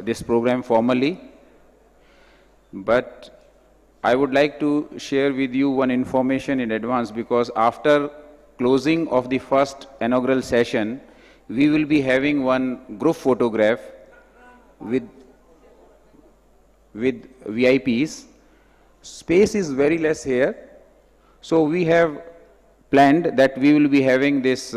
this program formally, but I would like to share with you one information in advance, because after closing of the first inaugural session, we will be having one group photograph with VIPs. Space is very less here, so we have planned that we will be having this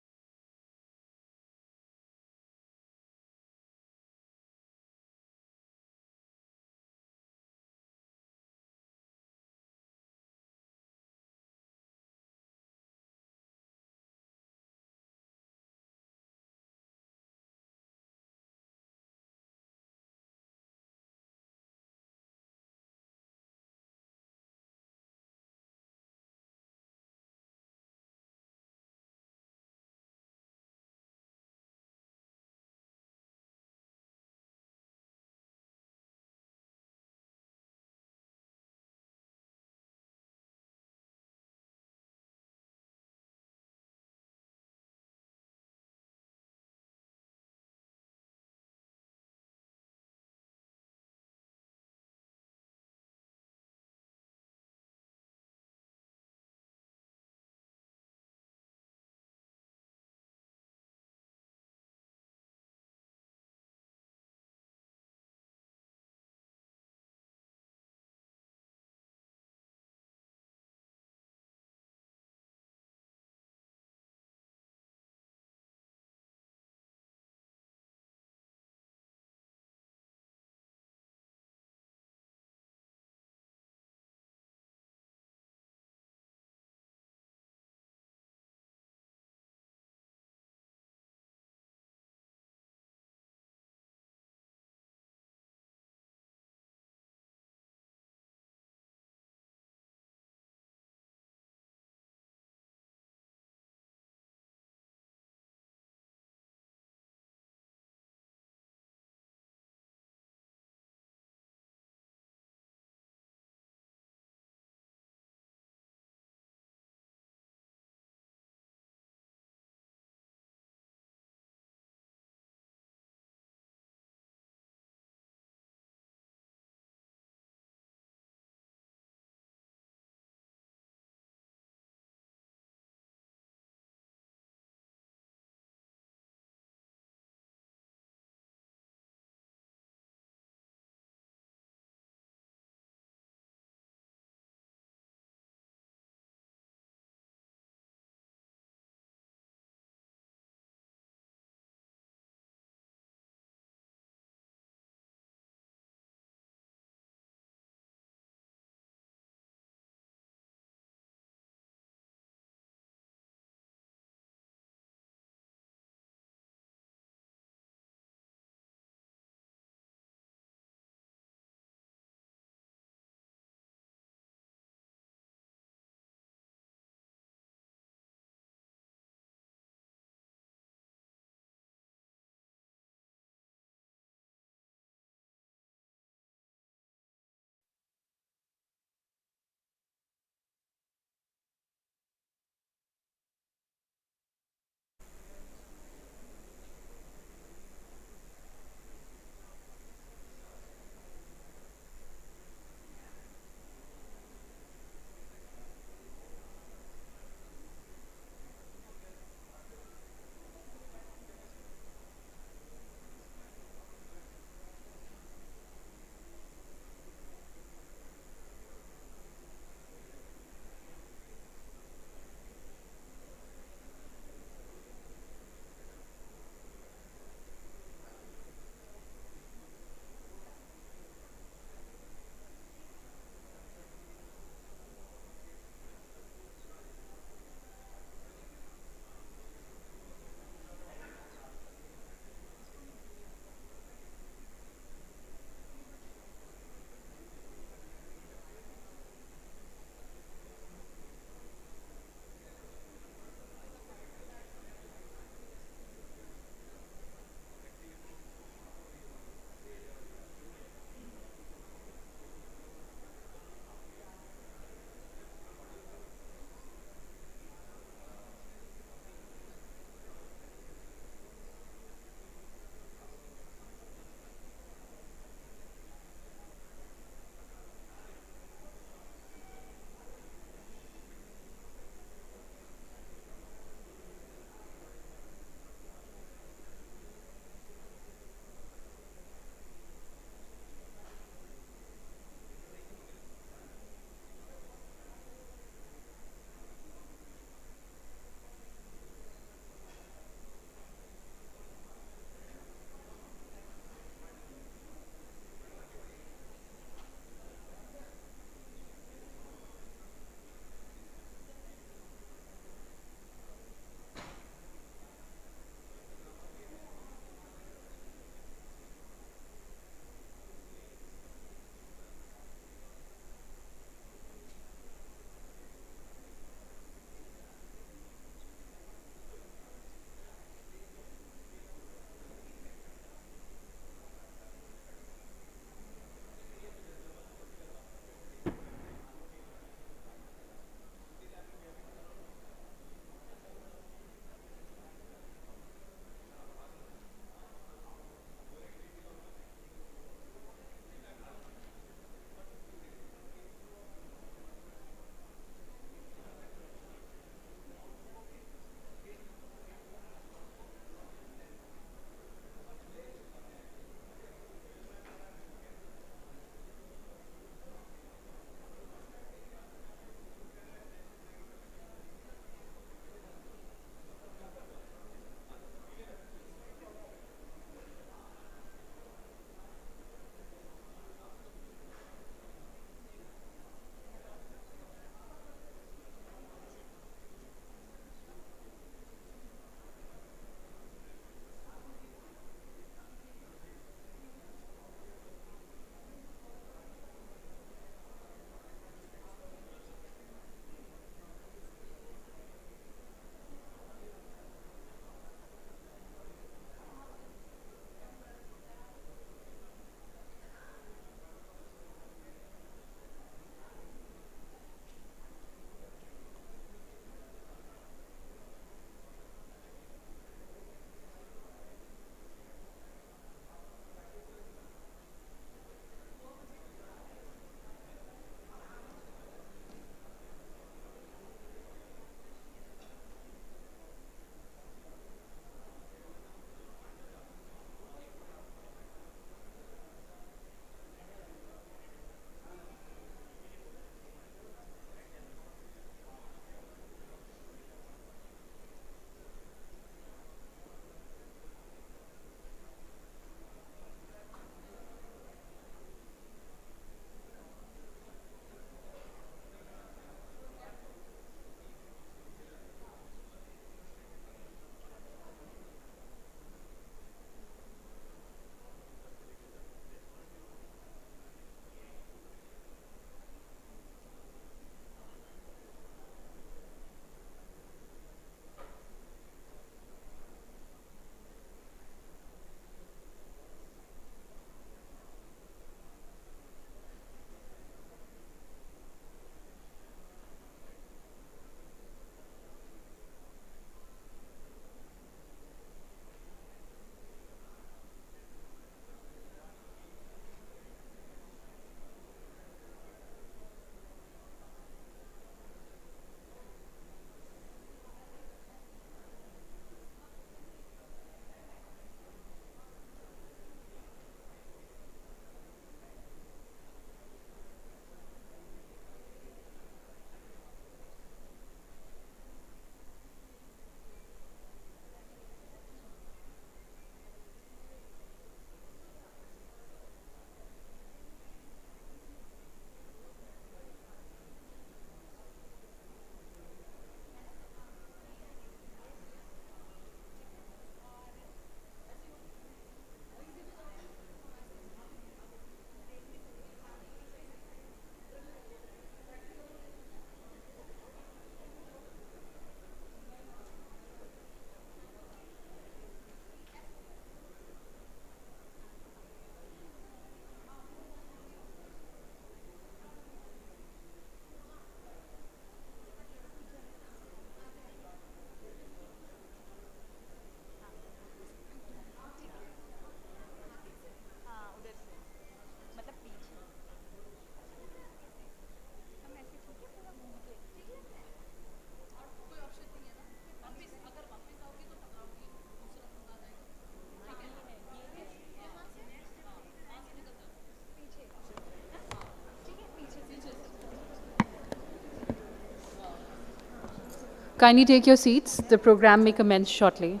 Kindly take your seats. The program may commence shortly.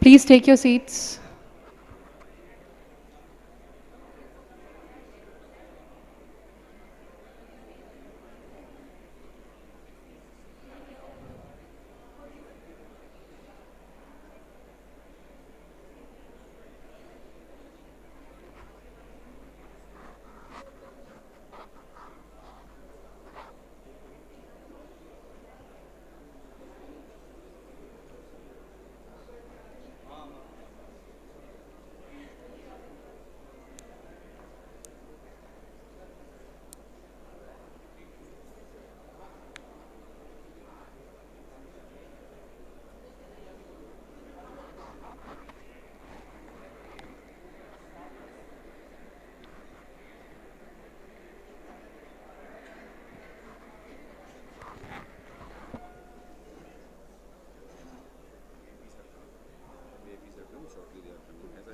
Please take your seats.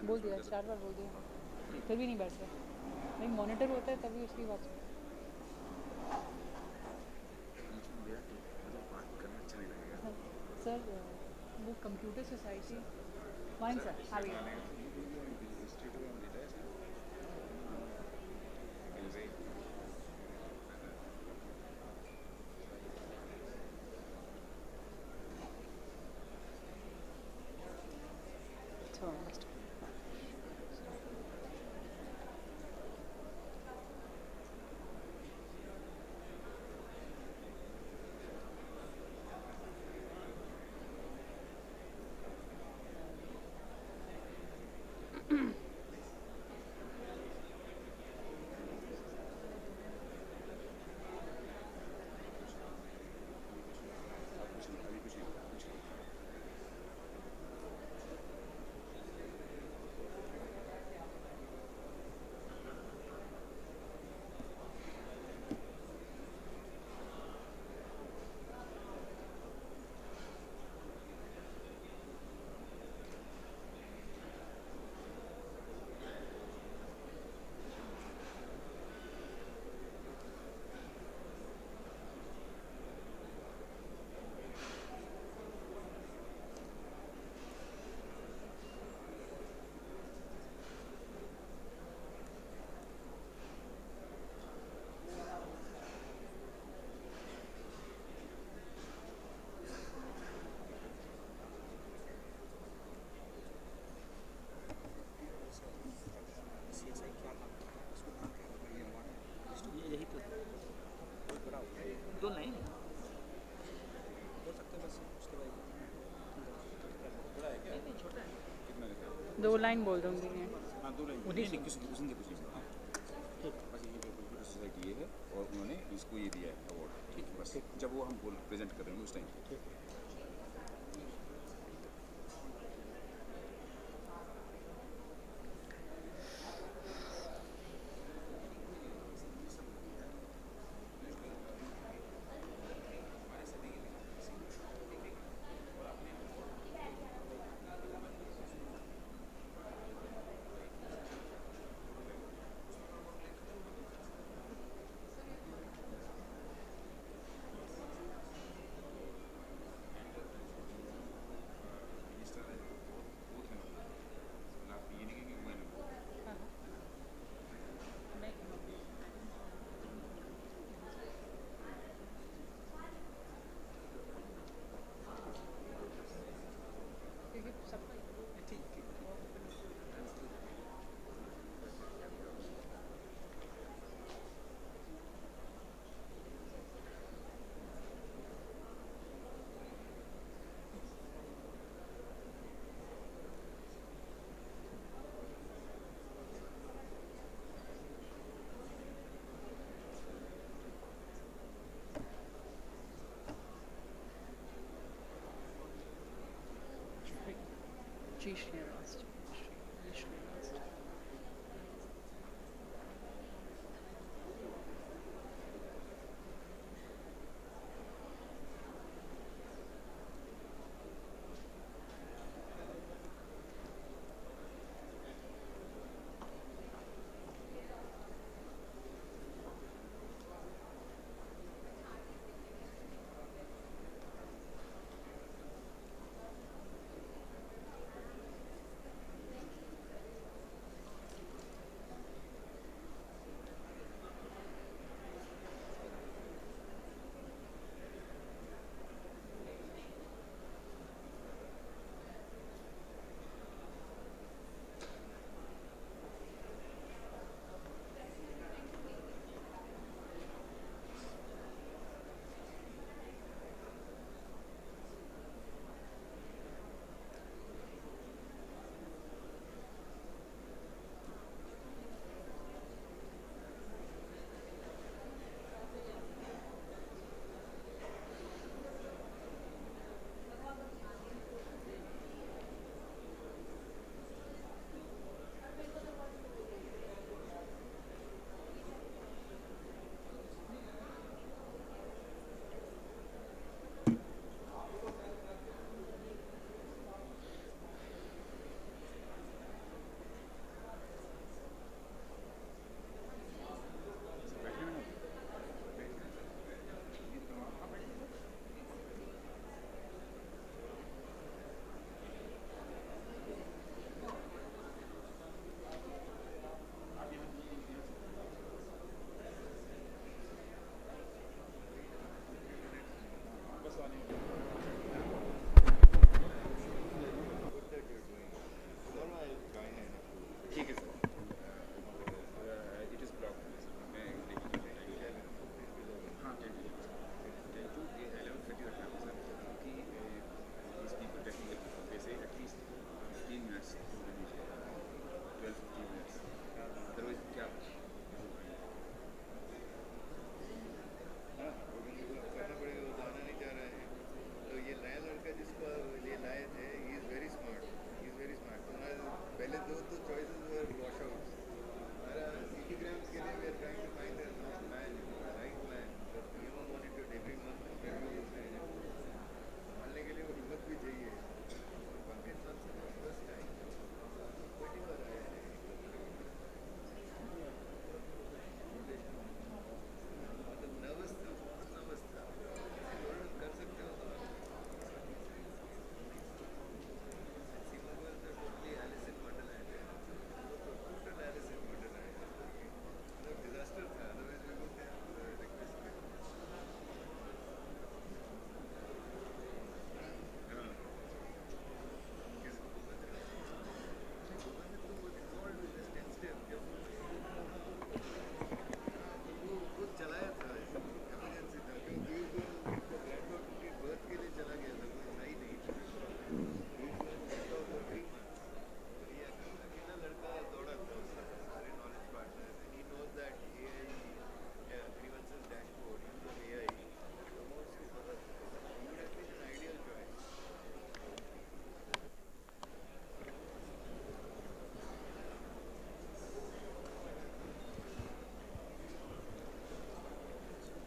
बोल दिया 4 बार बोल दिया फिर भी नहीं बैठ रहा नहीं मॉनिटर होता है तभी उसकी बात सर वो computer society fine sir how are you दो लाइन बोल दूंगी हाँ 2 लाइन सोसाइटी ये है और उन्होंने इसको ये दिया है अवार्ड ठीक है बस जब वो हम प्रेजेंट कर रहे हैं उस time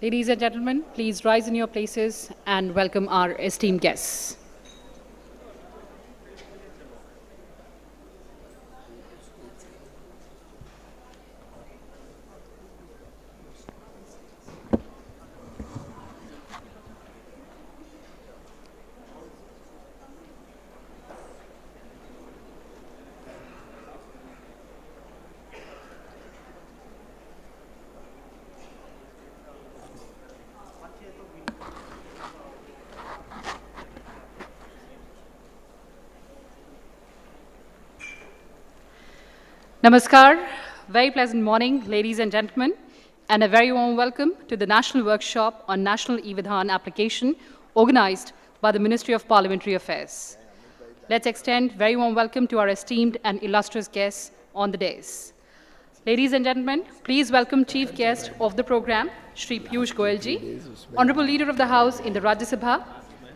Ladies and gentlemen, please rise in your places and welcome our esteemed guests. Namaskar, very pleasant morning, ladies and gentlemen, and a very warm welcome to the National Workshop on National eVidhan application organized by the Ministry of Parliamentary Affairs. Let's extend very warm welcome to our esteemed and illustrious guests on the dais. Ladies and gentlemen, please welcome Chief Guest of the program, Shri Piyush Goyal ji, Honorable Leader of the House in the Rajya Sabha,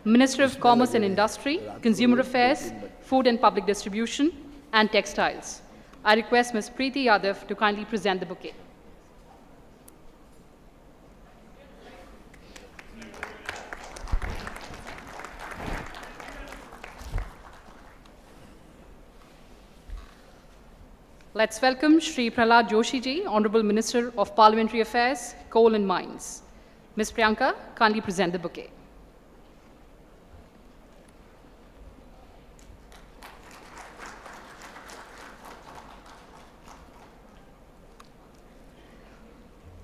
Minister of Commerce and Industry, Consumer Affairs, Food and Public Distribution, and Textiles. I request Ms. Preeti Yadav to kindly present the bouquet. Let's welcome Shri Prahlad Joshi ji, Honorable Minister of Parliamentary Affairs, Coal and Mines. Ms. Priyanka, kindly present the bouquet.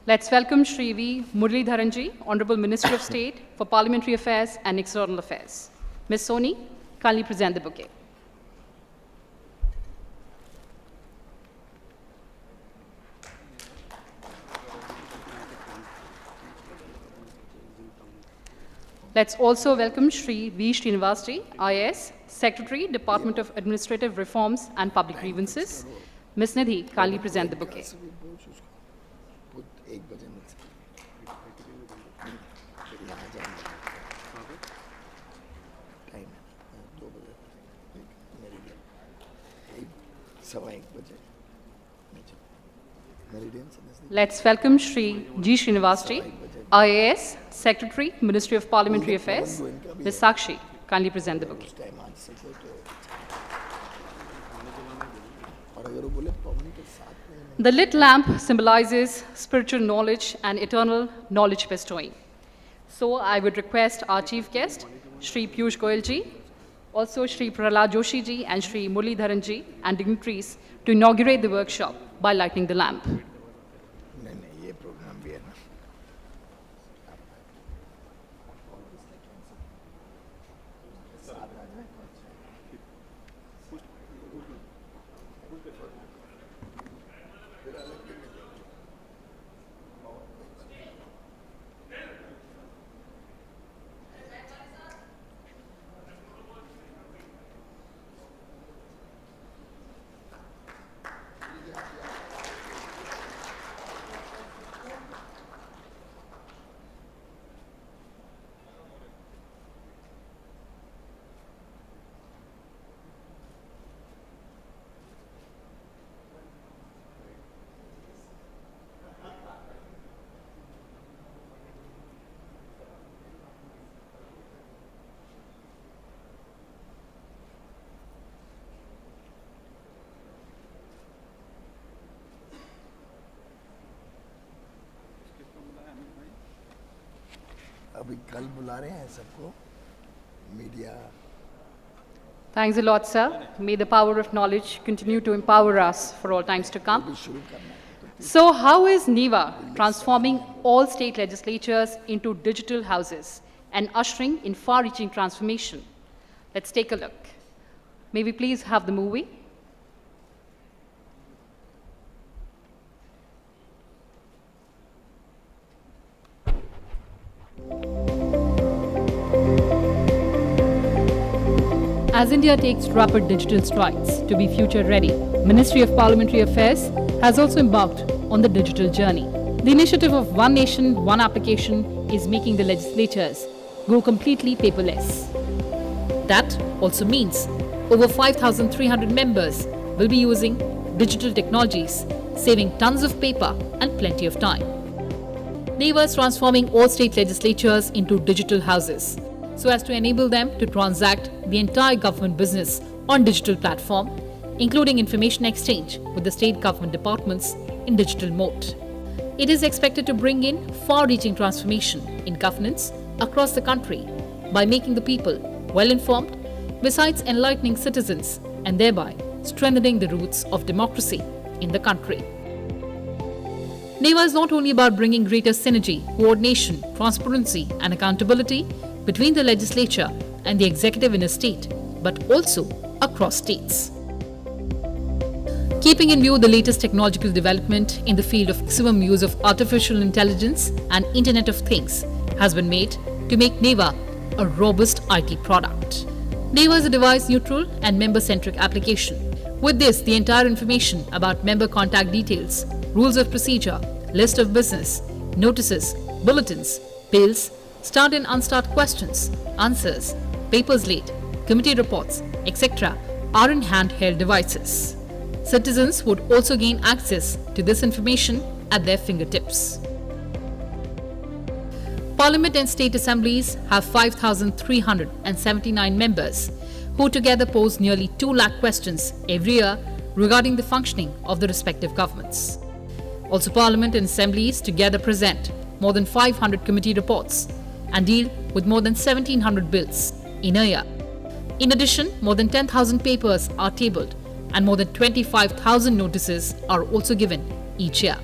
Let's welcome Shri V. Muralidharan ji, Honorable Minister of State for Parliamentary Affairs and External Affairs. Ms. Soni, kindly present the bouquet. Let's also welcome Shri V. Srinivas ji, IAS, Secretary, Department of Administrative Reforms and Public Grievances. Ms. Nidhi, kindly present the bouquet. Let's welcome Shri G. Srinivas ji, IAS, Secretary, Ministry of Parliamentary Affairs. Ms. Sakshi, kindly present the bouquet. The lit lamp symbolizes spiritual knowledge and eternal knowledge bestowing. So I would request our chief guest, Shri Piyush Goyal ji, also Shri Prahlad Joshi ji and Shri Muralidharan ji and dignitaries to inaugurate the workshop by lighting the lamp. अभी कल बुला रहे हैं सबको media. Thanks a lot, sir. May the power of knowledge continue to empower us for all times to come. So how is NeVA transforming all state legislatures into digital houses and ushering in far-reaching transformation? Let's take a look. May we please have the movie? As India takes rapid digital strides to be future ready, Ministry of Parliamentary Affairs has also embarked on the digital journey. The initiative of One Nation, One Application is making the legislatures go completely paperless. That also means over 5,300 members will be using digital technologies, saving tons of paper and plenty of time. NeVA is transforming all state legislatures into digital houses so as to enable them to transact the entire government business on digital platform, including information exchange with the state government departments in digital mode. It is expected to bring in far-reaching transformation in governance across the country by making the people well-informed, besides enlightening citizens and thereby strengthening the roots of democracy in the country. NeVA is not only about bringing greater synergy, coordination, transparency and accountability between the legislature and the executive in a state, but also across states. Keeping in view the latest technological development in the field of maximum use of artificial intelligence and Internet of Things has been made to make NeVA a robust IT product. NeVA is a device-neutral and member-centric application. With this, the entire information about member contact details, rules of procedure, list of business, notices, bulletins, bills, start and unstart questions, answers, papers late, committee reports, etc. are in handheld devices. Citizens would also gain access to this information at their fingertips. Parliament and state assemblies have 5,379 members who together pose nearly 2 lakh questions every year regarding the functioning of the respective governments. Also, Parliament and assemblies together present more than 500 committee reports and deal with more than 1,700 bills in a year. In addition, more than 10,000 papers are tabled and more than 25,000 notices are also given each year.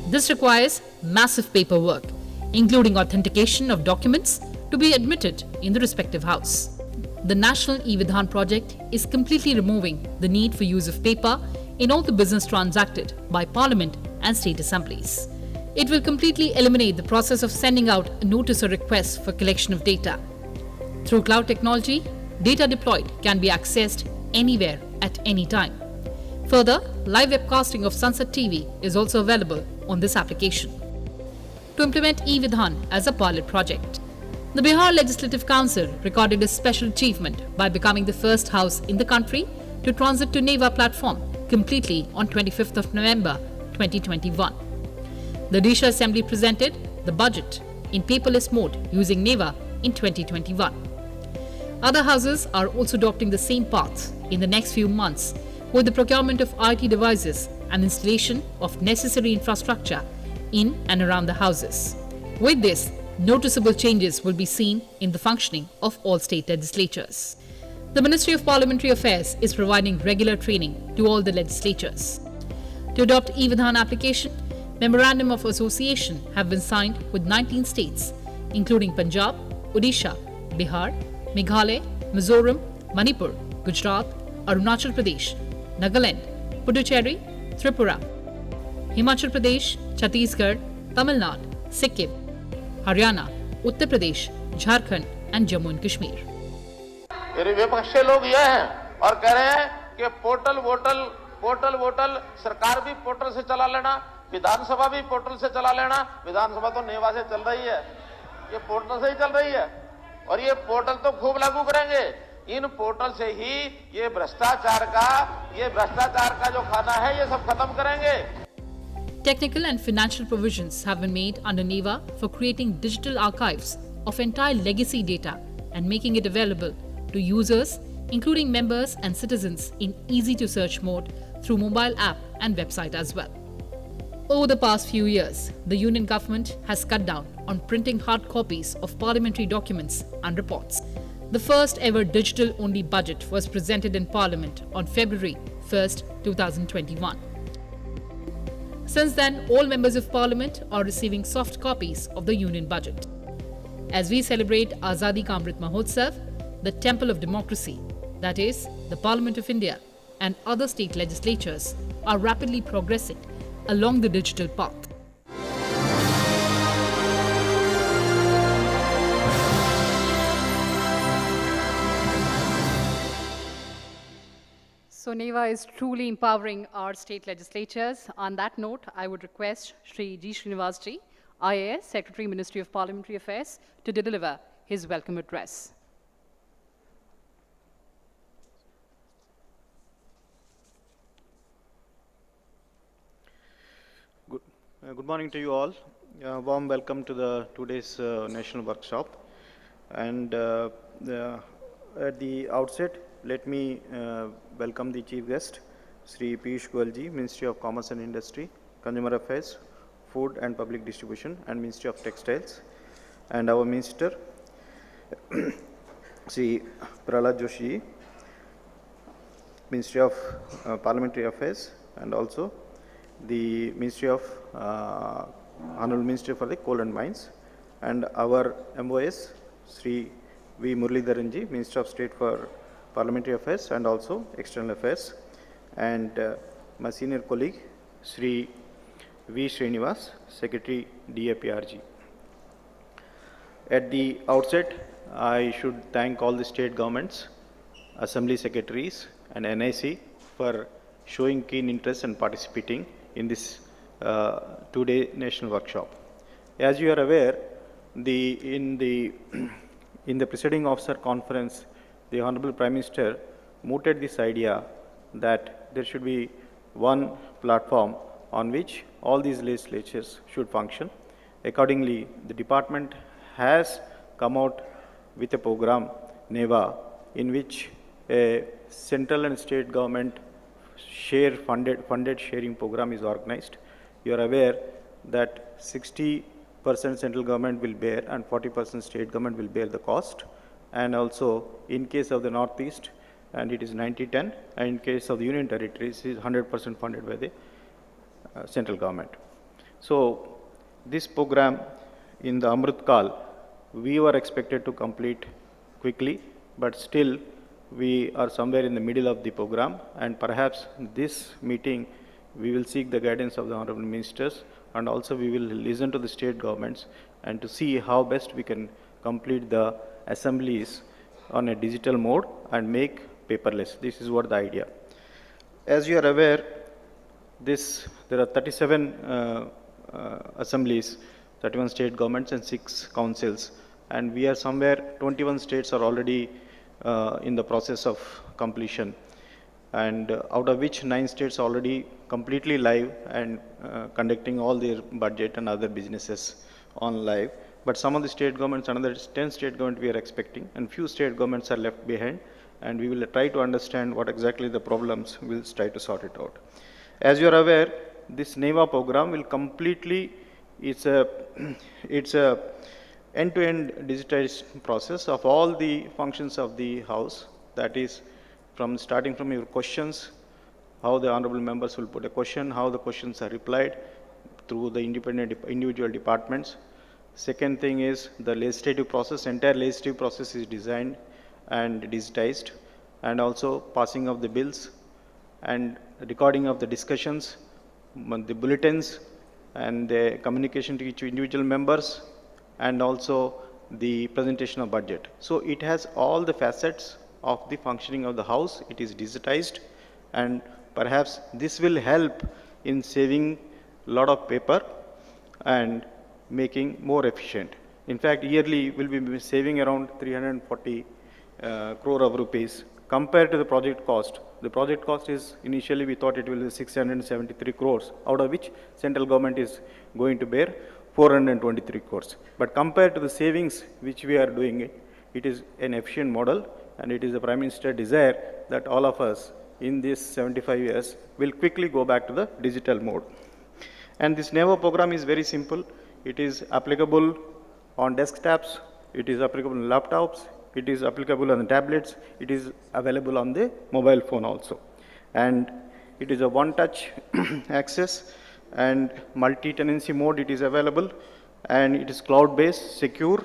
This requires massive paperwork, including authentication of documents to be admitted in the respective house. The National eVidhan project is completely removing the need for use of paper in all the business transacted by Parliament and state assemblies. It will completely eliminate the process of sending out a notice or request for collection of data. Through cloud technology, data deployed can be accessed anywhere at any time. Further, live webcasting of Sunset TV is also available on this application. To implement eVidhan as a pilot project, the Bihar Legislative Council recorded a special achievement by becoming the first house in the country to transit to NeVA platform completely on 25th of November 2021. The Odisha Assembly presented the budget in paperless mode using NeVA in 2021. Other houses are also adopting the same path in the next few months with the procurement of IT devices and installation of necessary infrastructure in and around the houses. With this, noticeable changes will be seen in the functioning of all state legislatures. The Ministry of Parliamentary Affairs is providing regular training to all the legislatures. To adopt eVidhan application, Memorandum of Association have been signed with 19 states, including Punjab, Odisha, Bihar, Meghalaya, Mizoram, Manipur, Gujarat, Arunachal Pradesh, Nagaland, Puducherry, Tripura, Himachal Pradesh, Chhattisgarh, Tamil Nadu, Sikkim, Haryana, Uttar Pradesh, Jharkhand and Jammu and Kashmir. विपक्षी लोग ये हैं और कह रहे हैं कि portal वोटल सरकार भी पोर्टल से चला लेना, विधानसभा भी पोर्टल से चला लेना। विधानसभा तो नेवा से चल रही है, ये पोर्टल से ही चल रही है और ये पोर्टल तो खूब लागू करेंगे। इन पोर्टल से ही ये भ्रष्टाचार का जो खाना है ये सब खत्म करेंगे। Technical and financial provisions have been made under NeVA for creating digital archives of entire legacy data and making it available to users, including members and citizens, in easy-to-search mode through mobile app and website as well. Over the past few years, the Union government has cut down on printing hard copies of parliamentary documents and reports. The first ever digital-only budget was presented in Parliament on February 1st, 2021. Since then, all members of Parliament are receiving soft copies of the Union budget. As we celebrate Azadi Ka Amrit Mahotsav, the temple of democracy, that is, the Parliament of India and other state legislatures, are rapidly progressing along the digital path. So NeVA is truly empowering our state legislatures. On that note, I would request Shri G. Srinivasji, IAS, Secretary, Ministry of Parliamentary Affairs, to deliver his welcome address. Good morning to you all. Warm welcome to the today's national workshop. And at the outset, let me welcome the chief guest, Sri Piyush Goyalji, Ministry of Commerce and Industry, Consumer Affairs, Food and Public Distribution, and Ministry of Textiles, and our Minister, Sri Prahlad Joshi, Ministry of Parliamentary Affairs, and also the Ministry of Honorable Minister for the Coal and Mines, and our MOS, Sri V. Muralidharanji, Minister of State for Parliamentary Affairs and also External Affairs, and my senior colleague, Sri V. Srinivas, Secretary DAPRG. At the outset, I should thank all the state governments, assembly secretaries, and NIC for showing keen interest and participating in this two-day national workshop. As you are aware, in the presiding officer conference, the Honorable Prime Minister mooted this idea that there should be one platform on which all these legislatures should function. Accordingly, the department has come out with a program, NeVA, in which a central and state government funded sharing program is organized. You are aware that 60% central government will bear and 40% state government will bear the cost. And also in case of the Northeast, and it is 90-10, and in case of the Union Territories, it is 100% funded by the central government. So this program in the Amrit Kal, we were expected to complete quickly, but still we are somewhere in the middle of the program, and perhaps this meeting we will seek the guidance of the Honorable Ministers, and also we will listen to the state governments and to see how best we can complete the assemblies on a digital mode and make paperless. This is what the idea. As you are aware, there are 37 assemblies, 31 state governments and 6 councils, and we are somewhere 21 states are already in the process of completion, and out of which 9 states already completely live and conducting all their budget and other businesses on live. But some of the state governments, another 10 state governments we are expecting, and few state governments are left behind, and we will try to understand what exactly the problems, we'll try to sort it out. As you are aware, this NeVA program will completely, it's a end-to-end digitized process of all the functions of the House, that is starting from your questions, how the honorable members will put a question, how the questions are replied through the individual departments. Second thing is the legislative process, entire legislative process is designed and digitized, and also passing of the bills and recording of the discussions, the bulletins and the communication to each individual members, and also the presentation of budget. So it has all the facets of the functioning of the House. It is digitized, and perhaps this will help in saving a lot of paper and making more efficient. In fact, yearly we'll be saving around 340 crore of rupees compared to the project cost. The project cost is, initially we thought it will be 673 crores, out of which central government is going to bear 423 crores. But compared to the savings which we are doing, it is an efficient model, and it is the Prime Minister's desire that all of us in these 75 years will quickly go back to the digital mode. And this NeVA program is very simple. It is applicable on desktops, it is applicable on laptops, it is applicable on the tablets, it is available on the mobile phone also. And it is a one-touch access, and multi-tenancy mode it is available, and it is cloud-based, secure,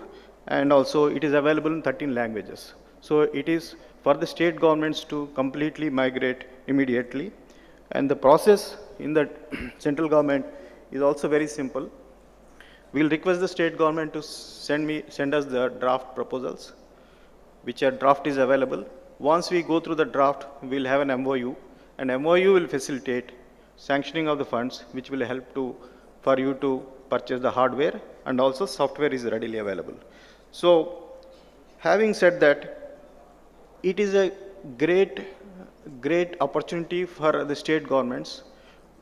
and also it is available in 13 languages. So it is for the state governments to completely migrate immediately, and the process in the central government is also very simple. We will request the state government to send us the draft proposals, which a draft is available. Once we go through the draft, we will have an MOU, and MOU will facilitate sanctioning of the funds, which will help for you to purchase the hardware, and also software is readily available. So having said that, it is a great opportunity for the state governments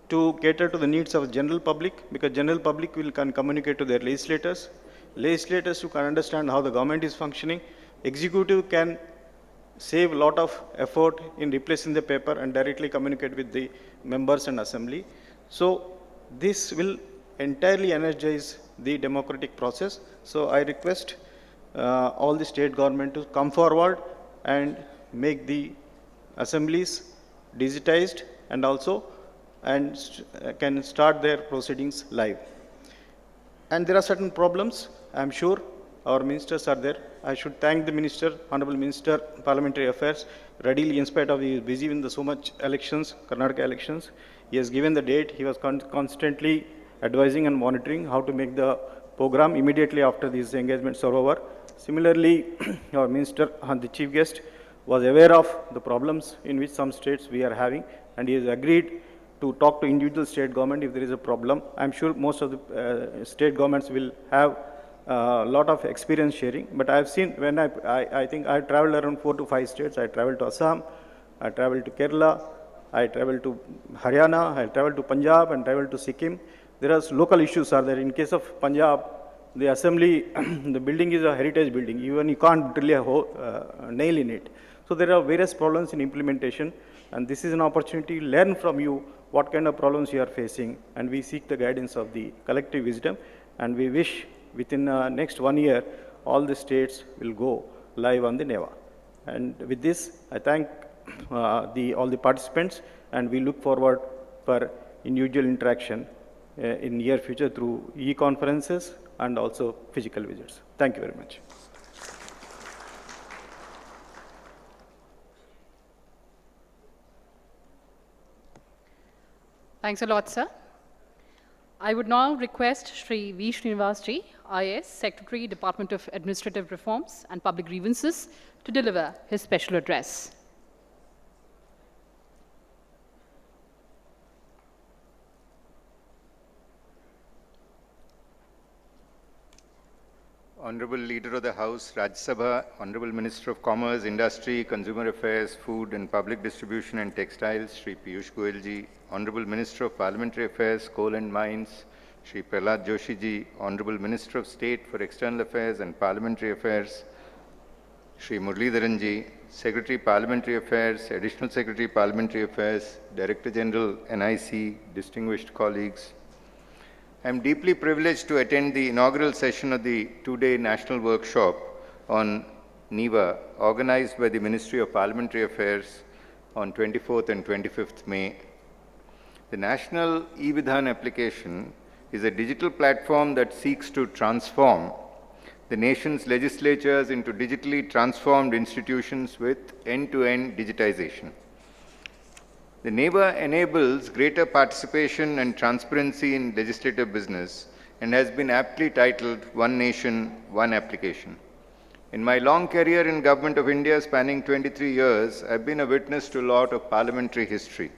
to cater to the needs of the general public, because general public can communicate to their legislators. Legislators who can understand how the government is functioning. Executive can save a lot of effort in replacing the paper and directly communicate with the members and assembly. So this will entirely energize the democratic process. So I request all the state government to come forward and make the assemblies digitized and also can start their proceedings live. And there are certain problems. I am sure our ministers are there. I should thank the minister, Honorable Minister, Parliamentary Affairs, readily in spite of he is busy in so much elections, Karnataka elections. He has given the date. He was constantly advising and monitoring how to make the program immediately after these engagements are over. Similarly, our minister, the chief guest, was aware of the problems in which some states we are having, and he has agreed to talk to individual state government if there is a problem. I'm sure most of the state governments will have a lot of experience sharing, but I've seen when I think I traveled around 4 to 5 states. I traveled to Assam, I traveled to Kerala, I traveled to Haryana, I traveled to Punjab and traveled to Sikkim. There are local issues are there. In case of Punjab, the assembly, the building is a heritage building. Even you can't drill a nail in it. So there are various problems in implementation, and this is an opportunity to learn from you what kind of problems you are facing, and we seek the guidance of the collective wisdom, and we wish within next 1 year, all the states will go live on the NeVA. And with this, I thank all the participants, and we look forward for individual interaction in near future through e-conferences and also physical visits. Thank you very much. Thanks a lot, sir. I would now request Shri V. Srinivasji, IAS, Secretary, Department of Administrative Reforms and Public Grievances, to deliver his special address. Honorable Leader of the House, Rajya Sabha, Honorable Minister of Commerce, Industry, Consumer Affairs, Food and Public Distribution and Textiles, Shri Piyush Goyal ji, Honorable Minister of Parliamentary Affairs, Coal and Mines, Shri Prahlad Joshi ji, Honorable Minister of State for External Affairs and Parliamentary Affairs, Shri Muralidharan ji, Secretary Parliamentary Affairs, Additional Secretary Parliamentary Affairs, Director General NIC, distinguished colleagues. I am deeply privileged to attend the inaugural session of the two-day national workshop on NeVA, organized by the Ministry of Parliamentary Affairs on 24th and 25th May. The National eVidhan application is a digital platform that seeks to transform the nation's legislatures into digitally transformed institutions with end-to-end digitization. The NeVA enables greater participation and transparency in legislative business and has been aptly titled One Nation, One Application. In my long career in Government of India spanning 23 years, I've been a witness to a lot of parliamentary history.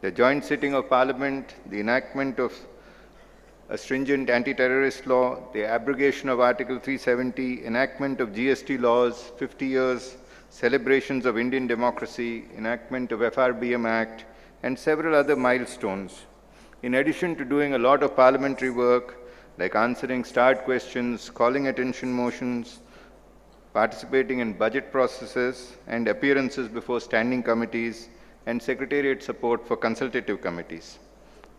The joint sitting of Parliament, the enactment of a stringent anti-terrorist law, the abrogation of Article 370, enactment of GST laws, 50 years, celebrations of Indian democracy, enactment of FRBM Act, and several other milestones. In addition to doing a lot of parliamentary work, like answering starred questions, calling attention motions, participating in budget processes, and appearances before standing committees, and secretariat support for consultative committees.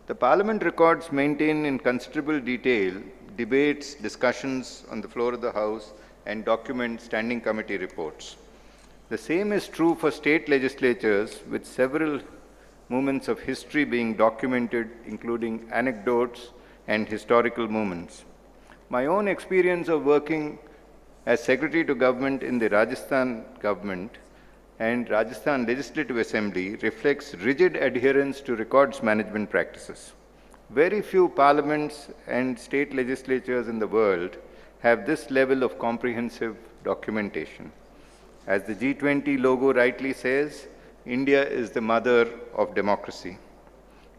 The Parliament records maintain in considerable detail debates, discussions on the floor of the House, and document standing committee reports. The same is true for state legislatures, with several moments of history being documented, including anecdotes and historical moments. My own experience of working as Secretary to Government in the Rajasthan government and Rajasthan Legislative Assembly reflects rigid adherence to records management practices. Very few parliaments and state legislatures in the world have this level of comprehensive documentation. As the G20 logo rightly says, India is the mother of democracy.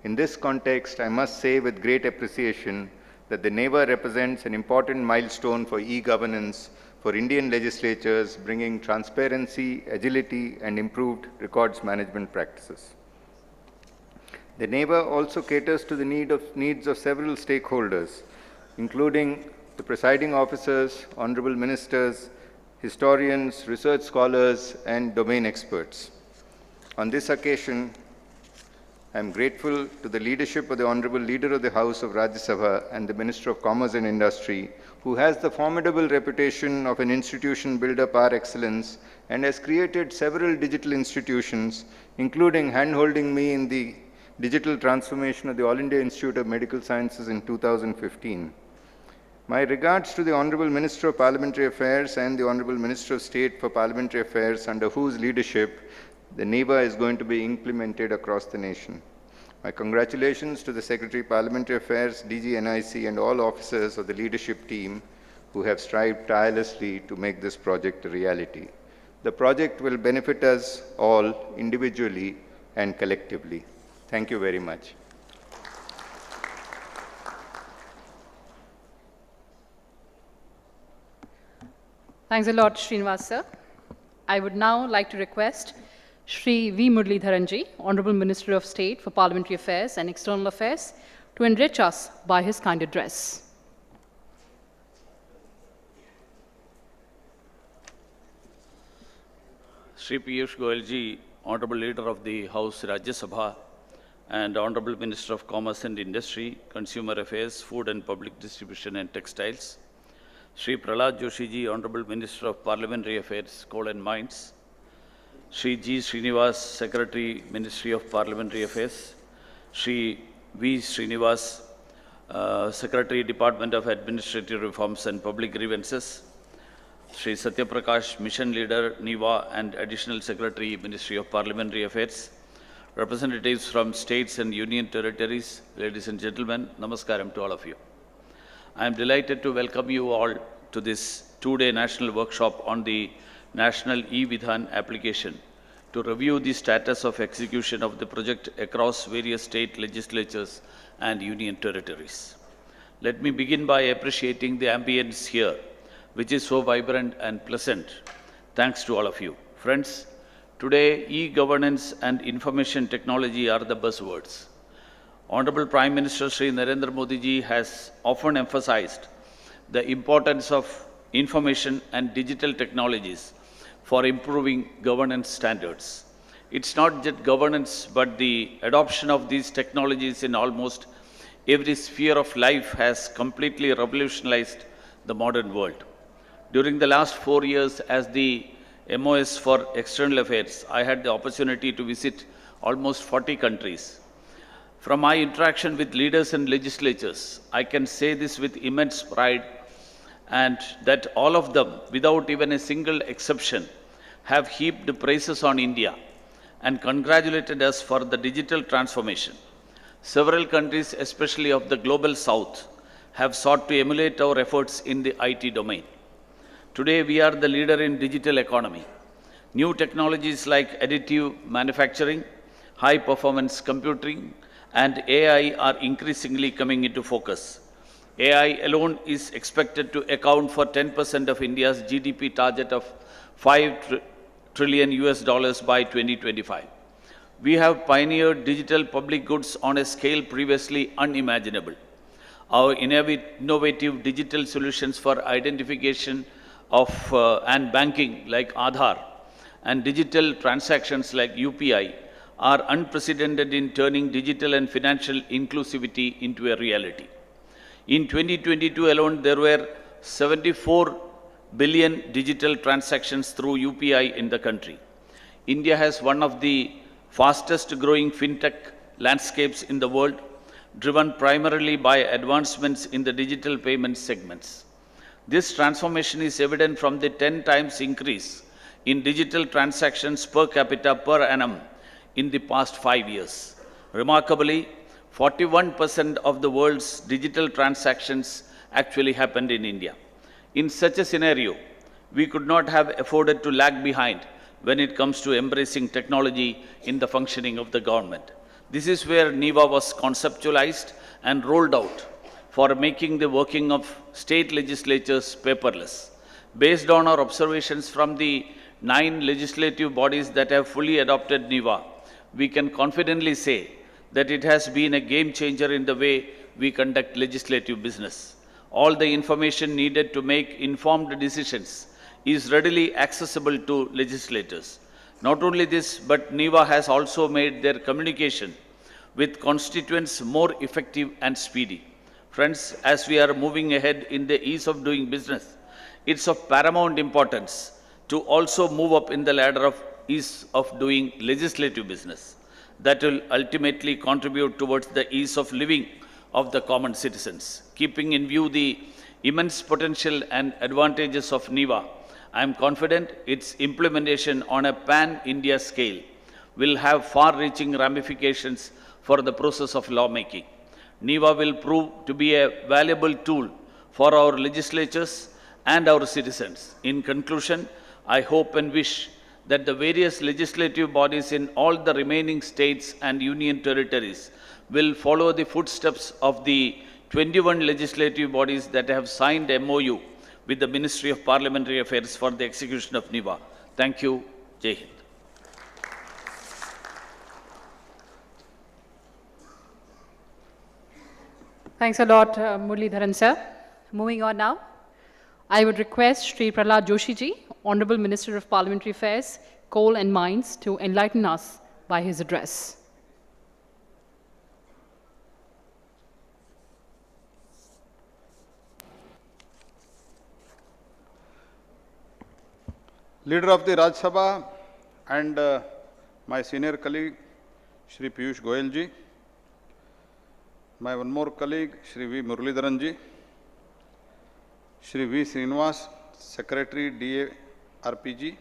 In this context, I must say with great appreciation that the NeVA represents an important milestone for e-governance for Indian legislatures, bringing transparency, agility, and improved records management practices. The NeVA also caters to the needs of several stakeholders, including the presiding officers, honorable ministers, historians, research scholars, and domain experts. On this occasion, I am grateful to the leadership of the Honorable Leader of the House of Rajya Sabha and the Minister of Commerce and Industry, who has the formidable reputation of an institution builder par excellence and has created several digital institutions, including hand-holding me in the digital transformation of the All India Institute of Medical Sciences in 2015. My regards to the Honorable Minister of Parliamentary Affairs and the Honorable Minister of State for Parliamentary Affairs, under whose leadership the NeVA is going to be implemented across the nation. My congratulations to the Secretary Parliamentary Affairs, DG NIC, and all officers of the leadership team who have strived tirelessly to make this project a reality. The project will benefit us all individually and collectively. Thank you very much. Thanks a lot, Srinivas sir. I would now like to request Shri V. Muralidharanji, Honorable Minister of State for Parliamentary Affairs and External Affairs, to enrich us by his kind address. Shri Piyush Goyal ji, Honorable Leader of the House Rajya Sabha, and Honorable Minister of Commerce and Industry, Consumer Affairs, Food and Public Distribution and Textiles, Shri Prahlad Joshi ji, Honorable Minister of Parliamentary Affairs, Coal and Mines, Shri G. Srinivas, Secretary, Ministry of Parliamentary Affairs, Shri V. Srinivas, Secretary, Department of Administrative Reforms and Public Grievances, Shri Satya Prakash, Mission Leader, NeVA, and Additional Secretary, Ministry of Parliamentary Affairs, representatives from states and union territories, ladies and gentlemen, namaskaram to all of you. I am delighted to welcome you all to this two-day national workshop on the National eVidhan application to review the status of execution of the project across various state legislatures and union territories. Let me begin by appreciating the ambience here, which is so vibrant and pleasant. Thanks to all of you. Friends, today e-governance and information technology are the buzzwords. Honorable Prime Minister Shri Narendra Modi ji has often emphasized the importance of information and digital technologies for improving governance standards. It's not just governance, but the adoption of these technologies in almost every sphere of life has completely revolutionized the modern world. During the last 4 years as the MOS for External Affairs, I had the opportunity to visit almost 40 countries. From my interaction with leaders and legislatures, I can say this with immense pride, and that all of them, without even a single exception, have heaped praises on India and congratulated us for the digital transformation. Several countries, especially of the global south, have sought to emulate our efforts in the IT domain. Today, we are the leader in digital economy. New technologies like additive manufacturing, high-performance computing, and AI are increasingly coming into focus. AI alone is expected to account for 10% of India's GDP target of $5 trillion by 2025. We have pioneered digital public goods on a scale previously unimaginable. Our innovative digital solutions for identification of and banking like Aadhaar and digital transactions like UPI are unprecedented in turning digital and financial inclusivity into a reality. In 2022 alone, there were 74 billion digital transactions through UPI in the country. India has one of the fastest growing fintech landscapes in the world, driven primarily by advancements in the digital payment segments. This transformation is evident from the 10 times increase in digital transactions per capita per annum in the past 5 years. Remarkably, 41% of the world's digital transactions actually happened in India. In such a scenario, we could not have afforded to lag behind when it comes to embracing technology in the functioning of the government. This is where NeVA was conceptualized and rolled out for making the working of state legislatures paperless. Based on our observations from the 9 legislative bodies that have fully adopted NeVA, we can confidently say that it has been a game changer in the way we conduct legislative business. All the information needed to make informed decisions is readily accessible to legislators. Not only this, but NeVA has also made their communication with constituents more effective and speedy. Friends, as we are moving ahead in the ease of doing business, it's of paramount importance to also move up in the ladder of ease of doing legislative business. That will ultimately contribute towards the ease of living of the common citizens. Keeping in view the immense potential and advantages of NeVA, I am confident its implementation on a pan-India scale will have far-reaching ramifications for the process of lawmaking. NeVA will prove to be a valuable tool for our legislatures and our citizens. In conclusion, I hope and wish that the various legislative bodies in all the remaining states and union territories will follow the footsteps of the 21 legislative bodies that have signed MOU with the Ministry of Parliamentary Affairs for the execution of NeVA. Thank you. Jai Hind. Thanks a lot, Muralidharan sir. Moving on now, I would request Shri Prahlad Joshi ji, Honorable Minister of Parliamentary Affairs, Coal and Mines, to enlighten us by his address. Leader of the Rajya Sabha and my senior colleague, Shri Piyush Goyal ji, my one more colleague, Shri V. Muralidharan ji, Shri V. Srinivas, Secretary DARP ji,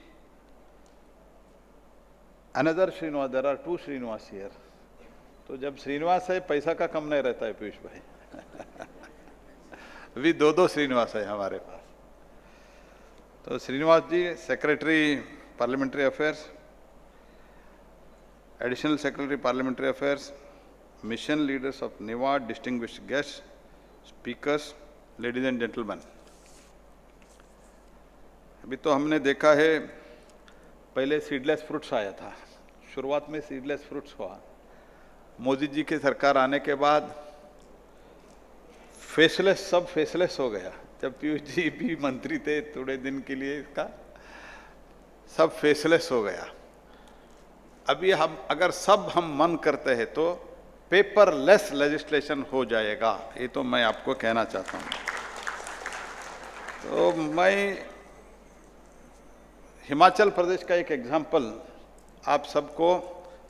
another Srinivas, there are two Srinivas here. तो जब श्रीनिवास है पैसा का कम नहीं रहता है पीयूष भाई अभी दो श्रीनिवास है हमारे पास तो Srinivas ji secretary parliamentary affairs additional secretary parliamentary affairs mission leaders of NeVA distinguished guest speakers ladies and gentleman अभी तो हमने देखा है पहले सीडलेस फ्रूट्स आया था शुरुआत में सीडलेस फ्रूट्स हुआ मोदी जी की सरकार आने के बाद फेसलेस सब फेसलेस हो गया जब पीयूष जी भी मंत्री थे थोड़े दिन के लिए इसका सब फेसलेस हो गया अभी हम अगर सब हम मन करते हैं तो पेपरलेस लेजिस्लेशन हो जाएगा ये तो मैं आपको कहना चाहता हूँ तो मैं हिमाचल प्रदेश का एक एग्जाम्पल आप सबको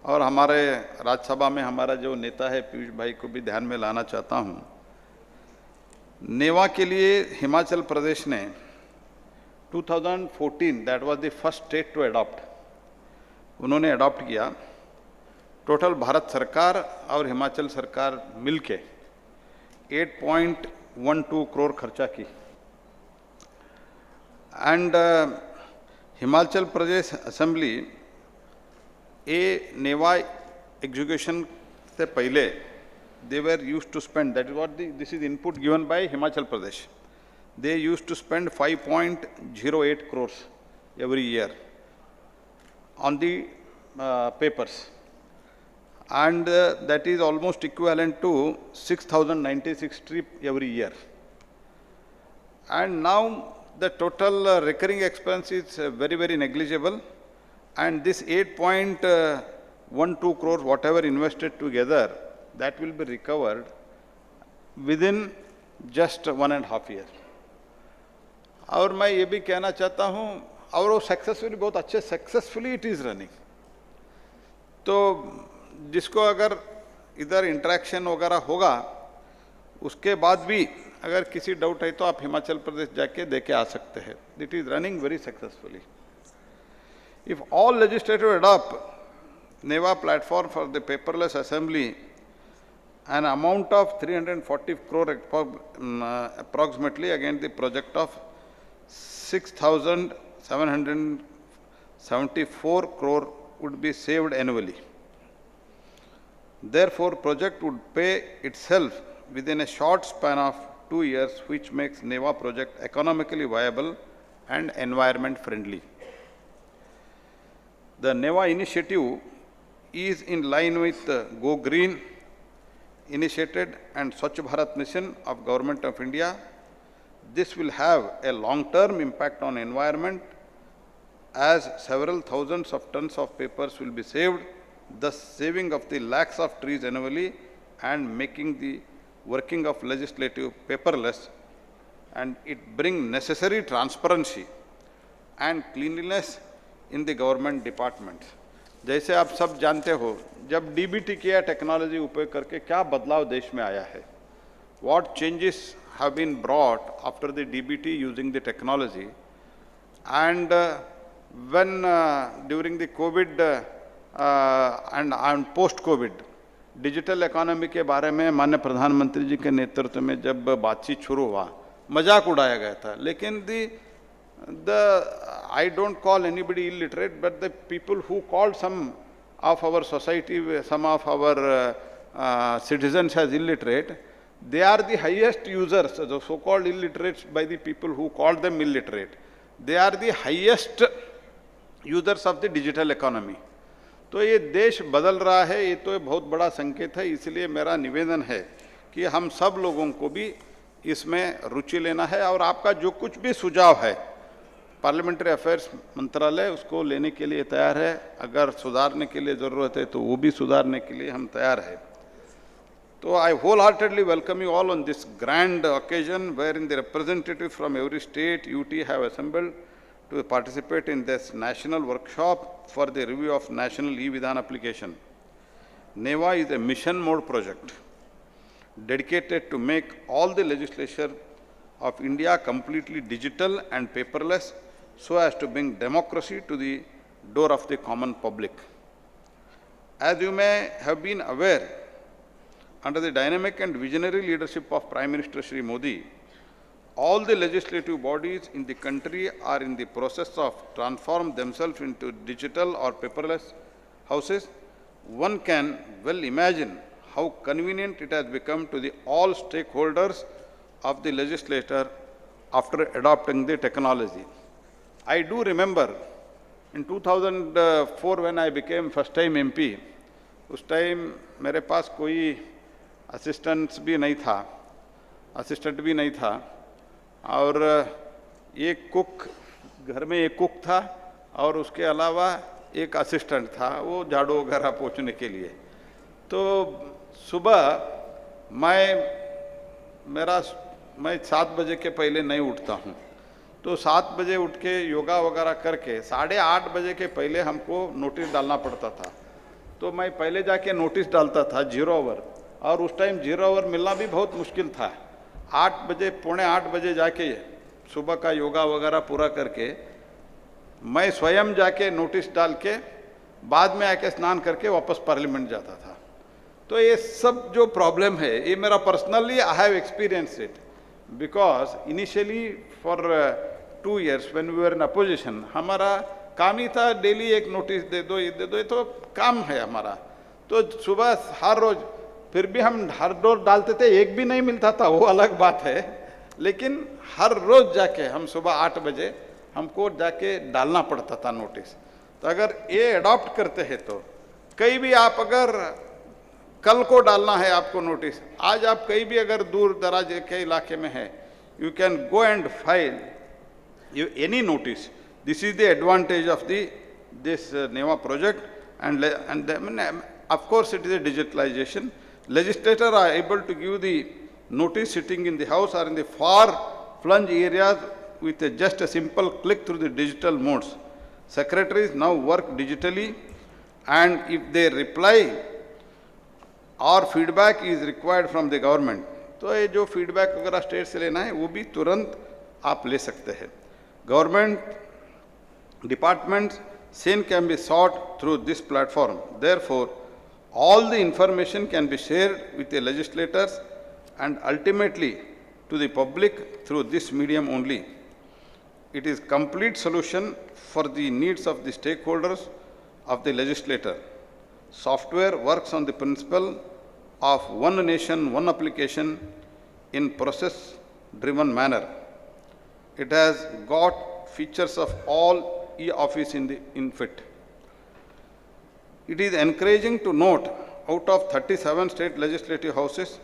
और हमारे राज्यसभा में हमारा जो नेता है पीयूष भाई को भी ध्यान में लाना चाहता हूँ नेवा के लिए हिमाचल प्रदेश ने 2014 that was the first state to adopt उन्होंने अडॉप्ट किया टोटल भारत सरकार और हिमाचल सरकार मिलके 8.12 करोड़ खर्चा की and Himachal Pradesh assembly NeVA execution से पहले they were used to spend, that is what this is input given by Himachal Pradesh. They used to spend 5.08 crores every year on the papers. And that is almost equivalent to 6,096 trip every year. And now the total recurring expense is very, very negligible. And this 8.12 crores, whatever invested together, that will be recovered within just 1.5 years. और मैं ये भी कहना चाहता हूँ और वो successfully बहुत अच्छे सक्सेसफुली इट इज़ रनिंग तो जिसको अगर इधर इंटरेक्शन वगैरह होगा उसके बाद भी अगर किसी डाउट है तो आप हिमाचल प्रदेश जाके देके आ सकते हैं it is running very successfully if all legislative adopt NeVA platform for the paperless assembly an amount of 340 crore approximately against the project of 6,774 crore would be saved annually. Therefore, project would pay itself within a short span of 2 years, which makes NeVA project economically viable and environment friendly. The NeVA initiative is in line with Go Green initiated and Swachh Bharat mission of Government of India. This will have a long-term impact on environment as several thousands of tons of papers will be saved, thus saving of the lakhs of trees annually and making the working of legislative paperless, and it bring necessary transparency and cleanliness in the government departments. जैसे आप सब जानते हो, जब DBT किया technology उपयोग करके क्या बदलाव देश में आया है, what changes have been brought after the DBT using the technology, and when during the COVID and post-COVID digital economy के बारे में माननीय प्रधानमंत्री जी के नेतृत्व में जब बातचीत शुरू हुआ, मजाक उड़ाया गया था, लेकिन I don't call anybody illiterate, but the people who called some of our society, some of our citizens as illiterate, they are the highest users, the so-called illiterates by the people who called them illiterate. They are the highest users of the digital economy. तो ये देश बदल रहा है, ये तो बहुत बड़ा संकेत है, इसलिए मेरा निवेदन है कि हम सब लोगों को भी इसमें रुचि लेना है और आपका जो कुछ भी सुझाव है, पार्लियामेंट्री अफेयर्स मंत्रालय उसको लेने के लिए तैयार है, अगर सुधारने के लिए ज़रूरत है तो वो भी सुधारने के लिए हम तैयार हैं. So I wholeheartedly welcome you all on this grand occasion wherein the representatives from every state, UT have assembled to participate in this national workshop for the review of national eVidhan application. NeVA is a mission mode project dedicated to make all the legislation of India completely digital and paperless so as to bring democracy to the door of the common public. As you may have been aware, under the dynamic and visionary leadership of Prime Minister Shri Modi, all the legislative bodies in the country are in the process of transform themselves into digital or paperless houses. One can well imagine how convenient it has become to the all stakeholders of the legislature after adopting the technology. I do remember in 2004 when I became first time MP, उस time मेरे पास कोई assistant भी नहीं था और एक cook, घर में एक कुक था और उसके अलावा एक असिस्टेंट था, वो झाड़ू वगैरह पोंछने के लिए. तो सुबह मैं 7 बजे के पहले नहीं उठता हूँ, तो 7 बजे उठ के योगा वगैरह करके 8:30 बजे के पहले हमको नोटिस डालना पड़ता था. तो मैं पहले जाके नोटिस डालता था 0 आवर, और उस टाइम 0 आवर मिलना भी बहुत मुश्किल था. 8 बजे, पौने 8 बजे जाके सुबह का योगा वगैरह पूरा करके मैं स्वयं जाके नोटिस डाल के बाद में आके स्नान करके वापस पार्लियामेंट जाता था. तो ये सब जो प्रॉब्लम है, ये मेरा personally I have experience it, because initially for 2 years when we were in opposition, हमारा काम ही था डेली एक नोटिस दे दो, ये दे दो, ये तो काम है हमारा. तो सुबह हर रोज, फिर भी हम हर रोज डालते थे, एक भी नहीं मिलता था, वो अलग बात है, लेकिन हर रोज जाके हम सुबह 8 बजे हमको जाके डालना पड़ता था नोटिस. तो अगर ये अडॉप्ट करते हैं तो कहीं भी आप अगर कल को डालना है आपको नोटिस, आज आप कहीं भी अगर दूर दराज के इलाके में है, you can go and file any notice. This is the advantage of this NeVA project, and of course it is a digitalization. Legislators are able to give the notice sitting in the house or in the far-flung areas with just a simple click through the digital modes. Secretaries now work digitally, and if they reply or feedback is required from the government, तो ये जो feedback अगर state से लेना है वो भी तुरंत आप ले सकते हैं. Government departments same can be sought through this platform. Therefore, all the information can be shared with the legislators and ultimately to the public through this medium only. It is complete solution for the needs of the stakeholders of the legislator. Software works on the principle of one nation, one application in process-driven manner. It has got features of all e-office in fit. It is encouraging to note, out of 37 state legislative houses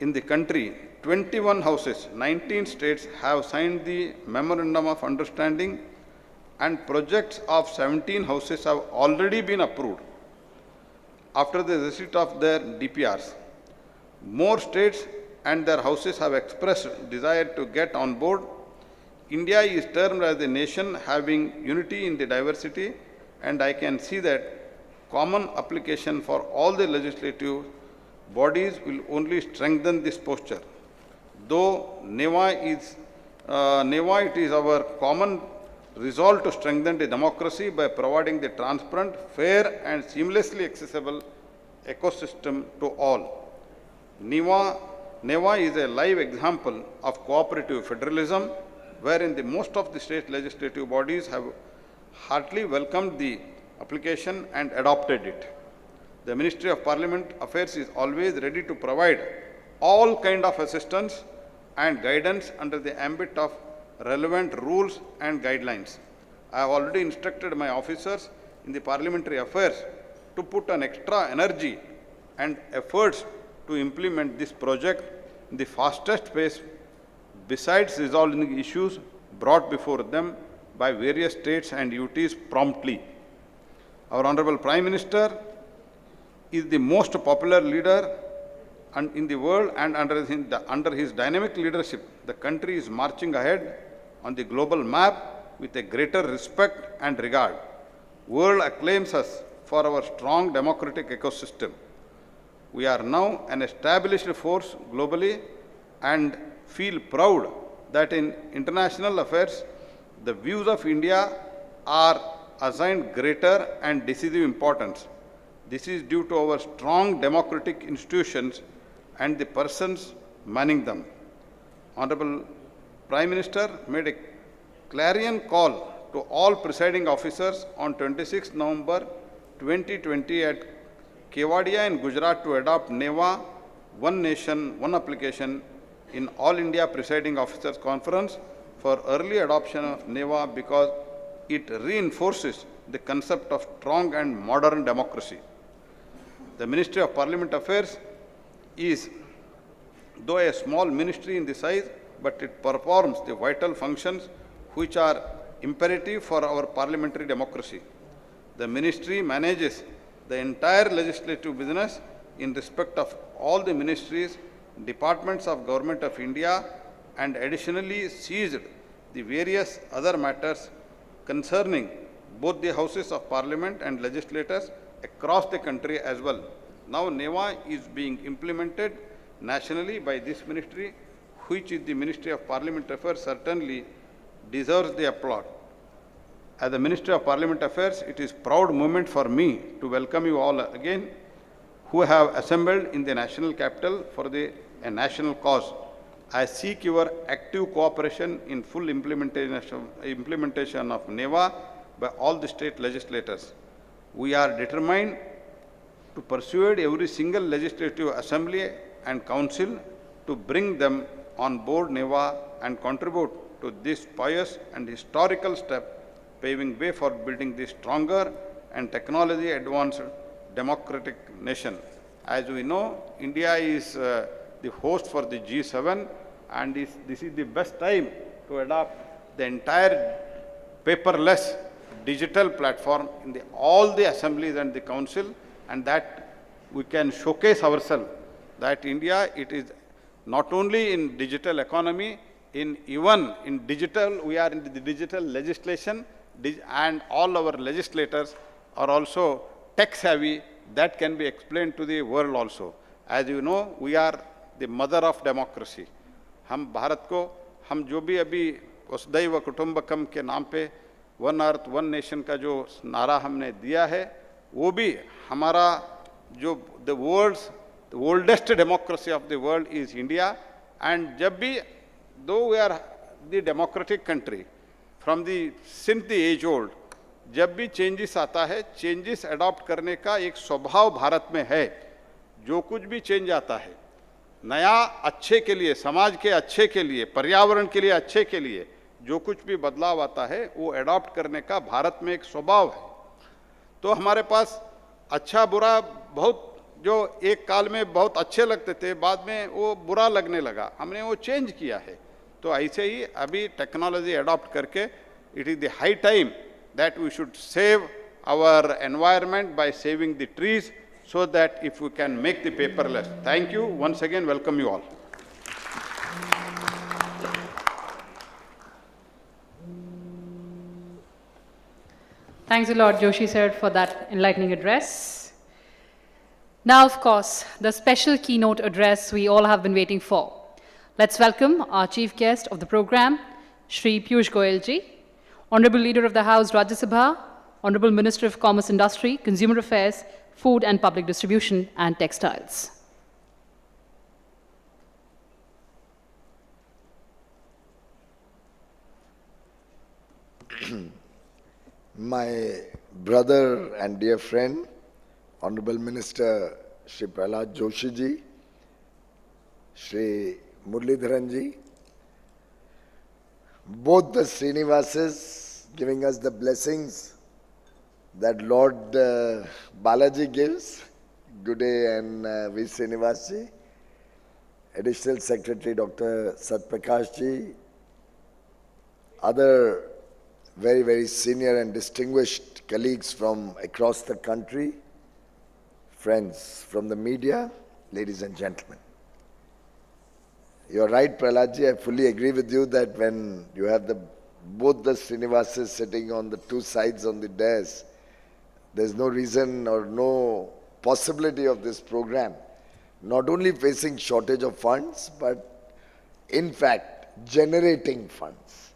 in the country, 21 houses, 19 states have signed the Memorandum of Understanding, and projects of 17 houses have already been approved after the receipt of their DPRs. More states and their houses have expressed desire to get on board. India is termed as a nation having unity in the diversity, and I can see that common application for all the legislative bodies will only strengthen this posture. Though NeVA, it is our common resolve to strengthen the democracy by providing the transparent, fair and seamlessly accessible ecosystem to all. NeVA is a live example of cooperative federalism, wherein the most of the state legislative bodies have heartily welcomed the application and adopted it. The Ministry of Parliament Affairs is always ready to provide all kind of assistance and guidance under the ambit of relevant rules and guidelines. I have already instructed my officers in the parliamentary affairs to put an extra energy and efforts to implement this project in the fastest pace, besides resolving issues brought before them by various states and UTs promptly. Our Honorable Prime Minister is the most popular leader in the world, and under his dynamic leadership, the country is marching ahead on the global map with a greater respect and regard. World acclaims us for our strong democratic ecosystem. We are now an established force globally and feel proud that in international affairs, the views of India are assigned greater and decisive importance. This is due to our strong democratic institutions and the persons manning them. Honorable Prime Minister made a clarion call to all presiding officers on 26 November 2020 at Kewadia in Gujarat to adopt NeVA, One Nation, One Application in All India Presiding Officers Conference for early adoption of NeVA because it reinforces the concept of strong and modern democracy. The Ministry of Parliament Affairs is, though a small ministry in the size, but it performs the vital functions which are imperative for our parliamentary democracy. The ministry manages the entire legislative business in respect of all the ministries, departments of Government of India, and additionally seized the various other matters concerning both the houses of parliament and legislators across the country as well. Now NeVA is being implemented nationally by this ministry, which is the Ministry of Parliament Affairs, certainly deserves the applaud. As the Ministry of Parliament Affairs, it is a proud moment for me to welcome you all again who have assembled in the national capital for a national cause. I seek your active cooperation in full implementation of NeVA by all the state legislators. We are determined to persuade every single legislative assembly and council to bring them on board NeVA and contribute to this pious and historical step, paving way for building this stronger and technology advanced democratic nation. As we know, India is the host for the G7, and this is the best time to adopt the entire paperless digital platform in all the assemblies and the council, and that we can showcase ourselves that India, it is not only in digital economy, even in digital, we are in the digital legislation, and all our legislators are also tech savvy. That can be explained to the world also. As you know, we are the mother of democracy. हम भारत को, हम जो भी अभी वसुधैव कुटुंबकम के नाम पे वन अर्थ वन नेशन का जो नारा हमने दिया है, वो भी हमारा जो the oldest democracy of the world is India, and जब भी, though we are the democratic country from the since the age old, जब भी चेंजेस आता है, चेंजेस अडॉप्ट करने का एक स्वभाव भारत में है. जो कुछ भी चेंज आता है नया अच्छे के लिए, समाज के अच्छे के लिए, पर्यावरण के लिए अच्छे के लिए, जो कुछ भी बदलाव आता है वो अडॉप्ट करने का भारत में एक स्वभाव है. तो हमारे पास अच्छा बुरा बहुत, जो एक काल में बहुत अच्छे लगते थे बाद में वो बुरा लगने लगा, हमने वो चेंज किया है। तो ऐसे ही अभी टेक्नोलॉजी अडॉप्ट करके it is the high time that we should save our environment by saving the trees, so that if we can make the paperless. Thank you. Once again, welcome you all. Thanks a lot, Joshi sir, for that enlightening address. Now, of course, the special keynote address we all have been waiting for. Let's welcome our chief guest of the program, Shri Piyush Goyal ji, Honorable Leader of the House, Rajya Sabha, Honorable Minister of Commerce, Industry, Consumer Affairs, Food and Public Distribution and Textiles. My brother and dear friend, Honorable Minister Shri Prahlad Joshi ji, Shri Muralidharan ji, both the Srinivases giving us the blessings that Lord Balaji gives. Good day, and V. Srinivas ji, Additional Secretary Dr. Satprakash ji, other very, very senior and distinguished colleagues from across the country, friends from the media, ladies and gentlemen. You're right, Prahlad ji, I fully agree with you that when you have both the Srinivases sitting on the two sides on the dais, there's no reason or no possibility of this program not only facing shortage of funds, but in fact generating funds.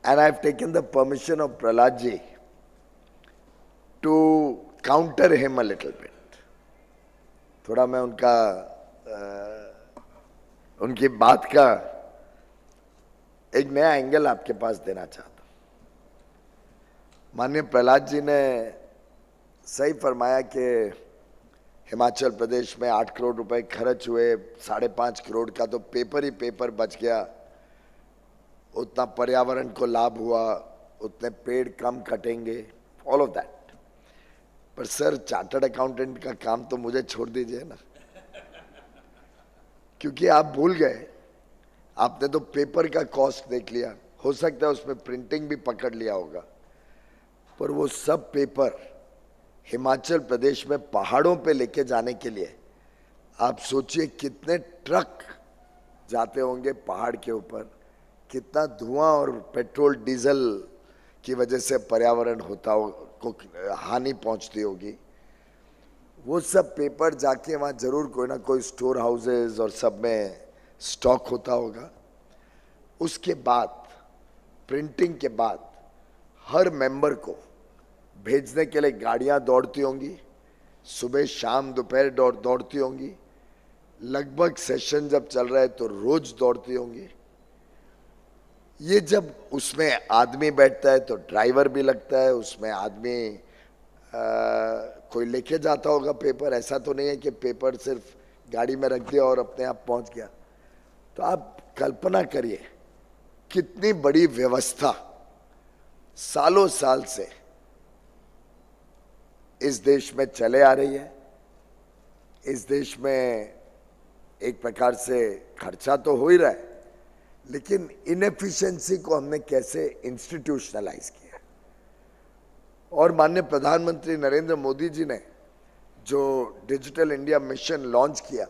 And I've taken the permission of Prahlad ji to counter him a little bit. थोड़ा मैं उनकी बात का एक नया angle आपके पास देना चाहता हूं। माननीय प्रहलाद जी ने सही फरमाया कि हिमाचल प्रदेश में 8 करोड़ रुपए खर्च हुए, 5.5 करोड़ का तो पेपर ही पेपर बच गया, उतना पर्यावरण को लाभ हुआ, उतने पेड़ कम कटेंगे, ऑल ऑफ दैट। पर सर, चार्टर्ड अकाउंटेंट का काम तो मुझे छोड़ दीजिए ना, क्योंकि आप भूल गए, आपने तो पेपर का कॉस्ट देख लिया, हो सकता है उसमें प्रिंटिंग भी पकड़ लिया होगा, पर वो सब पेपर हिमाचल प्रदेश में पहाड़ों पे लेके जाने के लिए आप सोचिए कितने ट्रक जाते होंगे पहाड़ के ऊपर, कितना धुआं और पेट्रोल डीजल की वजह से पर्यावरण को हानि पहुंचती होगी। वो सब पेपर जाके वहाँ जरूर कोई ना कोई स्टोर हाउसेज और सब में स्टॉक होता होगा। उसके बाद प्रिंटिंग के बाद हर मेंबर को भेजने के लिए गाड़ियां दौड़ती होंगी, सुबह शाम दोपहर दौड़ती होंगी, लगभग सेशन जब चल रहा है तो रोज दौड़ती होंगी। ये जब उसमें आदमी बैठता है तो ड्राइवर भी लगता है, उसमें आदमी कोई लेके जाता होगा पेपर, ऐसा तो नहीं है कि पेपर सिर्फ गाड़ी में रख दिया और अपने आप पहुंच गया। तो आप कल्पना करिए कितनी बड़ी व्यवस्था सालों साल से इस देश में चले आ रही है। इस देश में एक प्रकार से खर्चा तो हो ही रहा है, लेकिन इनएफिशिएंसी को हमने कैसे इंस्टीट्यूशनलाइज किया। और माननीय प्रधानमंत्री नरेंद्र मोदी जी ने जो डिजिटल इंडिया मिशन लॉन्च किया,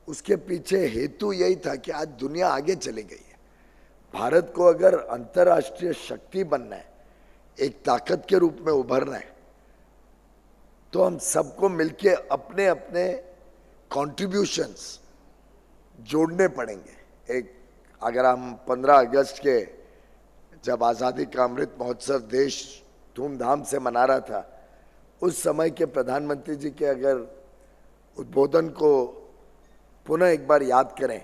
उसके पीछे हेतु यही था कि आज दुनिया आगे चली गई है। भारत को अगर अंतर्राष्ट्रीय शक्ति बनना है, एक ताकत के रूप में उभरना है, तो हम सबको मिलके अपने अपने कंट्रीब्यूशंस जोड़ने पड़ेंगे। एक अगर हम 15 अगस्त के जब आज़ादी का अमृत महोत्सव देश धूमधाम से मना रहा था, उस समय के प्रधानमंत्री जी के अगर उद्बोधन को पुनः एक बार याद करें,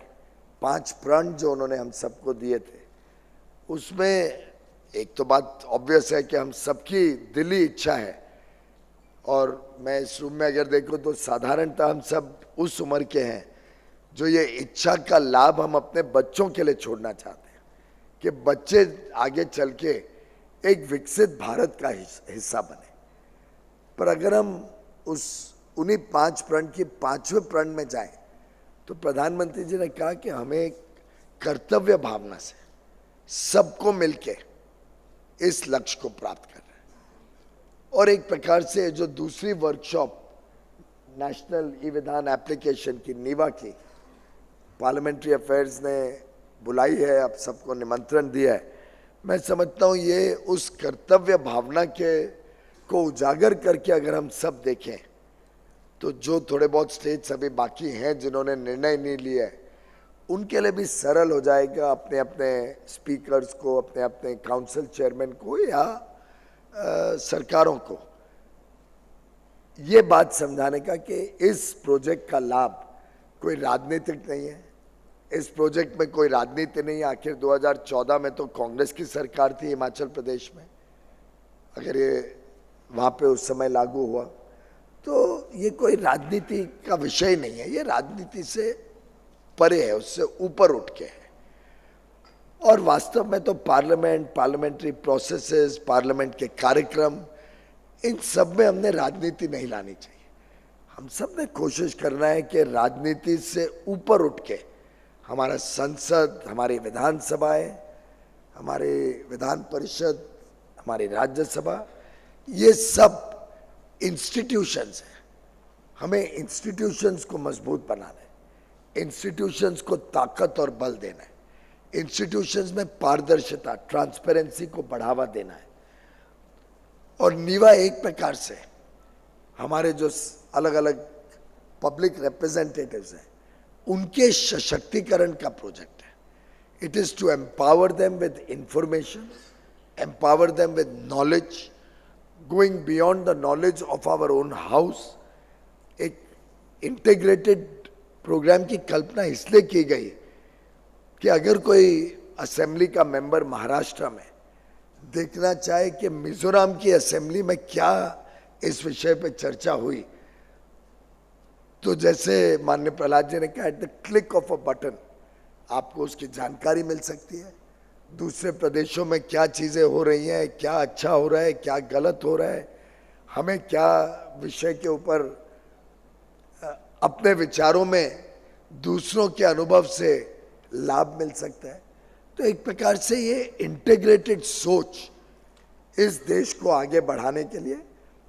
5 प्रण जो उन्होंने हम सबको दिए थे, उसमें एक तो बात ऑब्वियस है कि हम सबकी दिली इच्छा है, और मैं इस रूम में अगर देखूं तो साधारणतः हम सब उस उम्र के हैं जो ये इच्छा का लाभ हम अपने बच्चों के लिए छोड़ना चाहते हैं कि बच्चे आगे चल के एक विकसित भारत का हिस्सा बने। पर अगर हम उन्हीं 5 प्रण की 5वें प्रण में जाएं, तो प्रधानमंत्री जी ने कहा कि हमें कर्तव्य भावना से सबको मिलके इस लक्ष्य को प्राप्त करना है। और एक प्रकार से जो दूसरी वर्कशॉप नेशनल ई-विधान एप्लीकेशन की NeVA की पार्लियामेंट्री अफेयर्स ने बुलाई है, अब सबको निमंत्रण दिया है, मैं समझता हूँ ये उस कर्तव्य भावना को उजागर करके अगर हम सब देखें, तो जो थोड़े बहुत स्टेट्स अभी बाकी हैं जिन्होंने निर्णय नहीं लिया है, उनके लिए भी सरल हो जाएगा अपने अपने स्पीकर्स को, अपने अपने काउंसिल चेयरमैन को या सरकारों को ये बात समझाने का कि इस प्रोजेक्ट का लाभ कोई राजनीतिक नहीं है, इस प्रोजेक्ट में कोई राजनीति नहीं है। आखिर 2014 में तो कांग्रेस की सरकार थी हिमाचल प्रदेश में, अगर ये वहाँ पे उस समय लागू हुआ तो ये कोई राजनीति का विषय नहीं है, ये राजनीति से परे है, उससे ऊपर उठ के है। और वास्तव में तो पार्लियामेंट, पार्लियामेंट्री प्रोसेसेस, पार्लियामेंट के कार्यक्रम, इन सब में हमने राजनीति नहीं लानी चाहिए। हम सब ने कोशिश करना है कि राजनीति से ऊपर उठ के हमारा संसद, हमारी विधानसभाएं, हमारे विधान परिषद, हमारी राज्यसभा, ये सब इंस्टीट्यूशंस हैं। हमें इंस्टीट्यूशंस को मजबूत बनाना है, इंस्टीट्यूशंस को ताकत और बल देना है, इंस्टीट्यूशंस में पारदर्शिता, ट्रांसपेरेंसी को बढ़ावा देना है। और NeVA एक प्रकार से हमारे जो अलग अलग पब्लिक रिप्रेजेंटेटिव्स हैं उनके सशक्तिकरण का प्रोजेक्ट है। It is to empower them with information, empower them with knowledge, going beyond the knowledge of our own house. एक इंटीग्रेटेड प्रोग्राम की कल्पना इसलिए की गई कि अगर कोई असेंबली का मेंबर महाराष्ट्र में देखना चाहे कि मिजोरम की असेंबली में क्या इस विषय पे चर्चा हुई, तो जैसे माननीय प्रहलाद जी ने कहा, at the click of a button आपको उसकी जानकारी मिल सकती है। दूसरे प्रदेशों में क्या चीज़ें हो रही हैं, क्या अच्छा हो रहा है, क्या गलत हो रहा है, हमें क्या विषय के ऊपर अपने विचारों में दूसरों के अनुभव से लाभ मिल सकता है। तो एक प्रकार से ये इंटीग्रेटेड सोच इस देश को आगे बढ़ाने के लिए,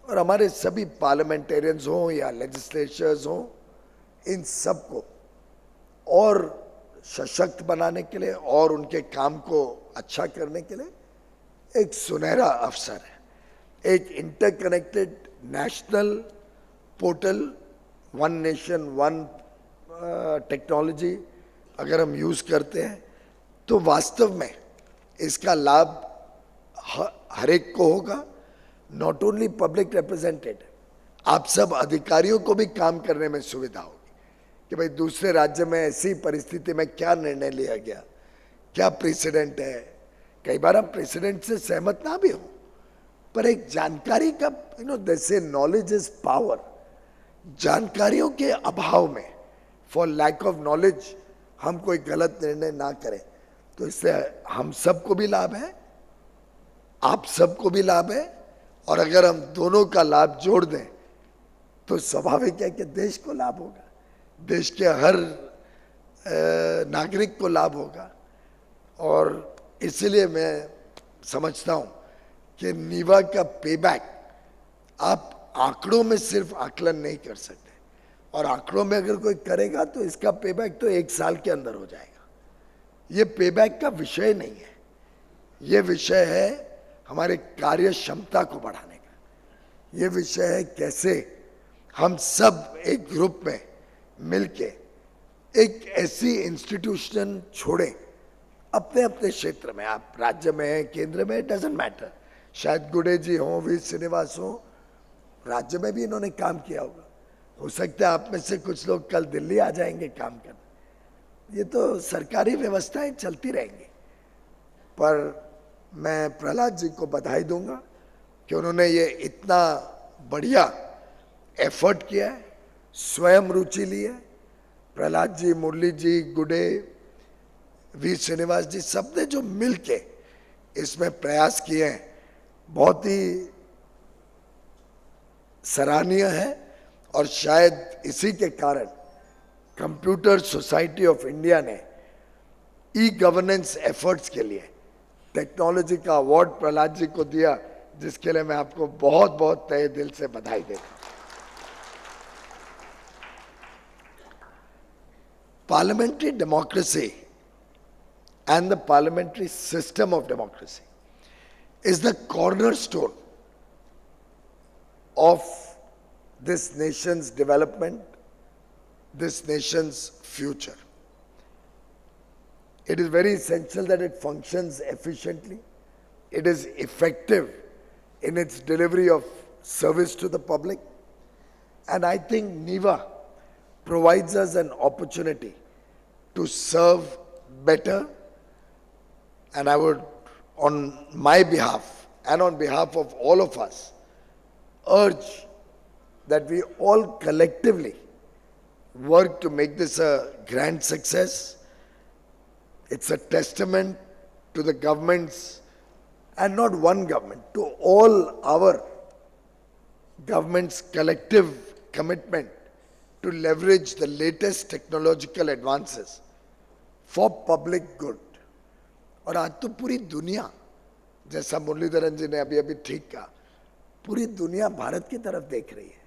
और हमारे सभी पार्लियामेंटेरियंस हों या लेजिस्लेचर्स हों, इन सब को और सशक्त बनाने के लिए और उनके काम को अच्छा करने के लिए एक सुनहरा अवसर है। एक interconnected national portal, one nation one technology अगर हम यूज़ करते हैं तो वास्तव में इसका लाभ हर एक को होगा। नॉट ओनली पब्लिक रिप्रेजेंटेटिव, आप सब अधिकारियों को भी काम करने में सुविधा होगी कि भाई दूसरे राज्य में ऐसी परिस्थिति में क्या निर्णय लिया गया, क्या प्रेसिडेंट है। कई बार हम प्रेसिडेंट से सहमत ना भी हो, पर एक जानकारी का जैसे नॉलेज इज पावर, जानकारियों के अभाव में, फॉर लैक ऑफ नॉलेज हम कोई गलत निर्णय ना करें, तो इससे हम सबको भी लाभ है, आप सबको भी लाभ है। और अगर हम दोनों का लाभ जोड़ दें तो स्वाभाविक है कि देश को लाभ होगा, देश के हर नागरिक को लाभ होगा। और इसलिए मैं समझता हूं कि NeVA का पेबैक आप आंकड़ों में सिर्फ आकलन नहीं कर सकते, और आंकड़ों में अगर कोई करेगा तो इसका पेबैक तो 1 साल के अंदर हो जाएगा। ये पेबैक का विषय नहीं है, ये विषय है हमारे कार्य क्षमता को बढ़ाने का। ये विषय है कैसे हम सब एक ग्रुप में मिलके एक ऐसी इंस्टीट्यूशन छोड़ें अपने अपने क्षेत्र में, आप राज्य में हैं, केंद्र में, डजंट मैटर। शायद गुडे जी हों, वी श्रीनिवास हों, राज्य में भी इन्होंने काम किया होगा। हो सकता है आप में से कुछ लोग कल दिल्ली आ जाएंगे काम करने। ये तो सरकारी व्यवस्थाएं चलती रहेंगी। पर मैं प्रहलाद जी को बधाई दूंगा कि उन्होंने ये इतना बढ़िया एफर्ट किया है, स्वयं रुचि ली है। प्रहलाद जी, मुरली जी, गुडे, वी श्रीनिवास जी, सब ने जो मिल के इसमें प्रयास किए हैं, बहुत ही सराहनीय है और शायद इसी के कारण कंप्यूटर सोसाइटी ऑफ इंडिया ने ई गवर्नेंस एफर्ट्स के लिए टेक्नोलॉजी का अवार्ड प्रहलाद जी को दिया, जिसके लिए मैं आपको बहुत बहुत तहे दिल से बधाई देता हूं। Parliamentary democracy and the parliamentary system of democracy is the cornerstone of this nation's development, this nation's future. It is very essential that it functions efficiently. It is effective in its delivery of service to the public. And I think NeVA provides us an opportunity to serve better. And I would, on my behalf and on behalf of all of us, urge that we all collectively work to make this a grand success. It's a testament to the governments, and not one government, to all our government's collective commitment to leverage the latest technological advances for public good. और आज तो पूरी दुनिया, जैसा मुरलीधरन जी ने अभी ठीक कहा, पूरी दुनिया भारत की तरफ देख रही है।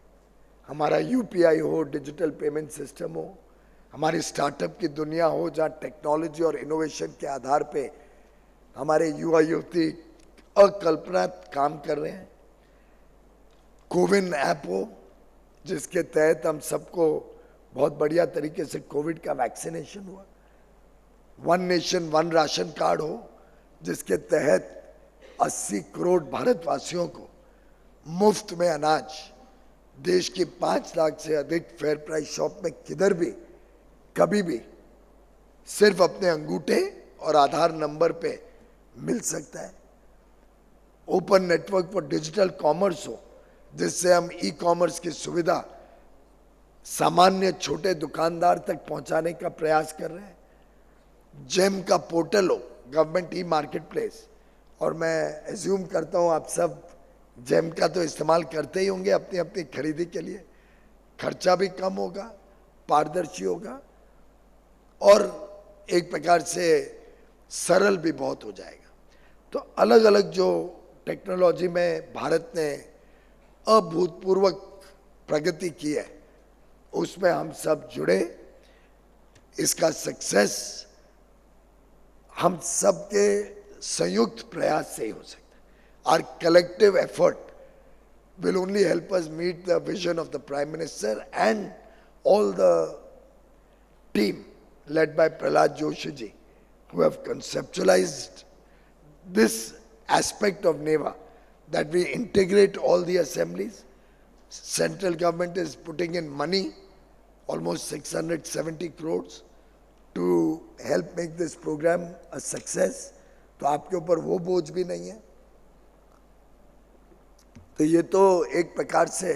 हमारा यूपीआई हो, डिजिटल पेमेंट सिस्टम हो, हमारी स्टार्टअप की दुनिया हो, जहाँ टेक्नोलॉजी और इनोवेशन के आधार पे हमारे युवा युवती अकल्पना काम कर रहे हैं। कोविन ऐप हो, जिसके तहत हम सबको बहुत बढ़िया तरीके से कोविड का वैक्सीनेशन हुआ। One nation one ration card हो, जिसके तहत 80 करोड़ भारतवासियों को मुफ्त में अनाज देश की 5 लाख से अधिक फेयर प्राइस शॉप में किधर भी कभी भी सिर्फ अपने अंगूठे और आधार नंबर पे मिल सकता है। Open network for digital commerce हो, जिससे हम ई कॉमर्स की सुविधा सामान्य छोटे दुकानदार तक पहुंचाने का प्रयास कर रहे हैं। जेम का पोर्टल हो, गवर्नमेंट ई मार्केट प्लेस, और मैं एज्यूम करता हूं आप सब जेम का तो इस्तेमाल करते ही होंगे अपनी अपनी खरीदी के लिए। खर्चा भी कम होगा, पारदर्शी होगा और एक प्रकार से सरल भी बहुत हो जाएगा। तो अलग अलग जो टेक्नोलॉजी में भारत ने अभूतपूर्व प्रगति की है, उसमें हम सब जुड़े। इसका सक्सेस हम सबके संयुक्त प्रयास से ही हो सकता है। Our collective effort will only help us meet the vision of the Prime Minister and all the team led by Prahlad Joshi ji, who have conceptualized this aspect of NeVA, that we integrate all the assemblies. Central government is putting in money, almost 670 crores, to help make this program a success. तो आपके ऊपर वो बोझ भी नहीं है। तो ये तो एक प्रकार से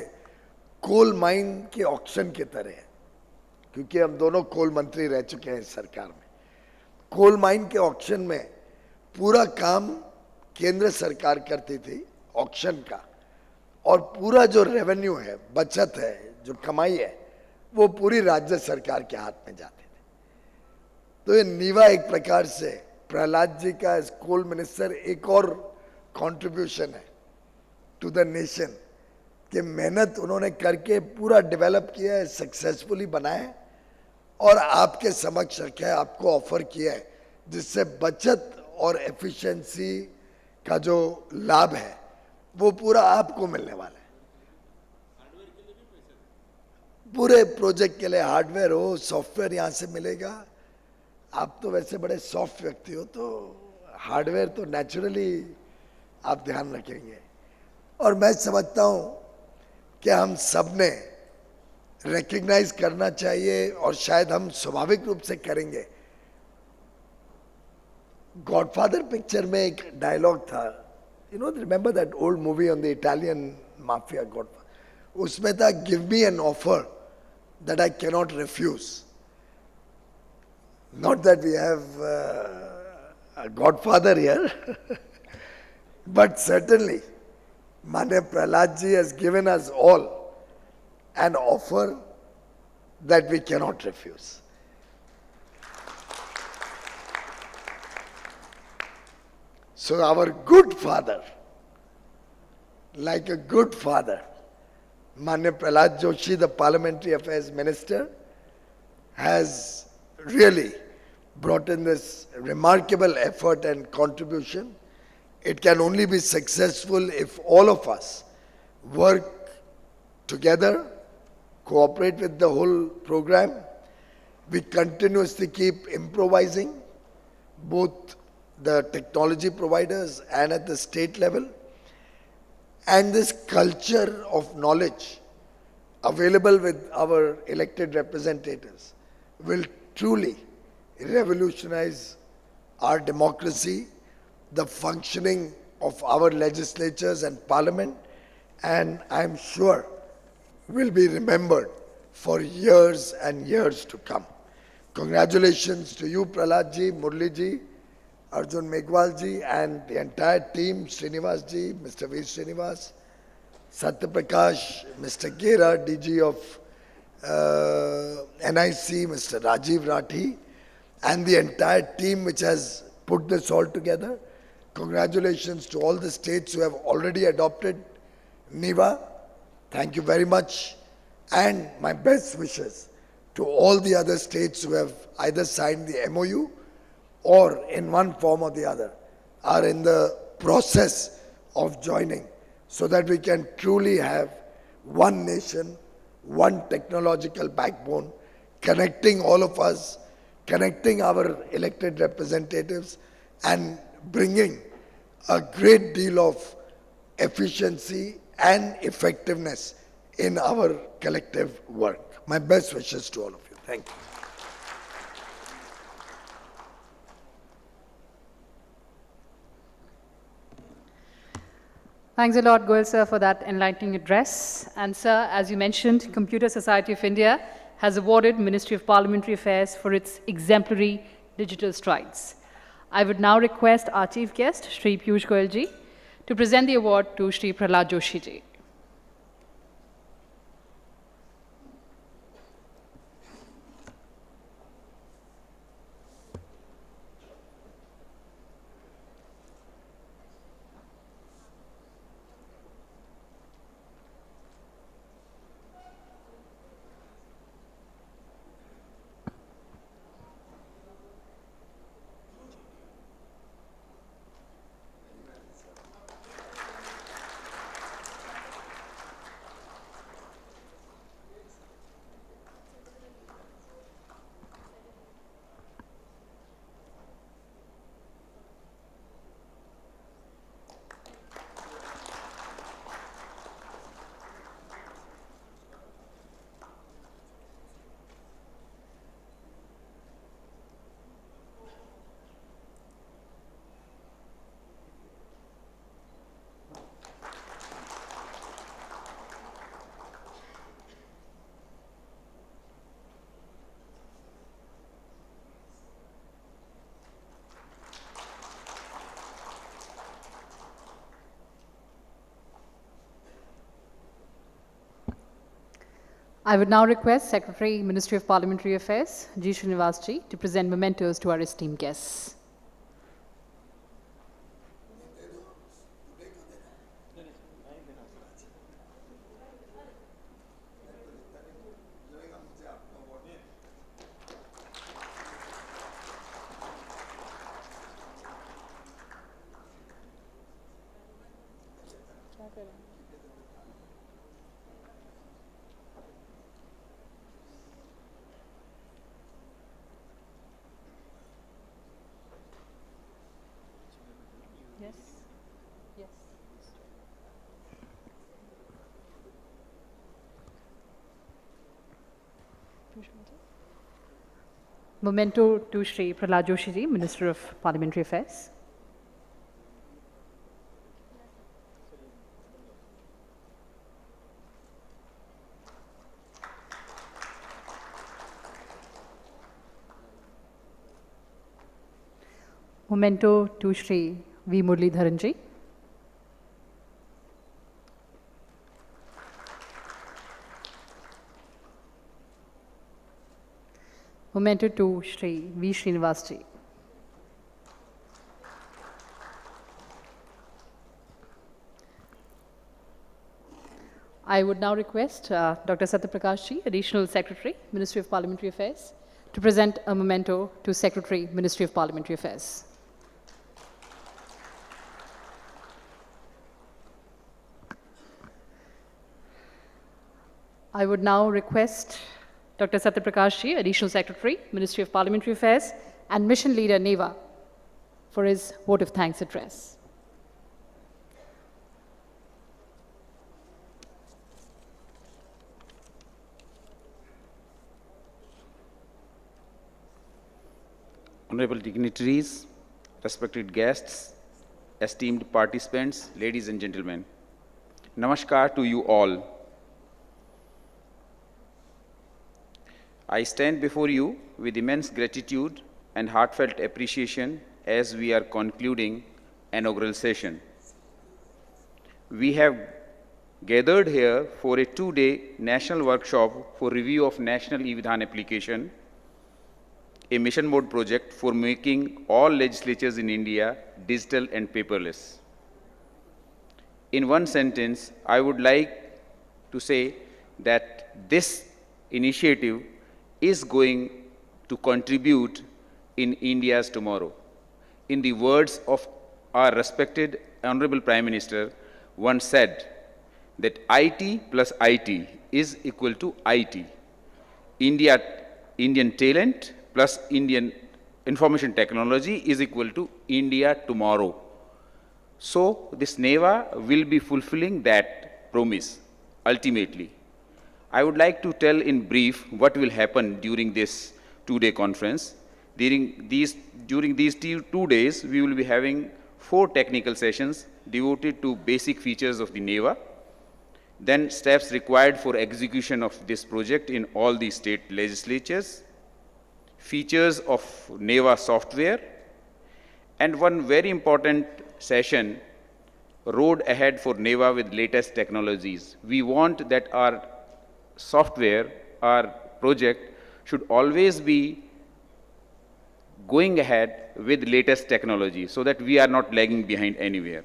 कोल माइन के ऑक्शन की तरह है, क्योंकि हम दोनों कोल मंत्री रह चुके हैं सरकार में। कोल माइन के ऑक्शन में पूरा काम केंद्र सरकार करती थी ऑक्शन का, और पूरा जो रेवेन्यू है, बचत है, जो कमाई है, वो पूरी राज्य सरकार के हाथ में जाती थी। तो ये नीवा एक प्रकार से प्रहलाद जी का एज कोल मिनिस्टर एक और कंट्रीब्यूशन है टू द नेशन, कि मेहनत उन्होंने करके पूरा डेवलप किया है, सक्सेसफुली बनाया है और आपके समक्ष रखा है, आपको ऑफर किया है, जिससे बचत और एफिशिएंसी का जो लाभ है वो पूरा आपको मिलने वाला है। पूरे प्रोजेक्ट के लिए हार्डवेयर हो, सॉफ्टवेयर यहाँ से मिलेगा। आप तो वैसे बड़े सॉफ्ट व्यक्ति हो, तो हार्डवेयर तो नेचुरली आप ध्यान रखेंगे। और मैं समझता हूँ कि हम सब ने रिकग्नाइज करना चाहिए, और शायद हम स्वाभाविक रूप से करेंगे। गॉडफादर पिक्चर में एक डायलॉग था, you know, remember that old movie on the Italian mafia godfather? उसमें था, give me an offer that I can not refuse. Not that we have a godfather here, but certainly Manya Prahlad ji has given us all an offer that we cannot refuse. So our good father, like a good father, Manya Prahlad Joshi, the Parliamentary Affairs Minister, has really brought in this remarkable effort and contribution. It can only be successful if all of us work together, cooperate with the whole program. We continuously keep improvising, both the technology providers and at the state level. And this culture of knowledge available with our elected representatives will truly revolutionize our democracy, the functioning of our legislatures and parliament, and I'm sure will be remembered for years and years to come. Congratulations to you, Prahlad ji, Murli ji, Arjun Meghwal ji, and the entire team, Srinivas ji, Mr. V. Srinivas, Satyaprakash, Mr. Gera, DG of NIC, Mr. Rajiv Rathi, and the entire team which has put this all together. Congratulations to all the states who have already adopted NeVA. Thank you very much. And my best wishes to all the other states who have either signed the MOU or in one form or the other are in the process of joining, so that we can truly have one nation, one technological backbone, connecting all of us, connecting our elected representatives, and bringing a great deal of efficiency and effectiveness in our collective work. My best wishes to all of you. Thank you. Thanks a lot, Goel sir, for that enlightening address. And sir, as you mentioned, Computer Society of India has awarded Ministry of Parliamentary Affairs for its exemplary digital strides. I would now request our chief guest, Shri Piyush Goel ji, to present the award to Shri Prahlad Joshi ji. I would now request Secretary, Ministry of Parliamentary Affairs, G. Srinivas ji, to present mementos to our esteemed guests. Yes. Yes. Memento to Shri Prahlad Joshi ji, Minister of Parliamentary Affairs. Memento to Shri V. Muralidharan ji. memento to Shri V. Srinivasji. I would now request Dr. Satyaprakash, Additional Secretary, Ministry of Parliamentary Affairs, to present a memento to Secretary, Ministry of Parliamentary Affairs. I would now request Dr. Satyaprakash, Additional Secretary, Ministry of Parliamentary Affairs, and Mission Leader, NeVA, for his vote of thanks address. Honorable dignitaries, respected guests, esteemed participants, ladies and gentlemen, Namaskar to you all. I stand before you with immense gratitude and heartfelt appreciation as we are concluding inaugural session. We have gathered here for a two-day national workshop for review of National eVidhan application, a mission mode project for making all legislatures in India digital and paperless. In one sentence, I would like to say that this initiative is going to contribute in India's tomorrow. In the words of our respected Honorable Prime Minister, once said that IT plus IT is equal to IT. Indian talent plus Indian information technology is equal to India tomorrow. So this NeVA will be fulfilling that promise ultimately. I would like to tell in brief what will happen during this two-day conference. During these 2 days, we will be having 4 technical sessions devoted to basic features of the NeVA, then steps required for execution of this project in all the state legislatures, features of NeVA software, and one very important session, road ahead for NeVA with latest technologies. We want that our software, our project should always be going ahead with latest technology so that we are not lagging behind anywhere.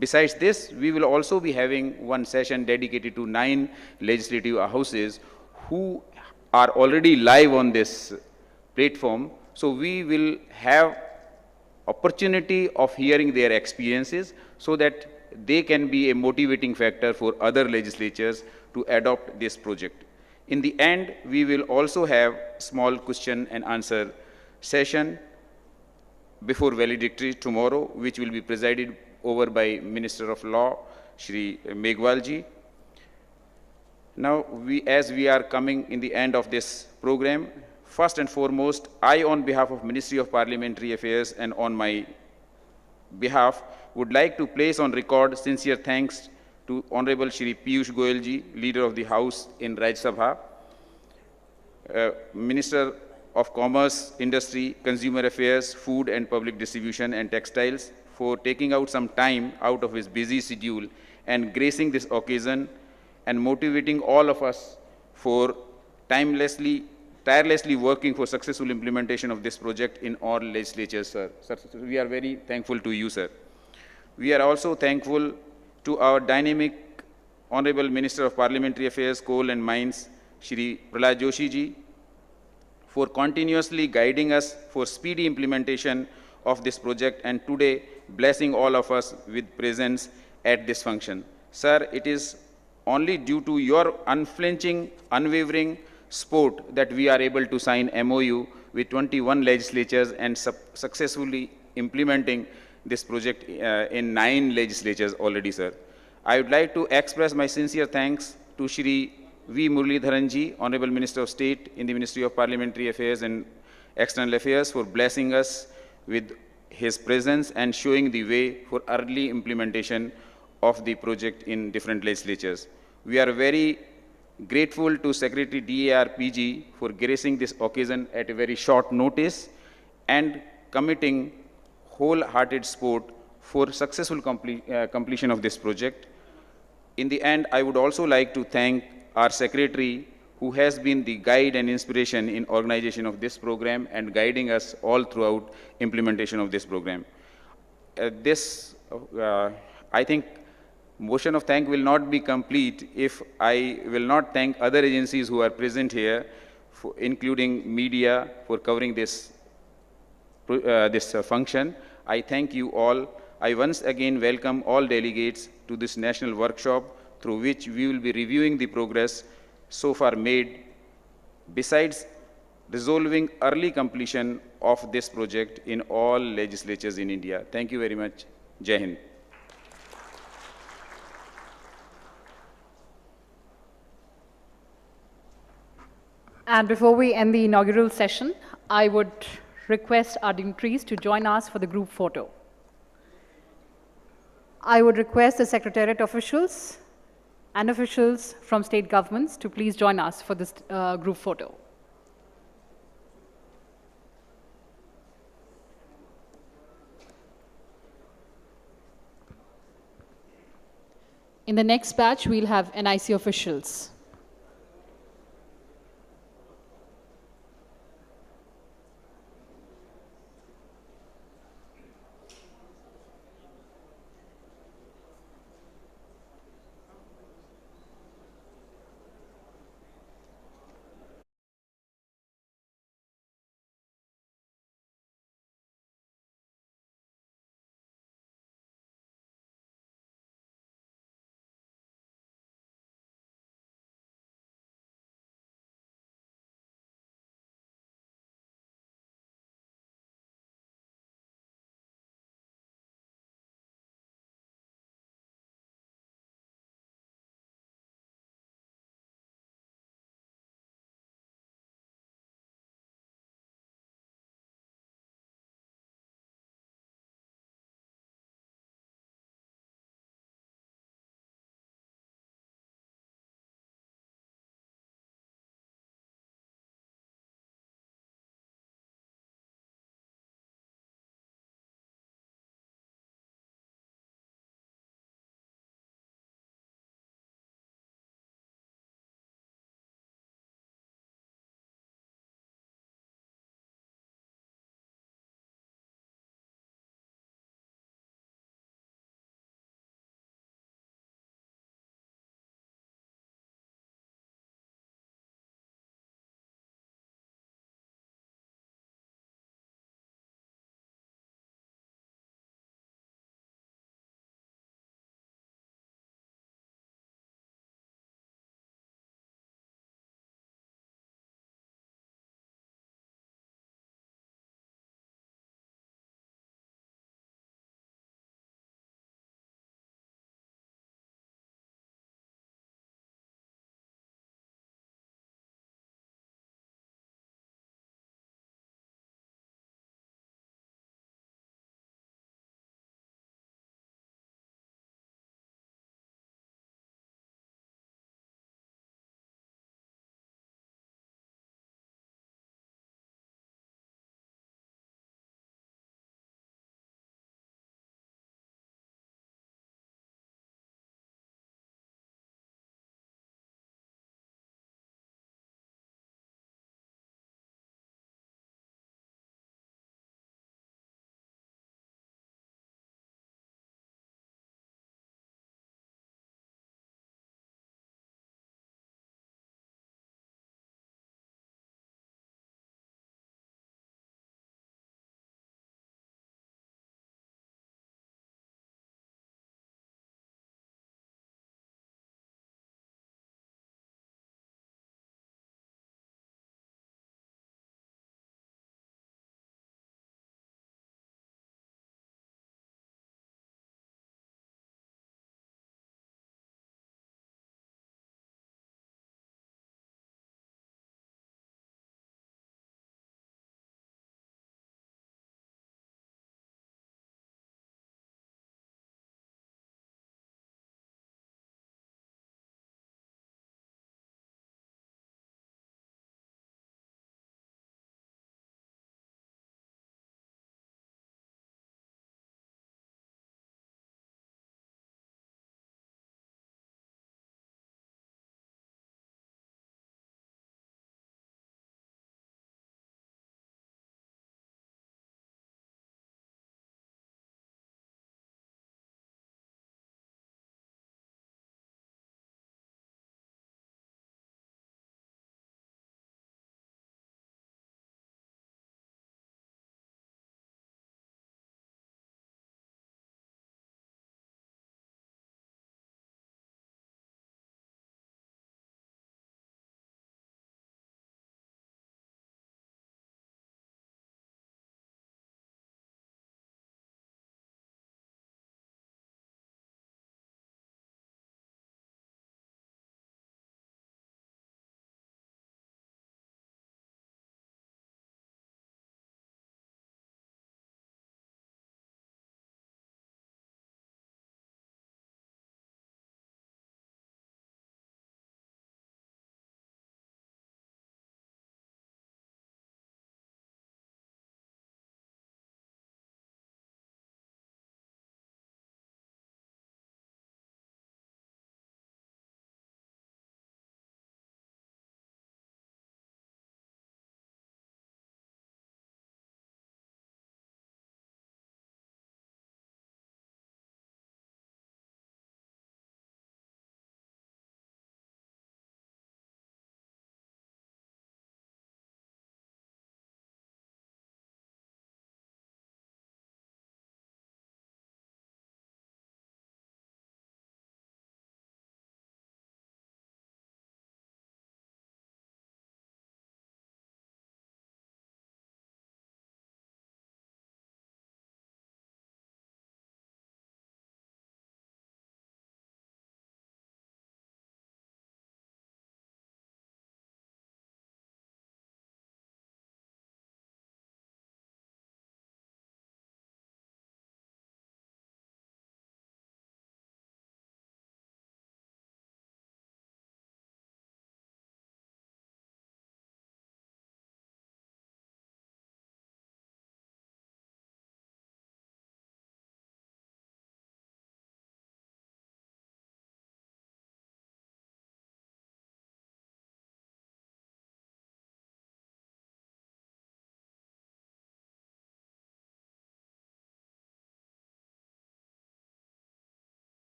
Besides this, we will also be having one session dedicated to 9 legislative houses who are already live on this platform. So we will have opportunity of hearing their experiences so that they can be a motivating factor for other legislatures to adopt this project. In the end, we will also have small question and answer session before valedictory tomorrow, which will be presided over by Minister of Law, Shri Meghwalji. Now, as we are coming in the end of this program, first and foremost, I, on behalf of Ministry of Parliamentary Affairs and on my behalf, would like to place on record sincere thanks to Honorable Shri Piyush Goyal ji, Leader of the House in Rajya Sabha, Minister of Commerce, Industry, Consumer Affairs, Food and Public Distribution and Textiles, for taking out some time out of his busy schedule and gracing this occasion and motivating all of us for tirelessly working for successful implementation of this project in all legislatures, sir. We are very thankful to you, sir. We are also thankful to our dynamic Honorable Minister of Parliamentary Affairs, Coal and Mines, Shri Prahlad Joshi ji, for continuously guiding us for speedy implementation of this project and today blessing all of us with presence at this function. Sir, it is only due to your unflinching, unwavering support that we are able to sign MOU with 21 legislatures and successfully implementing this project in 9 legislatures already, sir. I would like to express my sincere thanks to Shri V. Muralidharan ji, Honorable Minister of State in the Ministry of Parliamentary Affairs and External Affairs, for blessing us with his presence and showing the way for early implementation of the project in different legislatures. We are very grateful to Secretary DAR PG for gracing this occasion at a very short notice and committing wholehearted support for successful completion of this project. In the end, I would also like to thank our Secretary who has been the guide and inspiration in organization of this program and guiding us all throughout implementation of this program. I think, motion of thank will not be complete if I will not thank other agencies who are present here, including media, for covering this function. I thank you all. I once again welcome all delegates to this national workshop through which we will be reviewing the progress so far made, besides resolving early completion of this project in all legislatures in India. Thank you very much. Jai Hind. And before we end the inaugural session, I would request our dignitaries to join us for the group photo. I would request the Secretariat officials and officials from state governments to please join us for this group photo. In the next batch, we'll have NIC officials.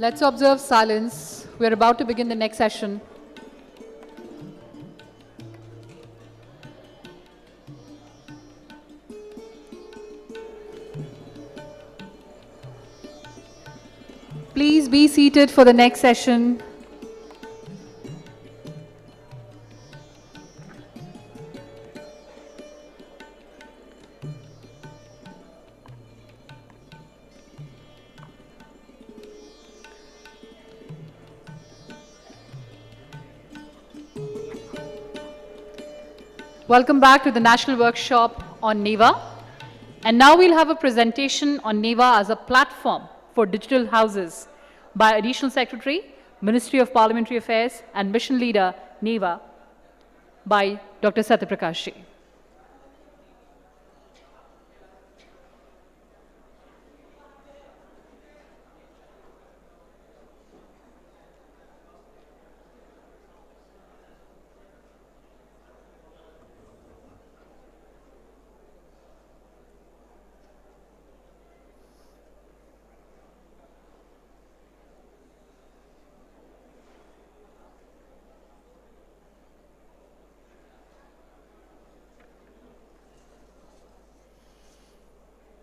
Let's observe silence. We are about to begin the next session. Please be seated for the next session. Welcome back to the National Workshop on NeVA. And now we'll have a presentation on NeVA as a platform for digital houses by Additional Secretary, Ministry of Parliamentary Affairs and Mission Leader, NeVA, by Dr. Satyaprakash Ji.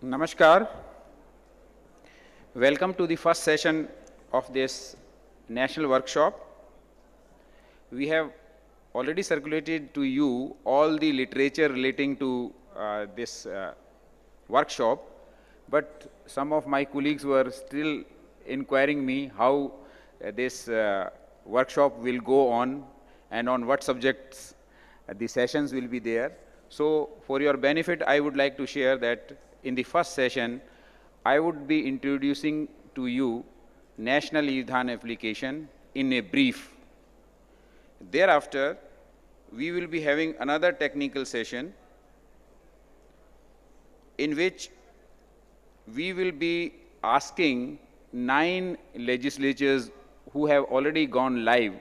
Namaskar. Welcome to the first session of this national workshop. We have already circulated to you all the literature relating to this workshop, but some of my colleagues were still inquiring me how this workshop will go on and on what subjects the sessions will be there. So for your benefit, I would like to share that in the first session, I would be introducing to you National eVidhan application in a brief. Thereafter, we will be having another technical session in which we will be asking 9 legislatures who have already gone live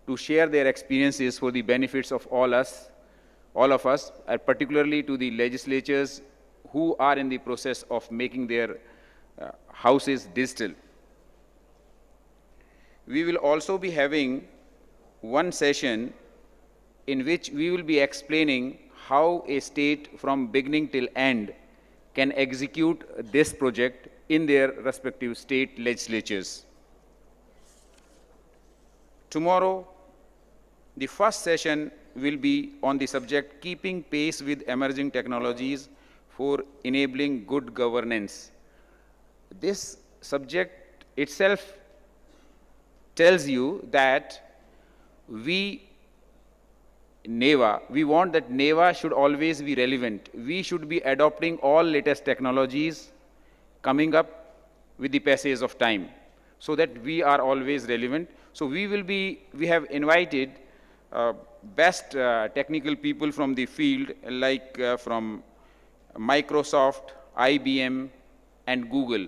to share their experiences for the benefits of all of us, particularly to the legislatures who are in the process of making their houses digital. We will also be having one session in which we will be explaining how a state from beginning till end can execute this project in their respective state legislatures. Tomorrow, the first session will be on the subject keeping pace with emerging technologies for enabling good governance. This subject itself tells you that we want that NeVA should always be relevant. We should be adopting all latest technologies coming up with the passage of time so that we are always relevant. So we have invited best technical people from the field, like from Microsoft, IBM, and Google.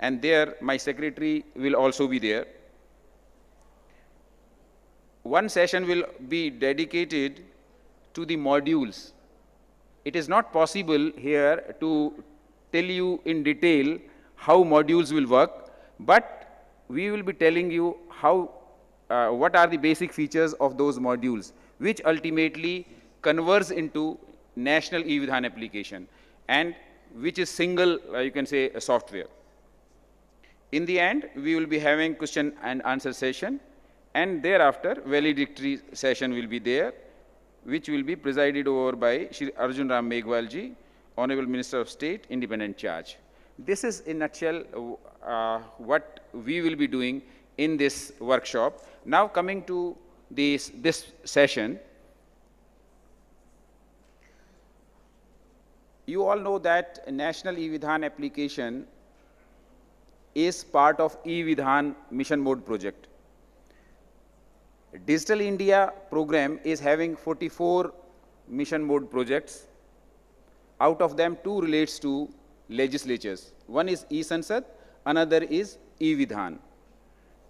And there, my secretary will also be there. One session will be dedicated to the modules. It is not possible here to tell you in detail how modules will work, but we will be telling you how, what are the basic features of those modules, which ultimately converts into National eVidhan application, and which is single, you can say, a software. In the end, we will be having question and answer session, and thereafter, valedictory session will be there, which will be presided over by Shri Arjun Ram Meghwal ji, Honorable Minister of State, Independent Charge. This is in a nutshell what we will be doing in this workshop. Now coming to this session, you all know that National eVidhan application is part of eVidhan Mission Mode project. Digital India program is having 44 Mission Mode projects. Out of them, 2 relates to legislatures. One is eSansad, another is eVidhan.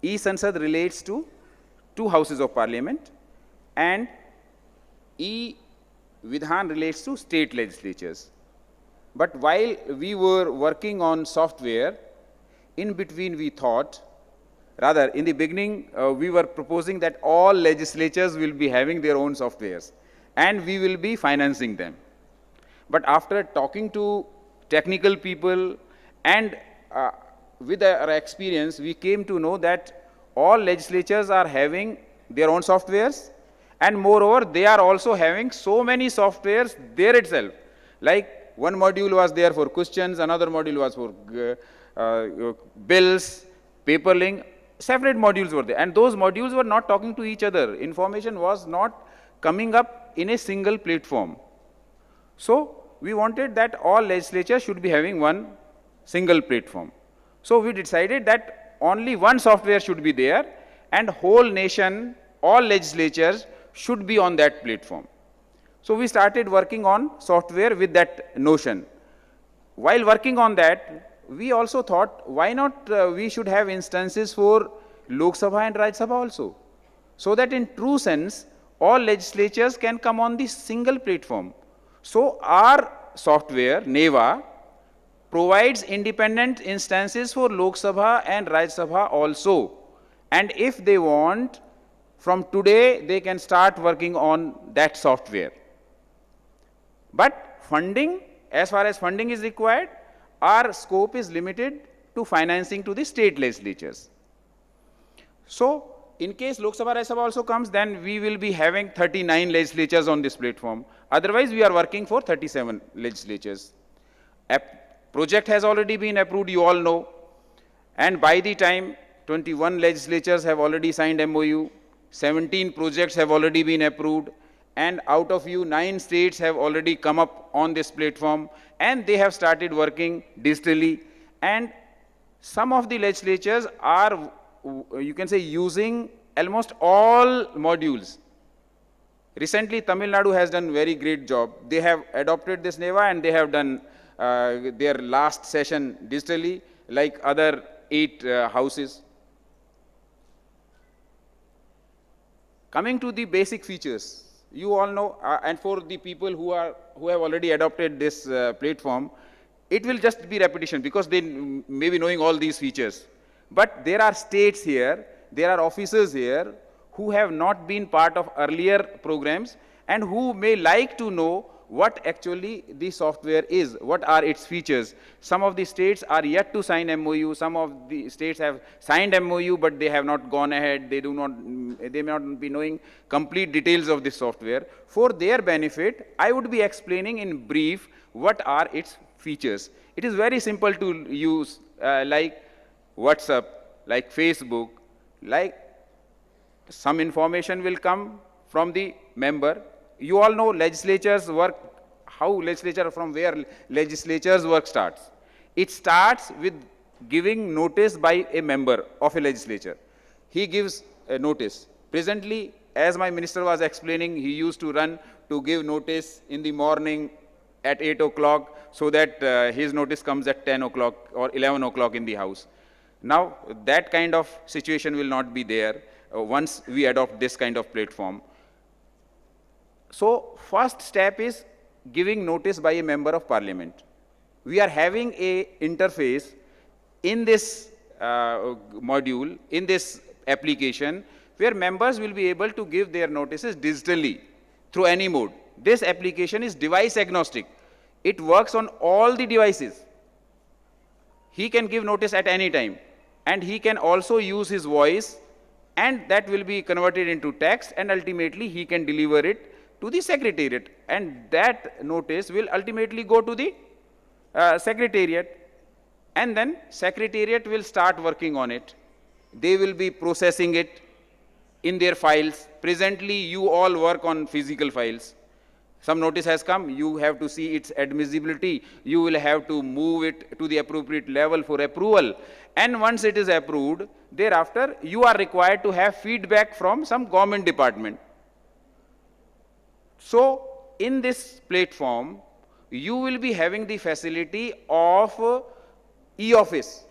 eSansad relates to 2 houses of parliament, and eVidhan relates to state legislatures. But while we were working on software, in between we thought, rather in the beginning we were proposing that all legislatures will be having their own softwares and we will be financing them. But after talking to technical people and with our experience, we came to know that all legislatures are having their own softwares, and moreover, they are also having so many softwares there itself. Like one module was there for questions, another module was for bills, paper link, separate modules were there. And those modules were not talking to each other. Information was not coming up in a single platform. So we wanted that all legislatures should be having one single platform. So we decided that only one software should be there and whole nation, all legislatures should be on that platform. So we started working on software with that notion. While working on that, we also thought, why not we should have instances for Lok Sabha and Rajya Sabha also, so that in true sense, all legislatures can come on this single platform. So our software, NeVA, provides independent instances for Lok Sabha and Rajya Sabha also. And if they want, from today, they can start working on that software. But funding, as far as funding is required, our scope is limited to financing to the state legislatures. So, in case Lok Sabha, Rajya Sabha also comes, then we will be having 39 legislatures on this platform. Otherwise, we are working for 37 legislatures. A project has already been approved, you all know. And by the time 21 legislatures have already signed MOU, 17 projects have already been approved, and out of you, 9 states have already come up on this platform, and they have started working digitally. And some of the legislatures are, you can say, using almost all modules. Recently, Tamil Nadu has done very great job. They have adopted this NeVA and they have done their last session digitally, like other 8 houses. Coming to the basic features, you all know, and for the people who have already adopted this platform, it will just be repetition because they may be knowing all these features. But there are states here, there are officers here who have not been part of earlier programs and who may like to know what actually the software is, what are its features. Some of the states are yet to sign MOU, some of the states have signed MOU but they have not gone ahead, they may not be knowing complete details of this software. For their benefit, I would be explaining in brief what are its features. It is very simple to use, like WhatsApp, like Facebook, like some information will come from the member. You all know legislatures work, from where legislatures work starts. It starts with giving notice by a member of a legislature. He gives a notice. Presently, as my minister was explaining, he used to run to give notice in the morning at 8 o'clock so that his notice comes at 10 o'clock or 11 o'clock in the house. Now, that kind of situation will not be there once we adopt this kind of platform. So, first step is giving notice by a member of parliament. We are having a interface in this module, in this application, where members will be able to give their notices digitally through any mode. This application is device agnostic. It works on all the devices. He can give notice at any time, and he can also use his voice, and that will be converted into text, and ultimately he can deliver it to the secretariat, and that notice will ultimately go to the secretariat, and then secretariat will start working on it. They will be processing it in their files. Presently, you all work on physical files. Some notice has come, you have to see its admissibility, you will have to move it to the appropriate level for approval, and once it is approved, thereafter you are required to have feedback from some government department. So, in this platform, you will be having the facility of e-office.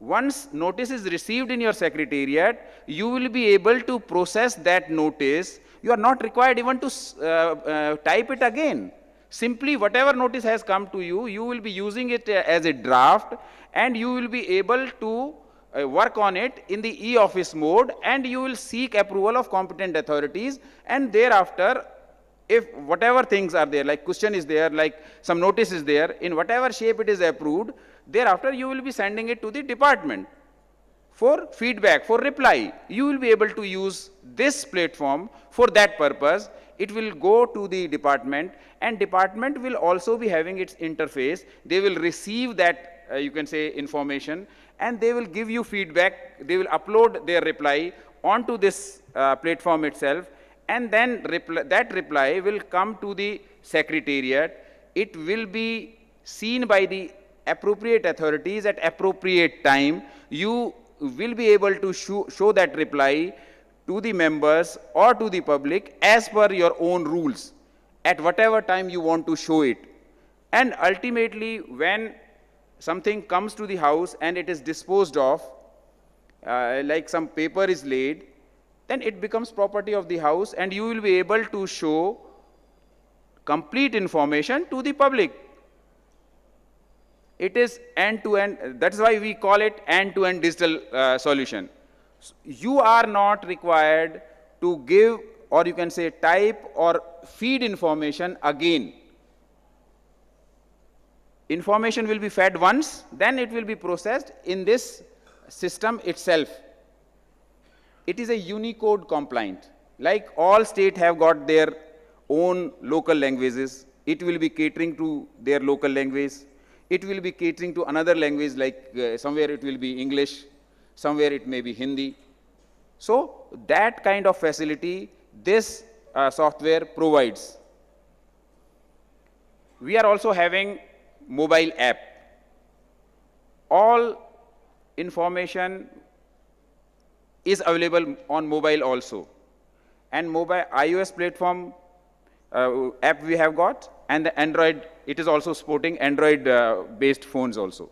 Once notice is received in your secretariat, you will be able to process that notice. You are not required even to type it again. Simply whatever notice has come to you, you will be using it as a draft, and you will be able to work on it in the e-office mode, and you will seek approval of competent authorities, and thereafter, if whatever things are there, like question is there, like some notice is there, in whatever shape it is approved, thereafter you will be sending it to the department for feedback, for reply. You will be able to use this platform for that purpose. It will go to the department, and department will also be having its interface. They will receive that, you can say, information, and they will give you feedback. They will upload their reply onto this platform itself, and then that reply will come to the secretariat. It will be seen by the appropriate authorities at appropriate time. You will be able to show that reply to the members or to the public as per your own rules at whatever time you want to show it. And ultimately, when something comes to the house and it is disposed of, like some paper is laid, then it becomes property of the house, and you will be able to show complete information to the public. It is end-to-end. That's why we call it end-to-end digital solution. You are not required to give, or you can say type or feed information again. Information will be fed once, then it will be processed in this system itself. It is a Unicode compliant. Like all states have got their own local languages, it will be catering to their local language. It will be catering to another language, like somewhere it will be English, somewhere it may be Hindi. So that kind of facility this software provides. We are also having mobile app. All information is available on mobile also. And mobile iOS platform app we have got, and the Android, it is also supporting Android based phones also.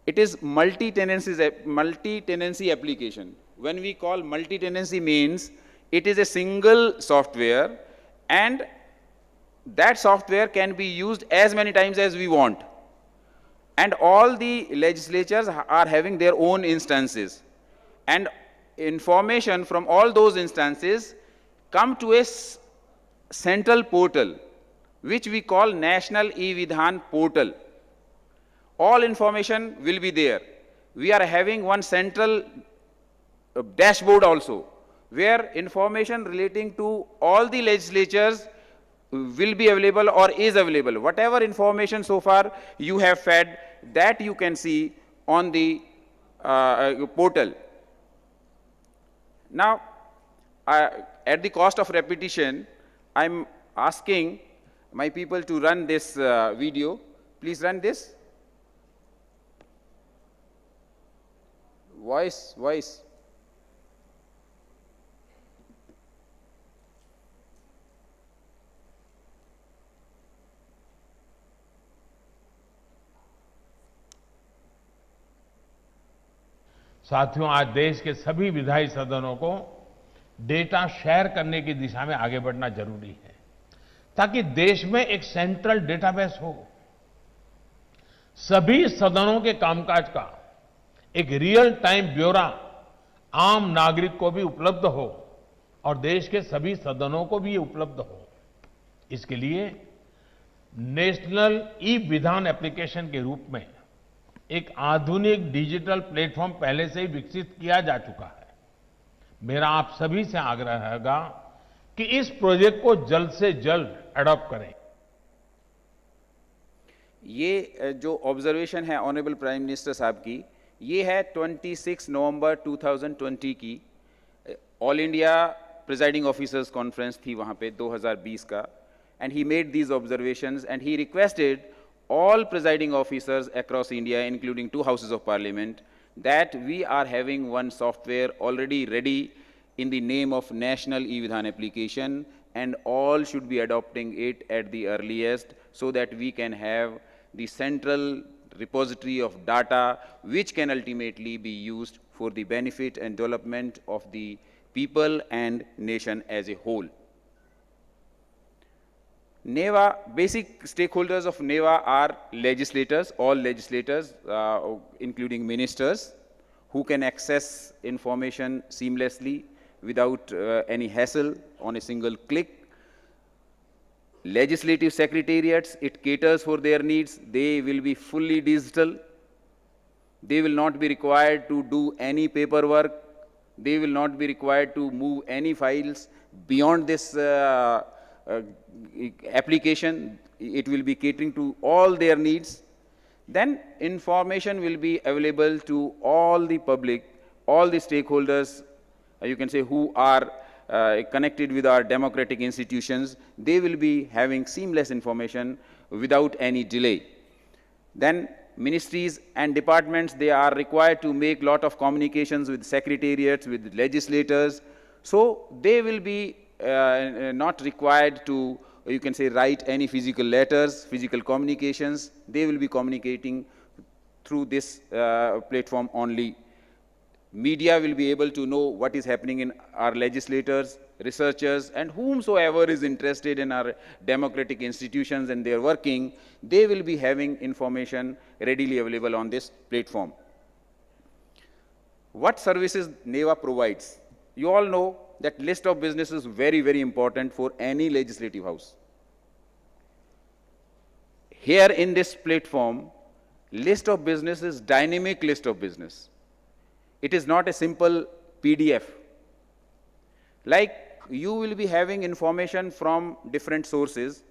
It is multi-tenancy application. When we call multi-tenancy, means it is a single software, and that software can be used as many times as we want. And all the legislatures are having their own instances, and information from all those instances come to a central portal, which we call National eVidhan portal. All information will be there. We are having one central dashboard also, where information relating to all the legislatures will be available or is available. Whatever information so far you have fed, that you can see on the portal. Now, at the cost of repetition, I'm asking my people to run this video. Please run this. Voice. साथियों, आज देश के सभी विधायी सदनों को data share करने की दिशा में आगे बढ़ना जरूरी है, ताकि देश में एक सेंट्रल डेटाबेस हो, सभी सदनों के कामकाज का एक रियल टाइम ब्यौरा आम नागरिक को भी उपलब्ध हो और देश के सभी सदनों को भी ये उपलब्ध हो। इसके लिए नेशनल ई-विधान एप्लीकेशन के रूप में एक आधुनिक डिजिटल प्लेटफॉर्म पहले से ही विकसित किया जा चुका है। मेरा आप सभी से आग्रह रहेगा कि इस प्रोजेक्ट को जल्द से जल्द अडॉप्ट करें। ये जो ऑब्जर्वेशन है ऑनरेबल प्राइम मिनिस्टर साहब की, ये है 26 नवंबर 2020 की all India presiding officers conference थी वहाँ पे 2020 का, and he made these observations and he requested all presiding officers across India, including 2 houses of parliament, that we are having one software already ready in the name of National eVidhan application, and all should be adopting it at the earliest, so that we can have the central repository of data which can ultimately be used for the benefit and development of the people and nation as a whole. NeVA, basic stakeholders of NeVA are legislators, all legislators, including ministers, who can access information seamlessly without any hassle on a single click. Legislative secretariats, it caters for their needs. They will be fully digital. They will not be required to do any paperwork. They will not be required to move any files beyond this application. It will be catering to all their needs. Then information will be available to all the public, all the stakeholders, you can say, who are connected with our democratic institutions. They will be having seamless information without any delay. Then ministries and departments, they are required to make lot of communications with secretariats, with legislators. So they will be not required to, you can say, write any physical letters, physical communications. They will be communicating through this platform only. Media will be able to know what is happening in our legislators, researchers, and whomsoever is interested in our democratic institutions and their working. They will be having information readily available on this platform. What services NeVA provides? You all know that list of business is very, very important for any legislative house. Here in this platform, list of business is dynamic list of business. It is not a simple PDF. Like, you will be having information from different sources.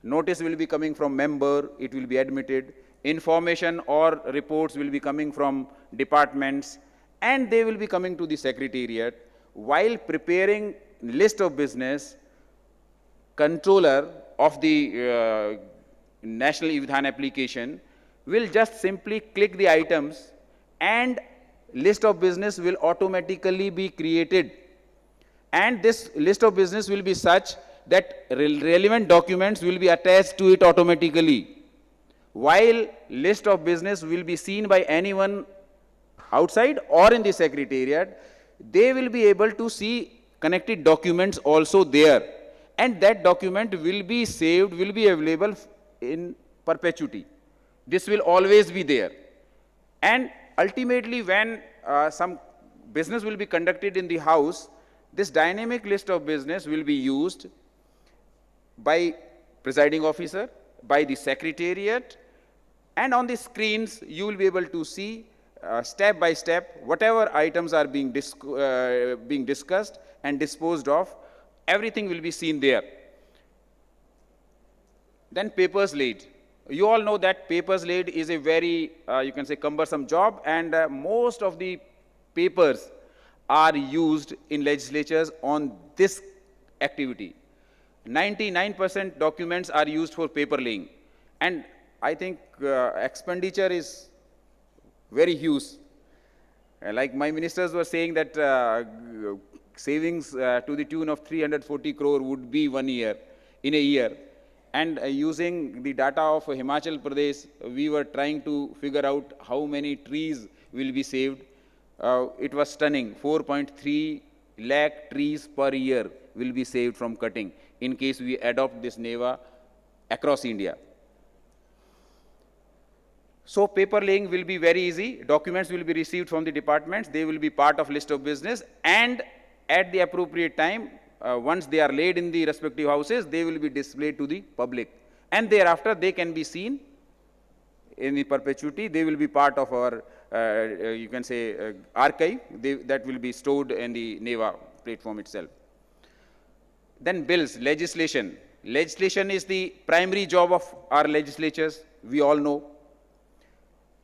Notice will be coming from member, it will be admitted. Information or reports will be coming from departments, and they will be coming to the secretariat. While preparing list of business, controller of the National eVidhan application will just simply click the items, and list of business will automatically be created. And this list of business will be such that relevant documents will be attached to it automatically. While list of business will be seen by anyone outside or in the secretariat, they will be able to see connected documents also there. And that document will be saved, will be available in perpetuity. This will always be there. And ultimately, when some business will be conducted in the house, this dynamic list of business will be used by presiding officer, by the secretariat, and on the screens you will be able to see step by step whatever items are being discussed and disposed of. Everything will be seen there. Then papers laid. You all know that papers laid is a very, you can say, cumbersome job, and most of the papers are used in legislatures on this activity. 99% documents are used for paper laying, and I think expenditure is very huge. Like my ministers were saying that savings to the tune of 340 crore would be in a year. And using the data of Himachal Pradesh, we were trying to figure out how many trees will be saved. It was stunning. 4.3 lakh trees per year will be saved from cutting in case we adopt this NeVA across India. So paper laying will be very easy. Documents will be received from the departments. They will be part of list of business, and at the appropriate time, once they are laid in the respective houses, they will be displayed to the public. And thereafter, they can be seen in the perpetuity. They will be part of our, you can say, archive. That will be stored in the NeVA platform itself. Then bills, legislation. Legislation is the primary job of our legislatures, we all know.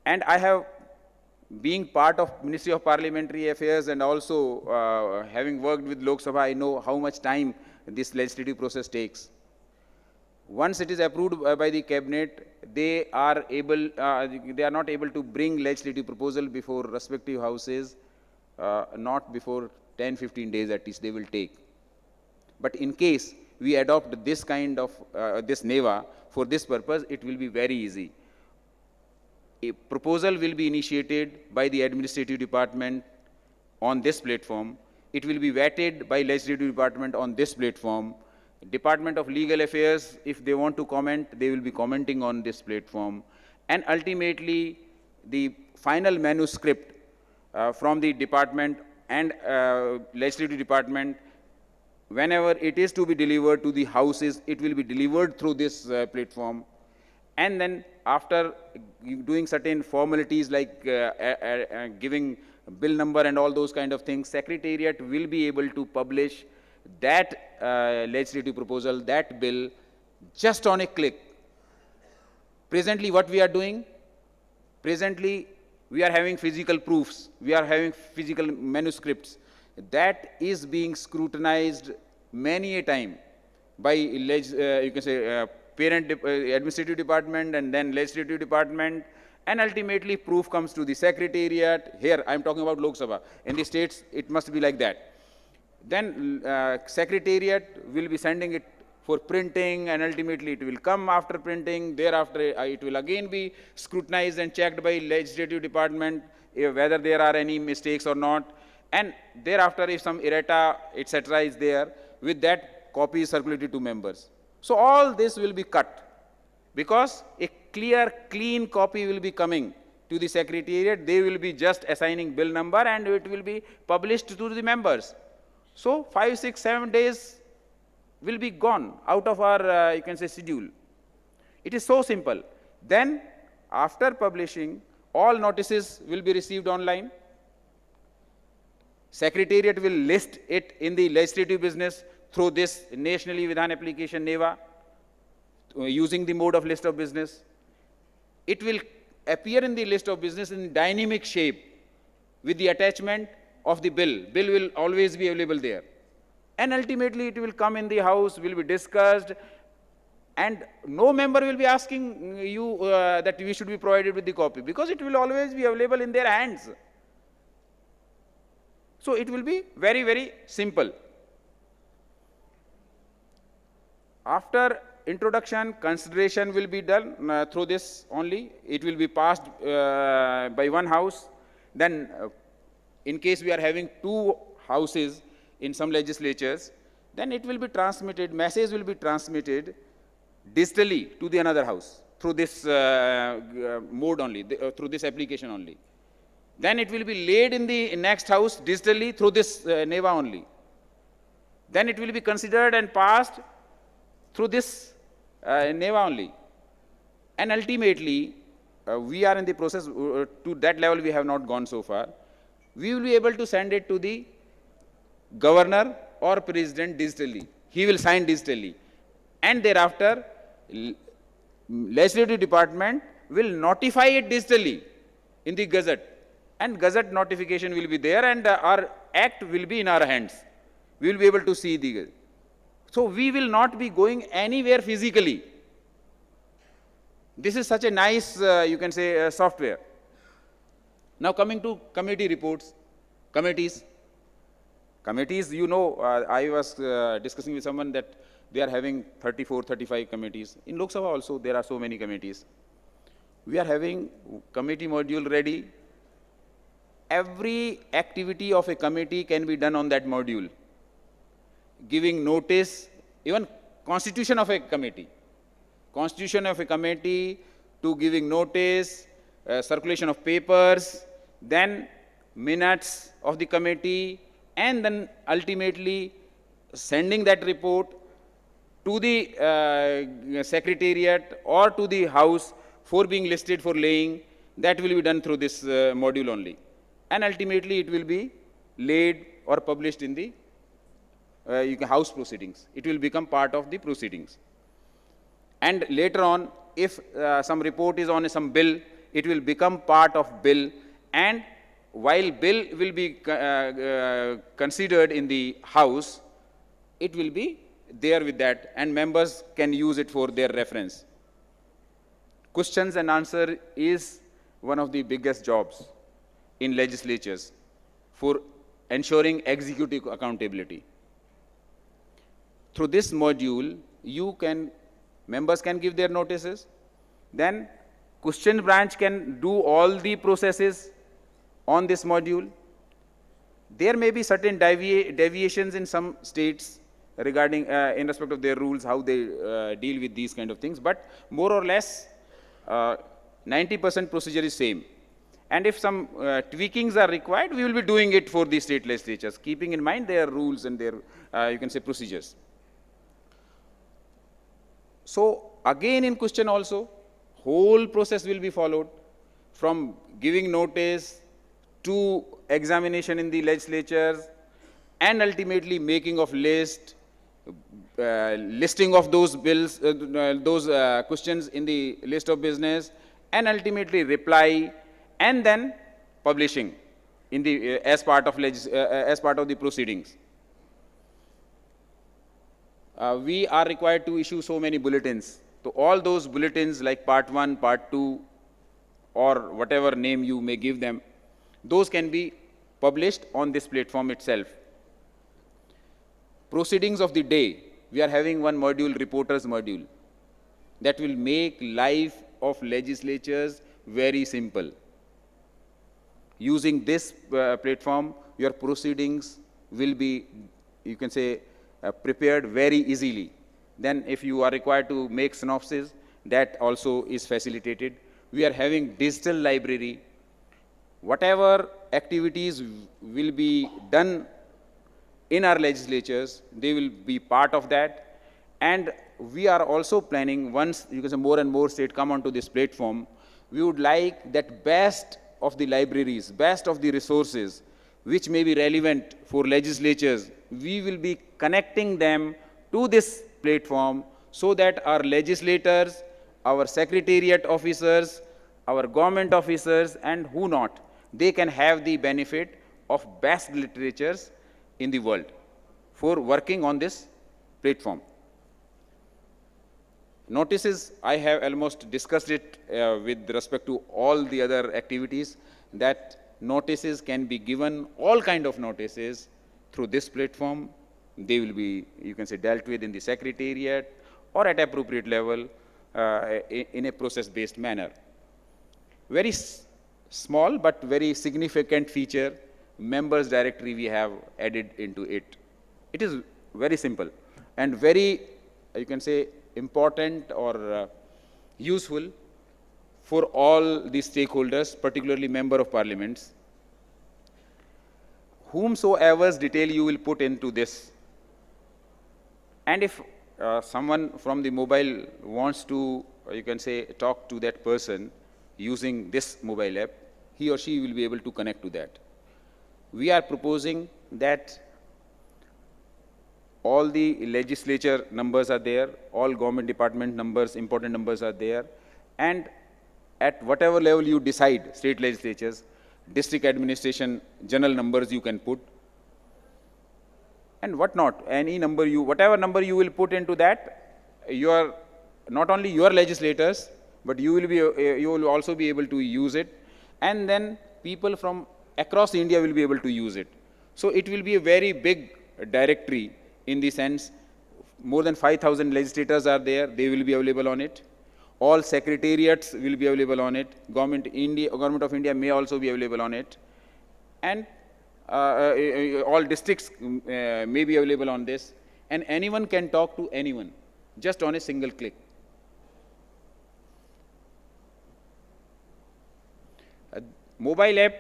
And I have, being part of Ministry of Parliamentary Affairs and also having worked with Lok Sabha, I know how much time this legislative process takes. Once it is approved by the cabinet, they are not able to bring legislative proposal before respective houses, not before 10-15 days at least they will take. But in case we adopt this kind of this NeVA for this purpose, it will be very easy. A proposal will be initiated by the administrative department on this platform. It will be vetted by legislative department on this platform. Department of Legal Affairs, if they want to comment, they will be commenting on this platform. And ultimately, the final manuscript from the department and legislative department, whenever it is to be delivered to the houses, it will be delivered through this platform. And then after doing certain formalities like giving bill number and all those kind of things, Secretariat will be able to publish that legislative proposal, that bill, just on a click. Presently, what we are doing? Presently, we are having physical proofs. We are having physical manuscripts. That is being scrutinized many a time by, you can say, parent administrative department and then legislative department, and ultimately proof comes to the Secretariat. Here, I am talking about Lok Sabha. In the states, it must be like that. Then Secretariat will be sending it for printing, and ultimately it will come after printing. Thereafter, it will again be scrutinized and checked by legislative department whether there are any mistakes or not. And thereafter, if some errata, etc. is there, with that, copy is circulated to members. So all this will be cut, because a clear, clean copy will be coming to the Secretariat. They will be just assigning bill number, and it will be published to the members. So 5, 6, 7 days will be gone out of our, you can say, schedule. It is so simple. Then, after publishing, all notices will be received online. Secretariat will list it in the legislative business through this National eVidhan application, NeVA, using the mode of list of business. It will appear in the list of business in dynamic shape with the attachment of the bill. Bill will always be available there. And ultimately, it will come in the House, will be discussed, and no member will be asking you that we should be provided with the copy, because it will always be available in their hands. So it will be very, very simple. After introduction, consideration will be done through this only. It will be passed by one House. Then, in case we are having 2 houses in some legislatures, then it will be transmitted, message will be transmitted digitally to the another House through this mode only, through this application only. Then it will be laid in the next House digitally through this NeVA only. Then it will be considered and passed through this NeVA only. And ultimately, we are in the process, to that level we have not gone so far. We will be able to send it to the governor or president digitally. He will sign digitally. And thereafter, legislative department will notify it digitally in the Gazette. And Gazette notification will be there, and our act will be in our hands. We will be able to see the. So we will not be going anywhere physically. This is such a nice, you can say, software. Now coming to committee reports, committees. Committees, you know, I was discussing with someone that they are having 34, 35 committees. In Lok Sabha also, there are so many committees. We are having committee module ready. Every activity of a committee can be done on that module. Giving notice, even constitution of a committee. Constitution of a committee, to giving notice, circulation of papers, then minutes of the committee, and then ultimately sending that report to the Secretariat or to the House for being listed for laying. That will be done through this module only. And ultimately it will be laid or published in the House proceedings. It will become part of the proceedings. And later on, if some report is on some bill, it will become part of bill, and while bill will be considered in the House, it will be there with that, and members can use it for their reference. Questions and answer is one of the biggest jobs in legislatures for ensuring executive accountability. Through this module, members can give their notices, then question branch can do all the processes on this module. There may be certain deviations in some states. regarding, in respect of their rules, how they deal with these kind of things. But more or less, 90% procedure is same. And if some tweakings are required, we will be doing it for the state legislatures, keeping in mind their rules and their, you can say, procedures. So again in question also, whole process will be followed, from giving notice to examination in the legislatures, and ultimately making of list, listing of those bills, those questions in the list of business, and ultimately reply, and then publishing in the as part of the proceedings. We are required to issue so many bulletins. So all those bulletins, like part 1, part 2, or whatever name you may give them, those can be published on this platform itself. Proceedings of the day, we are having one module, reporters module, that will make life of legislatures very simple. Using this platform, your proceedings will be, you can say, prepared very easily. Then if you are required to make synopsis, that also is facilitated. We are having digital library. Whatever activities will be done in our legislatures, they will be part of that. And we are also planning, once you can say more and more states come onto this platform, we would like that best of the libraries, best of the resources, which may be relevant for legislatures, we will be connecting them to this platform, so that our legislators, our secretariat officers, our government officers, and who not, they can have the benefit of best literatures in the world for working on this platform. Notices, I have almost discussed it with respect to all the other activities, that notices can be given, all kind of notices, through this platform. They will be, you can say, dealt with in the secretariat or at appropriate level in a process-based manner. Very small but very significant feature, members directory we have added into it. It is very simple and very, you can say, important or useful for all the stakeholders, particularly member of parliaments. Whomsoever's detail you will put into this. And if someone from the mobile wants to, you can say, talk to that person using this mobile app, he or she will be able to connect to that. We are proposing that all the legislature numbers are there, all government department numbers, important numbers are there, and at whatever level you decide, state legislatures, district administration, general numbers you can put, and whatnot, any number you, whatever number you will put into that, you are, not only your legislators, but you will also be able to use it, and then people from across India will be able to use it. So it will be a very big directory, in the sense, more than 5,000 legislators are there, they will be available on it. All secretariats will be available on it. Government of India may also be available on it. And all districts may be available on this. And anyone can talk to anyone, just on a single click. Mobile app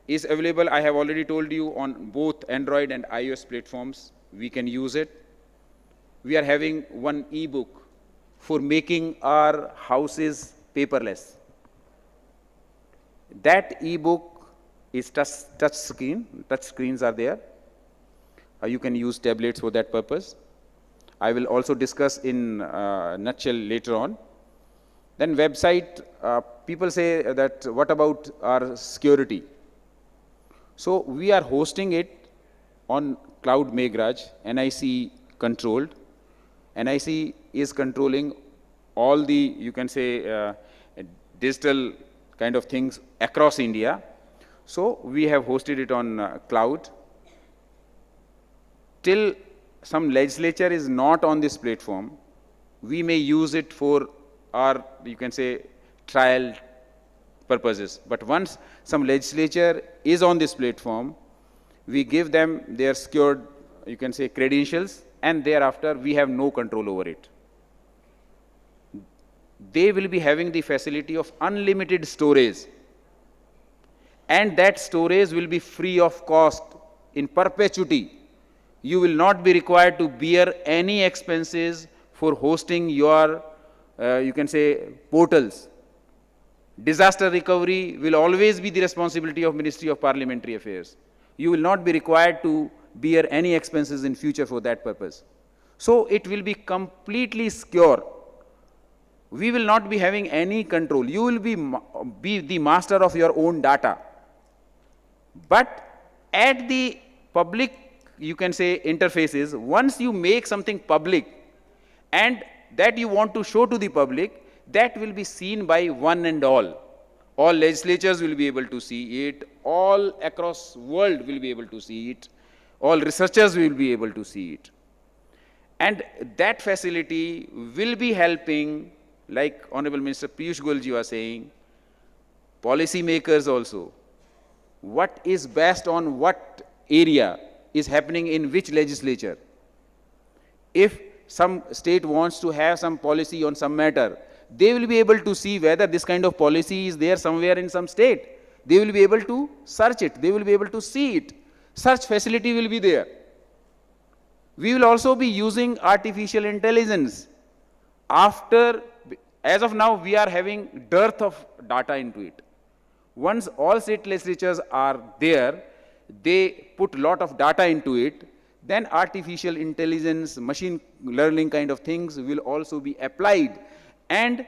is available, I have already told you, on both Android and iOS platforms. We can use it. We are having one e-book for making our houses paperless. That e-book is touch screen. Touch screens are there. You can use tablets for that purpose. I will also discuss in a nutshell later on. Then website, people say that what about our security? So we are hosting it on Cloud Meghraj, NIC controlled. NIC is controlling all the, you can say, digital kind of things across India. So we have hosted it on cloud. Till some legislature is not on this platform, we may use it for our, you can say, trial purposes. But once some legislature is on this platform, we give them their secured, you can say, credentials, and thereafter we have no control over it. They will be having the facility of unlimited storage, and that storage will be free of cost in perpetuity. You will not be required to bear any expenses for hosting your, you can say, portals. Disaster recovery will always be the responsibility of Ministry of Parliamentary Affairs. You will not be required to bear any expenses in future for that purpose. So it will be completely secure. We will not be having any control. You will be the master of your own data. But at the public, you can say, interfaces, once you make something public and that you want to show to the public, that will be seen by one and all. All legislatures will be able to see it. All across world will be able to see it. All researchers will be able to see it. And that facility will be helping, like Honorable Minister Piyush Goyal ji was saying, policy makers also. What is based on what area is happening in which legislature. If some state wants to have some policy on some matter, they will be able to see whether this kind of policy is there somewhere in some state. They will be able to search it. They will be able to see it. Such facility will be there. We will also be using artificial intelligence. As of now, we are having dearth of data into it. Once all state legislatures are there, they put a lot of data into it, then artificial intelligence, machine learning kind of things will also be applied, and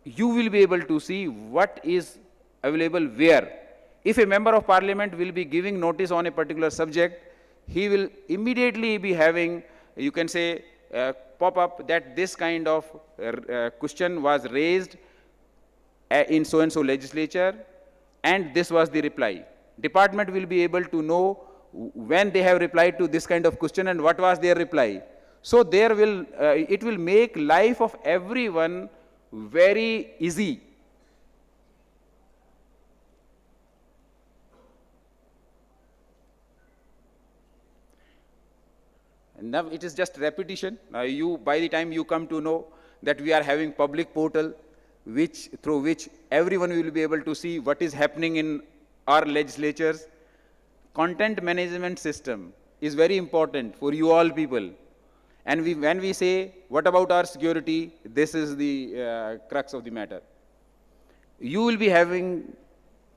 you will be able to see what is available where. If a member of parliament will be giving notice on a particular subject, he will immediately be having, you can say, pop up that this kind of question was raised in so-and-so legislature, and this was the reply. Department will be able to know when they have replied to this kind of question and what was their reply. So there will, it will make life of everyone very easy. Now it is just repetition. By the time you come to know that we are having public portal, through which everyone will be able to see what is happening in our legislatures. Content management system is very important for you all people. And when we say, what about our security, this is the crux of the matter. You will be having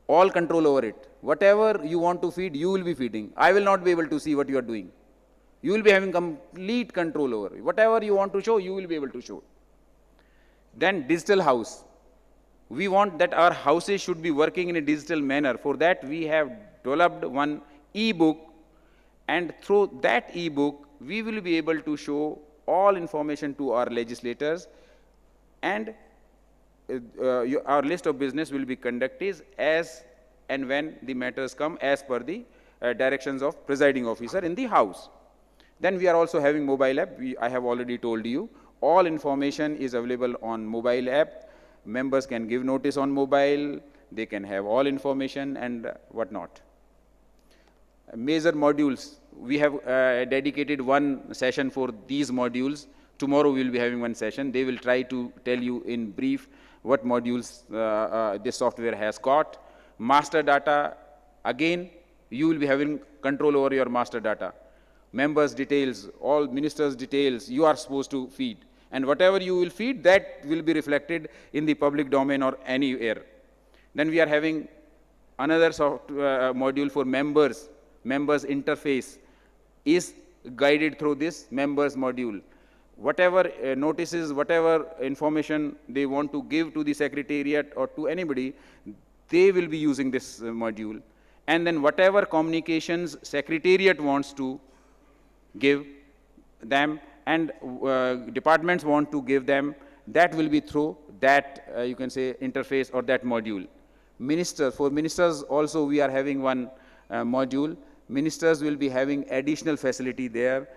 all control over it. Whatever you want to feed, you will be feeding. I will not be able to see what you are doing. You will be having complete control over it. Whatever you want to show, you will be able to show. Then digital house. We want that our houses should be working in a digital manner. For that, we have developed one e-book, and through that e-book, we will be able to show all information to our legislators, and our list of business will be conducted as and when the matters come as per the directions of presiding officer in the house. Then we are also having mobile app. I have already told you, all information is available on mobile app. Members can give notice on mobile, they can have all information and whatnot. Major modules, we have dedicated one session for these modules. Tomorrow we will be having one session. They will try to tell you in brief what modules this software has got. Master data, again, you will be having control over your master data. Members' details, all ministers' details, you are supposed to feed. And whatever you will feed, that will be reflected in the public domain or anywhere. Then we are having another module for members. Members' interface is guided through this members module. Whatever notices, whatever information they want to give to the secretariat or to anybody, they will be using this module. And then whatever communications secretariat wants to give them, and departments want to give them, that will be through that, you can say, interface or that module. For ministers also we are having one module. Ministers will be having additional facility there.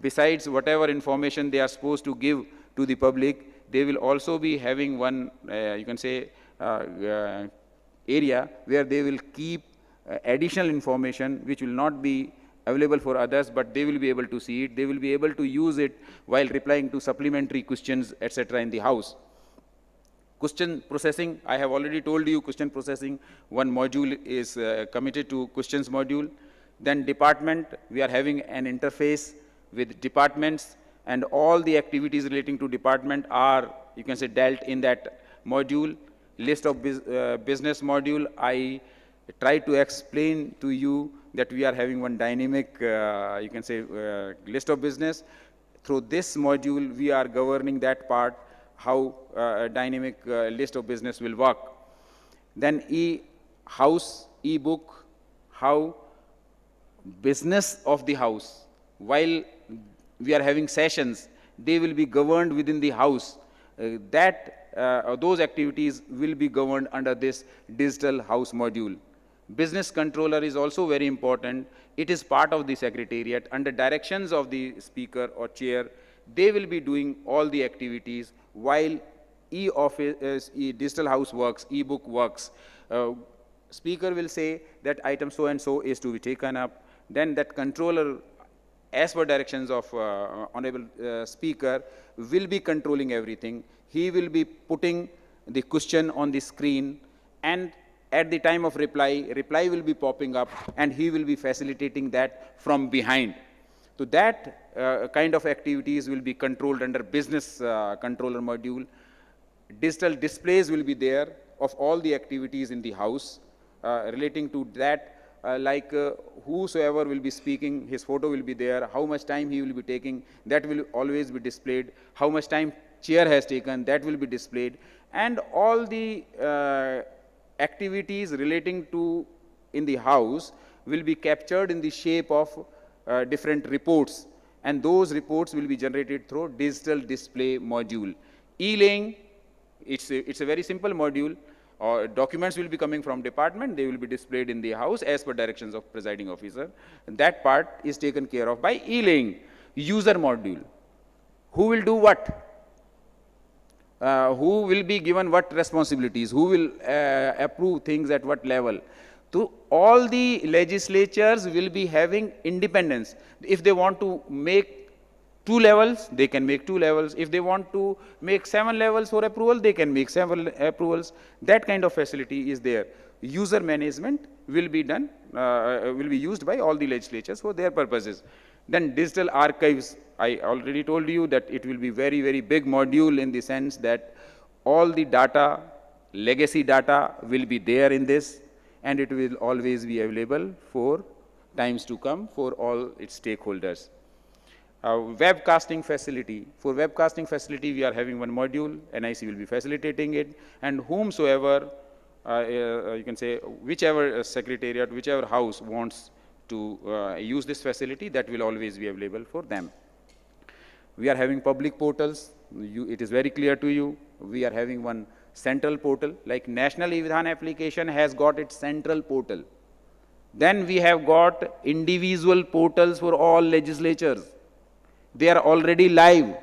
Besides whatever information they are supposed to give to the public, they will also be having one, you can say, area where they will keep additional information which will not be available for others, but they will be able to see it. They will be able to use it while replying to supplementary questions, etc. in the House. Question processing, I have already told you question processing, one module is committed to questions module. Then department, we are having an interface with departments, and all the activities relating to department are, you can say, dealt in that module. List of business module, I try to explain to you that we are having one dynamic, you can say, list of business. Through this module, we are governing that part, how a dynamic list of business will work. Then e-house, e-book, how business of the house, while we are having sessions, they will be governed within the house. Those activities will be governed under this digital house module. Business controller is also very important. It is part of the secretariat. Under directions of the speaker or chair, they will be doing all the activities while e-office, digital house works, e-book works. Speaker will say that item so and so is to be taken up. Then that controller, as per directions of honorable speaker, will be controlling everything. He will be putting the question on the screen, and at the time of reply will be popping up, and he will be facilitating that from behind. So that kind of activities will be controlled under business controller module. Digital displays will be there of all the activities in the house relating to that, whosoever will be speaking, his photo will be there, how much time he will be taking, that will always be displayed, how much time chair has taken, that will be displayed, and all the activities relating to in the house will be captured in the shape of different reports, and those reports will be generated through digital display module. E-laying, it's a very simple module. Documents will be coming from department, they will be displayed in the house as per directions of presiding officer. And that part is taken care of by e-laying. User module, who will do what? Who will be given what responsibilities? Who will approve things at what level? So all the legislatures will be having independence. If they want to make 2 levels, they can make 2 levels. If they want to make 7 levels for approval, they can make 7 approvals. That kind of facility is there. User management will be done, will be used by all the legislatures for their purposes. Then digital archives, I already told you that it will be very, very big module in the sense that all the data, legacy data will be there in this, and it will always be available for times to come for all its stakeholders. Webcasting facility. For webcasting facility, we are having one module, NIC will be facilitating it, and whomsoever, you can say, whichever secretariat, whichever house wants to use this facility, that will always be available for them. We are having public portals. It is very clear to you. We are having one central portal, like National eVidhan application has got its central portal. Then we have got individual portals for all legislatures. They are already live.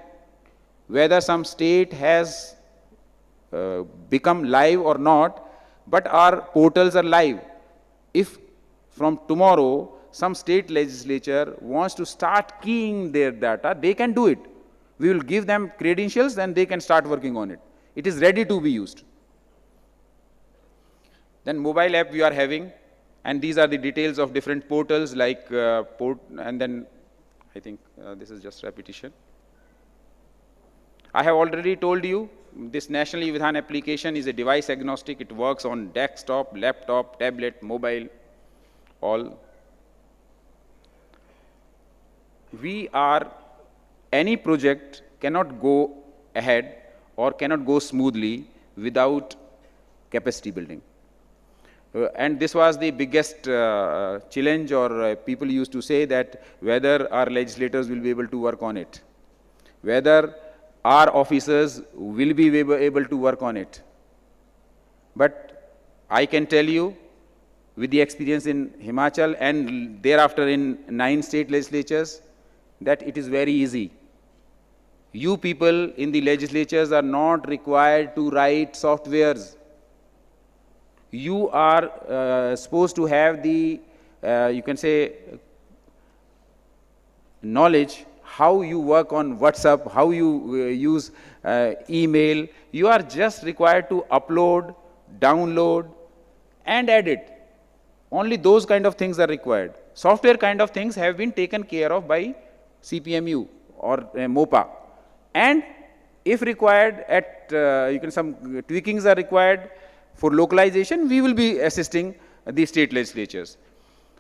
Whether some state has become live or not, but our portals are live. If from tomorrow some state legislature wants to start keying their data, they can do it. We will give them credentials, then they can start working on it. It is ready to be used. Then mobile app we are having, and these are the details of different portals like and then I think this is just repetition. I have already told you this National eVidhan application is a device agnostic. It works on desktop, laptop, tablet, mobile, all. Any project cannot go ahead or cannot go smoothly without capacity building. And this was the biggest challenge, or people used to say that whether our legislators will be able to work on it, whether our officers will be able to work on it. But I can tell you, with the experience in Himachal and thereafter in 9 state legislatures, that it is very easy. You people in the legislatures are not required to write softwares. You are supposed to have the, you can say, knowledge, how you work on WhatsApp, how you use email. You are just required to upload, download, and edit. Only those kind of things are required. Software kind of things have been taken care of by CPMU or MOPA. And if required, some tweakings are required for localization, we will be assisting the state legislatures.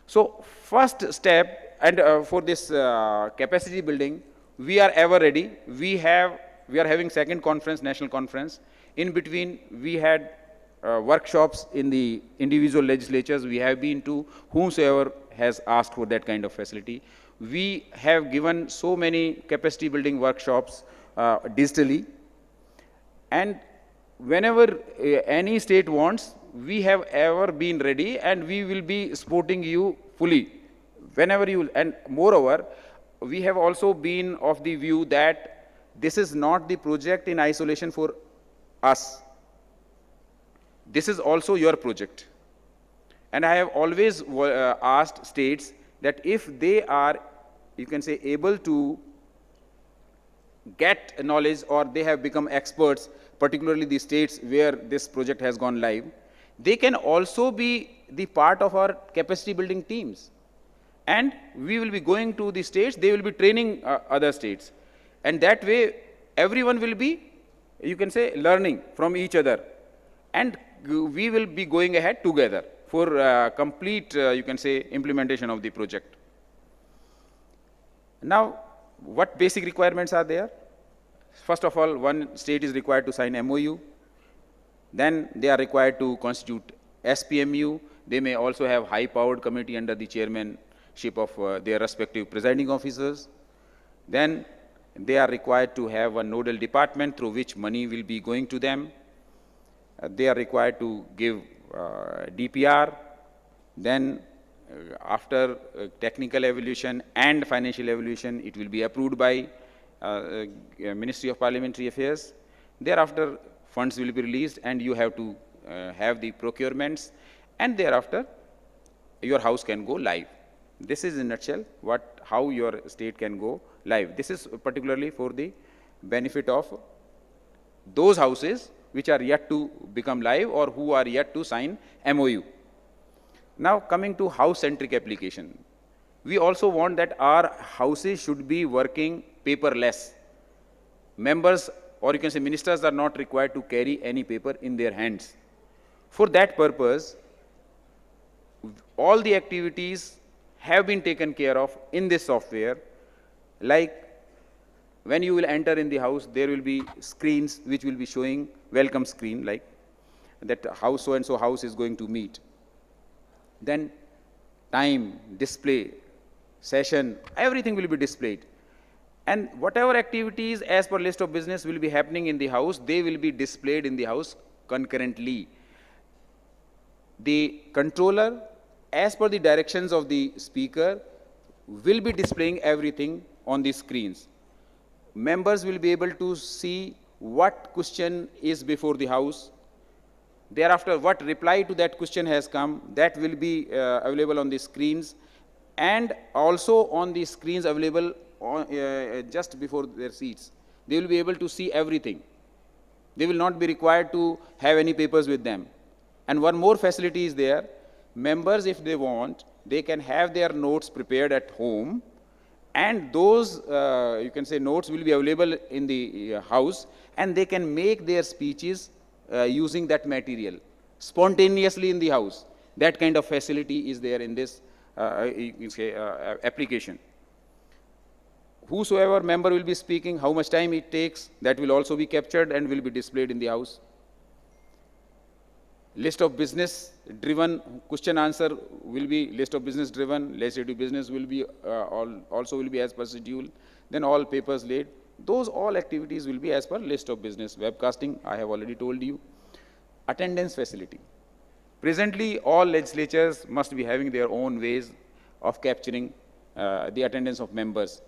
So first step, and for this capacity building, we are ever ready. We are having second conference, national conference. In between, we had workshops in the individual legislatures. We have been to whomsoever has asked for that kind of facility. We have given so many capacity building workshops digitally. And whenever any state wants, we have ever been ready, and we will be supporting you fully. Whenever you, and moreover, we have also been of the view that this is not the project in isolation for us. This is also your project. And I have always asked states that if they are, you can say, able to get knowledge, or they have become experts, particularly the states where this project has gone live, they can also be the part of our capacity building teams. And we will be going to the states, they will be training other states. And that way, everyone will be, you can say, learning from each other. And we will be going ahead together for complete, you can say, implementation of the project. Now, what basic requirements are there? First of all, one state is required to sign MOU. Then they are required to constitute SPMU. They may also have high-powered committee under the chairmanship of their respective presiding officers. Then they are required to have a nodal department through which money will be going to them. They are required to give DPR. Then after technical evaluation and financial evaluation, it will be approved by Ministry of Parliamentary Affairs. Thereafter, funds will be released, and you have to have the procurements, and thereafter, your house can go live. This is in a nutshell how your state can go live. This is particularly for the benefit of those houses which are yet to become live or who are yet to sign MOU. Now, coming to house-centric application, we also want that our houses should be working paperless. Members, or you can say ministers, are not required to carry any paper in their hands. For that purpose, all the activities have been taken care of in this software. Like when you will enter in the house, there will be screens which will be showing welcome screen, like that house so and so house is going to meet. Then time, display, session, everything will be displayed. And whatever activities as per list of business will be happening in the house, they will be displayed in the house concurrently. The controller, as per the directions of the speaker, will be displaying everything on the screens. Members will be able to see what question is before the house. Thereafter, what reply to that question has come, that will be available on the screens, and also on the screens available on, just before their seats. They will be able to see everything. They will not be required to have any papers with them. And one more facility is there. Members, if they want, they can have their notes prepared at home, and those, you can say, notes will be available in the house, and they can make their speeches using that material spontaneously in the house. That kind of facility is there in this you can say, application. Whosoever member will be speaking, how much time it takes, that will also be captured and will be displayed in the house. List of business driven question answer will be list of business driven, legislative business will be also will be as per schedule, then all papers laid. Those all activities will be as per list of business. Webcasting, I have already told you. Attendance facility. Presently, all legislatures must be having their own ways of capturing the attendance of members,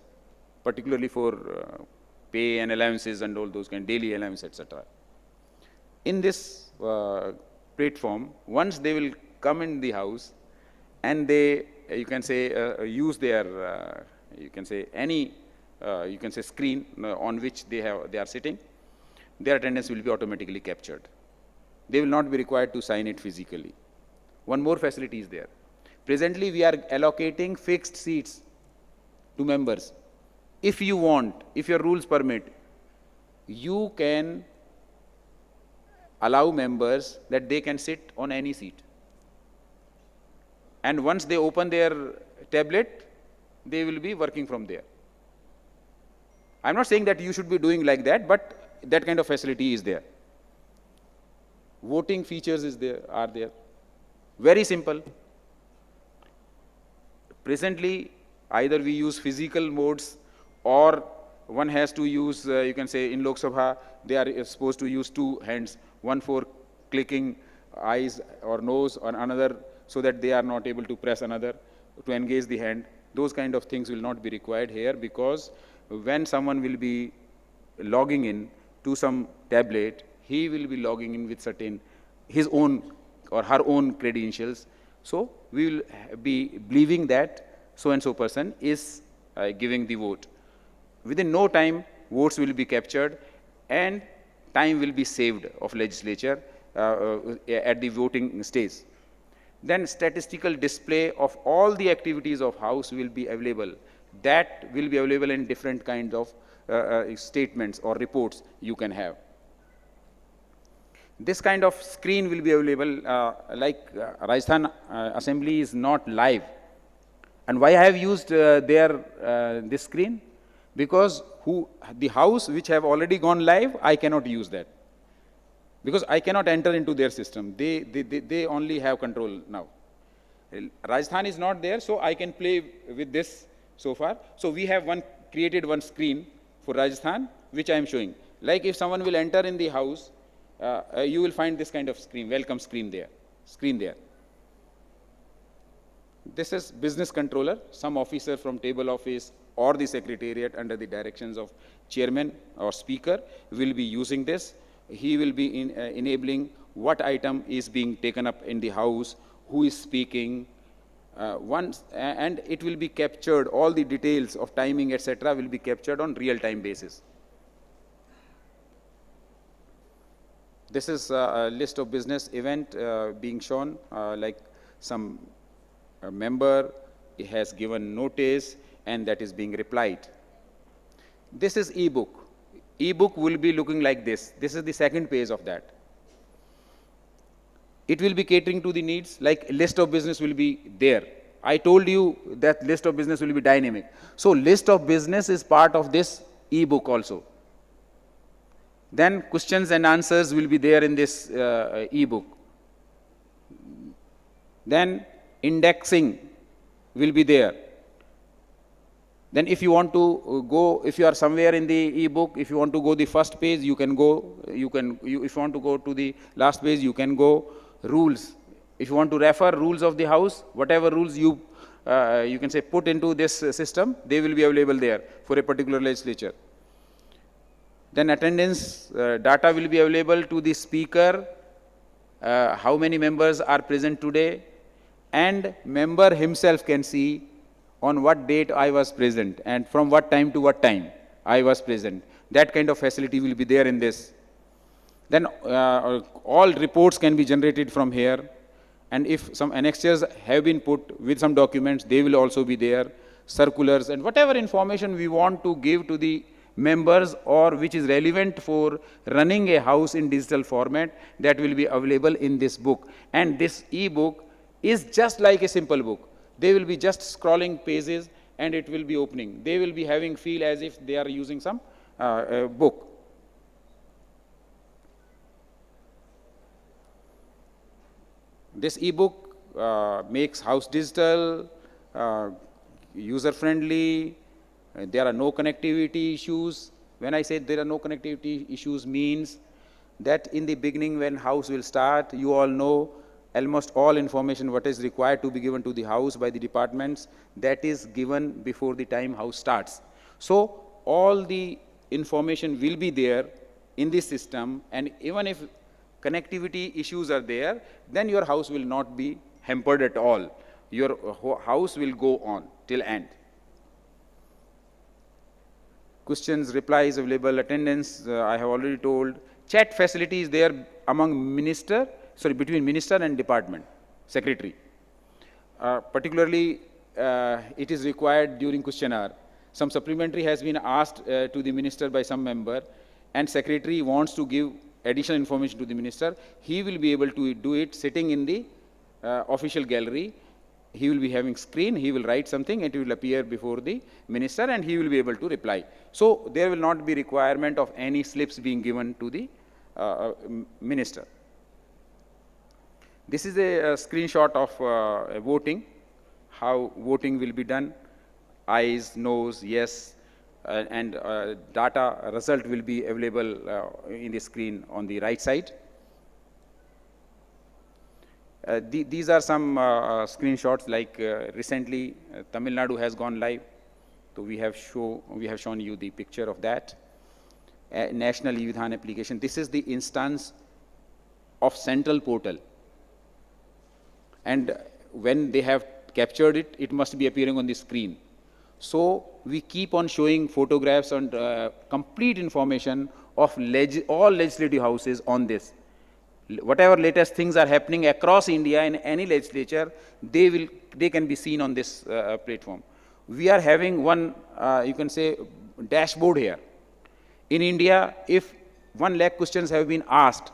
particularly for pay and allowances and all those kind, daily allowance, etc. In this platform, once they will come in the house and they, you can say, use their you can say any, you can say screen on which they are sitting, their attendance will be automatically captured. They will not be required to sign it physically. One more facility is there. Presently, we are allocating fixed seats to members. If you want, if your rules permit, you can allow members that they can sit on any seat. And once they open their tablet, they will be working from there. I'm not saying that you should be doing like that, but that kind of facility is there. Voting features are there. Very simple. Presently, either we use physical modes or one has to use, you can say in Lok Sabha, they are supposed to use two hands, one for clicking eyes or nose or another so that they are not able to press another to engage the hand. Those kind of things will not be required here because when someone will be logging in to some tablet, he will be logging in with certain his own or her own credentials. So we will be believing that so-and-so person is giving the vote. Within no time, votes will be captured and time will be saved of legislature at the voting stage. Then statistical display of all the activities of House will be available. That will be available in different kinds of statements or reports you can have. This kind of screen will be available, Rajasthan Assembly is not live. And why I have used this screen? Because the House which have already gone live, I cannot use that. Because I cannot enter into their system. They only have control now. Rajasthan is not there, so I can play with this so far. So we have created one screen for Rajasthan, which I am showing. Like if someone will enter in the House, you will find this kind of screen, welcome screen there. This is business controller, some officer from table office or the secretariat under the directions of chairman or speaker will be using this. He will be enabling what item is being taken up in the House, who is speaking, and it will be captured, all the details of timing, etc. will be captured on real-time basis. This is a list of business event being shown, like some member has given notice and that is being replied. This is e-book. E-book will be looking like this. This is the second page of that. It will be catering to the needs, like list of business will be there. I told you that list of business will be dynamic. So list of business is part of this e-book also. Then questions and answers will be there in this e-book. Then indexing will be there. Then if you want to go, if you are somewhere in the e-book, if you want to go the first page, you can go, if you want to go to the last page, you can go. Rules. If you want to refer rules of the House, whatever rules you can say put into this system, they will be available there for a particular legislature. Then attendance data will be available to the speaker, how many members are present today, and member himself can see on what date I was present and from what time to what time I was present. That kind of facility will be there in this. Then all reports can be generated from here. And if some annexures have been put with some documents, they will also be there. Circulars and whatever information we want to give to the members or which is relevant for running a House in digital format, that will be available in this book. And this e-book is just like a simple book. They will be just scrolling pages and it will be opening. They will be having feel as if they are using some book. This e-book makes House digital, user-friendly. There are no connectivity issues. When I say there are no connectivity issues means that in the beginning when House will start, you all know almost all information what is required to be given to the House by the departments, that is given before the time House starts. So all the information will be there in this system, and even if connectivity issues are there, then your House will not be hampered at all. Your House will go on till end. questions, replies available, attendance, I have already told. Chat facility is there among between minister and department, secretary. Particularly, it is required during question hour. Some supplementary has been asked to the minister by some member, and secretary wants to give additional information to the minister. He will be able to do it sitting in the official gallery. He will be having screen, he will write something, and it will appear before the minister, and he will be able to reply. So there will not be requirement of any slips being given to the minister. This is a screenshot of voting, how voting will be done. Ayes, noes, yes, and data result will be available in the screen on the right side. These are some screenshots, like recently Tamil Nadu has gone live, so we have shown you the picture of that. National eVidhan application. This is the instance of central portal, and when they have captured it, it must be appearing on the screen. So we keep on showing photographs and complete information of all legislative houses on this. Whatever latest things are happening across India in any legislature, they can be seen on this platform. We are having one, you can say, dashboard here. In India, if 1 lakh questions have been asked,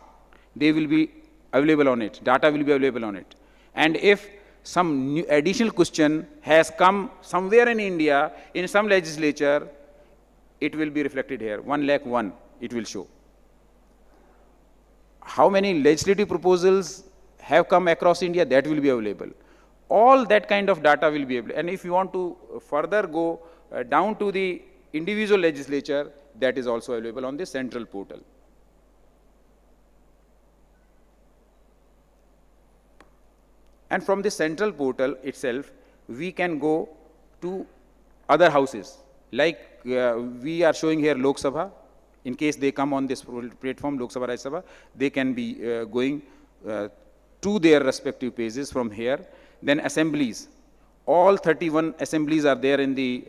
they will be available on it. Data will be available on it. And if some new additional question has come somewhere in India, in some legislature, it will be reflected here. 1,01,000, it will show. How many legislative proposals have come across India, that will be available. All that kind of data will be available. And if you want to further go down to the individual legislature, that is also available on the central portal. And from the central portal itself, we can go to other houses. Like we are showing here Lok Sabha. In case they come on this platform, Lok Sabha, Rajya Sabha, they can be going to their respective pages from here. Then assemblies. All 31 assemblies are there in the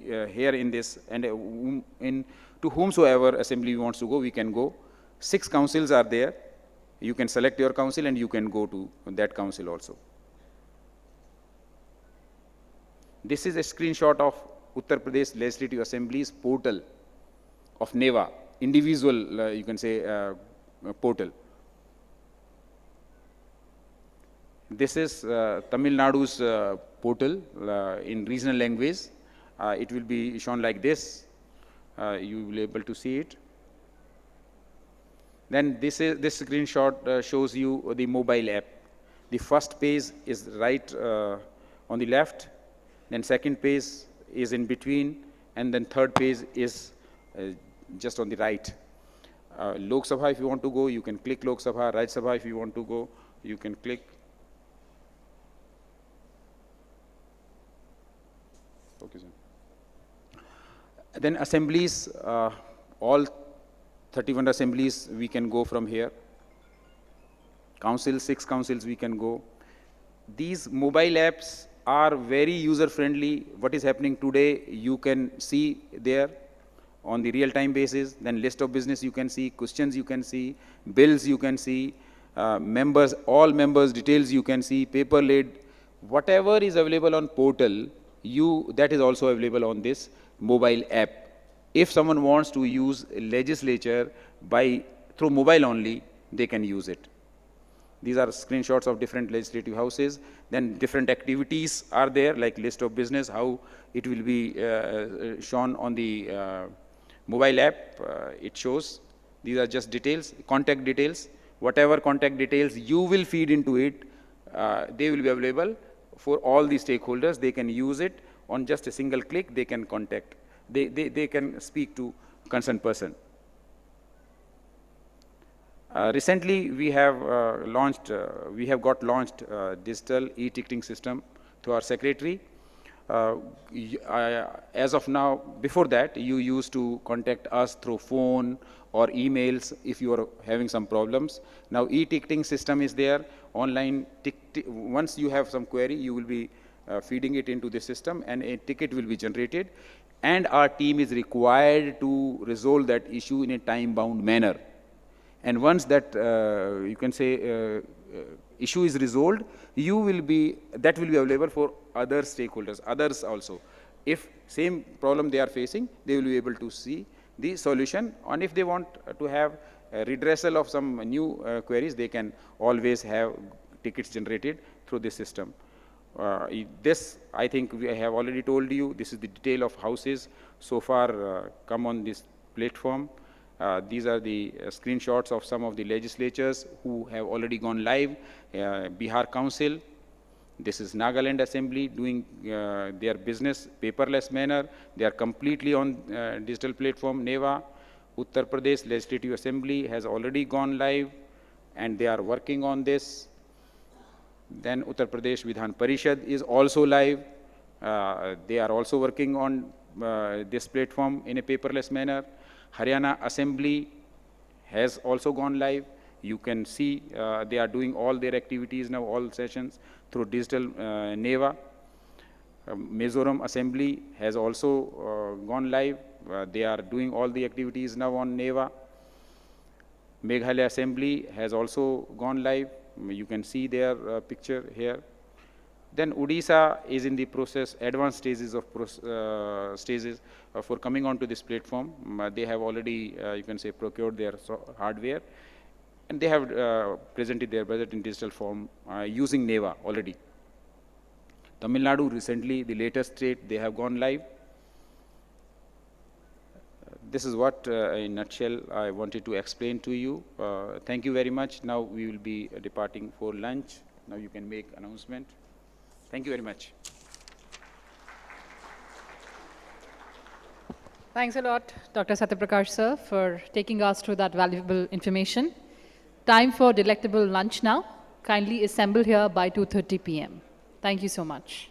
here in this, and to whomsoever assembly wants to go, we can go. 6 councils are there. You can select your council and you can go to that council also. This is a screenshot of Uttar Pradesh Legislative Assembly's portal of NeVA, individual, you can say, portal. This is Tamil Nadu's portal in regional language. It will be shown like this. You will be able to see it. Then this screenshot shows you the mobile app. The first page is right on the left, then second page is in between, and then third page is just on the right. Lok Sabha, if you want to go, you can click Lok Sabha. Rajya Sabha, if you want to go, you can click. Okay, sir. Then assemblies, all 31 assemblies, we can go from here. Councils, 6 councils, we can go. These mobile apps are very user-friendly. What is happening today, you can see there on the real-time basis. Then list of business you can see, questions you can see, bills you can see, members, all members' details you can see, paper lead. Whatever is available on portal, that is also available on this mobile app. If someone wants to use legislature through mobile only, they can use it. These are screenshots of different legislative houses. Then different activities are there, like list of business, how it will be shown on the mobile app. It shows. These are just details, contact details. Whatever contact details you will feed into it, they will be available for all the stakeholders. They can use it on just a single click. They can contact. They can speak to concerned person. Recently, we have got launched digital e-ticketing system to our secretary. As of now, before that, you used to contact us through phone or emails if you are having some problems. Now, e-ticketing system is there. Online, once you have some query, you will be feeding it into the system, and a ticket will be generated. and our team is required to resolve that issue in a time-bound manner. And once that, you can say, issue is resolved, that will be available for other stakeholders, others also. If same problem they are facing, they will be able to see the solution. And if they want to have a redressal of some new queries, they can always have tickets generated through this system. This, I think we have already told you, this is the detail of houses so far come on this platform. These are the screenshots of some of the legislatures who have already gone live. Bihar Council, this is Nagaland Assembly doing their business paperless manner. They are completely on digital platform, NeVA. Uttar Pradesh Legislative Assembly has already gone live and they are working on this. Then Uttar Pradesh Vidhan Parishad is also live. They are also working on this platform in a paperless manner. Haryana Assembly has also gone live. You can see they are doing all their activities now, all sessions through digital NeVA. Mizoram Assembly has also gone live. They are doing all the activities now on NeVA. Meghalaya Assembly has also gone live. You can see their picture here. Then Odisha is in the process, advanced stages of for coming onto this platform. They have already, you can say, procured their hardware, and they have presented their budget in digital form using NeVA already. Tamil Nadu recently, the latest state, they have gone live. This is what, in a nutshell, I wanted to explain to you. Thank you very much. Now we will be departing for lunch. Now you can make announcement. Thank you very much. Thanks a lot, Dr. Satyaprakash, sir, for taking us through that valuable information. Time for delectable lunch now. Kindly assemble here by 2:30 p.m. Thank you so much.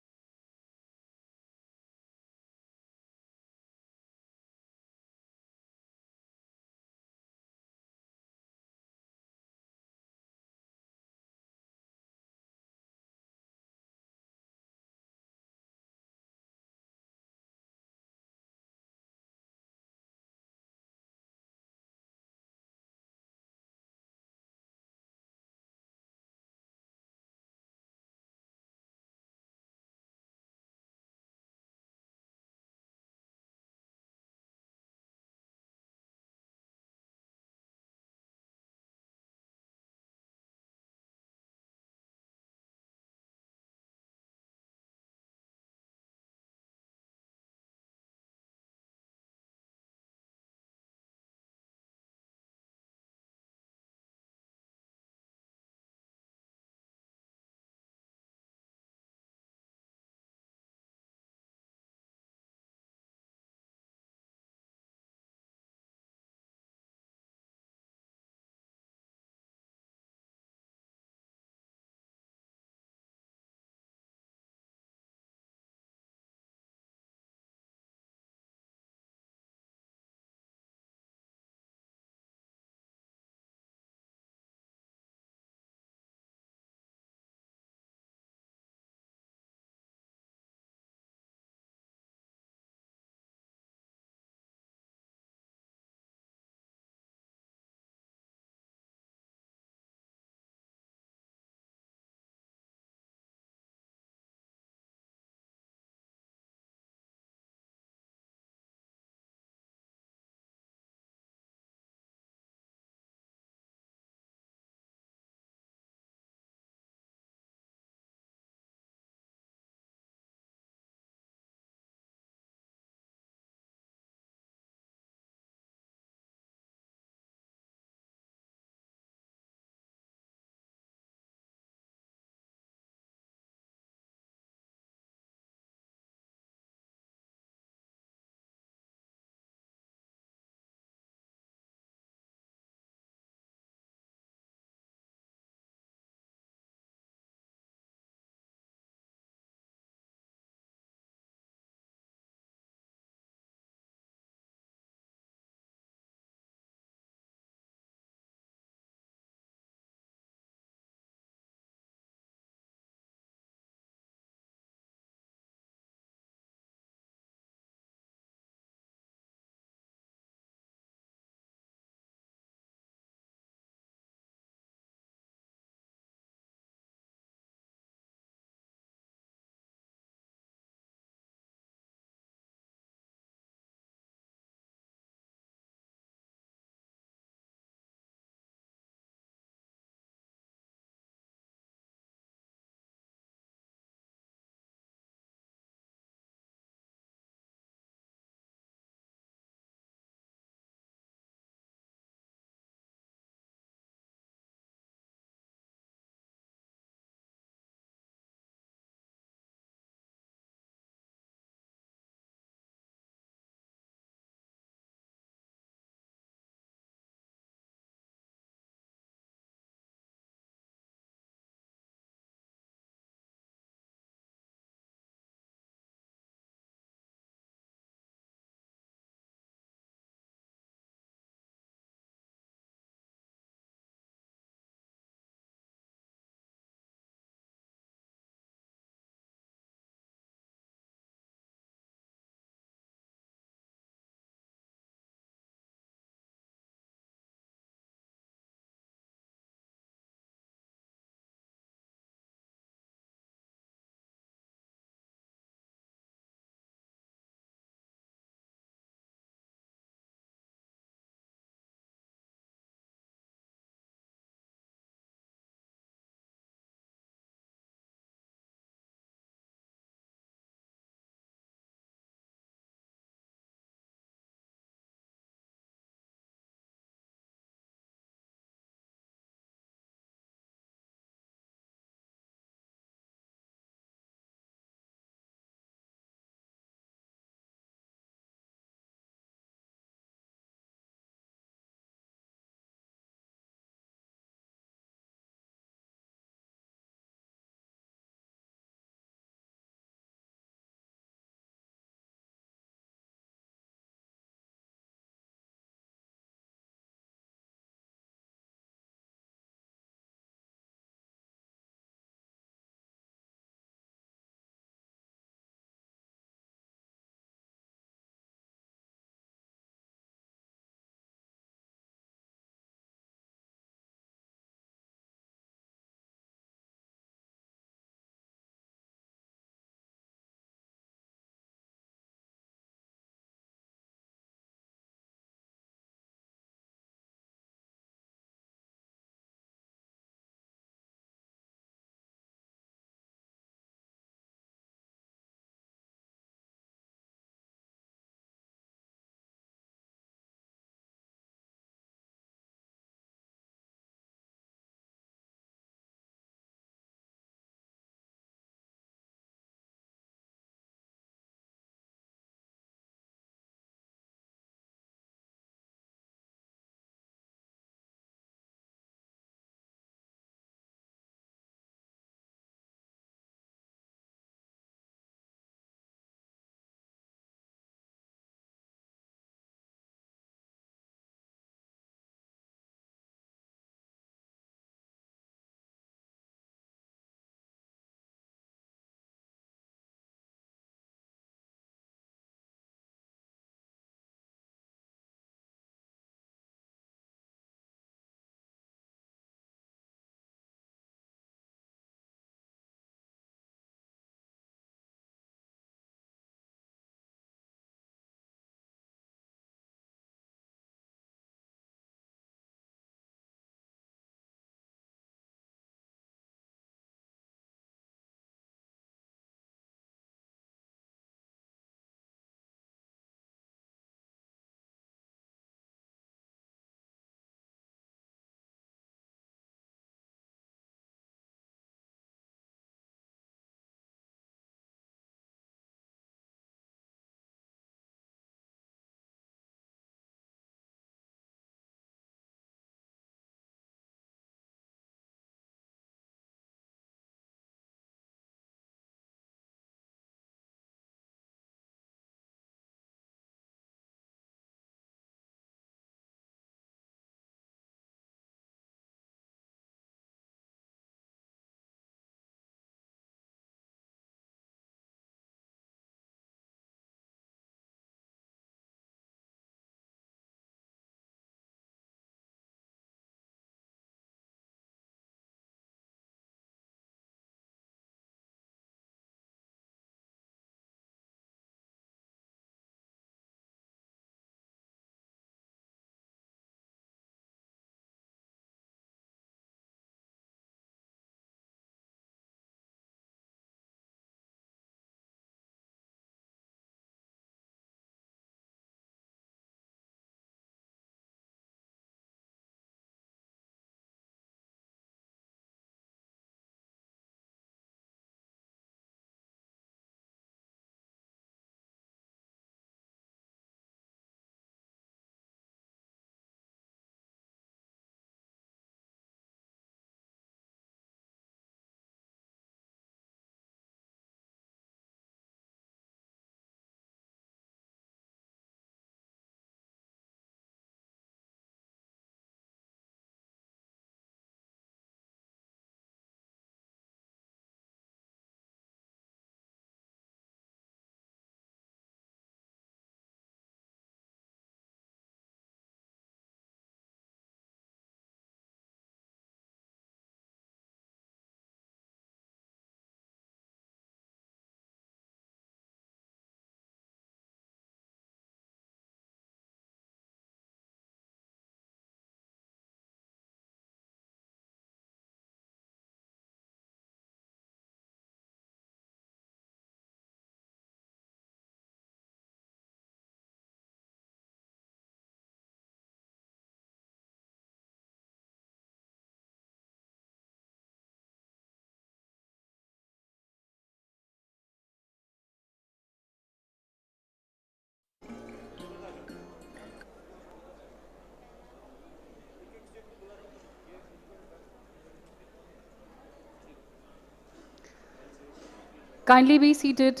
Kindly be seated.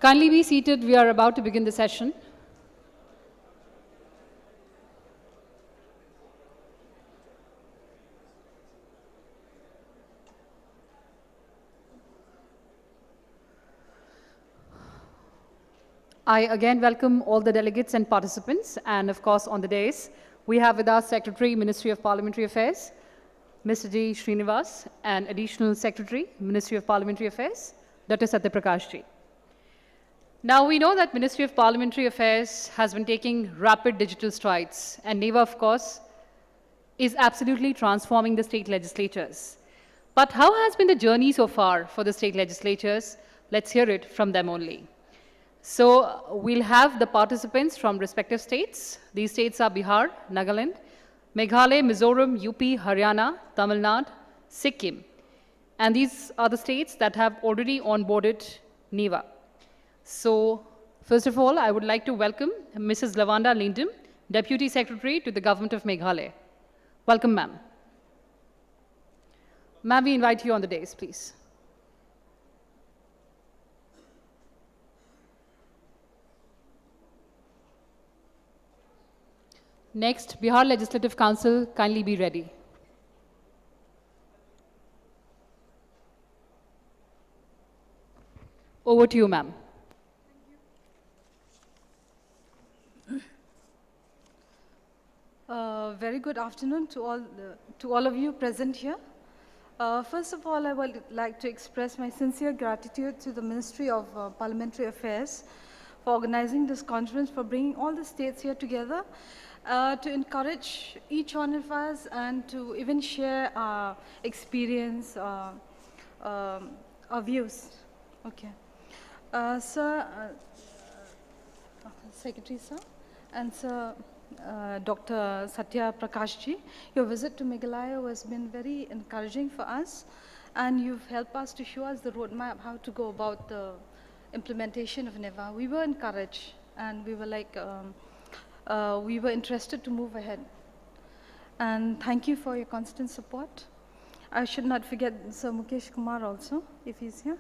Kindly be seated. We are about to begin the session. I again welcome all the delegates and participants, and of course on the dais, we have with us Secretary, Ministry of Parliamentary Affairs, Mr. G. Srinivas, and Additional Secretary, Ministry of Parliamentary Affairs, Dr. Satyaprakash Ji. Now we know that Ministry of Parliamentary Affairs has been taking rapid digital strides, and NeVA, of course, is absolutely transforming the state legislatures. But how has been the journey so far for the state legislatures? Let's hear it from them only. So we'll have the participants from respective states. These states are Bihar, Nagaland, Meghalaya, Mizoram, UP, Haryana, Tamil Nadu, Sikkim. And these are the states that have already onboarded NeVA. So first of all, I would like to welcome Mrs. Lavanda Lindum, Deputy Secretary to the Government of Meghalaya. Welcome, ma'am. Ma'am, we invite you on the dais, please. Next, Bihar Legislative Council, kindly be ready. Over to you, ma'am. Very good afternoon to all of you present here. First of all, I would like to express my sincere gratitude to the Ministry of Parliamentary Affairs for organizing this conference, for bringing all the states here together, to encourage each one of us and to even share our experience, our views. Okay. Sir, Secretary, sir, and Sir, Dr. Satyaprakash Ji, your visit to Meghalaya has been very encouraging for us, and you've helped us to show us the roadmap how to go about the implementation of NeVA. We were encouraged, and we were like, we were interested to move ahead. And thank you for your constant support. I should not forget Sir Mukesh Kumar also, if he's here.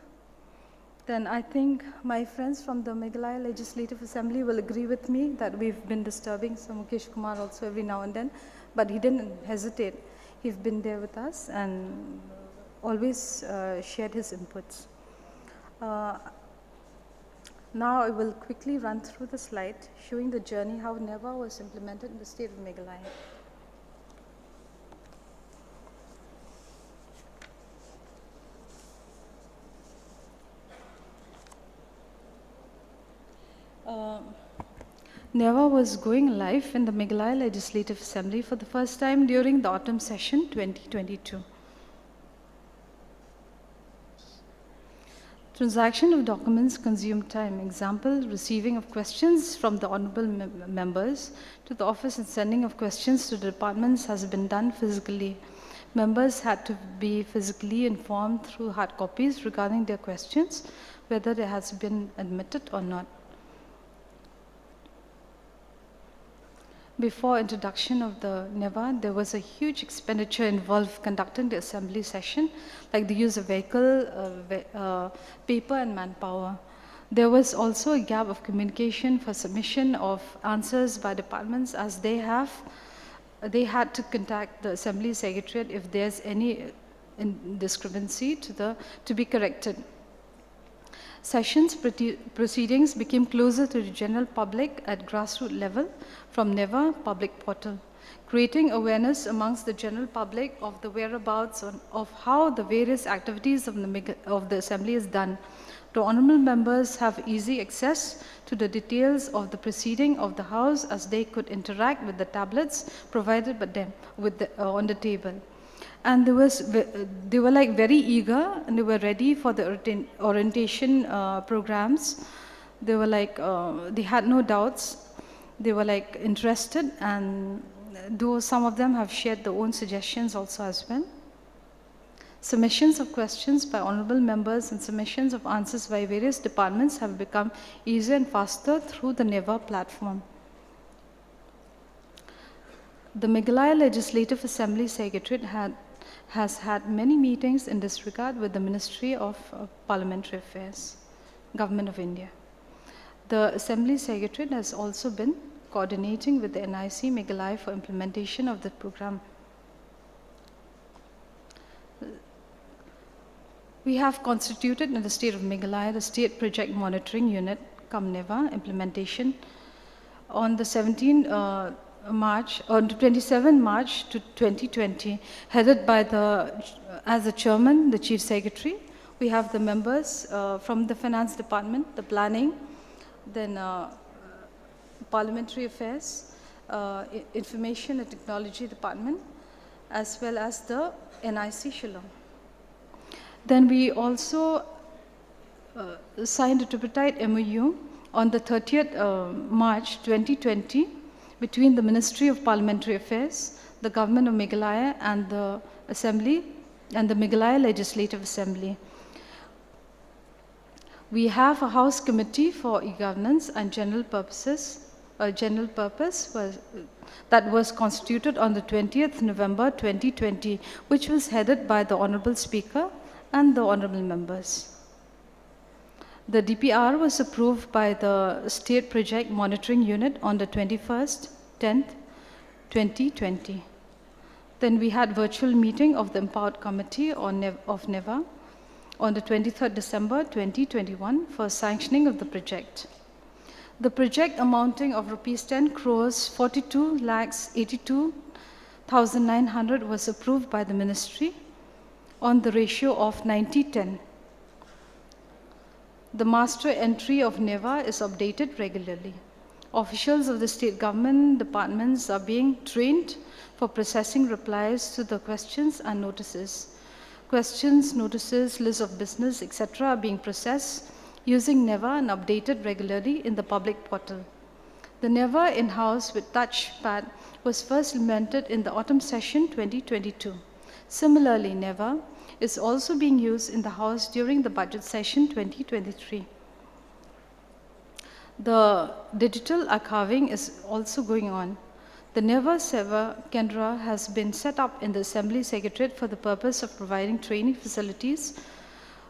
Then I think my friends from the Meghalaya Legislative Assembly will agree with me that we've been disturbing Sir Mukesh Kumar also every now and then, but he didn't hesitate. He's been there with us and always shared his inputs. Now I will quickly run through the slide showing the journey how NeVA was implemented in the state of Meghalaya. NeVA was going live in the Meghalaya Legislative Assembly for the first time during the autumn session 2022. Transaction of documents consumed time. Example, receiving of questions from the honorable members to the office and sending of questions to the departments has been done physically. Members had to be physically informed through hard copies regarding their questions, whether it has been admitted or not. Before introduction of the NeVA, there was a huge expenditure involved conducting the assembly session, like the use of vehicle, paper and manpower. There was also a gap of communication for submission of answers by departments, as they had to contact the assembly secretariat if there's any discrepancy to be corrected. Sessions proceedings became closer to the general public at grassroots level from NeVA public portal, creating awareness amongst the general public of the whereabouts of how the various activities of the assembly is done. The honorable members have easy access to the details of the proceeding of the House, as they could interact with the tablets provided by them on the table. And they were like very eager, and they were ready for the orientation programs. They were like, they had no doubts. They were like interested, and though some of them have shared their own suggestions also as well. Submissions of questions by honorable members and submissions of answers by various departments have become easier and faster through the NeVA platform. The Meghalaya Legislative Assembly Secretariat has had many meetings in this regard with the Ministry of Parliamentary Affairs, Government of India. The Assembly Secretariat has also been coordinating with the NIC Meghalaya for implementation of the program. We have constituted in the state of Meghalaya the State Project Monitoring Unit, NeVA, implementation on the 27 March to 2020, headed by as the chairman, the chief secretary. We have the members from the finance department, the planning, then parliamentary affairs, information and technology department, as well as the NIC Shillong. Then we also signed a tripartite MOU on the 30th March 2020 between the Ministry of Parliamentary Affairs, the Government of Meghalaya, and the Assembly, and the Meghalaya Legislative Assembly. We have a House Committee for e-governance and general purpose that was constituted on the 20th November 2020, which was headed by the Honorable Speaker and the Honorable Members. The DPR was approved by the State Project Monitoring Unit on the 21st, 10th, 2020. Then we had virtual meeting of the Empowered Committee of NeVA on the 23rd December 2021 for sanctioning of the project. The project amounting of rupees 10 crores 42 lakhs 82,900 was approved by the ministry on the ratio of 90-10. The master entry of NeVA is updated regularly. Officials of the state government departments are being trained for processing replies to the questions and notices. Questions, notices, list of business, etc. are being processed using NeVA and updated regularly in the public portal. The NeVA in-house with touchpad was first implemented in the autumn session 2022. Similarly, NeVA is also being used in the House during the budget session 2023. The digital archiving is also going on. The NeVA Seva Kendra has been set up in the Assembly Secretariat for the purpose of providing training facilities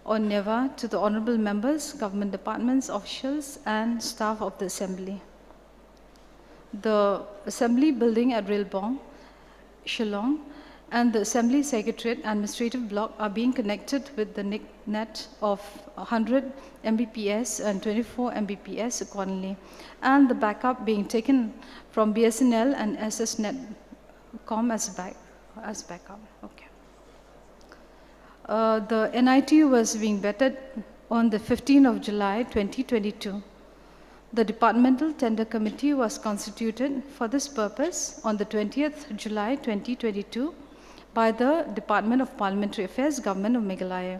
on NeVA to the honorable members, government departments, officials, and staff of the Assembly. The Assembly building at Rilbong, Shillong, and the Assembly Secretariat Administrative Block are being connected with the net of 100 Mbps and 24 Mbps accordingly, and the backup being taken from BSNL and SSNet.com as backup. Okay. The NIT was being vetted on the 15th of July 2022. The Departmental Tender Committee was constituted for this purpose on the 20th July 2022 by the Department of Parliamentary Affairs, Government of Meghalaya.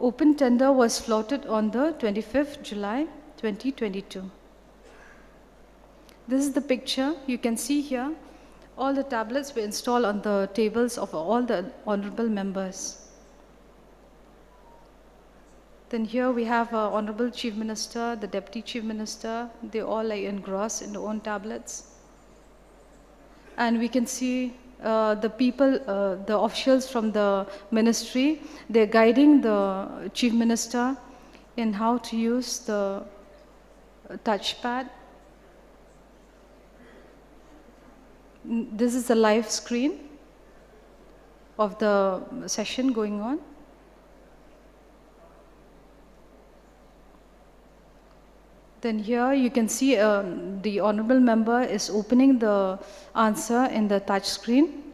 Open tender was floated on the 25th July 2022. This is the picture. You can see here all the tablets were installed on the tables of all the honorable members. Then here we have Honorable Chief Minister, the Deputy Chief Minister. They all like engrossed in their own tablets. And we can see the people, the officials from the ministry, they're guiding the Chief Minister in how to use the touchpad. This is a live screen of the session going on. Then here you can see the honorable member is opening the answer in the touch screen.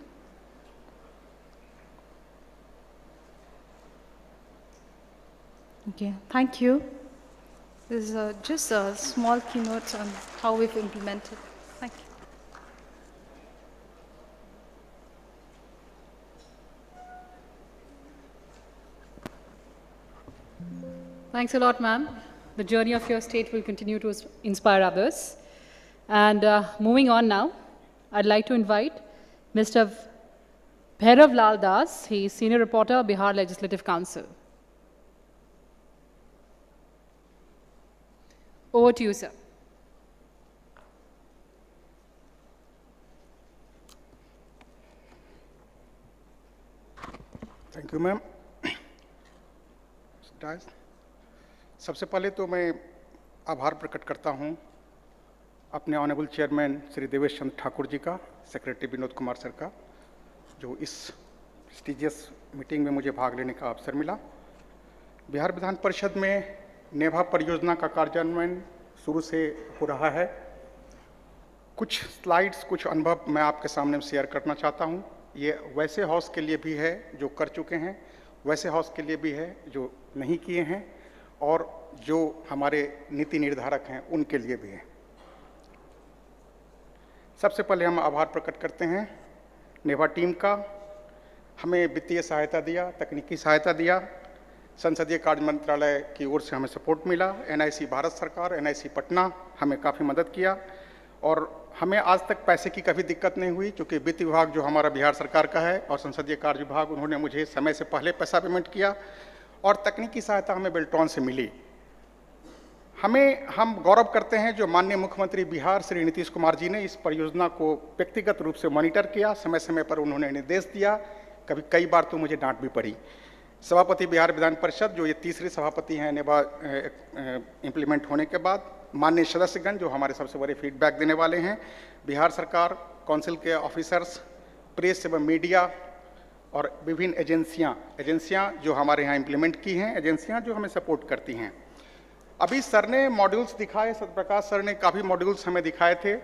Okay, thank you. This is just a small keynote on how we've implemented. Thank you. Thanks a lot, ma'am. The journey of your state will continue to inspire others. And moving on now, I'd like to invite Mr. Bhairav Lal Das. He is Senior Reporter, Bihar Legislative Council. Over to you, sir. Thank you ma'am. सबसे पहले तो मैं आभार प्रकट करता हूं अपने honourable chairman Shri Devesh Chandra Thakur ji का, सेक्रेटरी विनोद कुमार सर का, जो इस प्रेस्टिजियस मीटिंग में मुझे भाग लेने का अवसर मिला। बिहार विधान परिषद में नेभा परियोजना का कार्यान्वयन शुरू से हो रहा है। कुछ स्लाइड्स, कुछ अनुभव मैं आपके सामने शेयर करना चाहता हूं। ये वैसे हाउस के लिए भी है जो कर चुके हैं, वैसे हाउस के लिए भी है जो नहीं किए हैं, और जो हमारे नीति निर्धारक हैं उनके लिए भी है। सबसे पहले हम आभार प्रकट करते हैं नेभा टीम का। हमें वित्तीय सहायता दिया, तकनीकी सहायता दिया, संसदीय कार्य मंत्रालय की ओर से हमें सपोर्ट मिला, NIC भारत सरकार, NIC पटना हमें काफ़ी मदद किया, और हमें आज तक पैसे की कभी दिक्कत नहीं हुई, क्योंकि वित्त विभाग जो हमारा बिहार सरकार का है और संसदीय कार्य विभाग, उन्होंने मुझे समय से पहले पैसा पेमेंट किया, और तकनीकी सहायता हमें बेल्ट्रॉन से मिली। हम गौरव करते हैं जो माननीय मुख्यमंत्री बिहार श्री नीतीश कुमार जी ने इस परियोजना को व्यक्तिगत रूप से मॉनिटर किया, समय समय पर उन्होंने निर्देश दिया, कई बार तो मुझे डांट भी पड़ी। सभापति बिहार विधान परिषद, जो ये तीसरे सभापति हैं नेभा इम्प्लीमेंट होने के बाद, माननीय सदस्यगण जो हमारे सबसे बड़े फीडबैक देने वाले हैं, बिहार सरकार, काउंसिल के ऑफिसर्स, प्रेस एवं मीडिया, और विभिन्न एजेंसियां जो हमारे यहाँ इम्प्लीमेंट की हैं, एजेंसियां जो हमें सपोर्ट करती हैं। अभी सर ने मॉड्यूल्स दिखाए, सत्यप्रकाश सर ने काफ़ी मॉड्यूल्स हमें दिखाए थे।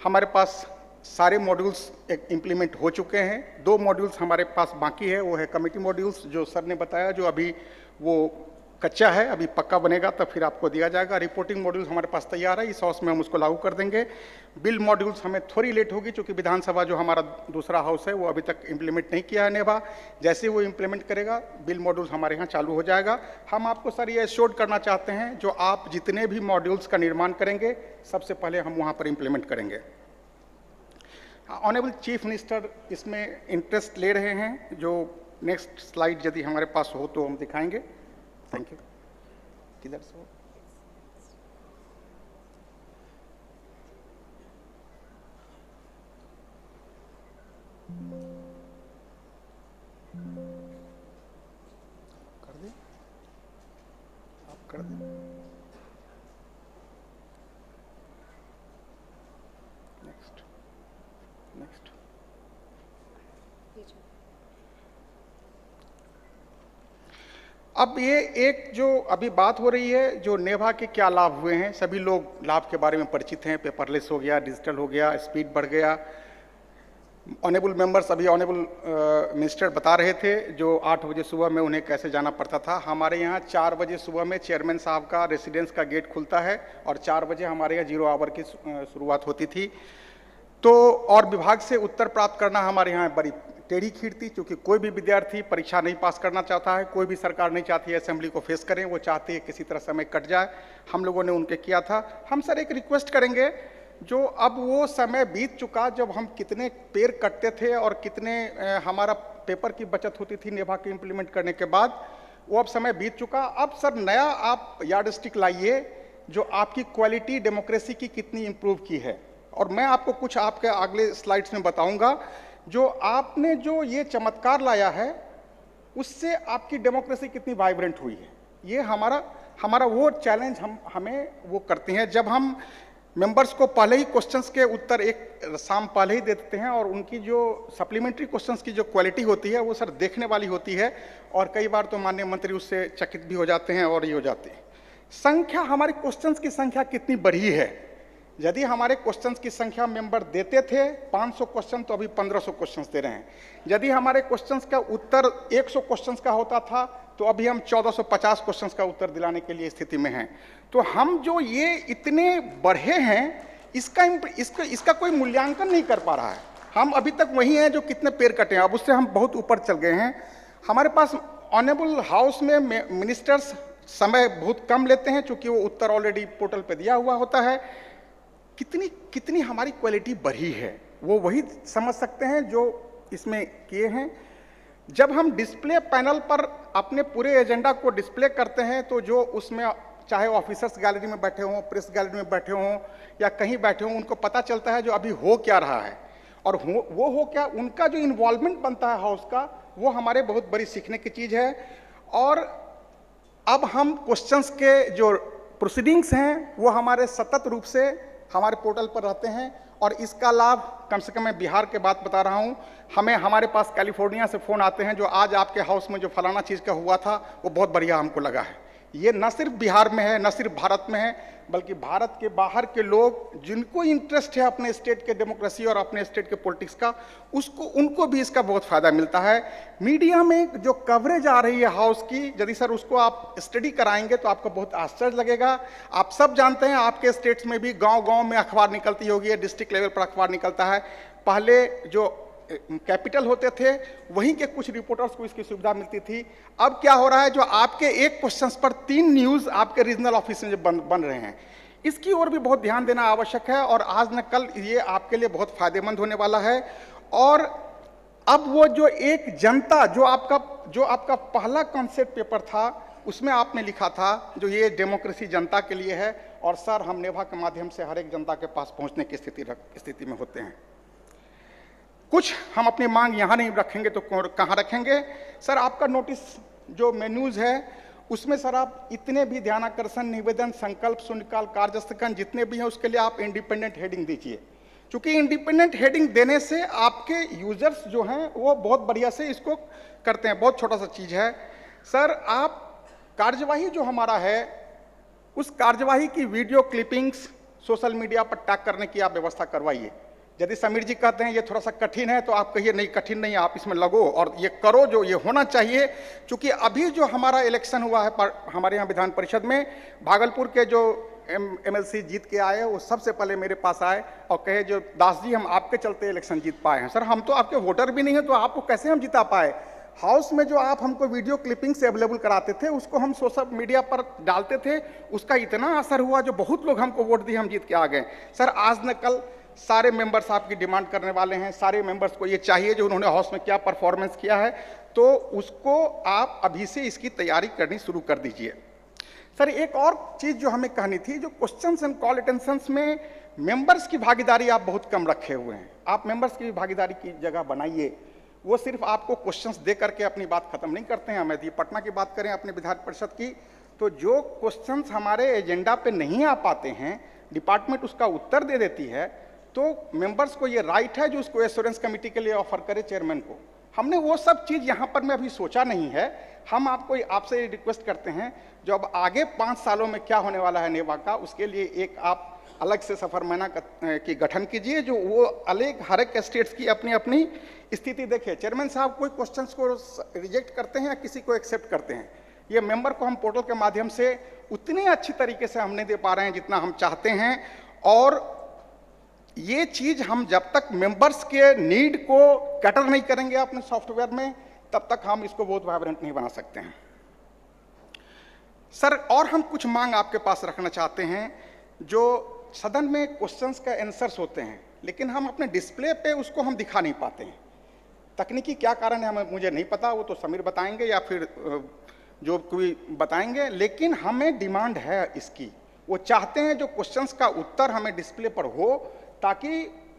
हमारे पास सारे मॉड्यूल्स इम्प्लीमेंट हो चुके हैं। 2 मॉड्यूल्स हमारे पास बाकी है, वो है कमेटी मॉड्यूल्स जो सर ने बताया, जो अभी वो कच्चा है, अभी पक्का बनेगा तब फिर आपको दिया जाएगा। रिपोर्टिंग मॉड्यूल्स हमारे पास तैयार है, इस हाउस में हम उसको लागू कर देंगे। बिल मॉड्यूल्स हमें थोड़ी लेट होगी, क्योंकि विधानसभा जो हमारा दूसरा हाउस है वो अभी तक इम्प्लीमेंट नहीं किया है नेभा। जैसे वो इम्प्लीमेंट करेगा, बिल मॉड्यूल्स हमारे यहाँ चालू हो जाएगा। हम आपको सर ये एश्योर करना चाहते हैं, जो आप जितने भी मॉड्यूल्स का निर्माण करेंगे, सबसे पहले हम वहाँ पर इम्प्लीमेंट करेंगे। ऑनरेबल चीफ मिनिस्टर इसमें इंटरेस्ट ले रहे हैं, जो नेक्स्ट स्लाइड यदि हमारे पास हो तो हम दिखाएंगे। Thank you. किधर से हो? कर दे, आप कर दे। नेक्स्ट। अब ये एक जो अभी बात हो रही है, जो नेभा के क्या लाभ हुए हैं, सभी लोग लाभ के बारे में परिचित हैं। पेपरलेस हो गया, डिजिटल हो गया, स्पीड बढ़ गया। ऑनरेबल मेंबर्स, अभी ऑनरेबल मिनिस्टर बता रहे थे, जो 8 बजे सुबह में उन्हें कैसे जाना पड़ता था। हमारे यहाँ 4 बजे सुबह में चेयरमैन साहब का रेसिडेंस का गेट खुलता है, और 4 बजे हमारे यहाँ 0 आवर की शुरुआत होती थी। तो और विभाग से उत्तर प्राप्त करना हमारे यहाँ बड़ी टेढ़ी खीर थी, क्योंकि कोई भी विद्यार्थी परीक्षा नहीं पास करना चाहता है, कोई भी सरकार नहीं चाहती है असेंबली को फेस करें, वो चाहती है किसी तरह समय कट जाए। हम लोगों ने उनके किया था। हम सर एक रिक्वेस्ट करेंगे, जो अब वो समय बीत चुका जब हम कितने पेड़ कटते थे और कितने हमारा पेपर की बचत होती थी नेभा के इम्प्लीमेंट करने के बाद, वो अब समय बीत चुका। अब सर नया आप यार्ड स्टिक लाइए, जो आपकी क्वालिटी डेमोक्रेसी की कितनी इम्प्रूव की है। और मैं आपको कुछ आपके अगले स्लाइड्स में बताऊंगा, जो आपने जो ये चमत्कार लाया है, उससे आपकी डेमोक्रेसी कितनी वाइब्रेंट हुई है। ये हमारा वो चैलेंज हमें वो करते हैं, जब हम मेंबर्स को पहले ही क्वेश्चंस के उत्तर एक शाम पहले ही दे देते हैं, और उनकी जो सप्लीमेंट्री क्वेश्चंस की जो क्वालिटी होती है वो सर देखने वाली होती है, और कई बार तो माननीय मंत्री उससे चकित भी हो जाते हैं और ये हो जाते हैं। संख्या, हमारे क्वेश्चंस की संख्या कितनी बढ़ी है। यदि हमारे क्वेश्चंस की संख्या मेंबर देते थे 500 क्वेश्चन, तो अभी 1500 क्वेश्चंस दे रहे हैं। यदि हमारे क्वेश्चंस का उत्तर 100 क्वेश्चंस का होता था, तो अभी हम 1450 क्वेश्चंस का उत्तर दिलाने के लिए स्थिति में हैं। तो हम जो ये इतने बढ़े हैं, इसका कोई मूल्यांकन नहीं कर पा रहा है। हम अभी तक वही हैं जो कितने पेड़ कटे हैं, अब उससे हम बहुत ऊपर चल गए हैं। हमारे पास ऑनरेबल हाउस में मिनिस्टर्स समय बहुत कम लेते हैं, चूंकि वो उत्तर ऑलरेडी पोर्टल पे दिया हुआ होता है। कितनी कितनी हमारी क्वालिटी बढ़ी है वो वही समझ सकते हैं जो इसमें किए हैं। जब हम डिस्प्ले पैनल पर अपने पूरे एजेंडा को डिस्प्ले करते हैं तो जो उसमें चाहे ऑफिसर्स गैलरी में बैठे हों, प्रेस गैलरी में बैठे हों या कहीं बैठे हों, उनको पता चलता है जो अभी हो क्या रहा है और वो हो क्या, उनका जो इन्वॉल्वमेंट बनता है हाउस का, वो हमारे बहुत बड़ी सीखने की चीज़ है। और अब हम क्वेश्चंस के जो प्रोसीडिंग्स हैं वो हमारे सतत रूप से हमारे पोर्टल पर रहते हैं और इसका लाभ कम से कम मैं बिहार के बात बता रहा हूं, हमें हमारे पास कैलिफोर्निया से फ़ोन आते हैं जो आज आपके हाउस में जो फलाना चीज़ का हुआ था वो बहुत बढ़िया हमको लगा है। ये न सिर्फ बिहार में है, न सिर्फ भारत में है, बल्कि भारत के बाहर के लोग जिनको इंटरेस्ट है अपने स्टेट के डेमोक्रेसी और अपने स्टेट के पॉलिटिक्स का, उनको भी इसका बहुत फायदा मिलता है। मीडिया में जो कवरेज आ रही है हाउस की, यदि सर उसको आप स्टडी कराएंगे तो आपको बहुत आश्चर्य लगेगा। आप सब जानते हैं आपके स्टेट्स में भी गांव-गांव में अखबार निकलती होगी, डिस्ट्रिक्ट लेवल पर अखबार निकलता है। पहले जो कैपिटल होते थे वहीं के कुछ रिपोर्टर्स को इसकी सुविधा मिलती थी। अब क्या हो रहा है, जो आपके एक क्वेश्चन पर 3 न्यूज आपके रीजनल ऑफिस में जो बन रहे हैं, इसकी ओर भी बहुत ध्यान देना आवश्यक है और आज न कल ये आपके लिए बहुत फायदेमंद होने वाला है। और अब वो जो एक जनता, जो आपका पहला कॉन्सेप्ट पेपर था उसमें आपने लिखा था जो ये डेमोक्रेसी जनता के लिए है, और सर हम नेभा के माध्यम से हर एक जनता के पास पहुंचने की स्थिति में होते हैं। कुछ हम अपनी मांग यहाँ नहीं रखेंगे तो कहाँ रखेंगे। सर आपका नोटिस जो मेन्यूज है उसमें सर आप इतने भी ध्यानाकर्षण, निवेदन, संकल्प, शून्यकाल, कार्यस्थगन जितने भी हैं उसके लिए आप इंडिपेंडेंट हेडिंग दीजिए, क्योंकि इंडिपेंडेंट हेडिंग देने से आपके यूजर्स जो हैं वो बहुत बढ़िया से इसको करते हैं। बहुत छोटा सा चीज़ है सर, आप कार्यवाही जो हमारा है उस कार्यवाही की वीडियो क्लिपिंग्स सोशल मीडिया पर टैग करने की आप व्यवस्था करवाइए। यदि समीर जी कहते हैं ये थोड़ा सा कठिन है तो आप कहिए नहीं कठिन नहीं, आप इसमें लगो और ये करो जो ये होना चाहिए। क्योंकि अभी जो हमारा इलेक्शन हुआ है हमारे यहाँ विधान परिषद में, भागलपुर के जो MLC जीत के आए वो सबसे पहले मेरे पास आए और कहे जो दास जी हम आपके चलते इलेक्शन जीत पाए हैं। सर हम तो आपके वोटर भी नहीं हैं तो आपको कैसे हम जिता पाए। हाउस में जो आप हमको वीडियो क्लिपिंग से अवेलेबल कराते थे उसको हम सोशल मीडिया पर डालते थे, उसका इतना असर हुआ जो बहुत लोग हमको वोट दिए, हम जीत के आ गए। सर आज न कल सारे मेंबर्स आपकी डिमांड करने वाले हैं, सारे मेंबर्स को ये चाहिए जो उन्होंने हाउस में क्या परफॉर्मेंस किया है, तो उसको आप अभी से इसकी तैयारी करनी शुरू कर दीजिए। सर एक और चीज़ जो हमें कहनी थी, जो क्वेश्चंस एंड कॉल अटेंशंस में मेंबर्स की भागीदारी आप बहुत कम रखे हुए हैं। आप मेंबर्स की भागीदारी की जगह बनाइए। वो सिर्फ आपको क्वेश्चंस दे करके अपनी बात खत्म नहीं करते हैं। हमें पटना की बात करें अपने विधान परिषद की, तो जो क्वेश्चंस हमारे एजेंडा पे नहीं आ पाते हैं डिपार्टमेंट उसका उत्तर दे देती है, तो मेंबर्स को ये राइट है जो उसको एश्योरेंस कमेटी के लिए ऑफर करे चेयरमैन को। हमने वो सब चीज़ यहाँ पर में अभी सोचा नहीं है। हम आपसे रिक्वेस्ट करते हैं जो अब आगे 5 सालों में क्या होने वाला है नेवा का, उसके लिए एक आप अलग से सफरमाना की गठन कीजिए जो वो अलग हर एक स्टेट्स की अपनी अपनी स्थिति देखे। चेयरमैन साहब कोई क्वेश्चंस को रिजेक्ट करते हैं या किसी को एक्सेप्ट करते हैं, ये मेंबर को हम पोर्टल के माध्यम से उतने अच्छी तरीके से हम नहीं दे पा रहे हैं जितना हम चाहते हैं। और ये चीज हम जब तक मेंबर्स के नीड को कैटर नहीं करेंगे अपने सॉफ्टवेयर में, तब तक हम इसको बहुत वाइब्रेंट नहीं बना सकते हैं। सर और हम कुछ मांग आपके पास रखना चाहते हैं। जो सदन में क्वेश्चंस का आंसर्स होते हैं लेकिन हम अपने डिस्प्ले पे उसको हम दिखा नहीं पाते हैं। तकनीकी क्या कारण है हमें मुझे नहीं पता, वो तो समीर बताएंगे या फिर जो कोई बताएंगे, लेकिन हमें डिमांड है इसकी। वो चाहते हैं जो क्वेश्चंस का उत्तर हमें डिस्प्ले पर हो ताकि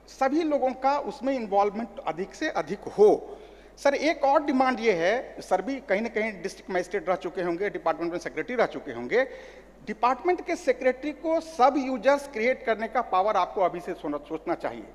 सभी लोगों का उसमें इन्वॉल्वमेंट अधिक से अधिक हो। सर एक और डिमांड ये है, सर भी कहीं ना कहीं डिस्ट्रिक्ट मजिस्ट्रेट रह चुके होंगे, डिपार्टमेंट में सेक्रेटरी रह चुके होंगे, डिपार्टमेंट के सेक्रेटरी को सब यूजर्स क्रिएट करने का पावर आपको अभी से सोचना चाहिए।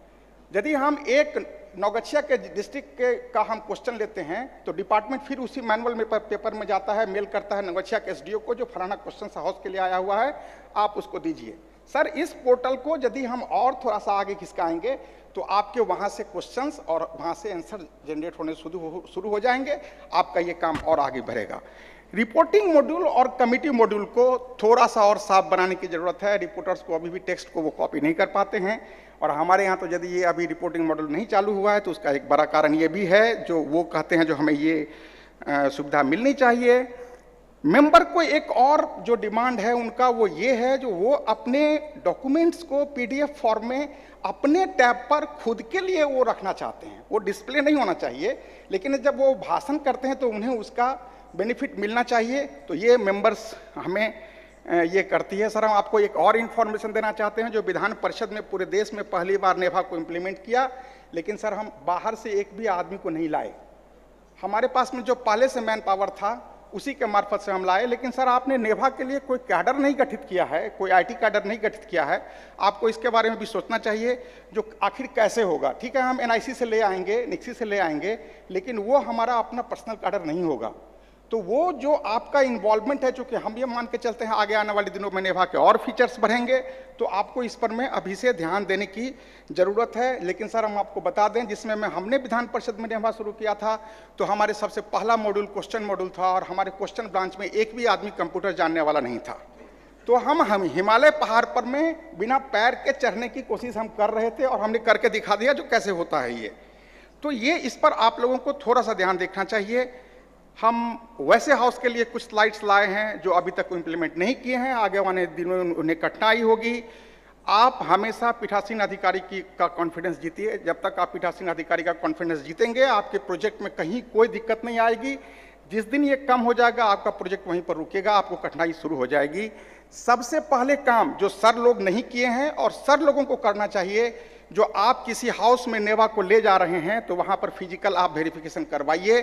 यदि हम एक नौगछिया के डिस्ट्रिक्ट का हम क्वेश्चन लेते हैं तो डिपार्टमेंट फिर उसी मैनुअल में पेपर में जाता है, मेल करता है नौगछिया के SDO को जो फलाना क्वेश्चन हाउस के लिए आया हुआ है आप उसको दीजिए। सर इस पोर्टल को यदि हम और थोड़ा सा आगे खिसकाएंगे तो आपके वहाँ से क्वेश्चंस और वहाँ से आंसर जनरेट होने शुरू हो जाएंगे, आपका ये काम और आगे बढ़ेगा। रिपोर्टिंग मॉड्यूल और कमिटी मॉड्यूल को थोड़ा सा और साफ बनाने की जरूरत है। रिपोर्टर्स को अभी भी टेक्स्ट को वो कॉपी नहीं कर पाते हैं, और हमारे यहाँ तो यदि ये अभी रिपोर्टिंग मॉड्यूल नहीं चालू हुआ है तो उसका एक बड़ा कारण ये भी है जो वो कहते हैं जो हमें ये सुविधा मिलनी चाहिए। मेंबर को एक और जो डिमांड है उनका वो ये है, जो वो अपने डॉक्यूमेंट्स को पीडीएफ फॉर्म में अपने टैब पर खुद के लिए वो रखना चाहते हैं। वो डिस्प्ले नहीं होना चाहिए, लेकिन जब वो भाषण करते हैं तो उन्हें उसका बेनिफिट मिलना चाहिए। तो ये मेंबर्स हमें ये करती है। सर, हम आपको एक और इन्फॉर्मेशन देना चाहते हैं, जो विधान परिषद में पूरे देश में पहली बार नेभा को इम्प्लीमेंट किया, लेकिन सर हम बाहर से एक भी आदमी को नहीं लाए। हमारे पास में जो पहले से मैन पावर था उसी के मार्फत से हम लाए। लेकिन सर आपने नेभा के लिए कोई कैडर नहीं गठित किया है, कोई आईटी कैडर नहीं गठित किया है। आपको इसके बारे में भी सोचना चाहिए, जो आखिर कैसे होगा। ठीक है, हम एनआईसी से ले आएंगे, निक्सी से ले आएंगे, लेकिन वो हमारा अपना पर्सनल कैडर नहीं होगा। तो वो जो आपका इन्वॉल्वमेंट है, चूंकि हम ये मान के चलते हैं आगे आने वाले दिनों में नेभा के और फीचर्स बढ़ेंगे, तो आपको इस पर में अभी से ध्यान देने की जरूरत है। लेकिन सर हम आपको बता दें, जिसमें हमने विधान परिषद में नेभा शुरू किया था, तो हमारे सबसे पहला मॉड्यूल क्वेश्चन मॉड्यूल था, और हमारे क्वेश्चन ब्रांच में एक भी आदमी कंप्यूटर जानने वाला नहीं था। तो हम हिमालय पहाड़ पर में बिना पैर के चढ़ने की कोशिश हम कर रहे थे, और हमने करके दिखा दिया जो कैसे होता है ये। तो ये इस पर आप लोगों को थोड़ा सा ध्यान देखना चाहिए। हम वैसे हाउस के लिए कुछ स्लाइड्स लाए हैं जो अभी तक इम्प्लीमेंट नहीं किए हैं, आगे आने दिनों में उन्हें कठिनाई होगी। आप हमेशा पीठासीन अधिकारी का कॉन्फिडेंस जीतिए। जब तक आप पीठासीन अधिकारी का कॉन्फिडेंस जीतेंगे, आपके प्रोजेक्ट में कहीं कोई दिक्कत नहीं आएगी। जिस दिन ये कम हो जाएगा, आपका प्रोजेक्ट वहीं पर रुकेगा, आपको कठिनाई शुरू हो जाएगी। सबसे पहले काम जो सर लोग नहीं किए हैं और सर लोगों को करना चाहिए, जो आप किसी हाउस में नेवा को ले जा रहे हैं तो वहां पर फिजिकल आप वेरिफिकेशन करवाइए।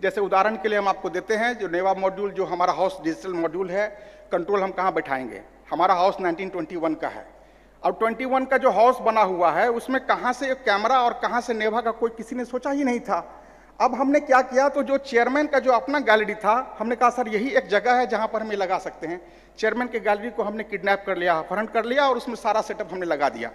जैसे उदाहरण के लिए हम आपको देते हैं, जो नेवा मॉड्यूल, जो हमारा हाउस डिजिटल मॉड्यूल है, कंट्रोल हम कहाँ बैठाएंगे। हमारा हाउस 1921 का है। अब 21 का जो हाउस बना हुआ है उसमें कहाँ से कैमरा और कहाँ से नेवा का कोई किसी ने सोचा ही नहीं था। अब हमने क्या किया, तो जो चेयरमैन का जो अपना गैलरी था, हमने कहा सर यही एक जगह है जहां पर हम ये लगा सकते हैं। चेयरमैन के गैलरी को हमने किडनैप कर लिया, अपहरण कर लिया, और उसमें सारा सेटअप हमने लगा दिया।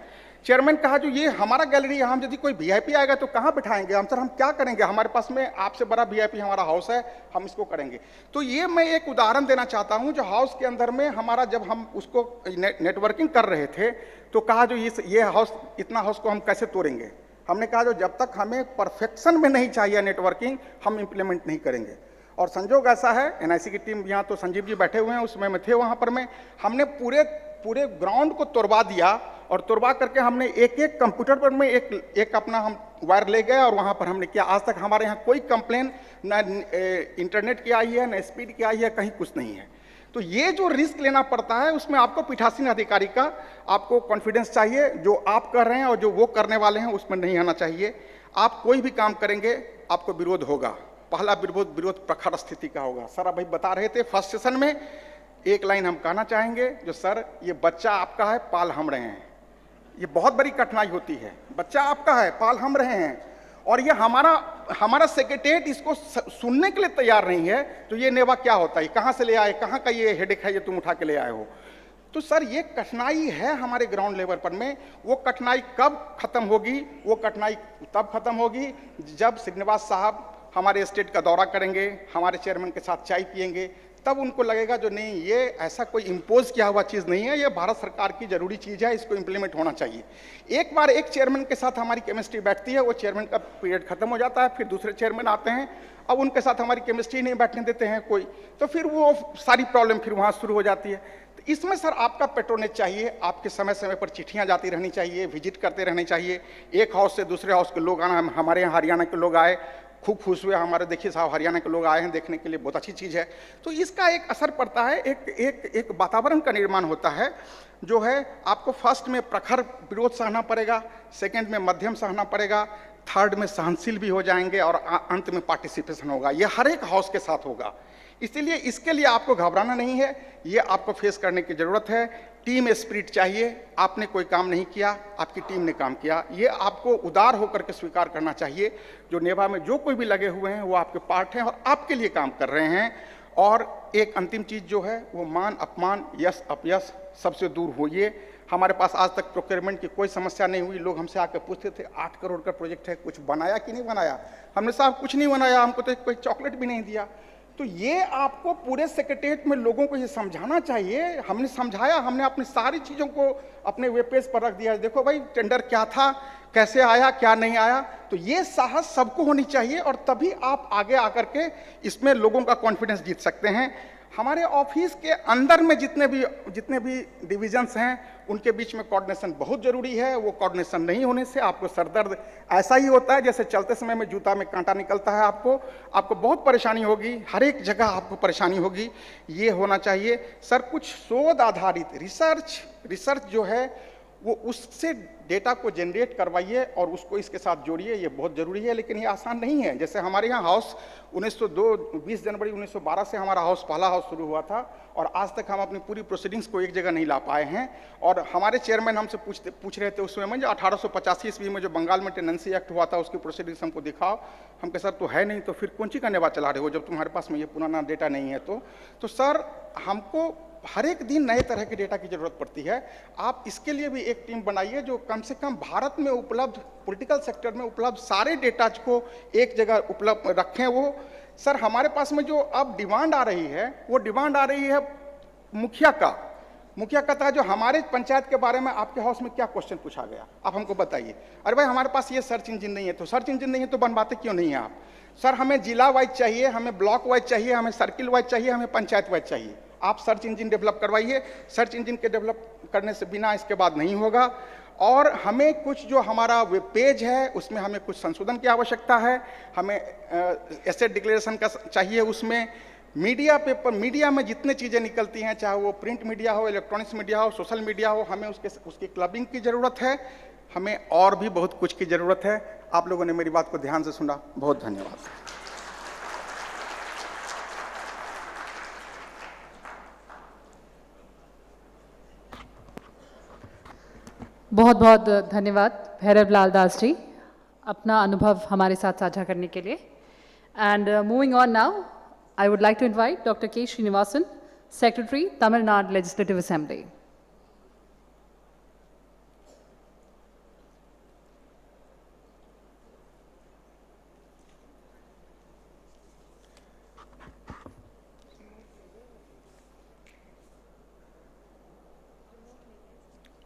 चेयरमैन कहा जो ये हमारा गैलरी है, हम यदि कोई वीआईपी आएगा तो कहाँ बिठाएंगे हम, सर हम क्या करेंगे, हमारे पास में आपसे बड़ा वीआईपी हमारा हाउस है, हम इसको करेंगे। तो ये मैं एक उदाहरण देना चाहता हूँ, जो हाउस के अंदर में हमारा, जब हम उसको नेटवर्किंग कर रहे थे तो कहा जो ये हाउस, इतना हाउस को हम कैसे तोड़ेंगे। हमने कहा जो जब तक हमें परफेक्शन में नहीं चाहिए नेटवर्किंग, हम इंप्लीमेंट नहीं करेंगे। और संजोग ऐसा है, एनआईसी की टीम यहाँ तो संजीव जी बैठे हुए हैं, उसमें मैं थे वहाँ पर, हमने पूरे ग्राउंड को तोड़वा दिया, और तोड़वा करके हमने एक एक कंप्यूटर पर में एक अपना हम वायर ले गए, और वहाँ पर हमने किया। आज तक हमारे यहाँ कोई कंप्लेन ना इंटरनेट की आई है, ना स्पीड की आई है, कहीं कुछ नहीं है। तो ये जो रिस्क लेना पड़ता है, उसमें आपको पीठासीन अधिकारी का आपको कॉन्फिडेंस चाहिए। जो आप कर रहे हैं और जो वो करने वाले हैं उसमें नहीं आना चाहिए। आप कोई भी काम करेंगे आपको विरोध होगा। पहला विरोध प्रखर स्थिति का होगा। सर अभी बता रहे थे फर्स्ट सेशन में, एक लाइन हम कहना चाहेंगे, जो सर ये बच्चा आपका है, पाल हम रहे हैं। ये बहुत बड़ी कठिनाई होती है, बच्चा आपका है, पाल हम रहे हैं, और ये हमारा सेक्रेटरीट इसको सुनने के लिए तैयार नहीं है। तो ये नेवा क्या होता है, कहाँ से ले आए, कहाँ का ये हेडेक है, ये तुम उठा के ले आए हो। तो सर ये कठिनाई है हमारे ग्राउंड लेवल पर में। वो कठिनाई कब खत्म होगी, वो कठिनाई तब खत्म होगी जब श्रीनिवास साहब हमारे स्टेट का दौरा करेंगे, हमारे चेयरमैन के साथ चाय पिएंगे, तब उनको लगेगा जो नहीं, ये ऐसा कोई इम्पोज किया हुआ चीज़ नहीं है, ये भारत सरकार की जरूरी चीज़ है, इसको इम्प्लीमेंट होना चाहिए। एक बार एक चेयरमैन के साथ हमारी केमिस्ट्री बैठती है, वो चेयरमैन का पीरियड खत्म हो जाता है, फिर दूसरे चेयरमैन आते हैं, अब उनके साथ हमारी केमिस्ट्री नहीं बैठने देते हैं कोई, तो फिर वो सारी प्रॉब्लम फिर वहाँ शुरू हो जाती है। तो इसमें सर आपका पेट्रोनेज चाहिए, आपके समय समय पर चिट्ठियाँ जाती रहनी चाहिए, विजिट करते रहने चाहिए। एक हाउस से दूसरे हाउस के लोग आना, हमारे यहाँ हरियाणा के लोग आए, खूब खुश हुए, हमारे देखिए साहब हरियाणा के लोग आए हैं देखने के लिए, बहुत अच्छी चीज़ है। तो इसका एक असर पड़ता है, एक वातावरण का निर्माण होता है, जो है आपको फर्स्ट में प्रखर विरोध सहना पड़ेगा, सेकंड में मध्यम सहना पड़ेगा, थर्ड में सहनशील भी हो जाएंगे, और अंत में पार्टिसिपेशन होगा। ये हर एक हाउस के साथ होगा। इसीलिए इसके लिए आपको घबराना नहीं है, ये आपको फेस करने की जरूरत है। टीम स्पिरिट चाहिए। आपने कोई काम नहीं किया, आपकी टीम ने काम किया, ये आपको उदार होकर के स्वीकार करना चाहिए। जो नेवा में जो कोई भी लगे हुए हैं वो आपके पार्ट हैं और आपके लिए काम कर रहे हैं। और एक अंतिम चीज जो है वो मान अपमान, यश अपयश सबसे दूर होइए। हमारे पास आज तक प्रोक्योरमेंट की कोई समस्या नहीं हुई। लोग हमसे आकर पूछते थे 8 करोड़ का प्रोजेक्ट है, कुछ बनाया कि नहीं बनाया। हमने साहब कुछ नहीं बनाया, हमको तो कोई चॉकलेट भी नहीं दिया। तो ये आपको पूरे सेक्रेटरीट में लोगों को ये समझाना चाहिए। हमने समझाया, हमने अपनी सारी चीज़ों को अपने वेब पेज पर रख दिया। देखो भाई टेंडर क्या था, कैसे आया, क्या नहीं आया। तो ये साहस सबको होनी चाहिए और तभी आप आगे आकर के इसमें लोगों का कॉन्फिडेंस जीत सकते हैं। हमारे ऑफिस के अंदर में जितने भी डिविजन्स हैं उनके बीच में कोऑर्डिनेशन बहुत जरूरी है। वो कोऑर्डिनेशन नहीं होने से आपको सरदर्द ऐसा ही होता है जैसे चलते समय में जूता में कांटा निकलता है। आपको बहुत परेशानी होगी, हर एक जगह आपको परेशानी होगी। ये होना चाहिए सर, कुछ शोध आधारित रिसर्च जो है वो उससे डेटा को जनरेट करवाइए और उसको इसके साथ जोड़िए, ये बहुत जरूरी है। लेकिन ये आसान नहीं है। जैसे हमारे यहाँ हाउस 20 जनवरी 1912 से हमारा हाउस पहला हाउस शुरू हुआ था और आज तक हम अपनी पूरी प्रोसीडिंग्स को एक जगह नहीं ला पाए हैं। और हमारे चेयरमैन हमसे पूछ रहे थे उस समय में, जो 1885 ईस्वी में जो बंगाल में टेनेंसी एक्ट हुआ था उसकी प्रोसीडिंग्स हमको दिखाओ। हम कहे सर तो है नहीं, तो फिर कौन सी का नेवा चला रहे हो जब तुम्हारे पास में ये पुराना डेटा नहीं है। तो सर हमको हर एक दिन नए तरह के डेटा की जरूरत पड़ती है। आप इसके लिए भी एक टीम बनाइए जो कम से कम भारत में उपलब्ध, पॉलिटिकल सेक्टर में उपलब्ध सारे डेटा को एक जगह उपलब्ध रखें। वो सर हमारे पास में जो अब डिमांड आ रही है वो डिमांड आ रही है मुखिया का था, जो हमारे पंचायत के बारे में आपके हाउस में क्या क्वेश्चन पूछा गया आप हमको बताइए। अरे भाई हमारे पास ये सर्च इंजन नहीं है, तो सर्च इंजन नहीं है तो बनवाते क्यों नहीं है आप? सर हमें जिला वाइज चाहिए, हमें ब्लॉक वाइज चाहिए, हमें सर्किल वाइज चाहिए, हमें पंचायत वाइज चाहिए। आप सर्च इंजन डेवलप करवाइए। सर्च इंजन के डेवलप करने से बिना इसके बाद नहीं होगा। और हमें कुछ जो हमारा वेब पेज है उसमें हमें कुछ संशोधन की आवश्यकता है। हमें एसेट डिक्लेरेशन का चाहिए। उसमें मीडिया में जितने चीज़ें निकलती हैं, चाहे वो प्रिंट मीडिया हो, इलेक्ट्रॉनिक्स मीडिया हो, सोशल मीडिया हो, हमें उसकी क्लबिंग की ज़रूरत है। हमें और भी बहुत कुछ की ज़रूरत है। आप लोगों ने मेरी बात को ध्यान से सुना, बहुत धन्यवाद। बहुत बहुत धन्यवाद भैरव लाल दास जी अपना अनुभव हमारे साथ साझा करने के लिए। And moving on now, I would like to invite doctor K Srinivasan, secretary Tamil Nadu legislative assembly.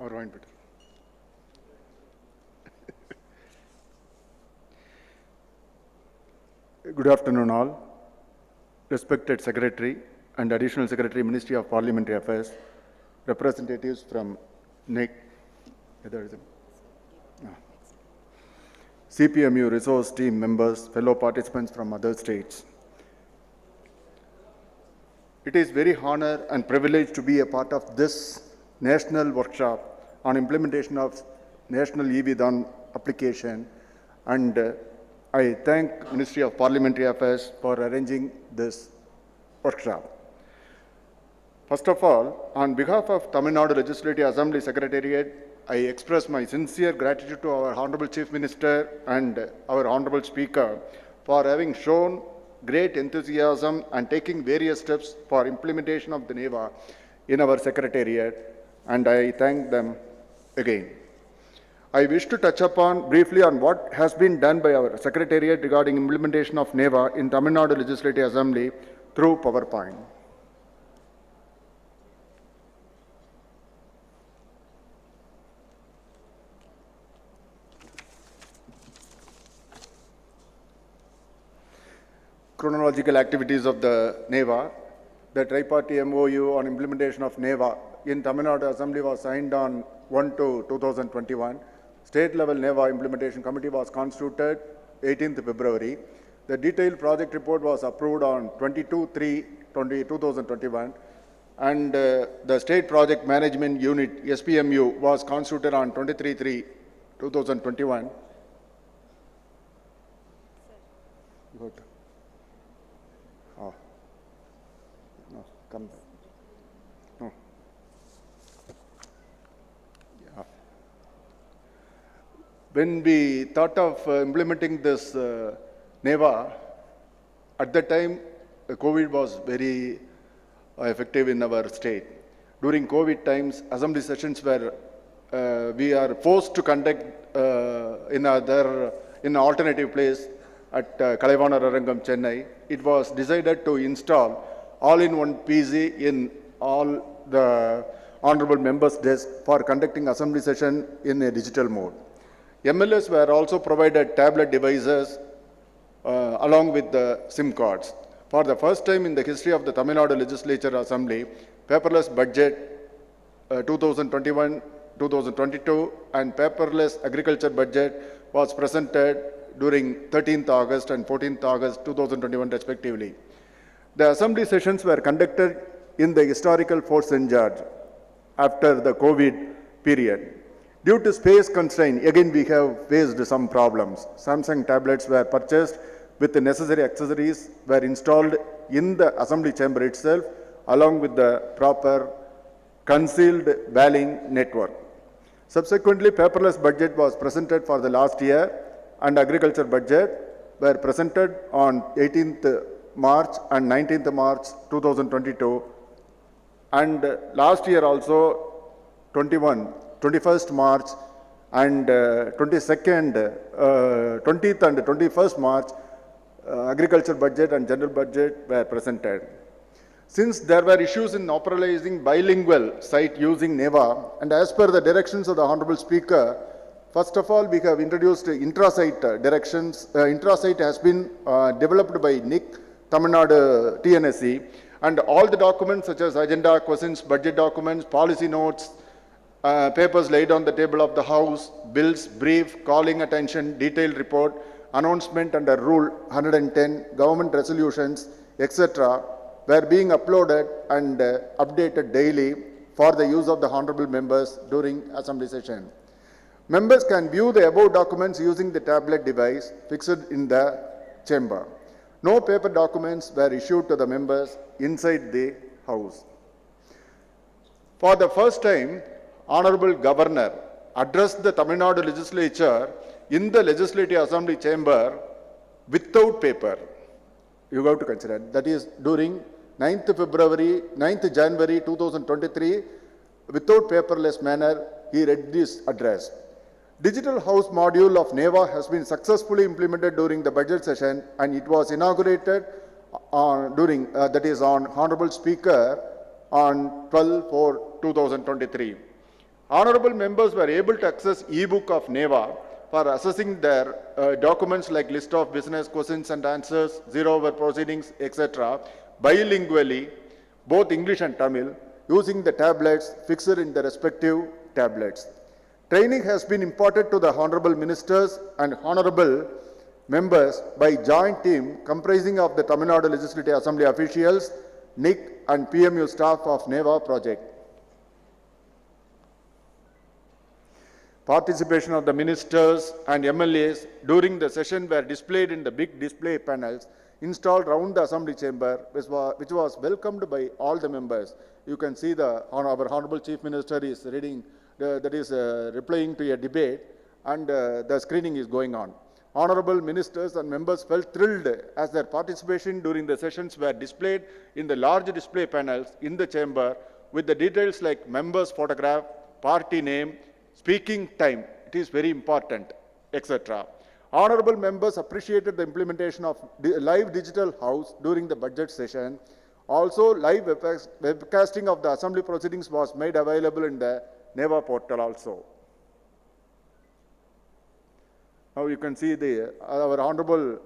और वाइन बेटर। Good afternoon all. Respected Secretary and Additional Secretary, Ministry of Parliamentary Affairs, representatives from NEC, CPMU resource team members, fellow participants from other states. It is very honor and privilege to be a part of this national workshop on implementation of National eVidhan application, and I thank Ministry of Parliamentary Affairs for arranging this workshop. First of all, on behalf of Tamil Nadu Legislative Assembly Secretariat, I express my sincere gratitude to our Honorable Chief Minister and our Honorable Speaker for having shown great enthusiasm and taking various steps for implementation of the NeVA in our Secretariat, and I thank them again. I wish to touch upon briefly on what has been done by our Secretariat regarding implementation of NeVA in Tamil Nadu Legislative Assembly through PowerPoint. Chronological activities of the NeVA. The tri-party MOU on implementation of NeVA in Tamil Nadu Assembly was signed on 1/2/2021. State-level NeVA implementation committee was constituted 18th February. The detailed project report was approved on 22/3/2021, and the State Project Management Unit (SPMU) was constituted on 23/3/2021. Good. Oh. No, come back. No. Yeah. When we thought of implementing this NeVA, at that time, COVID was very effective in our state. During COVID times, assembly sessions were, we are forced to conduct in an alternative place at Kalaivana Arangam, Chennai. It was decided to install all-in-one PC in all the honorable members' desk for conducting assembly session in a digital mode. MLAs were also provided tablet devices along with the SIM cards. for the first time in the history of the Tamil Nadu Legislature Assembly, paperless budget 2021-2022 and paperless agriculture budget was presented during 13th August and 14th August 2021 respectively. The assembly sessions were conducted in the historical Fort St. George after the COVID period. Due to space constraint, again we have faced some problems. Samsung tablets were purchased with the necessary accessories were installed in the assembly chamber itself along with the proper concealed valling network. Subsequently, paperless budget was presented for the last year and agriculture budget were presented on 18th March and 19th March 2022 and last year also 21st March and 20th and 21st March agriculture budget and general budget were presented. Since there were issues in operationalizing bilingual site using NeVA and as per the directions of the Honorable Speaker, first of all we have introduced intra-site directions. Intra-site has been developed by NIC, Tamil Nadu TNSE, and all the documents such as agenda, questions, budget documents, policy notes, papers laid on the table of the House, bills, brief, calling attention, detailed report, announcement under Rule 110, government resolutions, etc. were being uploaded and updated daily for the use of the honorable members during assembly session. Members can view the above documents using the tablet device fixed in the chamber. No paper documents were issued to the members inside the House. For the first time, Honorable Governor addressed the Tamil Nadu Legislature in the Legislative Assembly chamber without paper. You have to consider that is during 9th January 2023, without paperless manner, he read this address. Digital House module of NeVA has been successfully implemented during the budget session and it was inaugurated on Honorable Speaker on 12/4/2023. Honorable members were able to access e-book of NeVA for assessing their documents like list of business questions and answers, zero-hour proceedings, etc. bilingually, both English and Tamil, using the tablets fixed in the respective tablets. Training has been imparted to the honorable ministers and honorable members by joint team comprising of the Tamil Nadu Legislative Assembly officials, NIC and PMU staff of NeVA project. Participation of the ministers and MLAs during the session were displayed in the big display panels installed around the assembly chamber, which was welcomed by all the members. You can see our Honorable Chief Minister is reading, replying to a debate and the screening is going on. Honorable ministers and members felt thrilled as their participation during the sessions were displayed in the large display panels in the chamber with the details like members' photograph, party name, speaking time, it is very important, etc. Honorable members appreciated the implementation of live digital house during the budget session. Also, live webcasting of the assembly proceedings was made available in the NeVA portal also. Now you can see our Honorable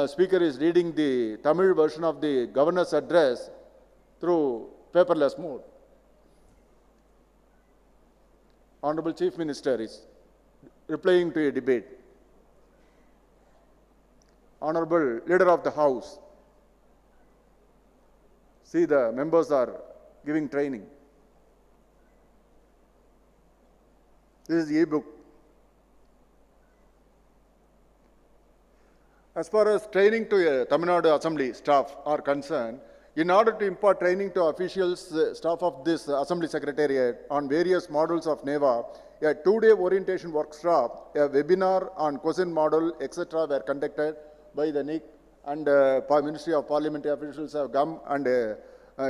Speaker is reading the Tamil version of the Governor's address through paperless mode. Honorable Chief Minister is replying to a debate. Honorable Leader of the House. See, the members are giving training. This is the e-book. As far as training to Tamil Nadu Assembly staff are concerned, in order to impart training to officials, staff of this Assembly Secretariat on various models of NeVA, a 2-day orientation workshop, a webinar on question model, etc. were conducted by the NIC and Ministry of Parliamentary officials have come and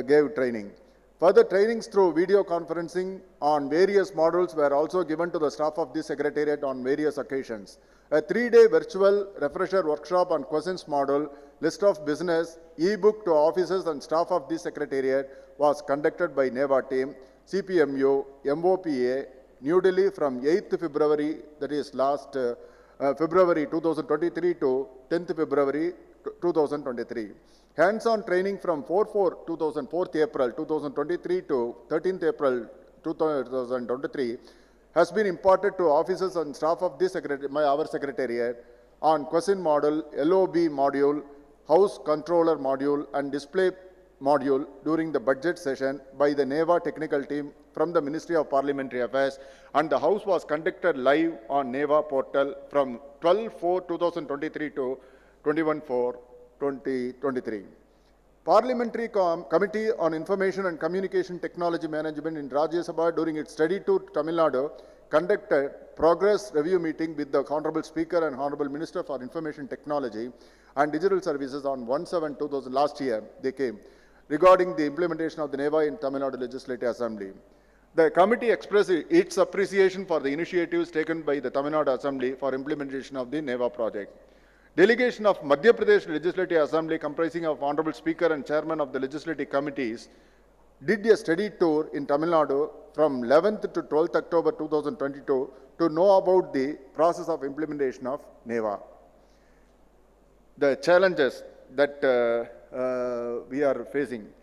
gave training. Further trainings through video conferencing on various models were also given to the staff of this Secretariat on various occasions. A 3-day virtual refresher workshop on questions model, list of business, e-book to officers and staff of this Secretariat was conducted by NeVA team, CPMU, MOPA, New Delhi from 8th February, that is last February 2023 to 10th February 2023. Hands-on training from 4th April 2023 to 13th April 2023 has been imparted to officers and staff of this our secretariat on question model, LOB module, house controller module, and display module during the budget session by the NeVA technical team from the Ministry of Parliamentary Affairs, and the house was conducted live on NeVA portal from 12/4/2023 to 21/4/2023. Parliamentary Committee on Information and Communication Technology Management in Rajya Sabha during its study tour to Tamil Nadu conducted progress review meeting with the Honorable Speaker and Honorable Minister for Information Technology and Digital Services on 1/7/2000 last year. They came regarding the implementation of the NeVA in Tamil Nadu Legislative Assembly. The committee expressed its appreciation for the initiatives taken by the Tamil Nadu Assembly for implementation of the NeVA project. Delegation of Madhya Pradesh Legislative Assembly comprising of Honorable Speaker and Chairman of the Legislative Committees did a study tour in Tamil Nadu from 11th to 12th October 2022 to know about the process of implementation of NeVA. The challenges that we are facing.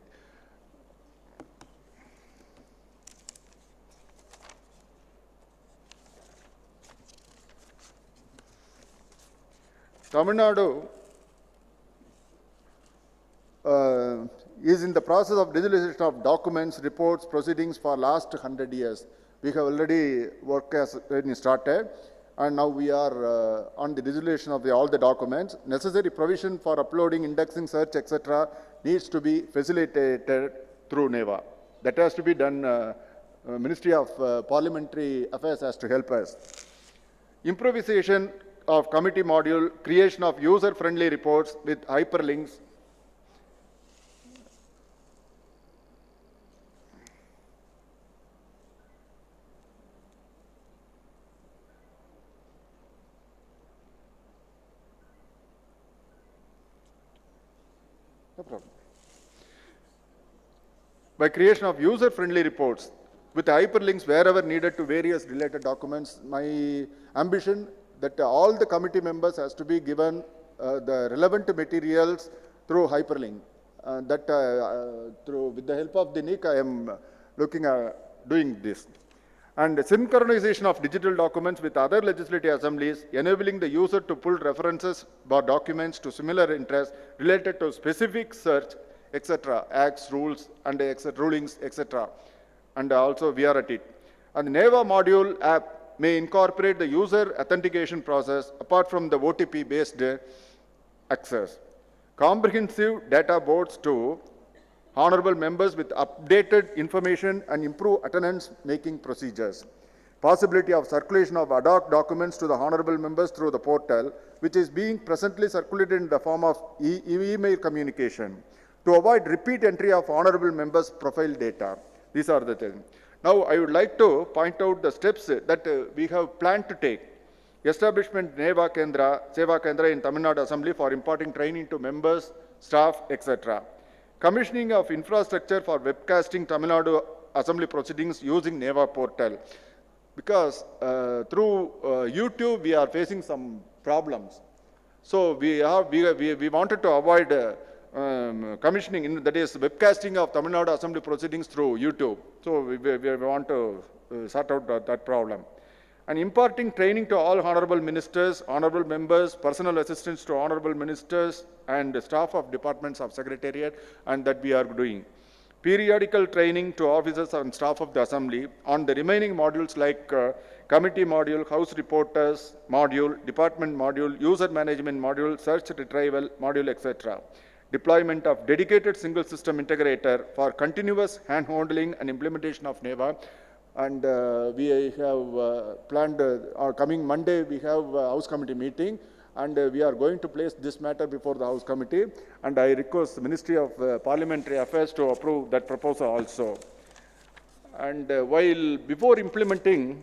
Tamil Nadu is in the process of digitalization of documents, reports, proceedings for last 100 years. We have already work has started, and now we are on the digitalization of all the documents. Necessary provision for uploading, indexing, search, etc. needs to be facilitated through NeVA. That has to be done. Ministry of Parliamentary Affairs has to help us. Improvisation of committee module, creation of user-friendly reports with hyperlinks. No problem. By creation of user-friendly reports with hyperlinks wherever needed to various related documents. My ambition that all the committee members has to be given the relevant materials through hyperlink. With the help of the NIC, I am looking at doing this. And synchronization of digital documents with other legislative assemblies, enabling the user to pull references or documents to similar interests related to specific search, etc., acts, rules, and rulings, etc. And also we are at it. And the NeVA module app may incorporate the user authentication process apart from the OTP-based access. Comprehensive data boards to honorable members with updated information and improve attendance making procedures. Possibility of circulation of ad hoc documents to the honorable members through the portal, which is being presently circulated in the form of email communication to avoid repeat entry of honorable members' profile data. These are the things. Now, I would like to point out the steps that we have planned to take. Establishment NeVA Kendra, Seva Kendra in Tamil Nadu Assembly for imparting training to members, staff, etc. Commissioning of infrastructure for webcasting Tamil Nadu Assembly proceedings using NeVA portal. Because through YouTube, we are facing some problems. So we wanted to avoid commissioning, that is webcasting of Tamil Nadu Assembly proceedings through YouTube. So we want to sort out that problem. And imparting training to all honorable ministers, honorable members, personal assistants to honorable ministers, and staff of departments of secretariat, and that we are doing. Periodical training to officers and staff of the assembly on the remaining modules like committee module, house reporters module, department module, user management module, search retrieval module, etc. Deployment of dedicated single system integrator for continuous hand-holding and implementation of NeVA. And we have planned, coming Monday, we have a House Committee meeting, and we are going to place this matter before the House Committee. And I request the Ministry of Parliamentary Affairs to approve that proposal also. And before implementing,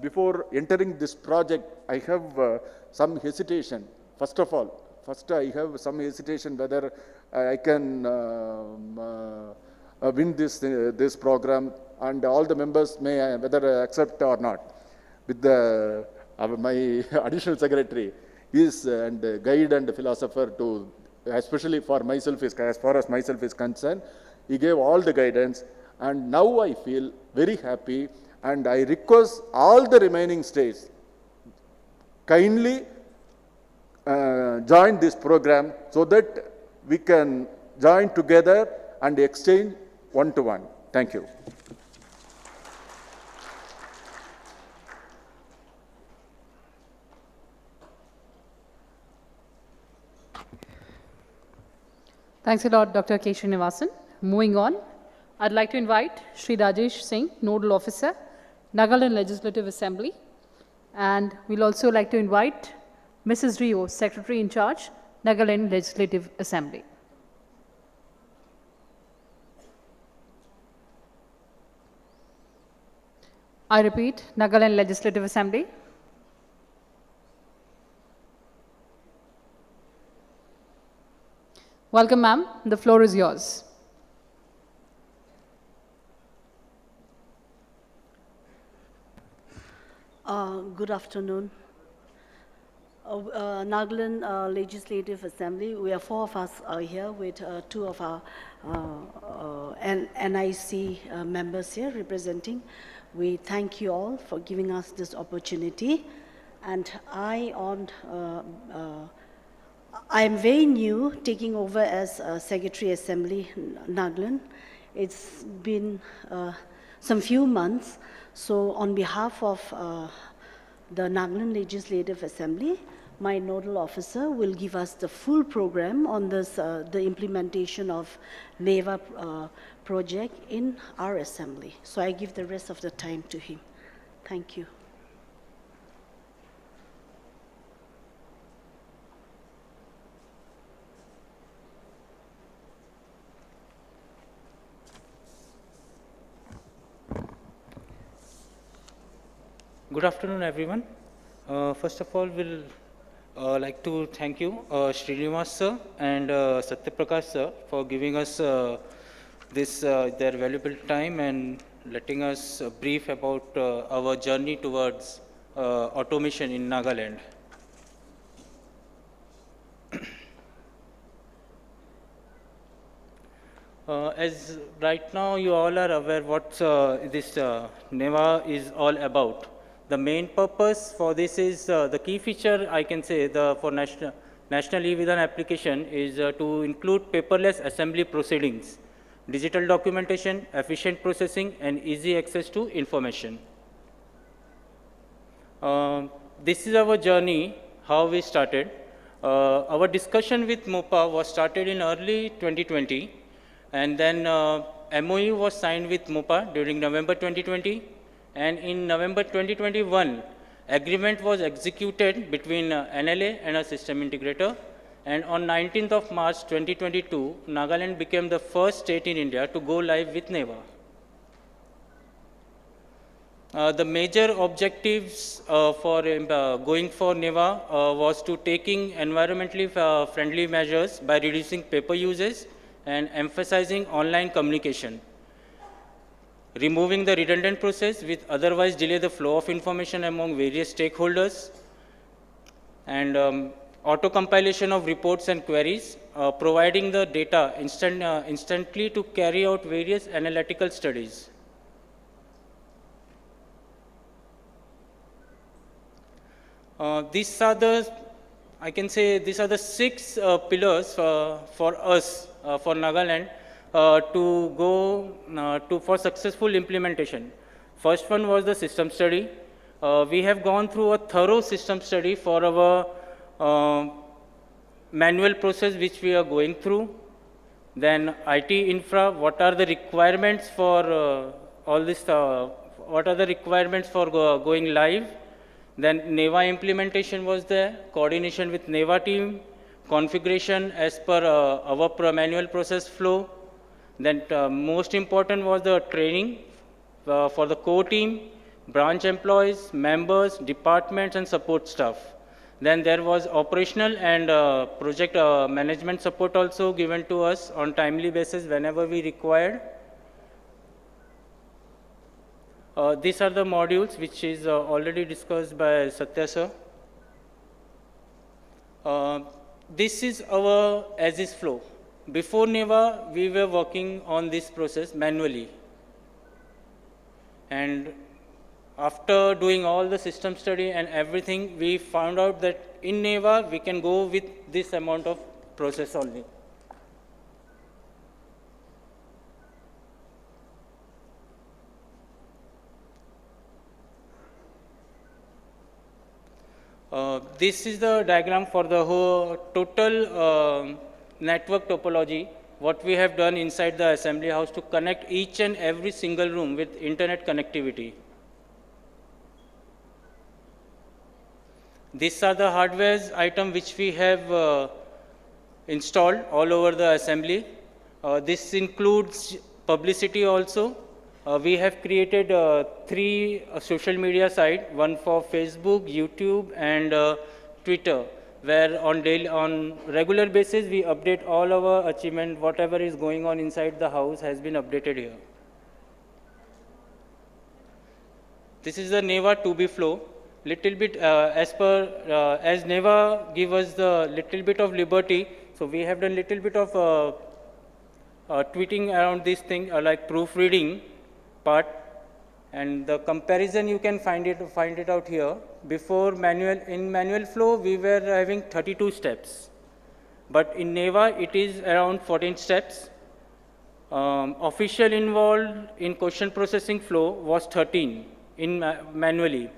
before entering this project, I have some hesitation. First of all, I have some hesitation whether I can win this program, and all the members may whether accept or not. With my additional secretary, is and guide and philosopher to, especially for myself, as far as myself is concerned. He gave all the guidance, and now I feel very happy, and I request all the remaining states kindly join this program so that we can join together and exchange one-to-one. Thank you. Thanks a lot, Dr. K. Srinivasan. Moving on, I'd like to invite Sri Rajesh Singh, Nodal Officer, Nagaland Legislative Assembly, and we'll also like to invite Mrs. Rio, Secretary in Charge, Nagaland Legislative Assembly. I repeat, Nagaland Legislative Assembly. Welcome, ma'am. The floor is yours. Good afternoon. Nagaland Legislative Assembly, we are 4 of us are here with 2 of our NIC members here representing. We thank you all for giving us this opportunity. And I am very new, taking over as Secretary Assembly Nagaland. It's been some few months. So on behalf of the Nagaland Legislative Assembly, my nodal officer will give us the full program on this, the implementation of NeVA project in our assembly. So I give the rest of the time to him. Thank you. Good afternoon, everyone. First of all, we'll like to thank you, Srinivas sir and Satyaprakash sir, for giving us this their valuable time and letting us brief about our journey towards automation in Nagaland. As right now you all are aware what this NeVA is all about. The main purpose for this is the key feature I can say for national eVidhan application is to include paperless assembly proceedings, digital documentation, efficient processing, and easy access to information. This is our journey, how we started. Our discussion with MOPA was started in early 2020, and then MOU was signed with MOPA during November 2020. And in November 2021, agreement was executed between NLA and a system integrator. And on 19th of March 2022, Nagaland became the first state in India to go live with NeVA. The major objectives for going for NeVA was to taking environmentally friendly measures by reducing paper usage and emphasizing online communication, removing the redundant process which otherwise delay the flow of information among various stakeholders, and auto-compilation of reports and queries, providing the data instantly to carry out various analytical studies. These are the, I can say, these are the 6 pillars for us, for Nagaland, to go for successful implementation. First one was the system study. We have gone through a thorough system study for our manual process which we are going through. Then IT infra, what are the requirements for all this, what are the requirements for going live. Then NeVA implementation was there, coordination with NeVA team, configuration as per our manual process flow. Then most important was the training for the core team, branch employees, members, departments, and support staff. Then there was operational and project management support also given to us on timely basis whenever we required. These are the modules which is already discussed by Satya sir. This is our as-is flow. Before NeVA, we were working on this process manually. And after doing all the system study and everything, we found out that in NeVA, we can go with this amount of process only. This is the diagram for the whole total network topology, what we have done inside the assembly house to connect each and every single room with internet connectivity. These are the hardware items which we have installed all over the assembly. This includes publicity also. We have created 3 social media sites, one for Facebook, YouTube, and Twitter, where on regular basis we update all our achievement, whatever is going on inside the house has been updated here. This is the NeVA 2B flow. Little bit as NeVA give us the little bit of liberty, so we have done little bit of tweeting around this thing, like proofreading part, and the comparison you can find it out here. Before in manual flow we were having 32 steps, but in NeVA it is around 14 steps. Official involved in question processing flow was 13 in manually,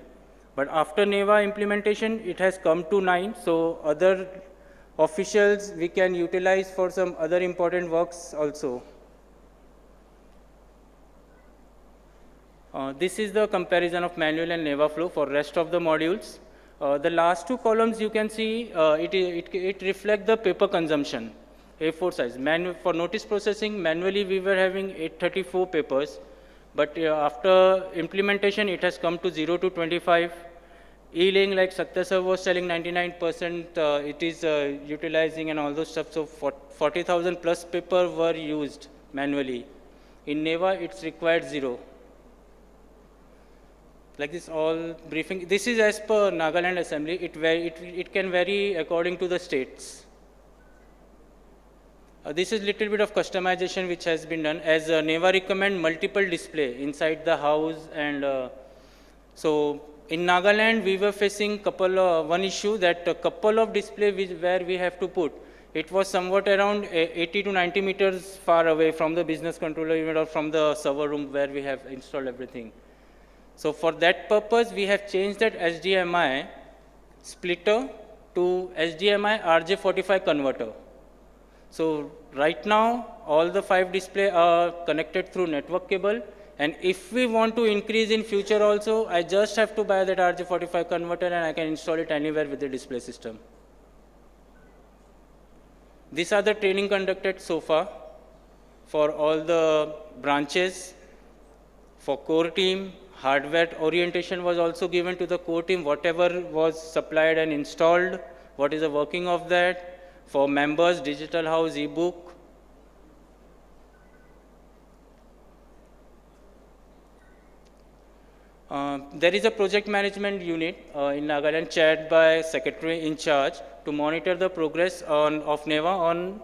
but after NeVA implementation it has come to 9, so other officials we can utilize for some other important works also. This is the comparison of manual and NeVA flow for rest of the modules. The last 2 columns you can see, it reflects the paper consumption, A4 size. For notice processing, manually we were having 834 papers, but after implementation it has come to 0 to 25. E-laying, like Satya sir was telling, 99% it is utilizing and all those stuff, so 40,000 plus paper were used manually. In NeVA it's required 0. Like this all briefing. This is as per Nagaland Assembly. It can vary according to the states. This is little bit of customization which has been done, as NeVA recommend multiple display inside the house, and so in Nagaland we were facing one issue, that a couple of display where we have to put. It was somewhat around 80 to 90 meters far away from the business controller unit or from the server room where we have installed everything. So for that purpose, we have changed that HDMI splitter to HDMI RJ45 converter. So right now, all the 5 displays are connected through network cable, and if we want to increase in future also, I just have to buy that RJ45 converter and I can install it anywhere with the display system. These are the training conducted so far for all the branches, for core team. Hardware orientation was also given to the core team, whatever was supplied and installed, what is the working of that. For members, digital house, ebook. There is a project management unit in Nagaland chaired by secretary in charge to monitor the progress of NeVA on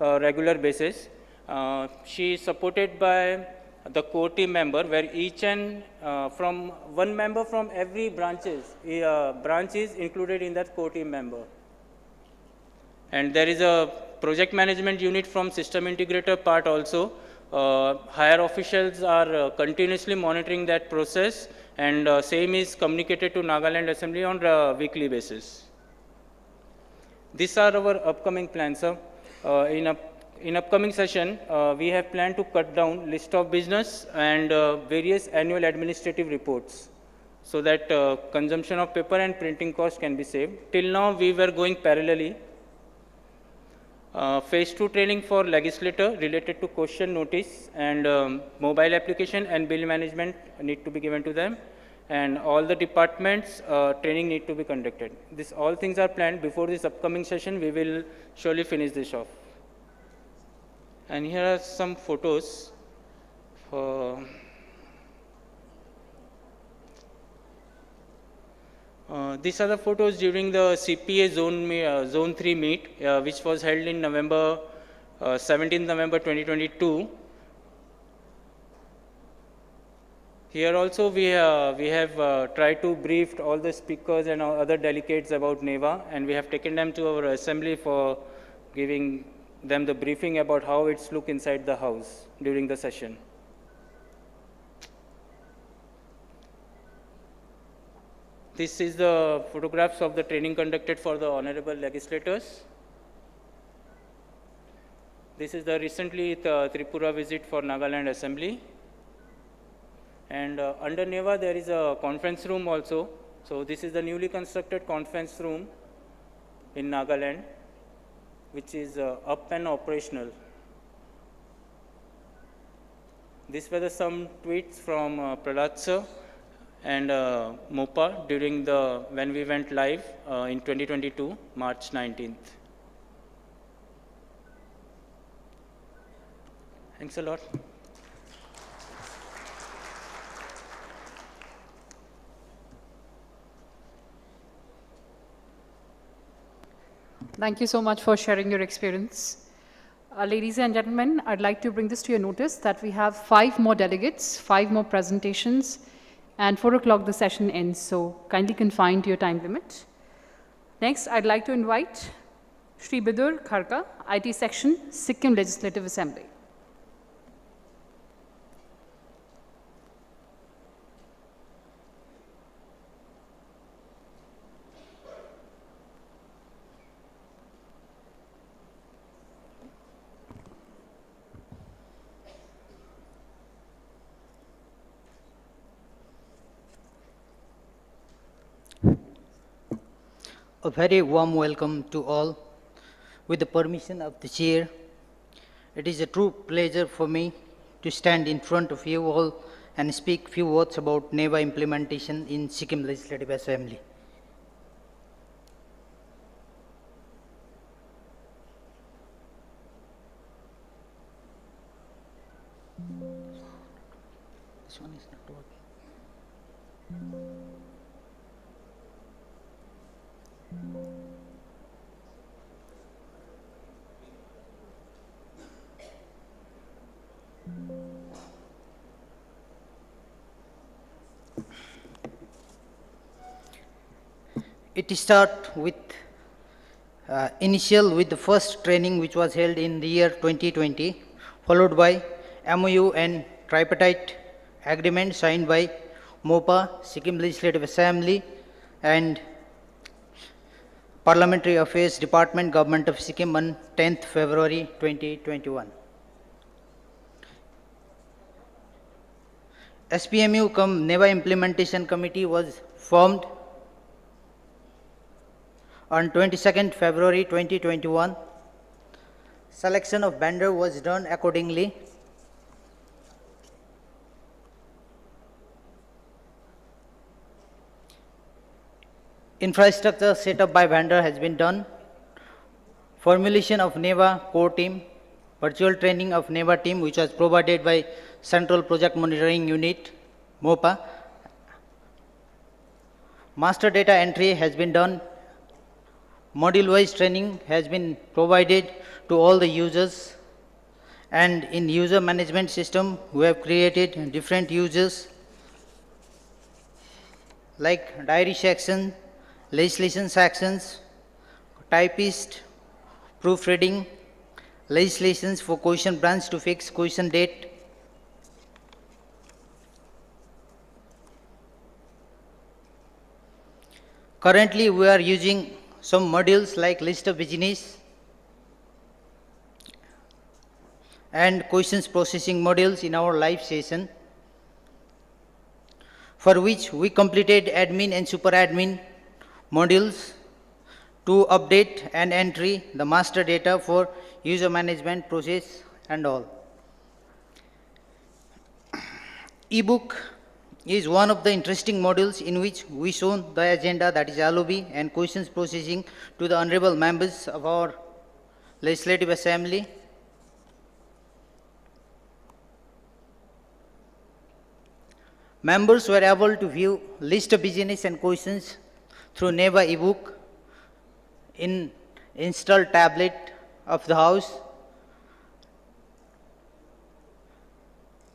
regular basis. She is supported by the core team member, where each and from one member from every branch is included in that core team member. And there is a project management unit from system integrator part also. Higher officials are continuously monitoring that process, and same is communicated to Nagaland Assembly on a weekly basis. These are our upcoming plans, sir. In upcoming session, we have planned to cut down list of business and various annual administrative reports, so that consumption of paper and printing cost can be saved. Till now, we were going parallelly. Phase 2 training for legislator related to question notice and mobile application and bill management need to be given to them, and all the departments training need to be conducted. All things are planned. Before this upcoming session, we will surely finish this off. And here are some photos for These are the photos during the CPA Zone 3 meet, which was held in November, 17th November 2022. Here also we have tried to brief all the speakers and other delegates about NeVA, and we have taken them to our assembly for giving them the briefing about how it's look inside the house during the session. This is the photographs of the training conducted for the honorable legislators. This is the recently Tripura visit for Nagaland Assembly. And under NeVA there is a conference room also. So this is the newly constructed conference room in Nagaland, which is up and operational. These were some tweets from Prahlad sir and MOPA during when we went live in 2022, March 19th. Thanks a lot. Thank you so much for sharing your experience. Ladies and gentlemen, I'd like to bring this to your notice that we have 5 more delegates, 5 more presentations, and 4 o'clock the session ends, so kindly confine to your time limit. Next, I'd like to invite Shri Bidur Kharka, IT Section, Sikkim Legislative Assembly. A very warm welcome to all. With the permission of the chair, it is a true pleasure for me to stand in front of you all and speak few words about NeVA implementation in Sikkim Legislative Assembly. This one is not working. It starts with initial with the first training which was held in the year 2020, followed by MOU and tripartite agreement signed by MOPA, Sikkim Legislative Assembly, and Parliamentary Affairs Department, Government of Sikkim on 10th February 2021. SPMU cum NeVA Implementation Committee was formed on 22nd February 2021. Selection of vendor was done accordingly. Infrastructure set up by vendor has been done. Formulation of NeVA core team, virtual training of NeVA team which was provided by Central Project Monitoring Unit, MOPA. Master data entry has been done. Module-wise training has been provided to all the users, and in user management system we have created different users like diary section, legislation sections, typist, proofreading, legislations for question branch to fix question date. Currently we are using some modules like list of business and questions processing modules in our live session, for which we completed admin and super admin modules to update and entry the master data for user management process and all. Ebook is one of the interesting modules in which we shown the agenda, that is LOB, and questions processing to the honorable members of our Legislative Assembly. Members were able to view list of business and questions through NeVA ebook in installed tablet of the house.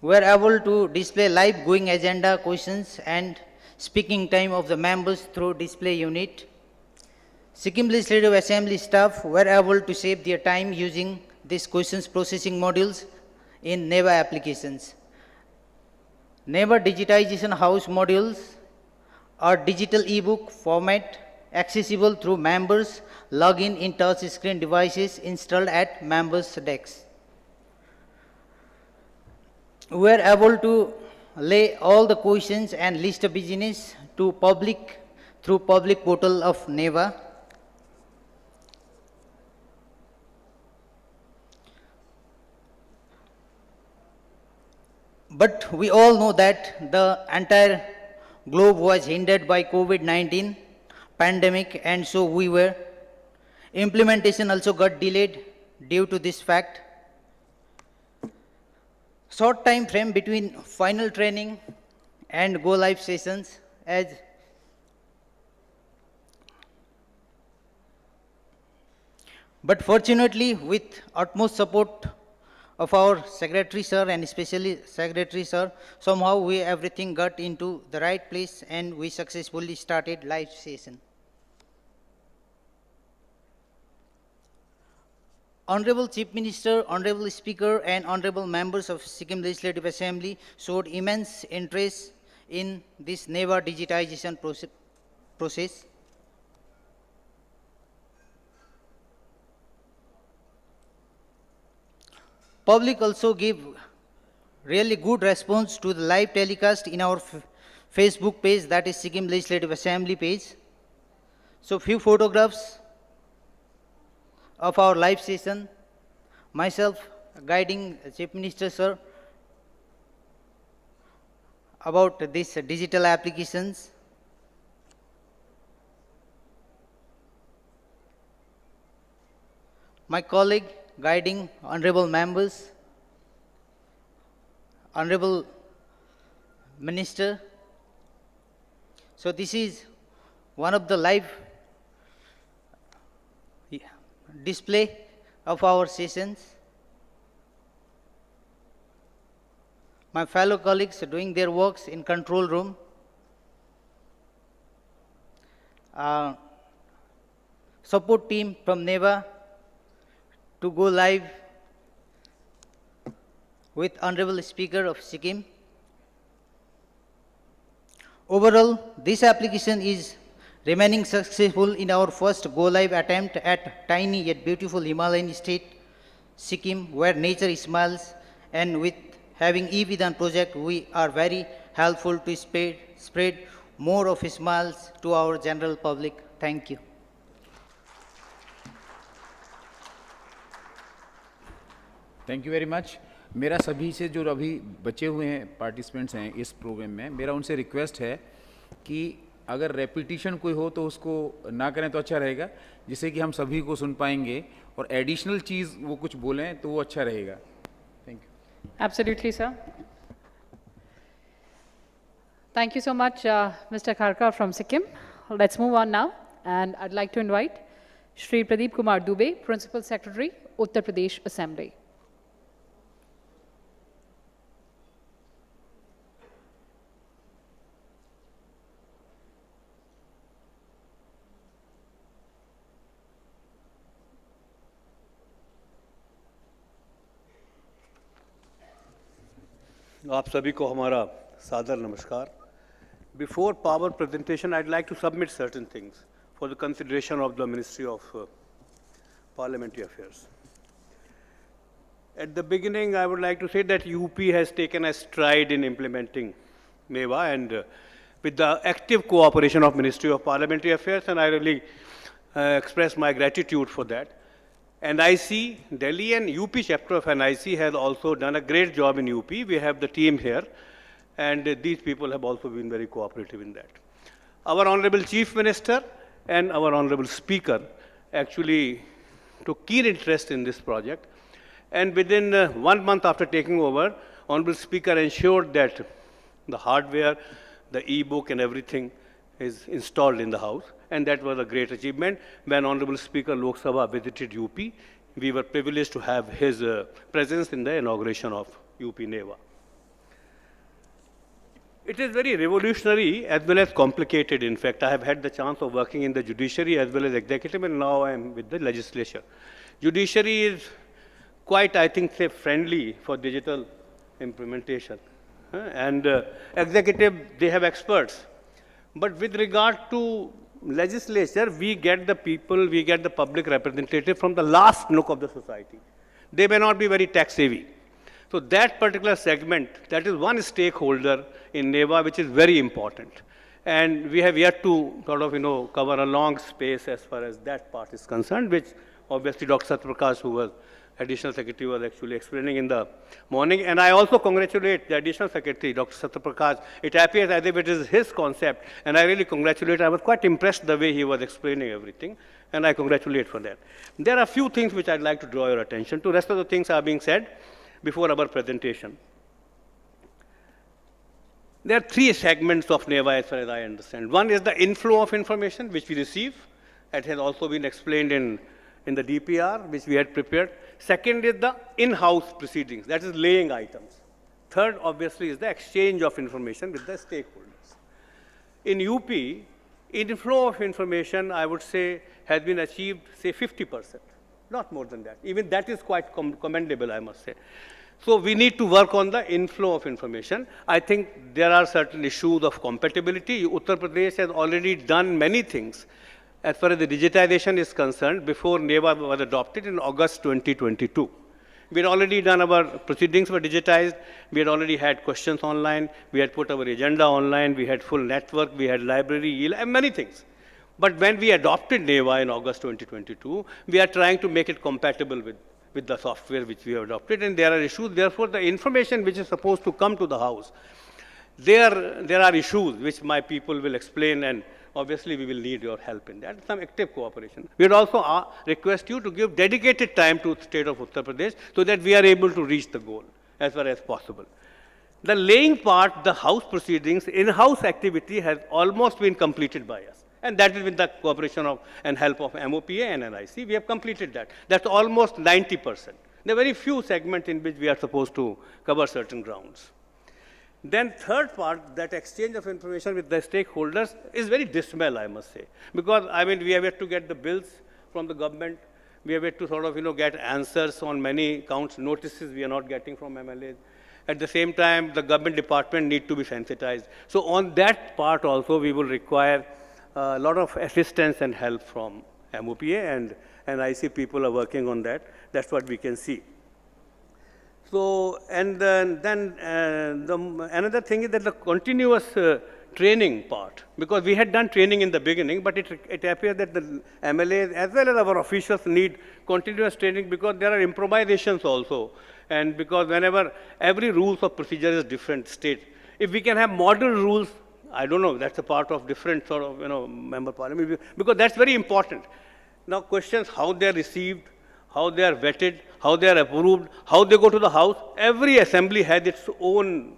We are able to display live going agenda, questions and speaking time of the members through display unit. Sikkim Legislative Assembly staff were able to save their time using these questions processing modules in NeVA applications. NeVA digitization house modules are digital ebook format accessible through members' login in touch screen devices installed at members' desks. We are able to lay all the questions and list of business to public through public portal of NeVA. But we all know that the entire globe was hindered by COVID-19 pandemic, and so we were. Implementation also got delayed due to this fact. Short time frame between final training and go live sessions but fortunately with utmost support of our Secretary Sir and especially Secretary Sir, somehow everything got into the right place and we successfully started live session. Honorable Chief Minister, Honorable Speaker and Honorable Members of Sikkim Legislative Assembly showed immense interest in this NeVA digitization process. Public also gave really good response to the live telecast in our Facebook page, that is Sikkim Legislative Assembly page. So few photographs of our live session, myself guiding Chief Minister Sir about these digital applications. My colleague guiding honorable members, honorable minister. So this is one of the live display of our sessions. My fellow colleagues are doing their works in control room. Support team from NeVA to go live with Honorable Speaker of Sikkim. Overall, this application is remaining successful in our first go-live attempt at tiny yet beautiful Himalayan state, Sikkim, where nature smiles, and with having eVidhan project, we are very helpful to spread more of smiles to our general public. Thank you. Thank you very much. मेरा सभी से जो अभी बचे हुए हैं participants हैं इस प्रोग्राम में, मेरा उनसे रिक्वेस्ट है कि अगर रेपिटिशन कोई हो तो उसको ना करें तो अच्छा रहेगा, जिससे कि हम सभी को सुन पाएंगे, और एडिशनल चीज़ वो कुछ बोलें तो वो अच्छा रहेगा. Thank you. Absolutely, sir. Thank you so much, Mr. Kharkar from Sikkim. Let's move on now, and I'd like to invite Shri Pradeep Kumar Dubey, Principal Secretary, Uttar Pradesh Assembly. आप सभी को हमारा सादर नमस्कार. Before power presentation, I'd like to submit certain things for the consideration of the Ministry of Parliamentary Affairs. At the beginning, I would like to say that UP has taken a stride in implementing NeVA, and with the active cooperation of Ministry of Parliamentary Affairs, and I really express my gratitude for that. NIC, Delhi and UP chapter of NIC has also done a great job in UP. We have the team here, and these people have also been very cooperative in that. Our Honorable Chief Minister and our Honorable Speaker actually took keen interest in this project, and within 1 month after taking over, Honorable Speaker ensured that the hardware, the e-book and everything is installed in the House, and that was a great achievement. When Honorable Speaker Lok Sabha visited UP, we were privileged to have his presence in the inauguration of UP NeVA. It is very revolutionary as well as complicated. In fact, I have had the chance of working in the judiciary as well as executive, and now I am with the legislature. Judiciary is quite, I think, say, friendly for digital implementation. And executive, they have experts. But with regard to legislature, we get the people, we get the public representative from the last nook of the society. They may not be very tech savvy. So that particular segment, that is one stakeholder in NeVA which is very important. And we have yet to sort of, cover a long space as far as that part is concerned, which obviously Dr. Satyaprakash, who was Additional Secretary, was actually explaining in the morning. And I also congratulate the Additional Secretary, Dr. Satyaprakash. It appears as if it is his concept, and I really congratulate. I was quite impressed the way he was explaining everything, and I congratulate for that. There are a few things which I'd like to draw your attention to. The rest of the things are being said before our presentation. There are three segments of NeVA as far as I understand. One is the inflow of information which we receive. That has also been explained in the DPR, which we had prepared. Second is the in-house proceedings, that is laying items. Third, obviously, is the exchange of information with the stakeholders. In UP, inflow of information, I would say, has been achieved, say, 50%, not more than that. Even that is quite commendable, I must say. So we need to work on the inflow of information. I think there are certain issues of compatibility. Uttar Pradesh has already done many things as far as the digitization is concerned before NeVA was adopted in August 2022. We had already done our proceedings were digitized. We had already had questions online. We had put our agenda online. We had full network. We had library, and many things. But when we adopted NeVA in August 2022, we are trying to make it compatible with the software which we have adopted, and there are issues. Therefore, the information which is supposed to come to the House, there are issues which my people will explain, and obviously we will need your help in that, some active cooperation. We would also request you to give dedicated time to the state of Uttar Pradesh so that we are able to reach the goal as far as possible. The laying part, the House proceedings, in-house activity has almost been completed by us. And that is with the cooperation of and help of MOPA and NIC. We have completed that. That's almost 90%. There are very few segments in which we are supposed to cover certain grounds. Then third part, that exchange of information with the stakeholders is very dismal, I must say. Because, we have yet to get the bills from the government. We have yet to sort of, get answers on many counts, notices we are not getting from MLAs. At the same time, the government department need to be sensitized. So on that part also, we will require a lot of assistance and help from MOPA, and I see people are working on that. That's what we can see. So, and then another thing is that the continuous training part, because we had done training in the beginning, but it appears that the MLAs as well as our officials need continuous training because there are improvisations also, and because whenever every rules of procedure is different state, if we can have model rules, I don't know, that's a part of different sort of, member parliament, because that's very important. Now, questions how they are received, how they are vetted, how they are approved, how they go to the House. Every assembly has its own,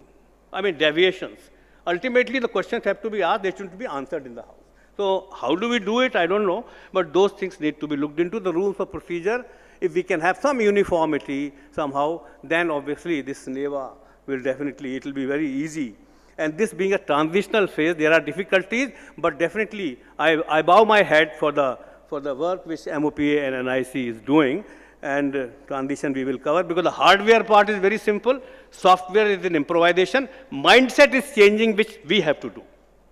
deviations. Ultimately, the questions have to be asked, they should be answered in the House. So how do we do it? I don't know, but those things need to be looked into, the rules of procedure. If we can have some uniformity somehow, then obviously this NeVA will definitely, it will be very easy. And this being a transitional phase, there are difficulties, but definitely I bow my head for the work which MOPA and NIC is doing, and transition we will cover, because the hardware part is very simple, software is an improvisation, mindset is changing, which we have to do.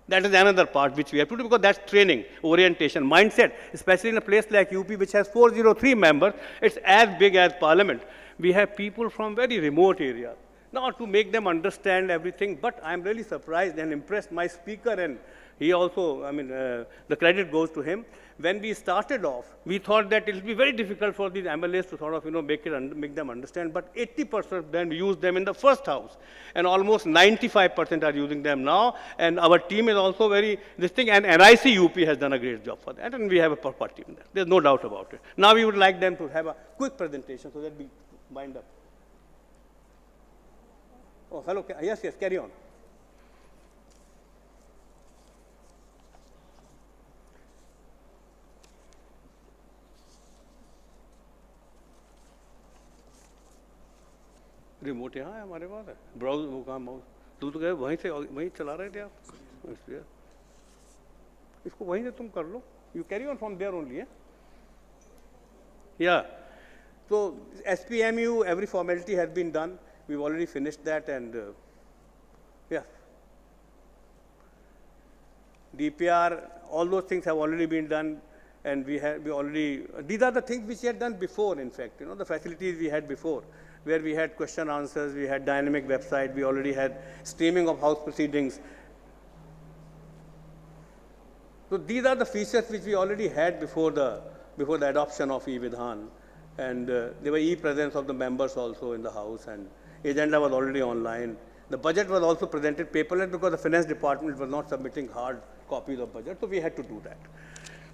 That is another part which we have to do, because that's training, orientation, mindset, especially in a place like UP, which has 403 members, it's as big as Parliament. We have people from very remote areas. Now, to make them understand everything, but I'm really surprised and impressed. My speaker, and he also, the credit goes to him. When we started off, we thought that it will be very difficult for these MLAs to sort of, make them understand, but 80% of them use them in the first House, and almost 95% are using them now, and our team is also very, and NIC UP has done a great job for that, and we have a proper team there. There's no doubt about it. Now, we would like them to have a quick presentation so that we wind up. Oh, hello. Yes, carry on. Remote यहाँ है हमारे पास है, browse वो कहाँ mouse, तुम तो गए वहीं चला रहे थे आप, इसलिए इसको वहीं से तुम कर लो, you carry on from there only, yeah. So SPMU, every formality has been done. We've already finished that, and yeah. DPR, all those things have already been done, and we already, these are the things which we had done before, in fact, you know, the facilities we had before, where we had question answers, we had dynamic website, we already had streaming of House proceedings. So these are the features which we already had before the adoption of eVidhan, and there were e-presence of the members also in the House, and agenda was already online. The budget was also presented paperless because the finance department was not submitting hard copies of budget, so we had to do that.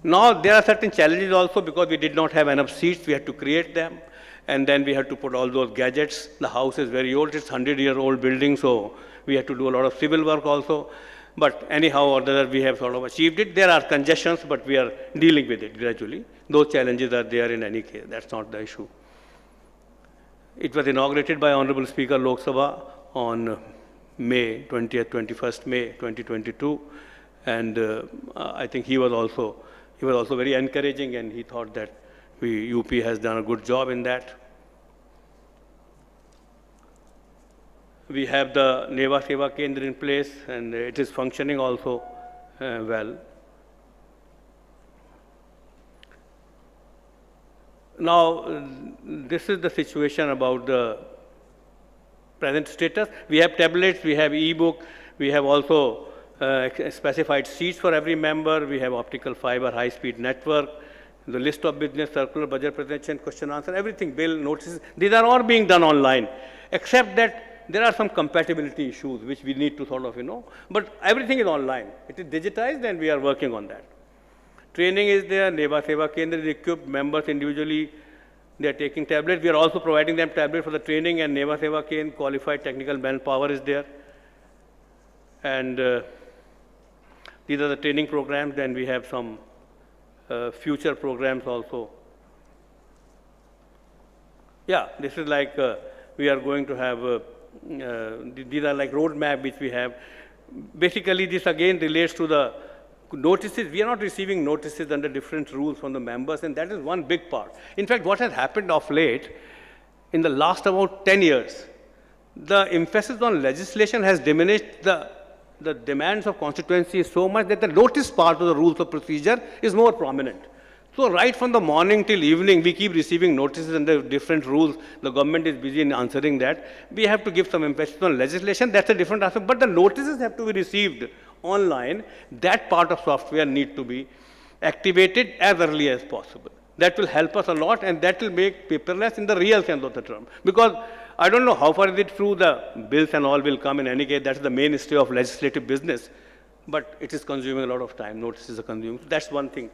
Now there are certain challenges also because we did not have enough seats, we had to create them, and then we had to put all those gadgets. The house is very old, it's 100-year-old building, so we had to do a lot of civil work also. But anyhow or the other, we have sort of achieved it. There are congestions, but we are dealing with it gradually. Those challenges are there in any case, that's not the issue. It was inaugurated by Honorable Speaker Lok Sabha on May 20th, 21st May 2022, and I think he was also very encouraging, and he thought that UP has done a good job in that. We have the NeVA Seva Kendra in place, and it is functioning also well. Now, this is the situation about the present status. We have tablets, we have e-book, we have also specified seats for every member, we have optical fiber high-speed network, the list of business, circular, budget presentation, question answer, everything, bill, notices, these are all being done online, except that there are some compatibility issues which we need to sort of, but everything is online. It is digitized, and we are working on that. Training is there, NeVA Seva Kendra is equipped, members individually, they are taking tablets. We are also providing them tablets for the training, and NeVA Seva Kendra, qualified technical manpower is there. And these are the training programs, and we have some future programs also. Yeah, this is like, we are going to have, these are like roadmap which we have. Basically, this again relates to the notices. We are not receiving notices under different rules from the members, and that is one big part. In fact, what has happened of late, in the last about 10 years, the emphasis on legislation has diminished the demands of constituency so much that the notice part of the rules of procedure is more prominent. So right from the morning till evening, we keep receiving notices under different rules. The government is busy in answering that. We have to give some emphasis on legislation. That's a different aspect. But the notices have to be received online. That part of software need to be activated as early as possible. That will help us a lot, and that will make paperless in the real sense of the term. Because I don't know how far is it through, the bills and all will come in any case. That's the mainstay of legislative business. But it is consuming a lot of time. Notices are consuming. That's one thing.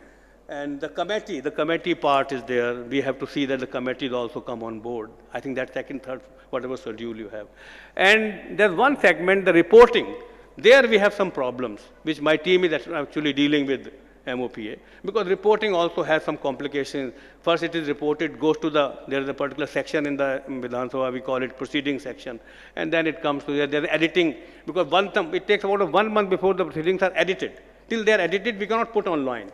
And the committee part is there. We have to see that the committees also come on board. I think that's second, third, whatever schedule you have. And there's one segment, the reporting. There we have some problems, which my team is actually dealing with MOPA, because reporting also has some complications. First it is reported, goes to there is a particular section in the Vidhan Sabha, we call it proceeding section, and then it comes to there's editing, because it takes about 1 month before the proceedings are edited. Till they are edited, we cannot put online,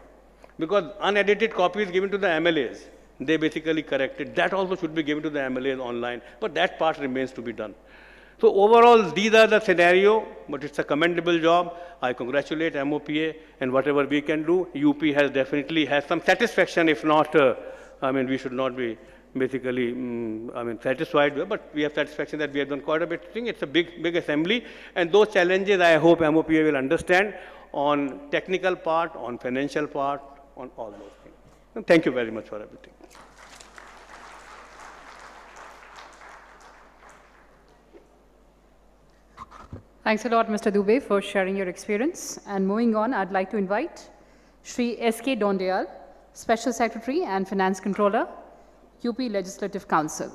because unedited copy is given to the MLAs. They basically correct it. That also should be given to the MLAs online, but that part remains to be done. So overall, these are the scenario, but it's a commendable job. I congratulate MOPA, and whatever we can do, UP has definitely has some satisfaction. If not, we should not be basically, satisfied with, but we have satisfaction that we have done quite a bit of thing. It's a big assembly, and those challenges I hope MOPA will understand on technical part, on financial part, on all those things. And thank you very much for everything. Thanks a lot, Mr. Dubey, for sharing your experience. And moving on, I'd like to invite Shri S.K. Dondeyal, Special Secretary and Finance Controller, UP Legislative Council.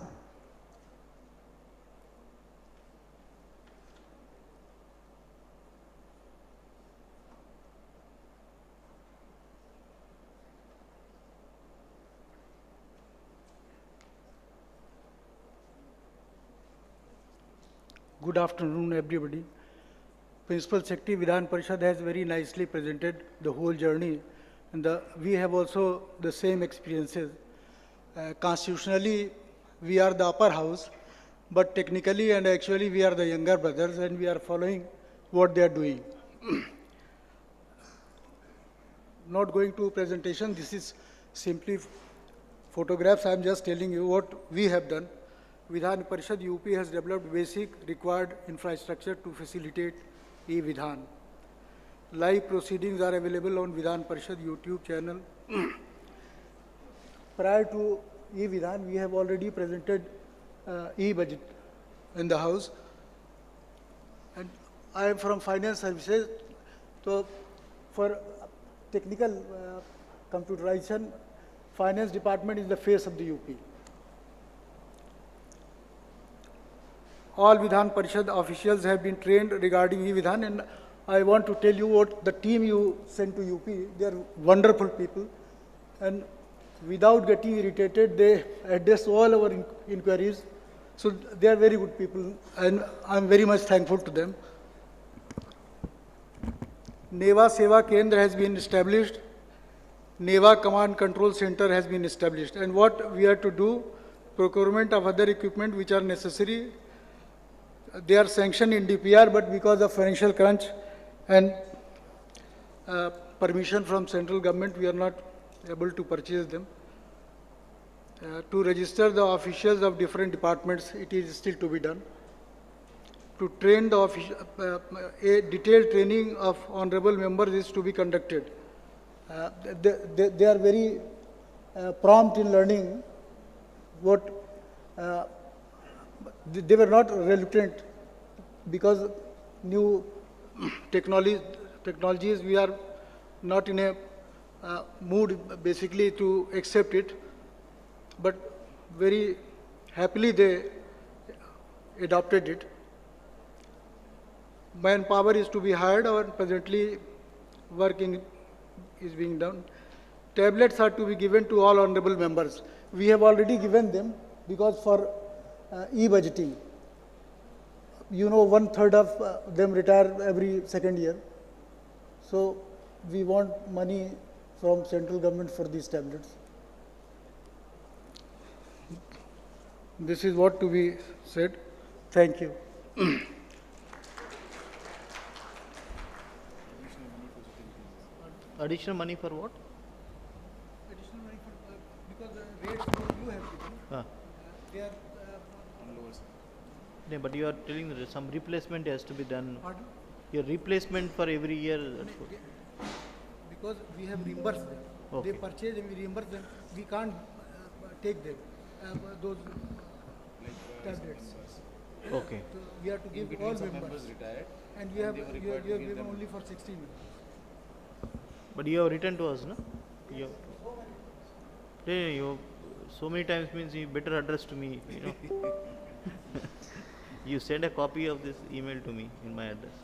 Good afternoon, everybody. Principal Secretary Vidhan Parishad has very nicely presented the whole journey, and we have also the same experiences. Constitutionally, we are the upper house, but technically and actually we are the younger brothers, and we are following what they are doing. Not going to presentation, this is simply photographs. I am just telling you what we have done. Vidhan Parishad UP has developed basic required infrastructure to facilitate eVidhan. Live proceedings are available on Vidhan Parishad YouTube channel. Prior to eVidhan, we have already presented e-budget in the House. And I am from Finance Services, so for technical computerization, Finance Department is the face of the UP. All Vidhan Parishad officials have been trained regarding eVidhan, and I want to tell you what the team you sent to UP, they are wonderful people, and without getting irritated, they address all our inquiries. So they are very good people, and I am very much thankful to them. NeVA Seva Kendra has been established. NeVA Command Control Center has been established. And what we are to do, procurement of other equipment which are necessary. They are sanctioned in DPR, but because of financial crunch and permission from central government, we are not able to purchase them. To register the officials of different departments, it is still to be done. To train the a detailed training of honorable members is to be conducted. They are very prompt in learning what they were not reluctant, because new technologies, we are not in a mood basically to accept it, but very happily they adopted it. Manpower is to be hired, or presently working is being done. Tablets are to be given to all honorable members. We have already given them, because for e-budgeting, you know, 1/3 of them retire every second year. So we want money from central government for these tablets. This is what to be said. Thank you. Additional money for what? Additional money for, because the rates you have given, they are Yeah, but you are telling that some replacement has to be done. Pardon? Your replacement for every year. Because we have reimbursed them. Okay. They purchase and we reimburse them. We can't take them, those tablets. Okay. So we have to give all members. Retired, and you have given only for 16 members. But you have written to us, no? You have, yeah, you so many times means you better address to me, you know. You send a copy of this email to me in my address.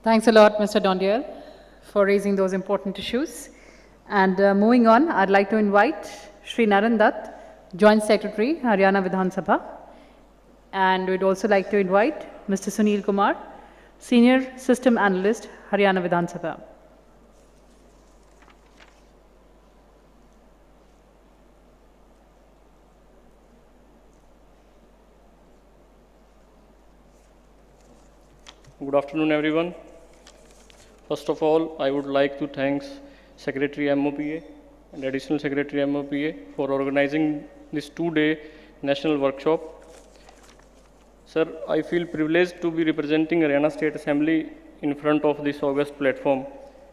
Thanks a lot, Mr. Dondier, for raising those important issues. And moving on, I'd like to invite Shri Naran Dutt, Joint Secretary, Haryana Vidhan Sabha. And we'd also like to invite Mr. Sunil Kumar, Senior System Analyst, Haryana Vidhan Sabha. Good afternoon, everyone. First of all, I would like to thank Secretary MOPA and Additional Secretary MOPA for organizing this two-day national workshop. Sir, I feel privileged to be representing Haryana State Assembly in front of this august platform.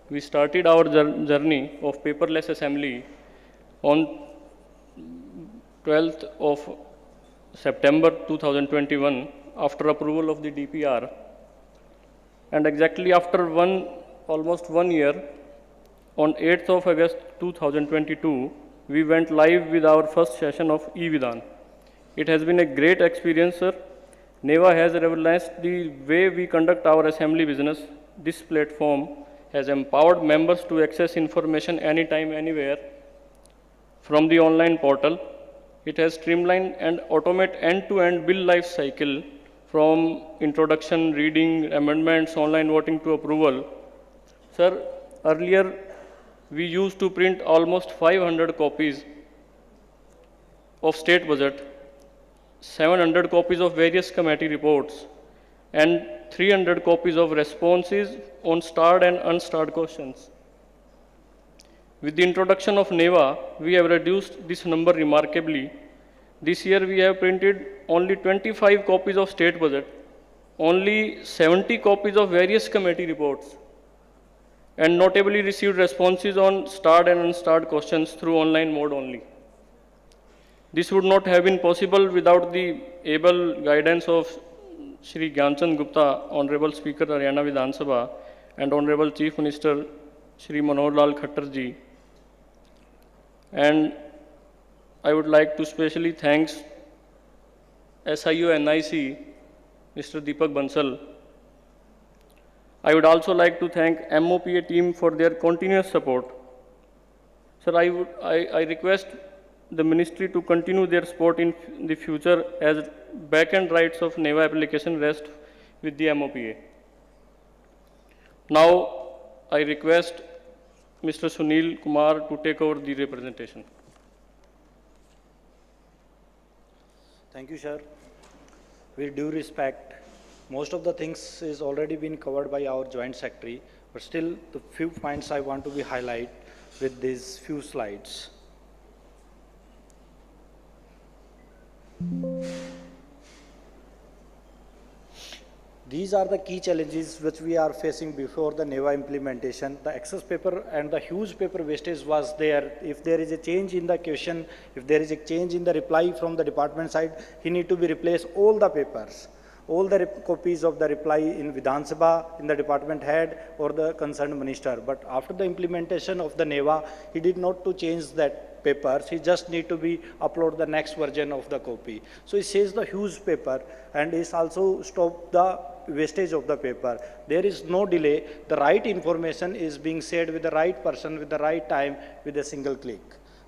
We started our journey of paperless assembly on 12th of September 2021 after approval of the DPR. And exactly after almost 1 year, on 8th of August 2022, we went live with our first session of eVidhan. It has been a great experience, sir. NeVA has revolutionized the way we conduct our assembly business. This platform has empowered members to access information anytime, anywhere from the online portal. It has streamlined and automated end-to-end bill life cycle from introduction, reading, amendments, online voting to approval. Sir, earlier we used to print almost 500 copies of state budget, 700 copies of various committee reports, and 300 copies of responses on starred and unstarred questions. With the introduction of NeVA, we have reduced this number remarkably. This year we have printed only 25 copies of state budget, only 70 copies of various committee reports, and notably received responses on starred and unstarred questions through online mode only. This would not have been possible without the able guidance of Shri Gyanchand Gupta, Honorable Speaker Haryana Vidhan Sabha, and Honorable Chief Minister Shri Manohar Lal Khattar ji. And I would like to specially thank SIO NIC, Mr. Deepak Bansal. I would also like to thank MOPA team for their continuous support. Sir, I request the ministry to continue their support in the future as back-end rights of NeVA application rest with the MOPA. Now, I request Mr. Sunil Kumar to take over the representation. Thank you, sir. With due respect, most of the things is already been covered by our Joint Secretary, but still the few points I want to be highlight with these few slides. These are the key challenges which we are facing before the NeVA implementation. The excess paper and the huge paper wastage was there. If there is a change in the question, if there is a change in the reply from the department side, he need to be replace all the papers, all the copies of the reply in Vidhan Sabha, in the department head or the concerned minister. But after the implementation of the NeVA, he did not to change that papers, he just need to be upload the next version of the copy. So he saves the huge paper and is also stop the wastage of the paper. There is no delay, the right information is being shared with the right person with the right time with a single click.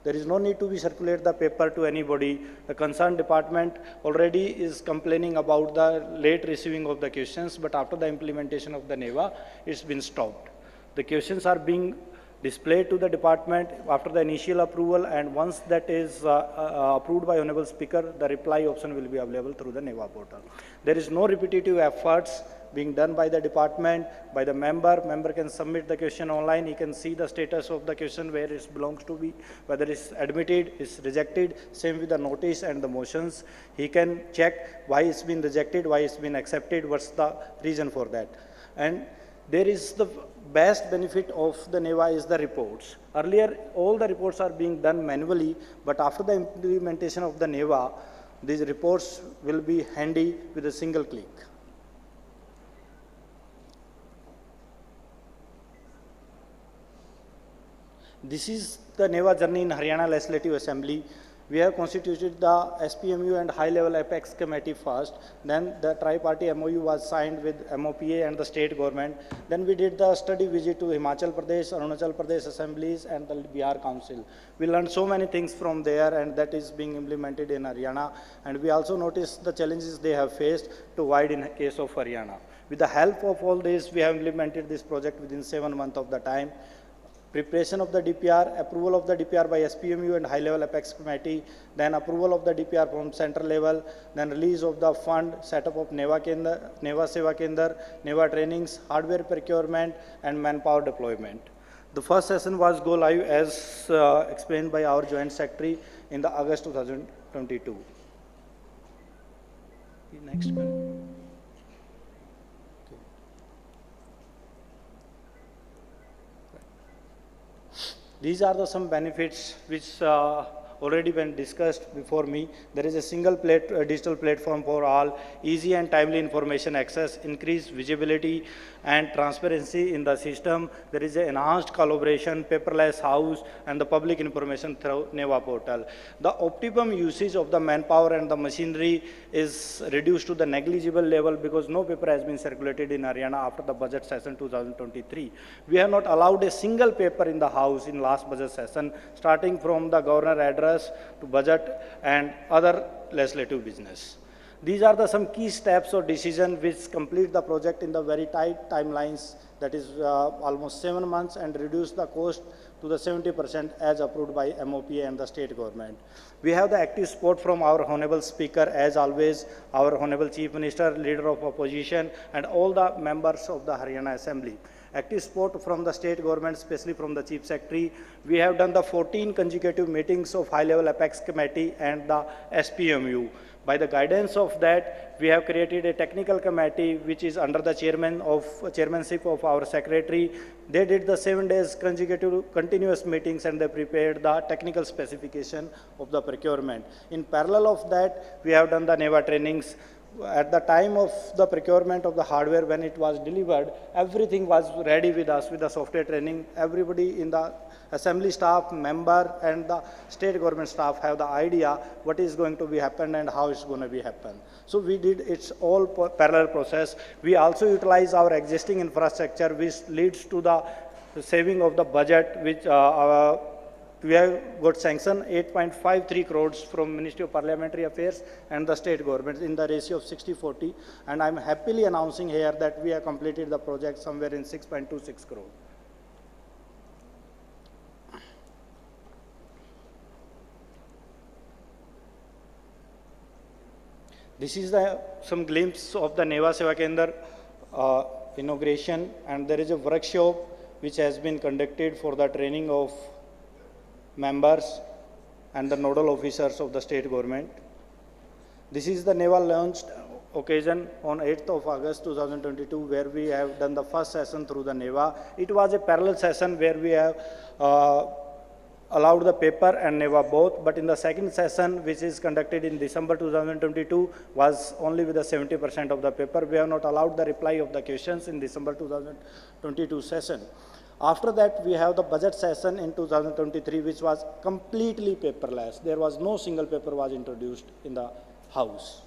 There is no need to be circulate the paper to anybody. The concerned department already is complaining about the late receiving of the questions, but after the implementation of the NeVA, it's been stopped. The questions are being displayed to the department after the initial approval, and once that is approved by Honorable Speaker, the reply option will be available through the NeVA portal. There is no repetitive efforts being done by the department, by the member. Member can submit the question online. He can see the status of the question, where it belongs to be, whether it's admitted, it's rejected, same with the notice and the motions. He can check why it's been rejected, why it's been accepted, what's the reason for that. And there is the best benefit of the NeVA is the reports. Earlier, all the reports are being done manually, but after the implementation of the NeVA, these reports will be handy with a single click. This is the NeVA journey in Haryana Legislative Assembly. We have constituted the SPMU and high-level Apex Committee first. Then the tri-party MOU was signed with MOPA and the state government. Then we did the study visit to Himachal Pradesh, Arunachal Pradesh assemblies and the Bihar Council. We learned so many things from there, and that is being implemented in Haryana. And we also noticed the challenges they have faced to avoid in case of Haryana. With the help of all this, we have implemented this project within 7 months of the time. Preparation of the DPR, approval of the DPR by SPMU and high-level Apex Committee, then approval of the DPR from central level, then release of the fund, setup of NeVA Seva Kendra, NeVA trainings, hardware procurement, and manpower deployment. The first session was go live as explained by our Joint Secretary in the August 2022. Next one. These are some benefits which already been discussed before me. There is a single digital platform for all, easy and timely information access, increased visibility and transparency in the system. There is an enhanced collaboration, paperless house, and the public information through NeVA portal. The optimum usage of the manpower and the machinery is reduced to the negligible level because no paper has been circulated in Haryana after the budget session 2023. We have not allowed a single paper in the house in last budget session, starting from the governor address to budget and other legislative business. These are the some key steps or decisions which complete the project in the very tight timelines, that is almost 7 months, and reduce the cost to the 70% as approved by MOPA and the state government. We have the active support from our Honorable Speaker, as always, our Honorable Chief Minister, Leader of Opposition, and all the members of the Haryana Assembly. Active support from the state government, especially from the Chief Secretary. We have done the 14 consecutive meetings of high-level Apex Committee and the SPMU. By the guidance of that, we have created a technical committee which is under the chairmanship of our secretary. They did the 7 days consecutive continuous meetings, and they prepared the technical specification of the procurement. In parallel of that, we have done the NeVA trainings. At the time of the procurement of the hardware, when it was delivered, everything was ready with us with the software training. Everybody in the assembly staff, member, and the state government staff have the idea what is going to be happen and how it's going to be happen. So we did its all parallel process. We also utilize our existing infrastructure, which leads to the saving of the budget, which we have got sanctioned 8.53 crores from Ministry of Parliamentary Affairs and the state government in the ratio of 60-40. And I'm happily announcing here that we have completed the project somewhere in 6.26 crore. This is some glimpse of the NeVA Seva Kendra inauguration, and there is a workshop which has been conducted for the training of members and the nodal officers of the state government. This is the NeVA launched occasion on 8th of August 2022, where we have done the first session through the NeVA. It was a parallel session where we have allowed the paper and NeVA both, but in the second session, which is conducted in December 2022, was only with the 70% of the paper. We have not allowed the reply of the questions in December 2022 session. After that, we have the budget session in 2023, which was completely paperless. There was no single paper was introduced in the House.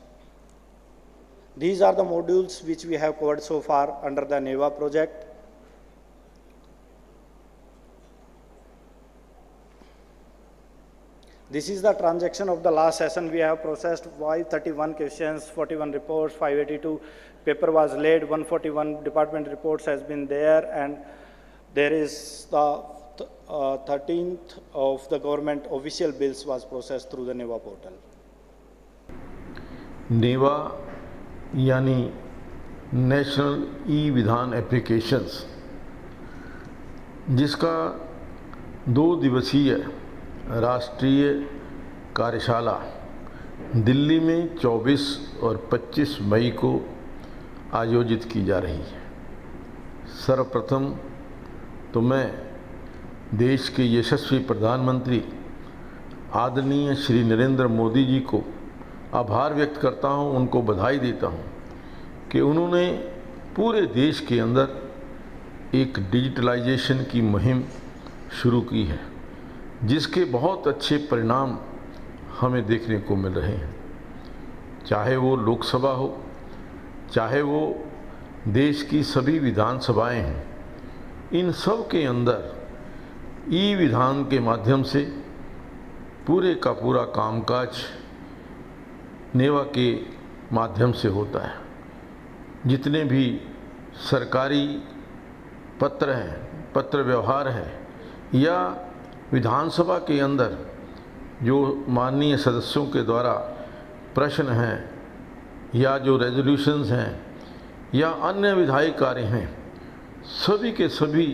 These are the modules which we have covered so far under the NeVA project. This is the transaction of the last session. We have processed 531 questions, 41 reports, 582 paper was laid, 141 department reports has been there, and there is the 13th of the government official bills was processed through the NeVA portal. NeVA यानी national ई-विधान applications, जिसका 2 दिवसीय राष्ट्रीय कार्यशाला दिल्ली में 24 और 25 मई को आयोजित की जा रही है। सर्वप्रथम तो मैं देश के यशस्वी प्रधानमंत्री आदरणीय श्री नरेंद्र मोदी जी को आभार व्यक्त करता हूं, उनको बधाई देता हूं कि उन्होंने पूरे देश के अंदर एक डिजिटलाइजेशन की मुहिम शुरू की है, जिसके बहुत अच्छे परिणाम हमें देखने को मिल रहे हैं। चाहे वो लोकसभा हो, चाहे वो देश की सभी विधानसभाएं हैं, इन सब के अंदर ई-विधान के माध्यम से पूरे का पूरा कामकाज नेवा के माध्यम से होता है। जितने भी सरकारी पत्र हैं, पत्र व्यवहार है, या विधानसभा के अंदर जो माननीय सदस्यों के द्वारा प्रश्न हैं, या जो रेजोल्यूशंस हैं, या अन्य विधायी कार्य हैं, सभी के सभी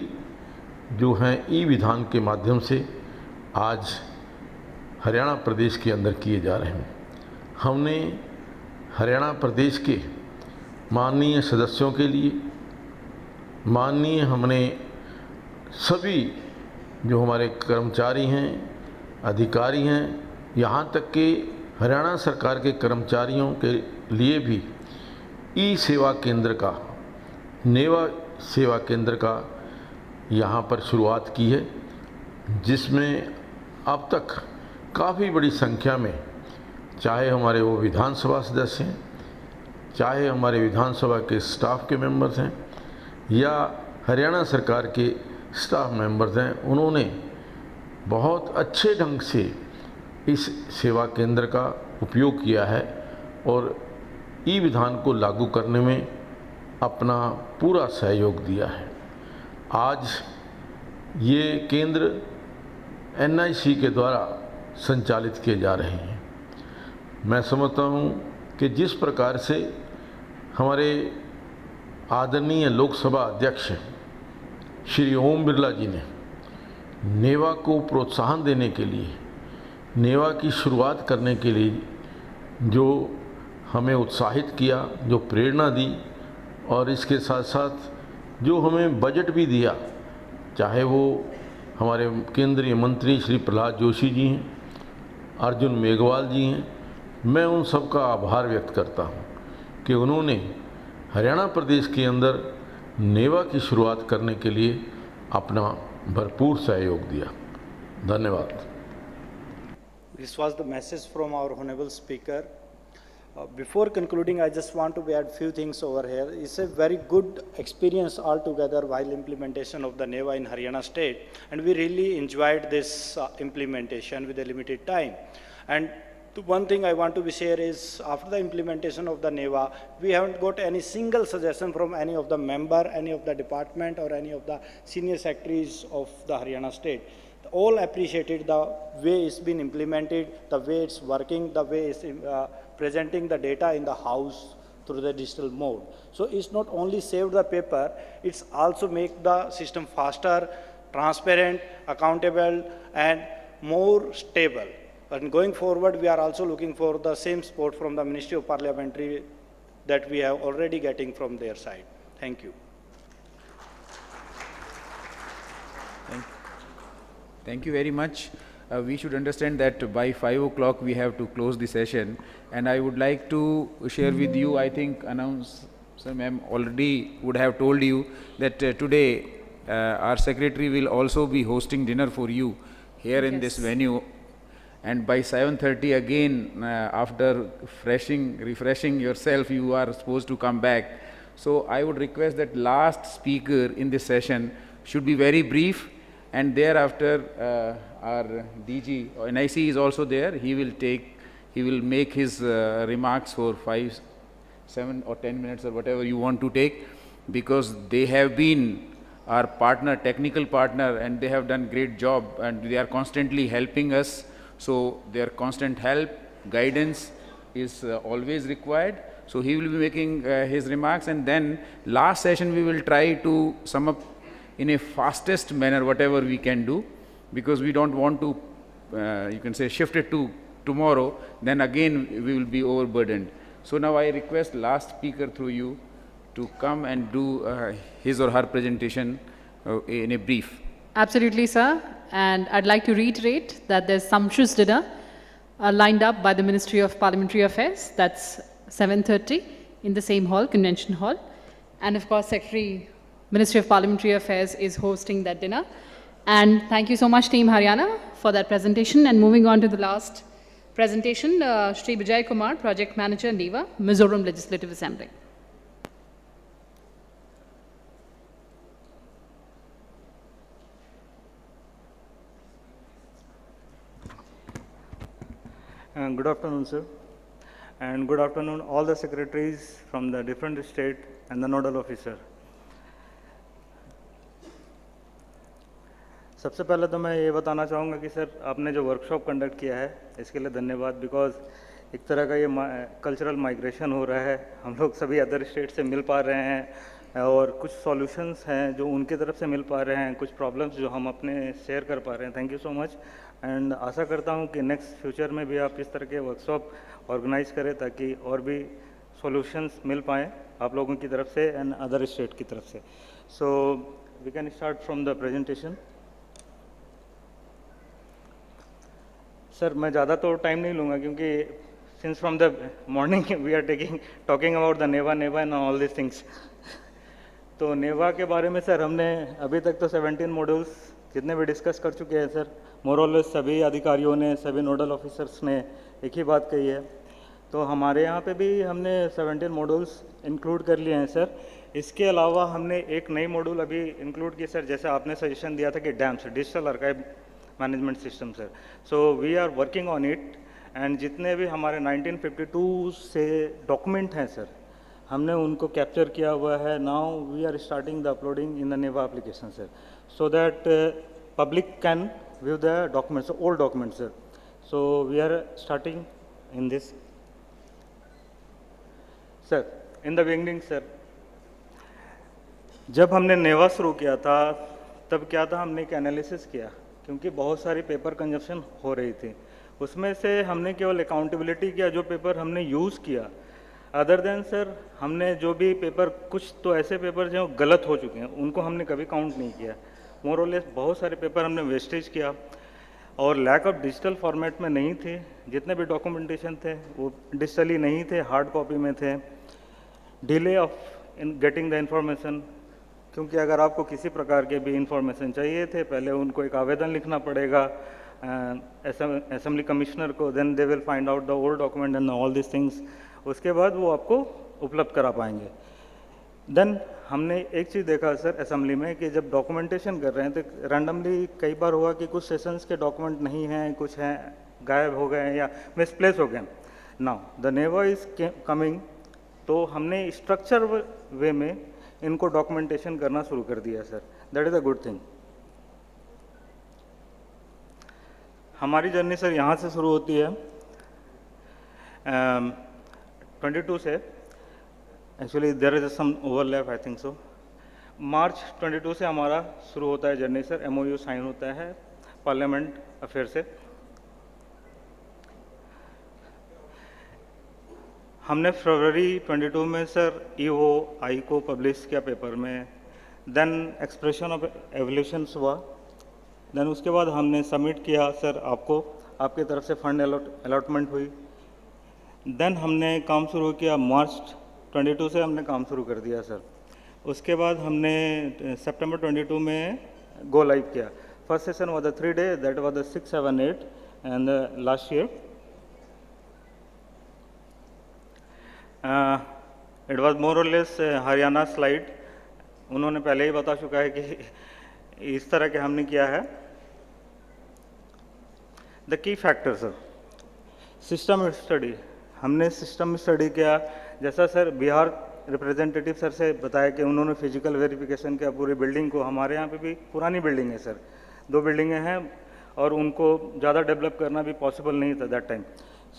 जो हैं ई-विधान के माध्यम से आज हरियाणा प्रदेश के अंदर किए जा रहे हैं। हमने हरियाणा प्रदेश के माननीय सदस्यों के लिए, हमने सभी जो हमारे कर्मचारी हैं, अधिकारी हैं, यहाँ तक कि हरियाणा सरकार के कर्मचारियों के लिए भी ई-सेवा केंद्र का, नेवा सेवा केंद्र का यहाँ पर शुरुआत की है, जिसमें अब तक काफ़ी बड़ी संख्या में, चाहे हमारे वो विधानसभा सदस्य हैं, चाहे हमारे विधानसभा के स्टाफ के मेंबर्स हैं, या हरियाणा सरकार के स्टाफ मेंबर्स हैं, उन्होंने बहुत अच्छे ढंग से इस सेवा केंद्र का उपयोग किया है और ई विधान को लागू करने में अपना पूरा सहयोग दिया है। आज ये केंद्र NIC के द्वारा संचालित किए जा रहे हैं। मैं समझता हूँ कि जिस प्रकार से हमारे आदरणीय लोकसभा अध्यक्ष श्री ओम बिरला जी ने नेवा को प्रोत्साहन देने के लिए, नेवा की शुरुआत करने के लिए जो हमें उत्साहित किया, जो प्रेरणा दी, और इसके साथ साथ जो हमें बजट भी दिया, चाहे वो हमारे केंद्रीय मंत्री श्री प्रहलाद जोशी जी हैं, अर्जुन मेघवाल जी हैं, मैं उन सब का आभार व्यक्त करता हूं कि उन्होंने हरियाणा प्रदेश के अंदर नेवा की शुरुआत करने के लिए अपना भरपूर सहयोग दिया। धन्यवाद। This was the message from our honorable speaker. Before concluding, I just want to add few things over here. It's a very good experience altogether while implementation of the NeVA in Haryana state, and we really enjoyed this implementation with a limited time. And the one thing I want to share is, after the implementation of the NeVA, we haven't got any single suggestion from any of the member, any of the department, or any of the senior secretaries of the Haryana state. All appreciated the way it's been implemented, the way it's working, the way it's presenting the data in the house through the digital mode. So it's not only saved the paper, it's also make the system faster, transparent, accountable, and more stable. And going forward, we are also looking for the same support from the Ministry of Parliamentary that we are already getting from their side. Thank you. Thank you very much. We should understand that by 5 o'clock we have to close the session, and I would like to share with you, I think announcer ma'am already would have told you that today our secretary will also be hosting dinner for you here in this venue, and by 7:30 again after refreshing yourself, you are supposed to come back. So I would request that last speaker in this session should be very brief, and thereafter our DG or NIC is also there. He will make his remarks for 5, 7 or 10 minutes or whatever you want to take, because they have been our partner, technical partner, and they have done great job, and they are constantly helping us. So their constant help, guidance is always required. So he will be making his remarks, and then last session we will try to sum up in a fastest manner whatever we can do, because we don't want to, you can say, shift it to tomorrow, then again we will be overburdened. So now I request last speaker through you to come and do his or her presentation in a brief. Absolutely, sir. And I'd like to reiterate that there's sumptuous dinner lined up by the Ministry of Parliamentary Affairs. That's 7:30 in the same hall, Convention Hall. And of course, Secretary, Ministry of Parliamentary Affairs is hosting that dinner. And thank you so much, Team Haryana, for that presentation. And moving on to the last presentation, Shri Vijay Kumar, Project Manager, NeVA, Mizoram Legislative Assembly. Good afternoon, sir. And good afternoon, all the secretaries from the different state and the nodal officer. सबसे पहले तो मैं ये बताना चाहूँगा कि sir आपने जो वर्कशॉप कंडक्ट किया है इसके लिए धन्यवाद, बिकॉज एक तरह का ये कल्चरल माइग्रेशन हो रहा है, हम लोग सभी अदर स्टेट से मिल पा रहे हैं और कुछ सॉल्यूशंस हैं जो उनके तरफ से मिल पा रहे हैं, कुछ प्रॉब्लम्स जो हम अपने शेयर कर पा रहे हैं। Thank you so much, and आशा करता हूँ कि नेक्स्ट फ्यूचर में भी आप इस तरह के वर्कशॉप ऑर्गेनाइज करें ताकि और भी सॉल्यूशंस मिल पाएँ आप लोगों की तरफ से एंड अदर स्टेट की तरफ से। So we can start from the presentation. Sir मैं ज़्यादा तो टाइम नहीं लूँगा क्योंकि since from the morning we are talking about the NeVA and all this things. तो नेवा के बारे में सर हमने अभी तक तो 17 मॉड्यूल्स जितने भी डिस्कस कर चुके हैं सर, मोर और लेस सभी अधिकारियों ने, सभी नोडल ऑफिसर्स ने एक ही बात कही है। तो हमारे यहाँ पे भी हमने 17 मॉड्यूल्स इंक्लूड कर लिए हैं सर। इसके अलावा हमने एक नई मॉड्यूल अभी इंक्लूड की सर, जैसे आपने सजेशन दिया था कि DAMS digital archive management system sir. So we are working on it and जितने भी हमारे 1952 से डॉक्यूमेंट हैं सर, हमने उनको कैप्चर किया हुआ है. Now we are starting the uploading in the NeVA application sir, so that public can view the documents, old documents sir. So we are starting in this sir. In the beginning sir, जब हमने नेवा शुरू किया था तब क्या था, हमने एक एनालिसिस किया क्योंकि बहुत सारी पेपर कंजप्शन हो रही थी. उसमें से हमने केवल अकाउंटेबिलिटी किया जो पेपर हमने यूज़ किया. अदर देन सर, हमने जो भी पेपर, कुछ तो ऐसे पेपर जो गलत हो चुके हैं उनको हमने कभी काउंट नहीं किया. मोर और लेस बहुत सारे पेपर हमने वेस्टेज किया और लैक ऑफ डिजिटल फॉर्मेट में नहीं थे. जितने भी डॉक्यूमेंटेशन थे वो डिजिटली नहीं थे, हार्ड कॉपी में थे. Delay of in getting the information, क्योंकि अगर आपको किसी प्रकार के भी इंफॉर्मेशन चाहिए थे, पहले उनको एक आवेदन लिखना पड़ेगा असेंबली कमिश्नर को, then they will find out the old document and all this things. उसके बाद वो आपको उपलब्ध करा पाएंगे. देन हमने एक चीज़ देखा सर असेंबली में कि जब डॉक्यूमेंटेशन कर रहे हैं तो रैंडमली कई बार हुआ कि कुछ सेशंस के डॉक्यूमेंट नहीं हैं, कुछ हैं गायब हो गए या मिसप्लेस हो गए. Now the NeVA is coming, तो हमने स्ट्रक्चर वे में इनको डॉक्यूमेंटेशन करना शुरू कर दिया sir. That is a good thing. हमारी जर्नी सर यहाँ से शुरू होती है 22 से. Actually there is some overlap, I think so. March 22 से हमारा शुरू होता है जर्नी सर. MOU साइन होता है पार्लियामेंट अफेयर से. हमने फरवरी 22 में सर EOI को पब्लिश किया पेपर में. देन एक्सप्रेशन ऑफ एवल्यूशंस हुआ. देन उसके बाद हमने सबमिट किया सर, आपको आपकी तरफ से फंड अलॉटमेंट हुई. देन हमने काम शुरू किया मार्च 22 से हमने काम शुरू कर दिया सर. उसके बाद हमने सितंबर 22 में गो लाइव किया. First session was the 3 day, that was the 6, 7, 8 and last year it was more और लेस हरियाणा स्लाइड. उन्होंने पहले ही बता चुका है कि इस तरह के हमने किया है. The key factor sir, system study. हमने सिस्टम स्टडी किया. जैसा सर बिहार रिप्रेजेंटेटिव सर से बताया कि उन्होंने फिजिकल वेरिफिकेशन किया पूरी बिल्डिंग को. हमारे यहाँ पे भी पुरानी बिल्डिंग है सर, 2 बिल्डिंगें हैं और उनको ज़्यादा डेवलप करना भी पॉसिबल नहीं था that time.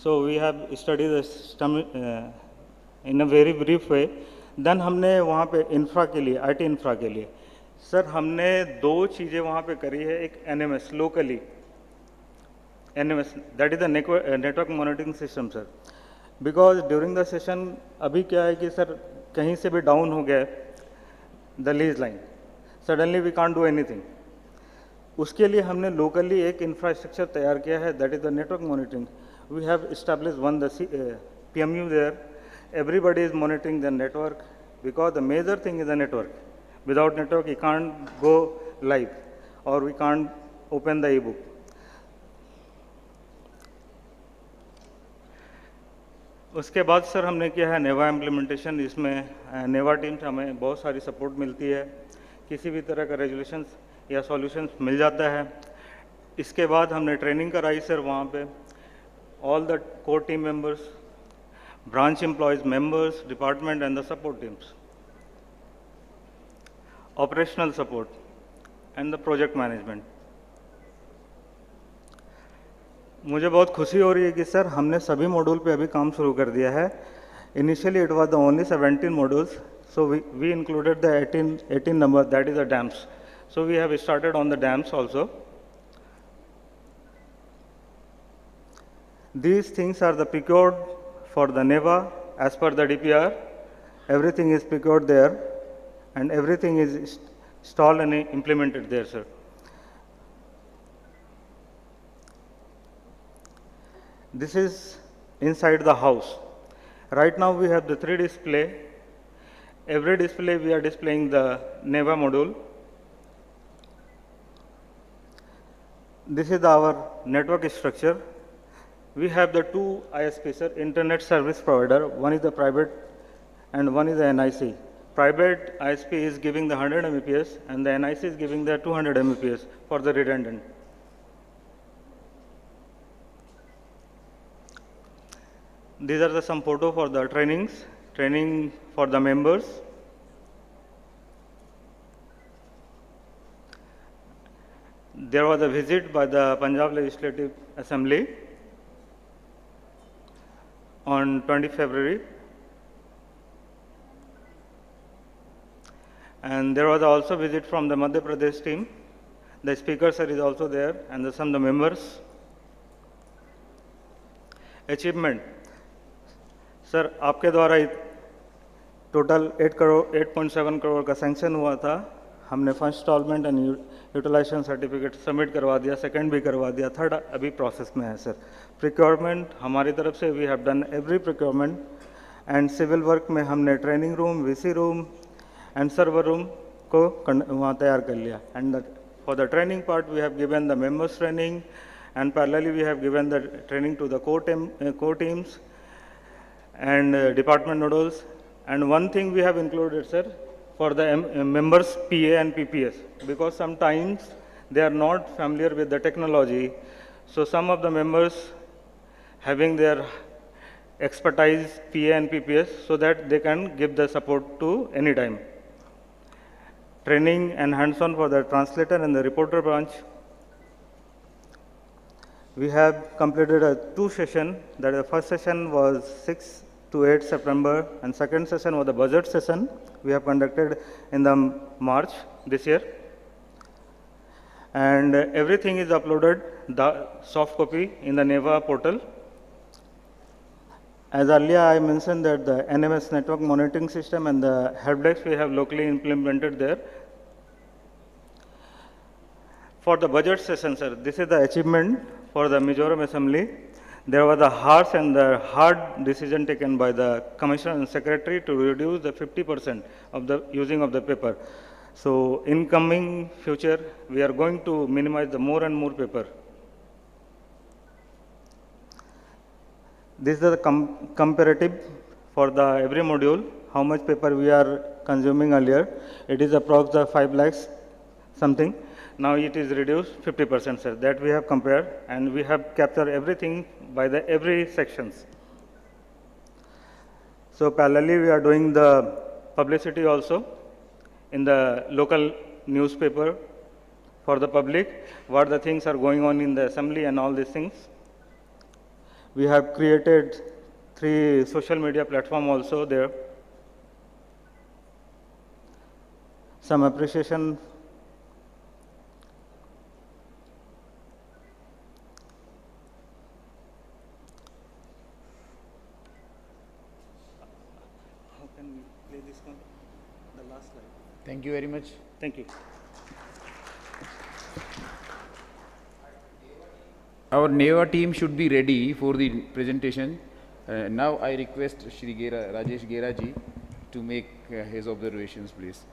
So we have study the system in a very brief way. Then हमने वहाँ पे इंफ्रा के लिए, IT इंफ्रा के लिए सर हमने 2 चीज़ें वहाँ पे करी है. एक NMS locally, NMS that is the network monitoring system sir. Because during the session अभी क्या है कि सर कहीं से भी डाउन हो गया the lease line, suddenly we can't do anything. उसके लिए हमने लोकली एक इंफ्रास्ट्रक्चर तैयार किया है, that is the network monitoring. We have establish one the PMU there. Everybody is monitoring the network because the major thing is the network. Without network, you can't go live or we can't open the e-book. उसके बाद sir हमने किया है नेवा implementation. इसमें नेवा team से हमें बहुत सारी सपोर्ट मिलती है. किसी भी तरह का रेजोल्यूशंस या सॉल्यूशंस मिल जाता है. इसके बाद हमने ट्रेनिंग कराई सर वहाँ पे. All the core team members, branch employees, members, department and the support teams, operational support and the project management. मुझे बहुत खुशी हो रही है कि सर हमने सभी मॉड्यूल पे अभी काम शुरू कर दिया है. Initially it was the only 17 modules, so we included the 18 number, that is the dams. So we have started on the dams also. These things are the procured for the NeVA as per the DPR. Everything is procured there and everything is installed and implemented there, sir. This is inside the house. Right now we have the 3 display. Every display we are displaying the NeVA module. This is our network structure. We have the 2 ISPs, sir, Internet Service Provider. One is the private and one is the NIC. Private ISP is giving the 100 Mbps and the NIC is giving the 200 Mbps for the redundant. These are some photo for the training for the members. There was a visit by the Punjab Legislative Assembly on 20 February. And there was also a visit from the Madhya Pradesh team. The speaker sir is also there, and some of the members. Achievement. Sir, आपके द्वारा total 8.7 crore का sanction हुआ था. हमने first instalment and utilisation certificate submit करवा दिया, second भी करवा दिया, थर्ड अभी प्रोसेस में है सर. प्रिक्योरमेंट हमारी तरफ से we have done every procurement, and civil work में हमने training room, VC room and server room को वहाँ तैयार कर लिया. And for the training part we have given the members training, and parallelly we have given the training to the core teams and department noodles. And one thing we have included, sir, for the members PA and PPS, because sometimes they are not familiar with the technology. So some of the members having their expertise PA and PPS so that they can give the support to any time. Training and hands-on for the translator and the reporter branch. We have completed 2 sessions. That the first session was 6 to 8 September, and second session was the budget session we have conducted in the March this year. And everything is uploaded, the soft copy, in the NeVA portal. As earlier I mentioned that the NMS network monitoring system and the help desk we have locally implemented there. For the budget session, sir, this is the achievement for the Mizoram Assembly. There was a harsh and the hard decision taken by the Commissioner and Secretary to reduce the 50% of the using of the paper. So in coming future, we are going to minimize the more and more paper. This is the comparative for the every module, how much paper we are consuming earlier. It is approximately 5 lakhs something. Now it is reduced 50%, sir. That we have compared, and we have captured everything by the every sections. So parallelly, we are doing the publicity also in the local newspaper for the public, what the things are going on in the assembly and all these things. We have created 3 social media platform also there. Some appreciation. Thank you very much. Thank you. Our NeVA team should be ready for the presentation. Now I request Shri Rajesh Gera ji to make his observations, please.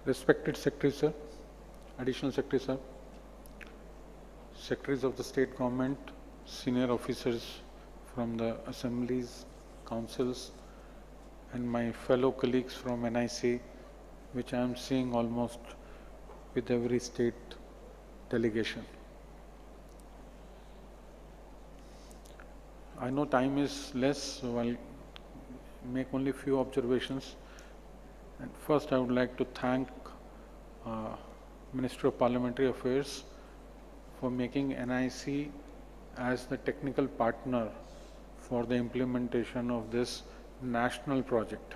Respected Secretary Sir, Additional Secretary Sir, Secretaries of the State Government, senior officers from the assemblies, councils, and my fellow colleagues from NIC, which I am seeing almost with every state delegation. I know time is less, so I'll make only few observations. And first, I would like to thank Ministry of Parliamentary Affairs for making NIC as the technical partner for the implementation of this national project.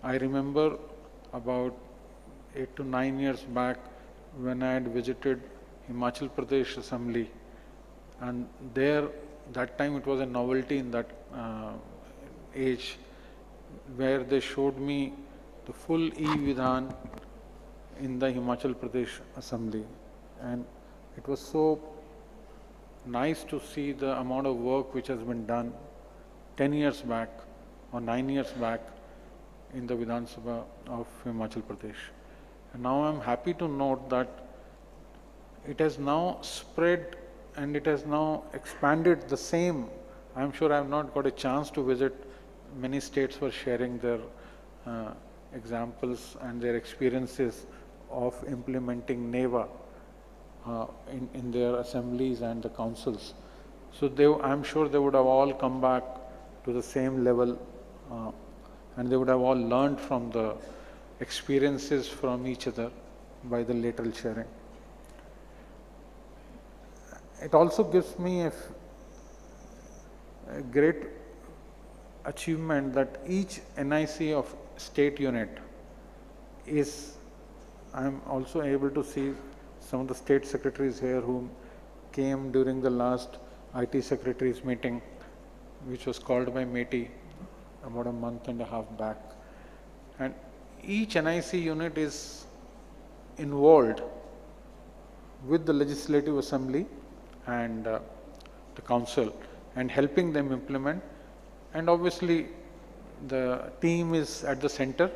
I remember about 8 to 9 years back when I had visited Himachal Pradesh Assembly, and there, that time it was a novelty in that age, where they showed me the full eVidhan in the Himachal Pradesh Assembly, and it was so nice to see the amount of work which has been done 10 years back or 9 years back in the Vidhan Sabha of Himachal Pradesh. And now I'm happy to note that it has now spread and it has now expanded the same. I'm sure I have not got a chance to visit. Many states were sharing their examples and their experiences of implementing NeVA in their assemblies and the councils. So I'm sure they would have all come back to the same level and they would have all learned from the experiences from each other by the lateral sharing. It also gives me a great achievement that each NIC of state unit is, I'm also able to see some of the state secretaries here who came during the last IT secretaries meeting, which was called by METI about a month and a half back. And each NIC unit is involved with the Legislative Assembly and the Council and helping them implement. And obviously the team is at the center,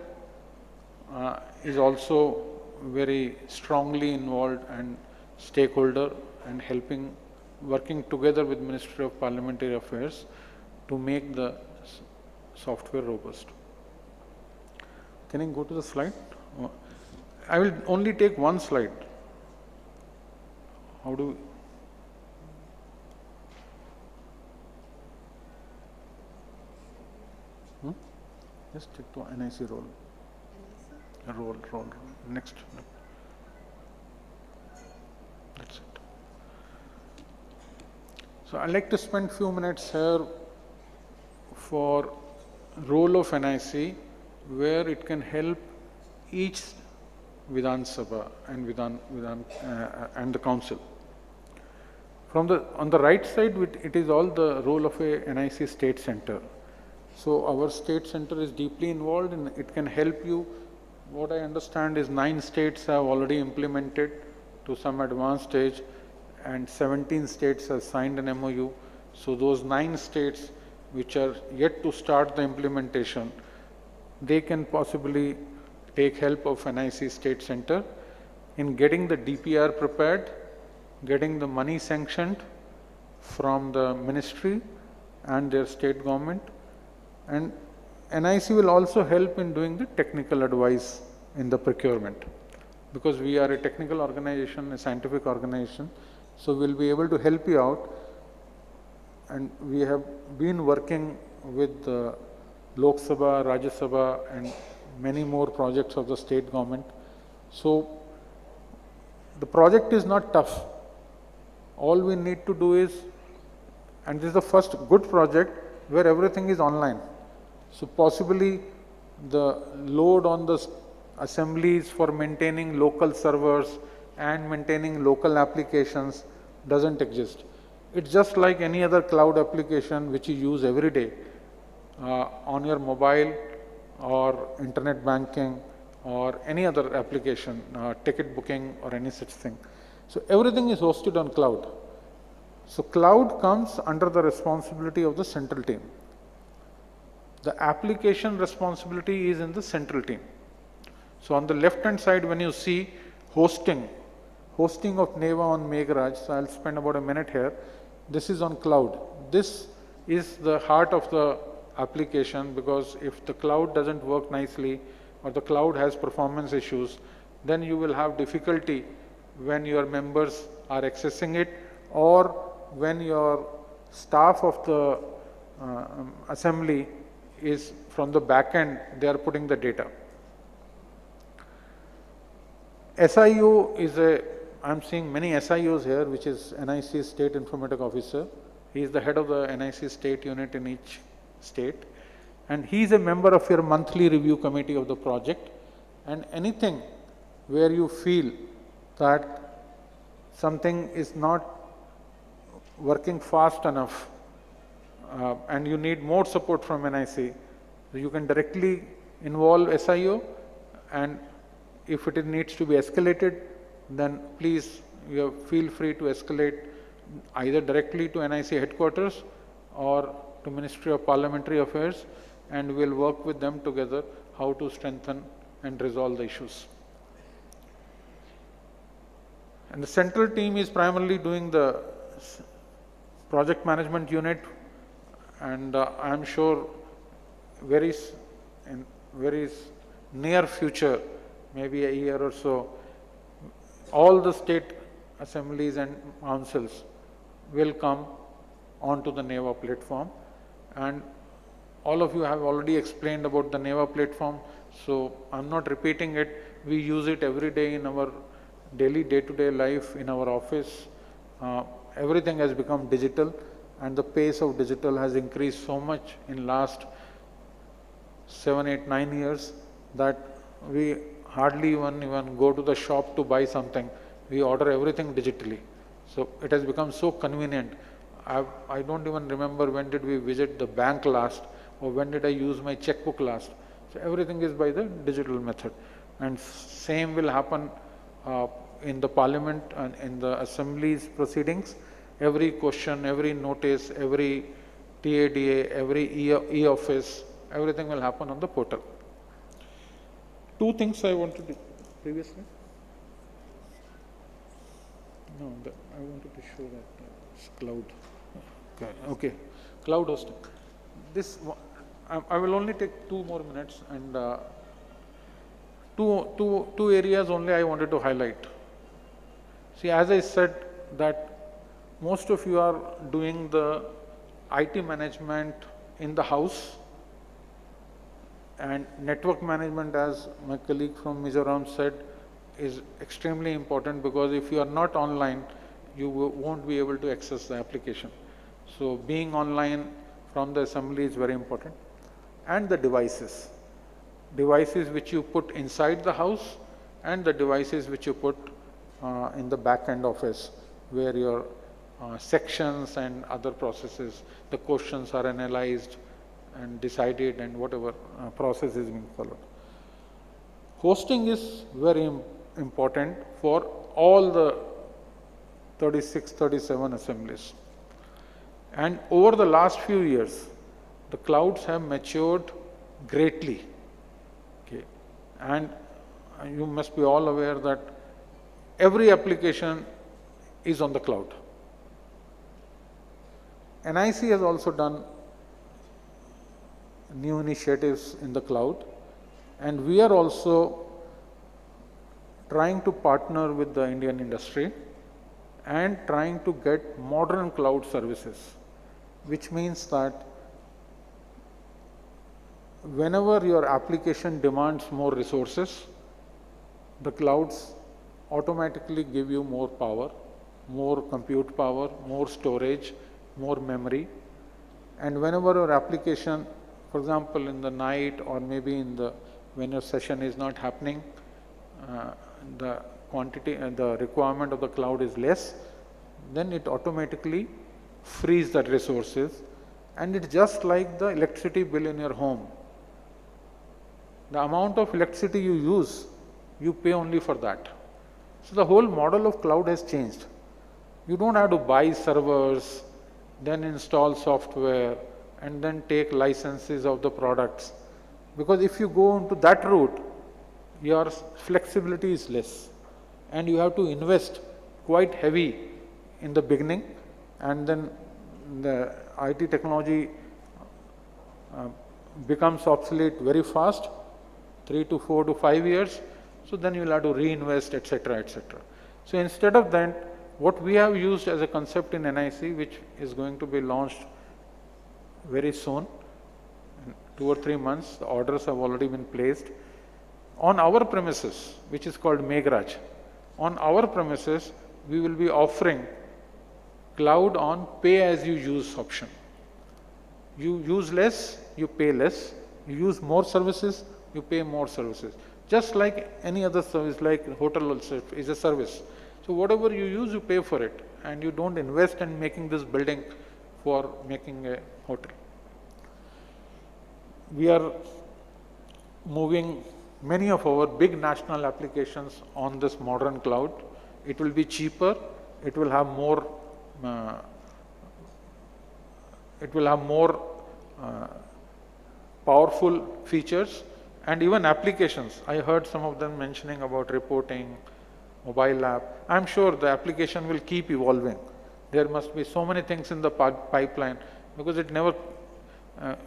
is also very strongly involved and stakeholder and helping, working together with Ministry of Parliamentary Affairs to make the software robust. Can you go to the slide? I will only take one slide. How do we? Just take to NIC roll. Roll. Next. That's it. So I'd like to spend few minutes here for role of NIC, where it can help each Vidhan Sabha and and the council. On the right side, it is all the role of a NIC state center. So our state center is deeply involved and it can help you. What I understand is 9 states have already implemented to some advanced stage and 17 states have signed an MOU. So those 9 states which are yet to start the implementation, they can possibly take help of NIC State Center in getting the DPR prepared, getting the money sanctioned from the ministry and their state government. And NIC will also help in doing the technical advice in the procurement, because we are a technical organization, a scientific organization, so we'll be able to help you out. And we have been working with the Lok Sabha, Rajya Sabha and many more projects of the state government. So the project is not tough. All we need to do is, and this is the first good project where everything is online. So possibly the load on the assemblies for maintaining local servers and maintaining local applications doesn't exist. It's just like any other cloud application which you use every day on your mobile or internet banking or any other application, ticket booking or any such thing. So everything is hosted on cloud. So cloud comes under the responsibility of the central team. The application responsibility is in the central team. So on the left hand side, when you see hosting of NeVA on Meghraj, so I'll spend about a minute here. This is on cloud. This is the heart of the application, because if the cloud doesn't work nicely or the cloud has performance issues, then you will have difficulty when your members are accessing it or when your staff of the assembly is from the back end, they are putting the data. SIO is I'm seeing many SIOs here, which is NIC State Informatic Officer. He is the head of the NIC state unit in each state. And he is a member of your monthly review committee of the project. And anything where you feel that something is not working fast enough and you need more support from NIC, you can directly involve SIO, and if it needs to be escalated, then please feel free to escalate either directly to NIC headquarters or to Ministry of Parliamentary Affairs, and we'll work with them together how to strengthen and resolve the issues. And the central team is primarily doing the project management unit, and I am sure in very near future, maybe a year or so, all the state assemblies and councils will come onto the NeVA platform, and all of you have already explained about the NeVA platform, so I'm not repeating it. We use it every day in our daily day-to-day life in our office. Everything has become digital, and the pace of digital has increased so much in last 7, 8, 9 years that we hardly even go to the shop to buy something. We order everything digitally. So it has become so convenient. I don't even remember when did we visit the bank last, or when did I use my checkbook last. So everything is by the digital method. And same will happen in the parliament and in the assembly's proceedings. Every question, every notice, every TADA, every e-office, everything will happen on the portal. Two things I wanted to previously. No, I wanted to show that it's cloud. Okay, cloud hosting. This I will only take 2 more minutes, and two areas only I wanted to highlight. See, as I said that most of you are doing the IT management in the house, and network management, as my colleague from Mizoram said, is extremely important, because if you are not online, you won't be able to access the application. So being online from the assembly is very important. And the devices which you put inside the house, and the devices which you put in the back end office, where your sections and other processes, the questions are analyzed and decided, and whatever process is being followed. Hosting is very important for all the 36, 37 assemblies. And over the last few years, the clouds have matured greatly. Okay. And you must be all aware that every application is on the cloud. NIC has also done new initiatives in the cloud, and we are also trying to partner with the Indian industry and trying to get modern cloud services, which means that whenever your application demands more resources, the clouds automatically give you more power, more compute power, more storage, more memory. And whenever your application, for example, in the night, or maybe when your session is not happening, the quantity and the requirement of the cloud is less, then it automatically frees the resources. And it's just like the electricity bill in your home. The amount of electricity you use, you pay only for that. So the whole model of cloud has changed. You don't have to buy servers, then install software, and then take licenses of the products. Because if you go into that route, your flexibility is less, and you have to invest quite heavy in the beginning, and then the IT technology becomes obsolete very fast, 3 to 4 to 5 years. So then you'll have to reinvest, etc., etc. So instead of that, what we have used as a concept in NIC, which is going to be launched very soon, in 2 or 3 months, the orders have already been placed. On our premises, which is called Meghraj, on our premises, we will be offering cloud on pay-as-you-use option. You use less, you pay less. You use more services, you pay more services. Just like any other service, like hotel also is a service. So whatever you use, you pay for it, and you don't invest in making this building for making a hotel. We are moving many of our big national applications on this modern cloud. It will be cheaper, it will have more powerful features, and even applications. I heard some of them mentioning about reporting, mobile app. I'm sure the application will keep evolving. There must be so many things in the pipeline because it never,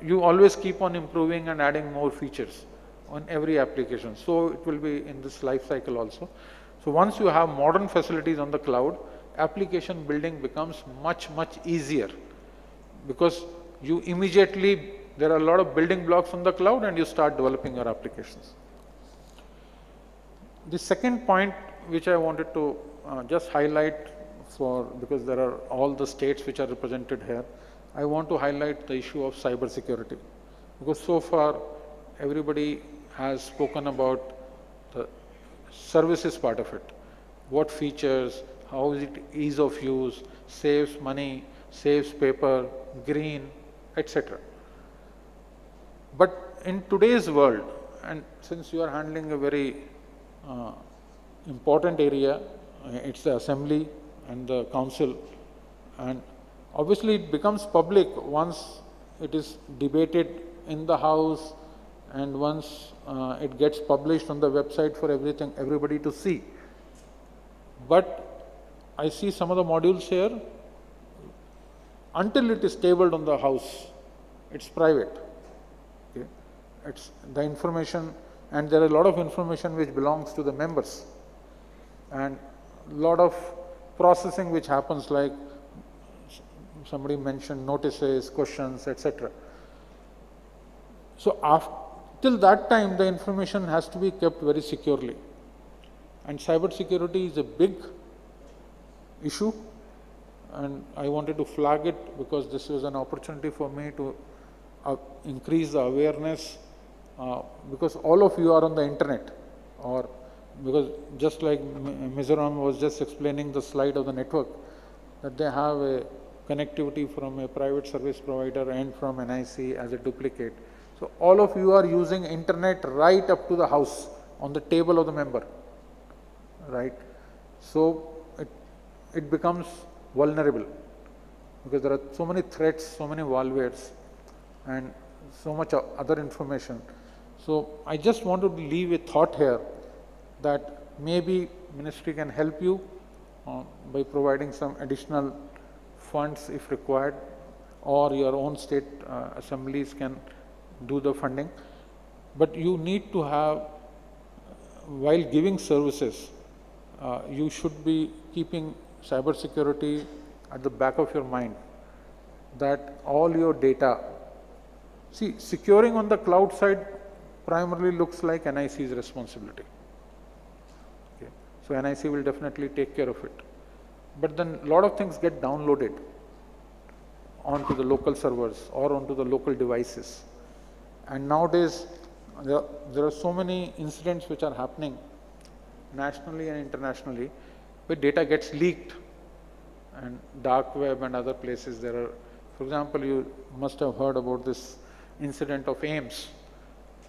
you always keep on improving and adding more features on every application. So it will be in this life cycle also. So once you have modern facilities on the cloud, application building becomes much, much easier because you immediately, there are a lot of building blocks on the cloud and you start developing your applications. The second point which I wanted to just highlight because there are all the states which are represented here, I want to highlight the issue of cyber security because so far everybody has spoken about the services part of it. What features, how is it ease of use, saves money, saves paper, green, etc. But in today's world, and since you are handling a very important area, it's the assembly and the council, and obviously it becomes public once it is debated in the house and once it gets published on the website for everybody to see. But I see some of the modules here, until it is tabled on the house, it's private. Okay? It's the information, and there are a lot of information which belongs to the members, and a lot of processing which happens, like somebody mentioned notices, questions, etc. So till that time, the information has to be kept very securely. And cyber security is a big issue, and I wanted to flag it because this was an opportunity for me to increase the awareness, because all of you are on the internet, or because just like Mizoram was just explaining the slide of the network, that they have a connectivity from a private service provider and from NIC as a duplicate. So all of you are using internet right up to the house on the table of the member, right? So it becomes vulnerable because there are so many threats, so many malwares, and so much other information. So I just wanted to leave a thought here that maybe ministry can help you by providing some additional funds if required, or your own state assemblies can do the funding. But you need to have, while giving services, you should be keeping cyber security at the back of your mind, that all your data, see, securing on the cloud side primarily looks like NIC's responsibility. Okay. So NIC will definitely take care of it. But then a lot of things get downloaded onto the local servers or onto the local devices. And nowadays, there are so many incidents which are happening nationally and internationally where data gets leaked, and dark web and other places there are, for example, you must have heard about this incident of AIMS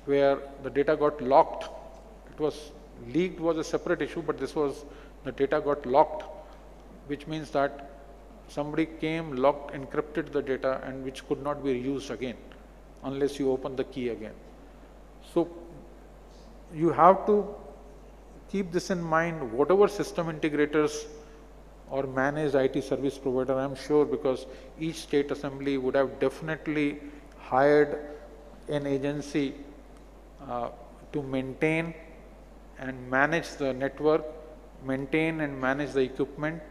where the data got locked. It was leaked was a separate issue, but this was, the data got locked, which means that somebody came, locked, encrypted the data, and which could not be used again unless you open the key again. So you have to keep this in mind, whatever system integrators or managed IT service provider, I'm sure, because each state assembly would have definitely hired an agency to maintain and manage the network, maintain and manage the equipment,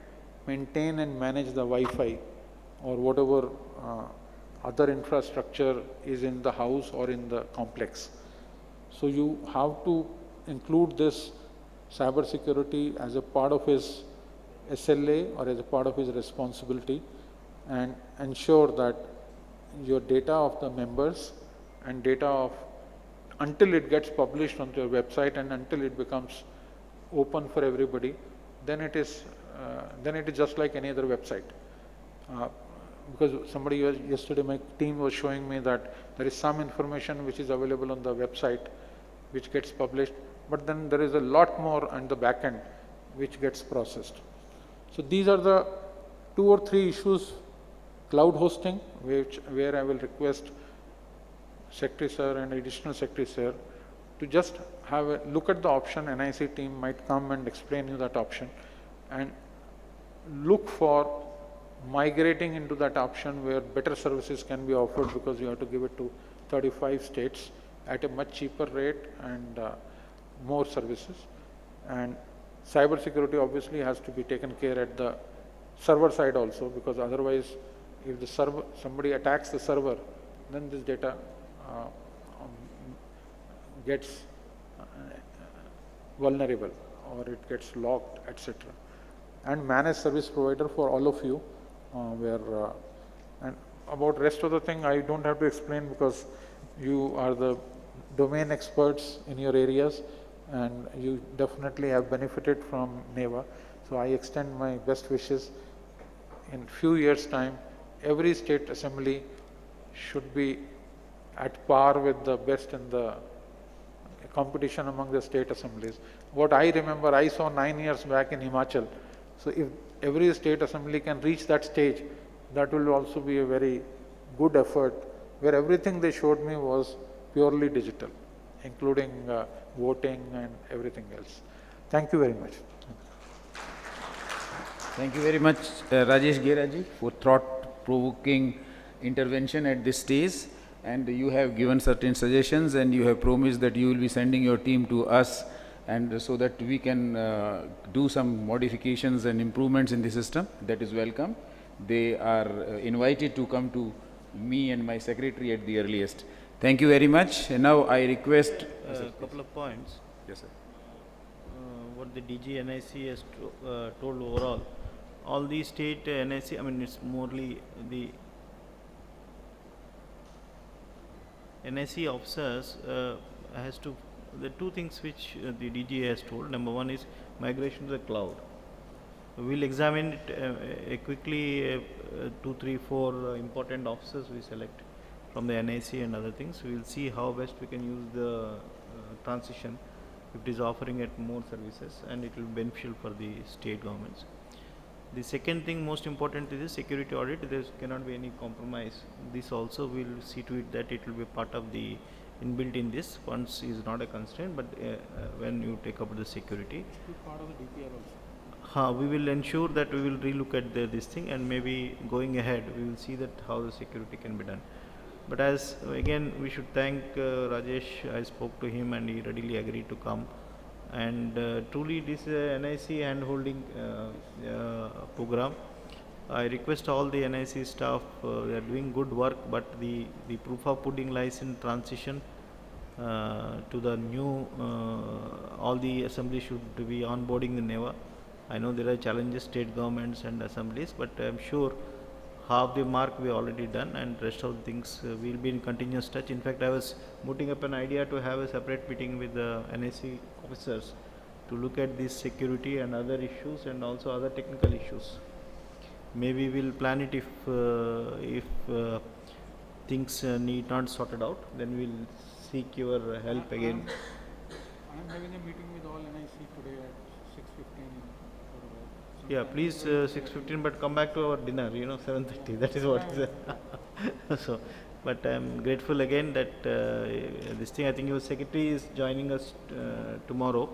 maintain and manage the Wi-Fi or whatever other infrastructure is in the house or in the complex. So you have to include this cyber security as a part of his SLA or as a part of his responsibility, and ensure that your data of the members and data of, until it gets published onto your website and until it becomes open for everybody, then it is just like any other website. Because somebody yesterday, my team was showing me that there is some information which is available on the website which gets published, but then there is a lot more on the back end which gets processed. So these are the 2 or 3 issues. Cloud hosting, where I will request Secretary Sir and Additional Secretary Sir to just have a look at the option. NIC team might come and explain you that option, and look for migrating into that option where better services can be offered, because you have to give it to 35 states at a much cheaper rate and more services. And cyber security obviously has to be taken care at the server side also, because otherwise if the server, somebody attacks the server, then this data gets vulnerable or it gets locked, etc. And managed service provider for all of you, and about rest of the thing I don't have to explain, because you are the domain experts in your areas and you definitely have benefited from NeVA. So I extend my best wishes. In few years' time, every state assembly should be at par with the best in the competition among the state assemblies. What I remember, I saw 9 years back in Himachal. So if every state assembly can reach that stage, that will also be a very good effort, where everything they showed me was purely digital, including voting and everything else. Thank you very much. Thank you very much, Rajesh Geraji, for thought-provoking intervention at this stage. And you have given certain suggestions, and you have promised that you will be sending your team to us, and so that we can do some modifications and improvements in the system. That is welcome. They are invited to come to me and my secretary at the earliest. Thank you very much. And now I request a couple of points. Yes, sir. What the DG NIC has told overall, all the state NIC, I mean, it's morely the NIC officers has to, the two things which the DG has told. Number one is migration to the cloud. We'll examine it quickly, 2, 3, 4 important officers we select from the NIC and other things. We will see how best we can use the transition if it is offering it more services, and it will be beneficial for the state governments. The second thing, most important, is the security audit. There cannot be any compromise. This also will see to it that it will be part of the inbuilt in this. Funds is not a constraint, but when you take up the security, part of the DPR also. We will ensure that we will relook at this thing, and maybe going ahead we will see that how the security can be done. But as again, we should thank Rajesh. I spoke to him and he readily agreed to come. And truly this is a NIC hand-holding program. I request all the NIC staff, they are doing good work, but the proof of pudding lies in transition to the new, all the assemblies should be onboarding the NeVA. I know there are challenges, state governments and assemblies, but I am sure half the mark we already done, and rest of the things we will be in continuous touch. In fact, I was putting up an idea to have a separate meeting with the NIC officers to look at this security and other issues, and also other technical issues. Maybe we will plan it if things need not sorted out, then we will seek your help again. I am having a meeting with all NIC today at 6:15. Yeah, please 6:15, but come back to our dinner, 7:30, that is what is so, but I am grateful again that this thing, I think your secretary is joining us tomorrow,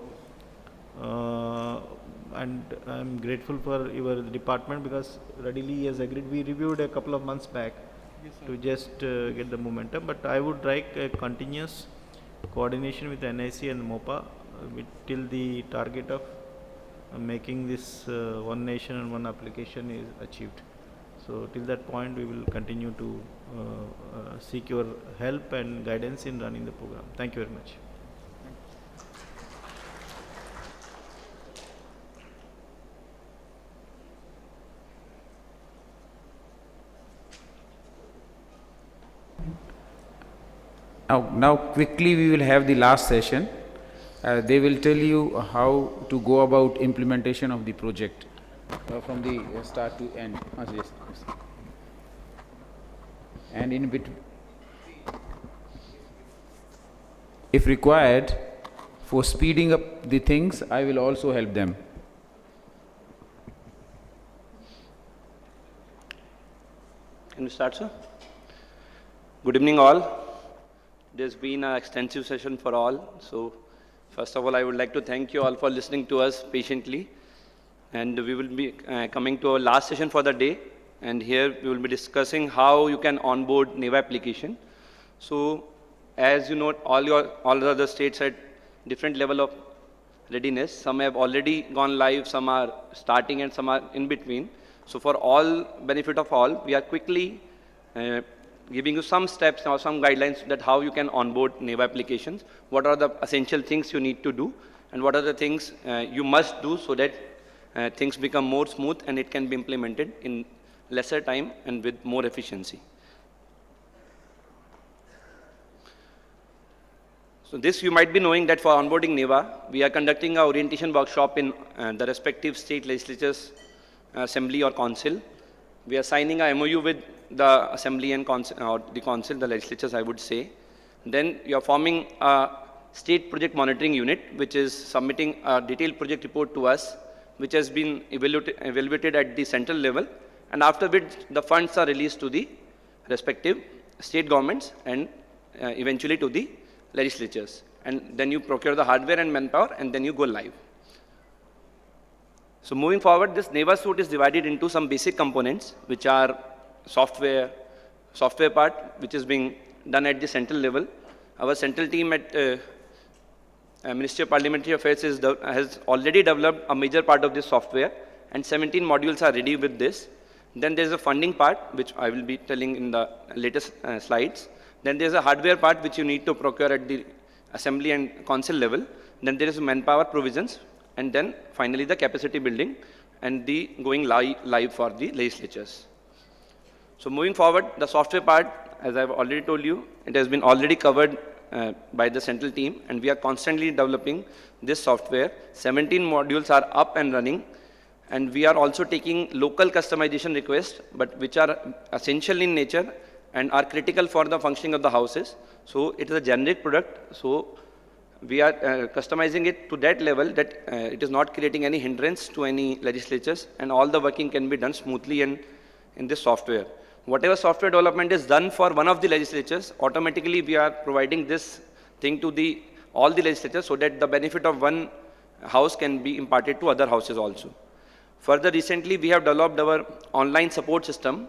and I am grateful for your department, because readily he has agreed. We reviewed a couple of months back to just get the momentum, but I would like a continuous coordination with NIC and MOPA till the target of making this one nation and one application is achieved. So till that point we will continue to seek your help and guidance in running the program. Thank you very much. Now quickly we will have the last session. They will tell you how to go about implementation of the project from the start to end. Yes. And in between, if required, for speeding up the things, I will also help them. Can we start, sir? Good evening all. There's been an extensive session for all. So first of all, I would like to thank you all for listening to us patiently. And we will be coming to our last session for the day. And here we will be discussing how you can onboard NeVA application. So as you know, all the other states at different level of readiness. Some have already gone live, some are starting, and some are in between. So for all benefit of all, we are quickly giving you some steps or some guidelines that how you can onboard NeVA applications, what are the essential things you need to do, and what are the things you must do so that things become more smooth and it can be implemented in lesser time and with more efficiency. So this you might be knowing that for onboarding NeVA, we are conducting an orientation workshop in the respective state legislatures, assembly or council. We are signing a MOU with the assembly and council, or the council, the legislatures I would say. Then you are forming a state project monitoring unit, which is submitting a detailed project report to us, which has been evaluated at the central level, and after which the funds are released to the respective state governments and eventually to the legislatures. And then you procure the hardware and manpower, and then you go live. So moving forward, this NeVA suite is divided into some basic components, which are software part, which is being done at the central level. Our central team at Ministry of Parliamentary Affairs has already developed a major part of this software, and 17 modules are ready with this. Then there's a funding part, which I will be telling in the latest slides. Then there's a hardware part, which you need to procure at the assembly and council level. Then there is manpower provisions, and then finally the capacity building and the going live for the legislatures. So moving forward, the software part, as I've already told you, it has been already covered by the central team, and we are constantly developing this software. 17 modules are up and running, and we are also taking local customization requests, but which are essential in nature and are critical for the functioning of the houses. So it is a generic product, so we are customizing it to that level that it is not creating any hindrance to any legislatures, and all the working can be done smoothly in this software. Whatever software development is done for one of the legislatures, automatically we are providing this thing to all the legislatures so that the benefit of one house can be imparted to other houses also. Further, recently we have developed our online support system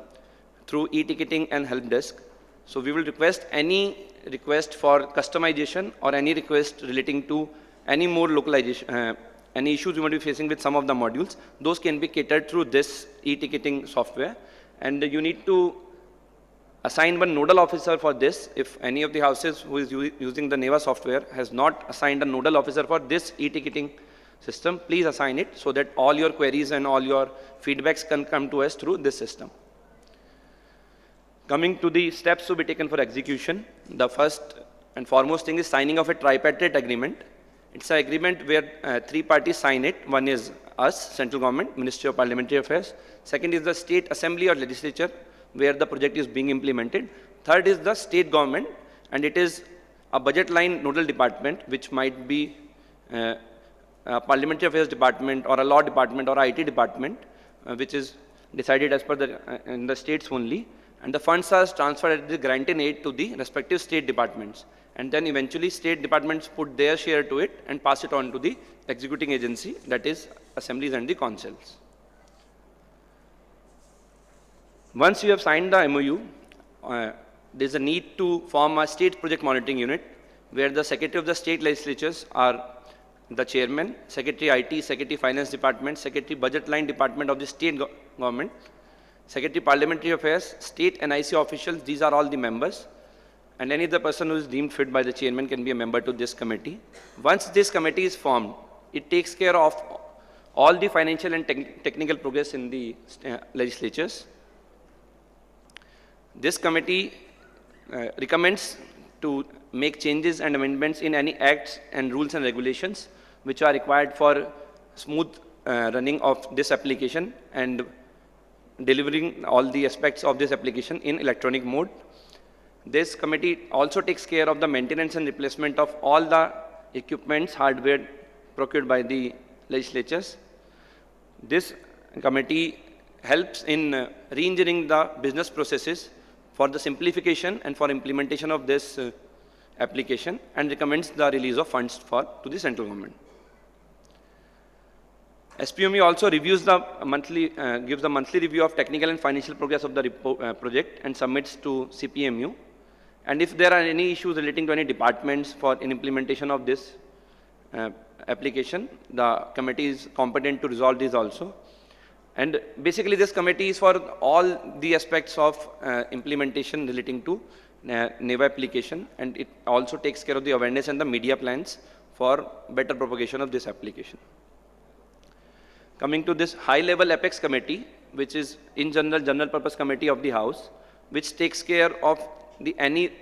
through e-ticketing and help desk. So we will request any request for customization or any request relating to any more localization, any issues you might be facing with some of the modules, those can be catered through this e-ticketing software. And you need to assign one nodal officer for this. If any of the houses who is using the NeVA software has not assigned a nodal officer for this e-ticketing system, please assign it so that all your queries and all your feedbacks can come to us through this system. Coming to the steps to be taken for execution, the first and foremost thing is signing of a tripartite agreement. It's an agreement where 3 parties sign it. One is us, central government, Ministry of Parliamentary Affairs. Second is the state assembly or legislature, where the project is being implemented. Third is the state government, and it is a budget line nodal department, which might be a parliamentary affairs department or a law department or IT department, which is decided as per in the states only. And the funds are transferred at the grant in aid to the respective state departments. And then eventually state departments put their share to it and pass it on to the executing agency, that is assemblies and the councils. Once you have signed the MOU, there is a need to form a state project monitoring unit, where the secretary of the state legislatures are the chairman, secretary IT, secretary finance department, secretary budget line department of the state government, secretary parliamentary affairs, state NIC officials, these are all the members. And any other person who is deemed fit by the chairman can be a member to this committee. Once this committee is formed, it takes care of all the financial and technical progress in the legislatures. This committee recommends to make changes and amendments in any acts and rules and regulations which are required for smooth running of this application and delivering all the aspects of this application in electronic mode. This committee also takes care of the maintenance and replacement of all the equipments, hardware procured by the legislatures. This committee helps in re-engineering the business processes for the simplification and for implementation of this application and recommends the release of funds to the central government. SPME also reviews the gives the monthly review of technical and financial progress of the project and submits to CPMU. And if there are any issues relating to any departments in implementation of this application, the committee is competent to resolve these also. And basically this committee is for all the aspects of implementation relating to NeVA application, and it also takes care of the awareness and the media plans for better propagation of this application. Coming to this high-level Apex committee, which is in general purpose committee of the House, which takes care of any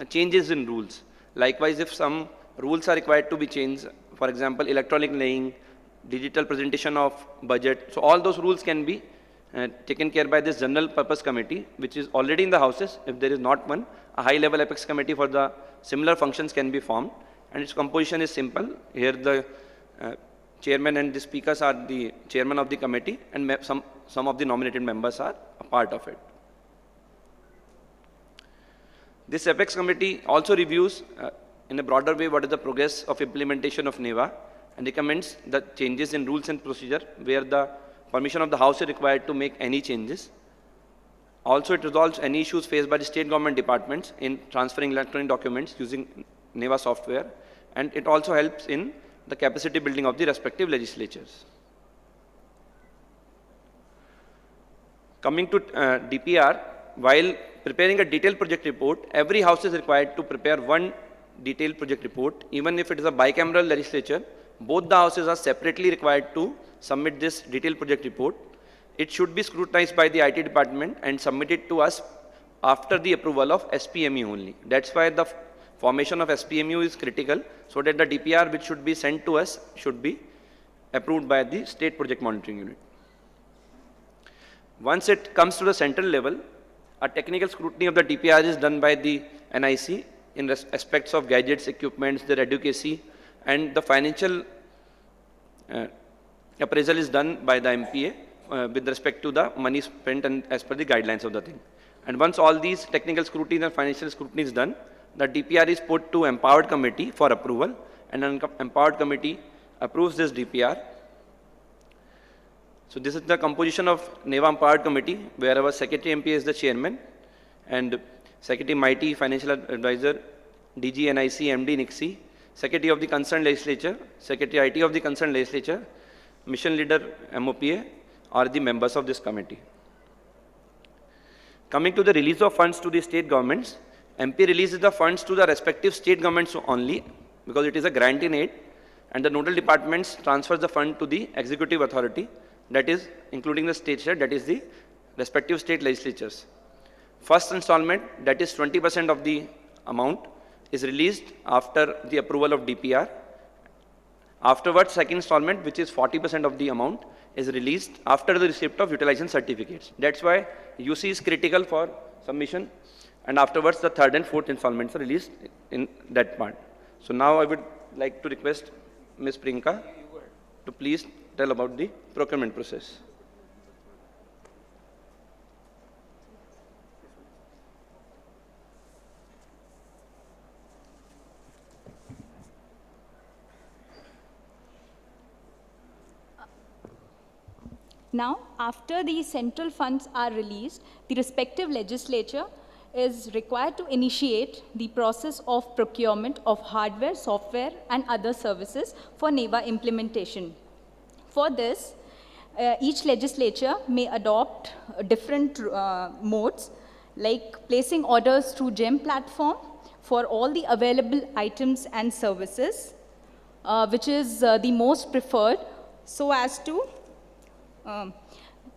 changes in rules. Likewise, if some rules are required to be changed, for example, electronic laying, digital presentation of budget, so all those rules can be taken care by this general purpose committee, which is already in the houses. If there is not one, a high-level Apex committee for the similar functions can be formed, and its composition is simple. Here the chairman and the speakers are the chairman of the committee, and some of the nominated members are a part of it. This Apex committee also reviews in a broader way what is the progress of implementation of NeVA and recommends the changes in rules and procedure where the permission of the House is required to make any changes. Also, it resolves any issues faced by the state government departments in transferring electronic documents using NeVA software, and it also helps in the capacity building of the respective legislatures. Coming to DPR, while preparing a detailed project report, every house is required to prepare one detailed project report. Even if it is a bicameral legislature, both the houses are separately required to submit this detailed project report. It should be scrutinized by the IT department and submitted to us after the approval of SPME only. That's why the formation of SPMU is critical, so that the DPR which should be sent to us should be approved by the State Project Monitoring Unit. Once it comes to the central level, a technical scrutiny of the DPR is done by the NIC in aspects of gadgets, equipments, their advocacy, and the financial appraisal is done by the MPA with respect to the money spent and as per the guidelines of the thing. And once all these technical scrutiny and financial scrutiny is done, the DPR is put to empowered committee for approval, and an empowered committee approves this DPR. So this is the composition of NeVA empowered committee, where our Secretary MPA is the chairman, and Secretary Mighty, Financial Advisor, DG NIC, MD NICSI, Secretary of the concerned legislature, Secretary IT of the concerned legislature, Mission Leader MOPA are the members of this committee. Coming to the release of funds to the state governments, MP releases the funds to the respective state governments only, because it is a grant in aid, and the nodal departments transfers the fund to the executive authority, that is including the state share, that is the respective state legislatures. First installment, that is 20% of the amount, is released after the approval of DPR. Afterwards, second installment, which is 40% of the amount, is released after the receipt of utilization certificates. That's why UC is critical for submission, and afterwards the third and fourth installments are released in that part. So now I would like to request Ms. Priyanka to please tell about the procurement process. Now, after the central funds are released, the respective legislature is required to initiate the process of procurement of hardware, software, and other services for NeVA implementation. For this, each legislature may adopt different modes, like placing orders through GEM platform for all the available items and services, which is the most preferred, so as to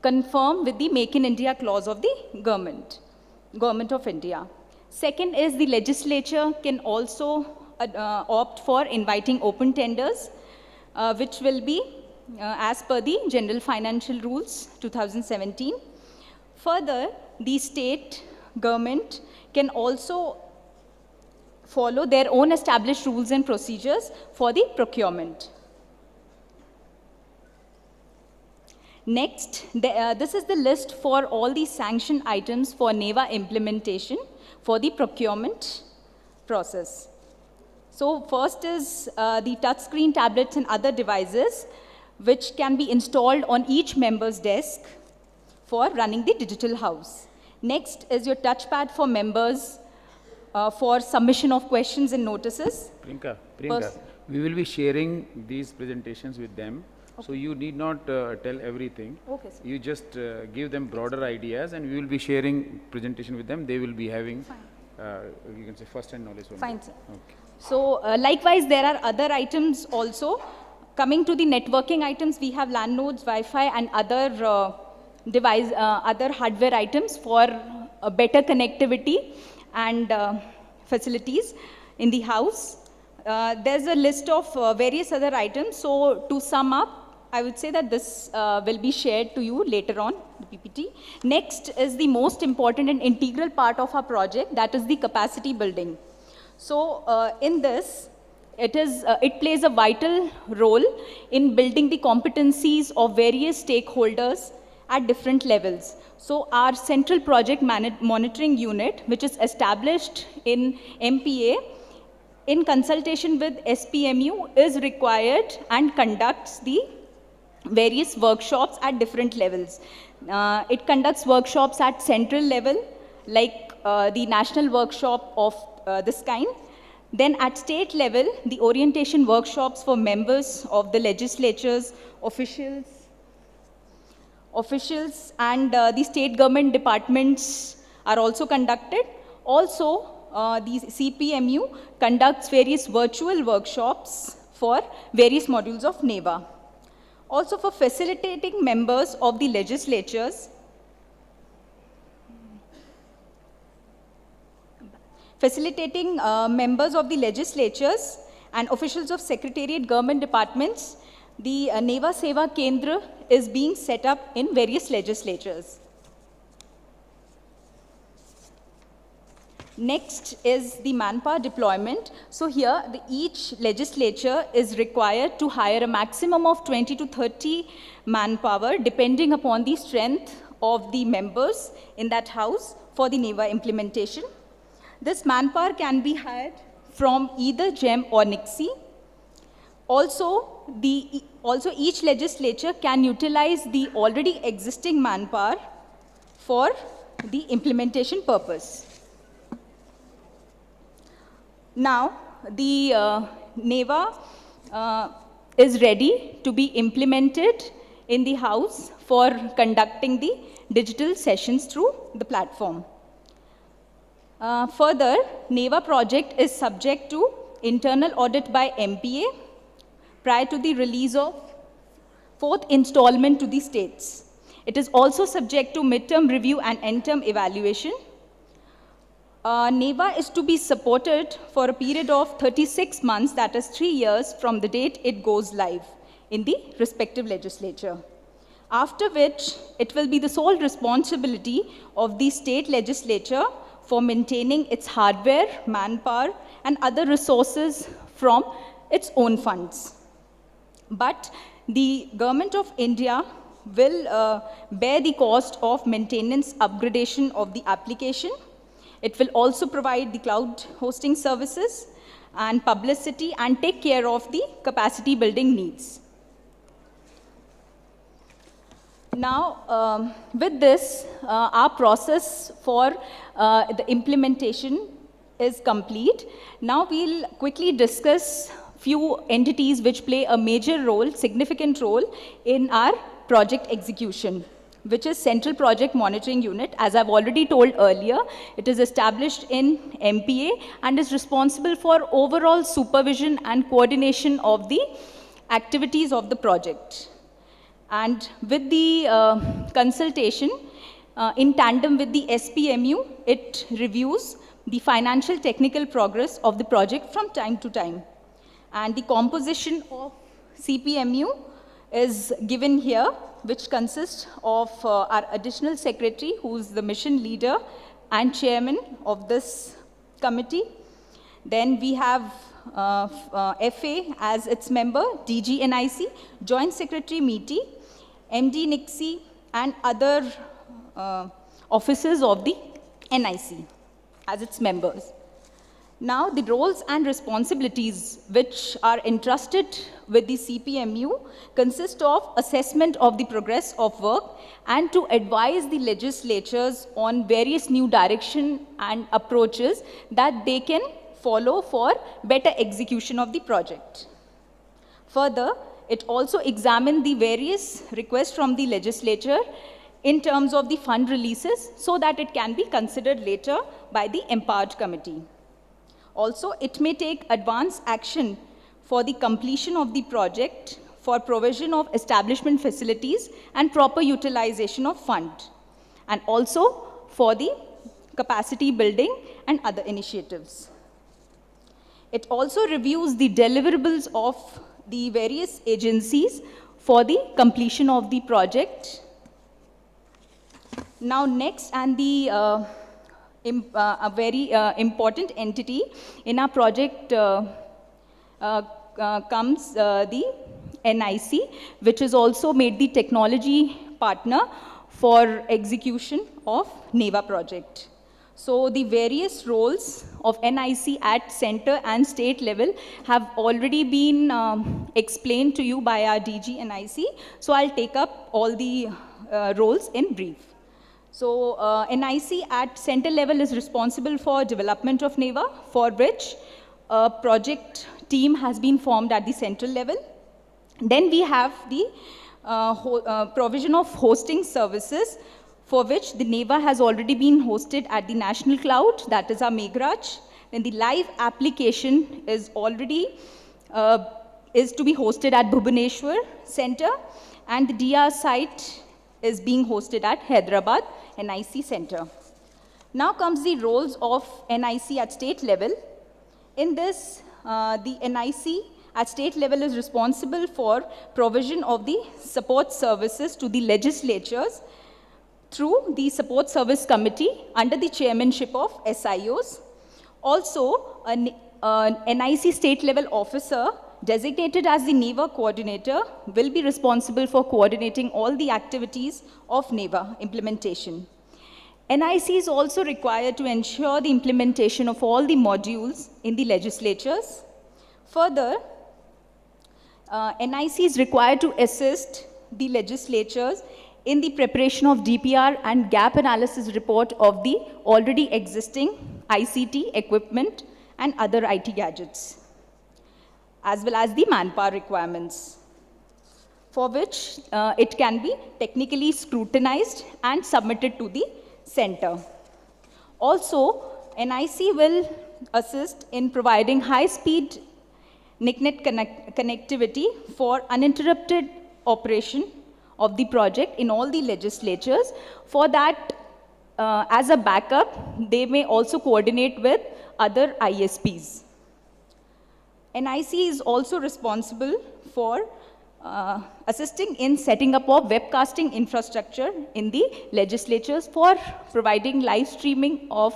conform with the Make in India clause of the Government of India. Second is the legislature can also opt for inviting open tenders, which will be as per the General Financial Rules 2017. Further, the state government can also follow their own established rules and procedures for the procurement. Next, this is the list for all the sanctioned items for NeVA implementation for the procurement process. So first is the touchscreen tablets and other devices which can be installed on each member's desk for running the digital house. Next is your touchpad for members for submission of questions and notices. Priyanka, we will be sharing these presentations with them. Okay. So you need not tell everything. Okay, sir. You just give them broader ideas, and we will be sharing presentation with them. They will be having, you can say, first-hand knowledge. Fine, sir. Okay. So likewise, there are other items also. Coming to the networking items, we have LAN nodes, Wi-Fi, and other other hardware items for better connectivity and facilities in the house. There's a list of various other items. So to sum up, I would say that this will be shared to you later on, the PPT. Next is the most important and integral part of our project, that is the capacity building. So in this, it plays a vital role in building the competencies of various stakeholders at different levels. So our central project monitoring unit, which is established in MPA, in consultation with SPMU, is required and conducts the various workshops at different levels. It conducts workshops at central level, like the national workshop of this kind. Then at state level, the orientation workshops for members of the legislatures, officials and the state government departments are also conducted. Also, the CPMU conducts various virtual workshops for various modules of NeVA. Also, for facilitating members of the legislatures, and officials of secretariat government departments, the NeVA Seva Kendra is being set up in various legislatures. Next is the manpower deployment. So here, each legislature is required to hire a maximum of 20 to 30 manpower, depending upon the strength of the members in that house for the NeVA implementation. This manpower can be hired from either GEM or NIXI. Also, each legislature can utilize the already existing manpower for the implementation purpose. Now, the NeVA is ready to be implemented in the house for conducting the digital sessions through the platform. Further, NeVA project is subject to internal audit by MPA prior to the release of 4th installment to the states. It is also subject to midterm review and end-term evaluation. NeVA is to be supported for a period of 36 months, that is 3 years from the date it goes live in the respective legislature. After which, it will be the sole responsibility of the state legislature for maintaining its hardware, manpower, and other resources from its own funds. But the Government of India will bear the cost of maintenance upgradation of the application. It will also provide the cloud hosting services and publicity and take care of the capacity building needs. Now, with this, our process for the implementation is complete. Now we'll quickly discuss few entities which play a major role, significant role in our project execution, which is Central Project Monitoring Unit. As I've already told earlier, it is established in MPA and is responsible for overall supervision and coordination of the activities of the project. And with the consultation, in tandem with the SPMU, it reviews the financial technical progress of the project from time to time. And the composition of CPMU is given here, which consists of our additional secretary, who's the mission leader and chairman of this committee. Then we have FA as its member, DG NIC, Joint Secretary MITI, MD NIXI, and other officers of the NIC as its members. Now, the roles and responsibilities which are entrusted with the CPMU consist of assessment of the progress of work and to advise the legislatures on various new direction and approaches that they can follow for better execution of the project. Further, it also examined the various requests from the legislature in terms of the fund releases so that it can be considered later by the empowered committee. Also, it may take advance action for the completion of the project for provision of establishment facilities and proper utilization of fund, and also for the capacity building and other initiatives. It also reviews the deliverables of the various agencies for the completion of the project. Now next, and the a very important entity in our project comes the NIC, which is also made the technology partner for execution of NeVA project. So the various roles of NIC at center and state level have already been explained to you by our DG NIC. So I'll take up all the roles in brief. So NIC at center level is responsible for development of NeVA, for which a project team has been formed at the central level. Then we have the provision of hosting services, for which the NeVA has already been hosted at the national cloud, that is our Meghraj. Then the live application is already is to be hosted at Bhubaneswar center, and the DR site is being hosted at Hyderabad NIC center. Now comes the roles of NIC at state level. In this, the NIC at state level is responsible for provision of the support services to the legislatures through the support service committee under the chairmanship of SIOs. Also, an NIC state level officer designated as the NeVA coordinator will be responsible for coordinating all the activities of NeVA implementation. NIC is also required to ensure the implementation of all the modules in the legislatures. Further, NIC is required to assist the legislatures in the preparation of DPR and gap analysis report of the already existing ICT equipment and other IT gadgets, as well as the manpower requirements, for which it can be technically scrutinized and submitted to the center. Also, NIC will assist in providing high-speed NICnet connectivity for uninterrupted operation of the project in all the legislatures. For that, as a backup, they may also coordinate with other ISPs. NIC is also responsible for assisting in setting up of webcasting infrastructure in the legislatures for providing live streaming of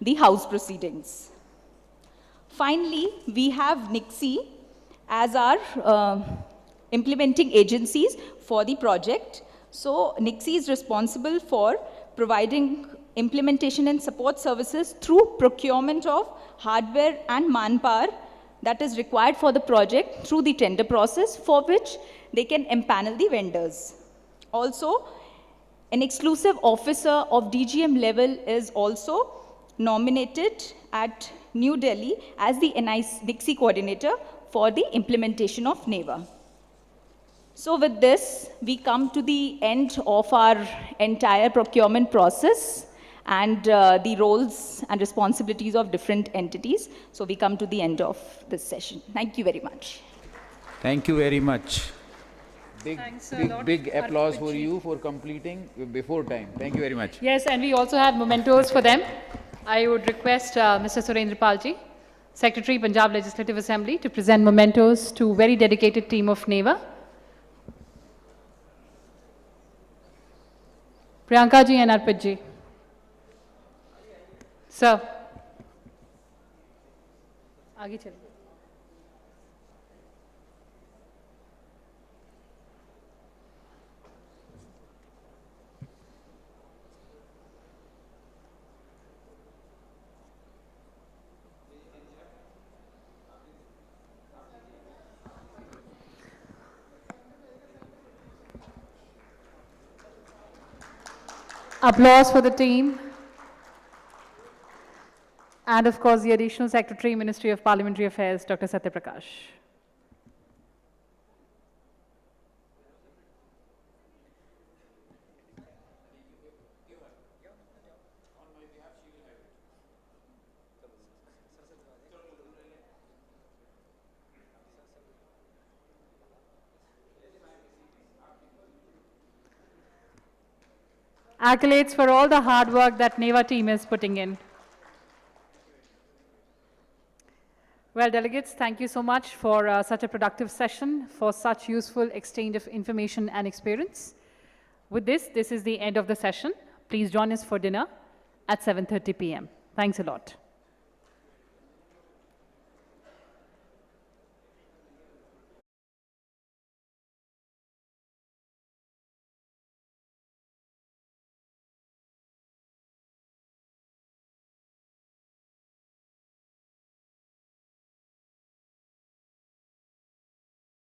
the House proceedings. Finally, we have NICSI as our implementing agencies for the project. So NICSI is responsible for providing implementation and support services through procurement of hardware and manpower that is required for the project through the tender process, for which they can empanel the vendors. Also, an exclusive officer of DGM level is also nominated at New Delhi as the NICSI coordinator for the implementation of NeVA. So with this, we come to the end of our entire procurement process and the roles and responsibilities of different entities. So we come to the end of this session. Thank you very much. Thank you very much. Big applause Arpit for ji. you for completing before time. Thank you very much. Yes, and we also have mementos for them. I would request Mr. Surendra Palji, Secretary, Punjab Legislative Assembly, to present mementos to very dedicated team of NeVA. Priyanka ji and Arpit ji. Sir. आगे चलिए. Applause for the team. And of course, the Additional Secretary, Ministry of Parliamentary Affairs, Dr. Satya Prakash. Accolades for all the hard work that NeVA team is putting in. Well, delegates, thank you so much for such a productive session, for such useful exchange of information and experience. With this is the end of the session. Please join us for dinner at 7:30 p.m. Thanks a lot.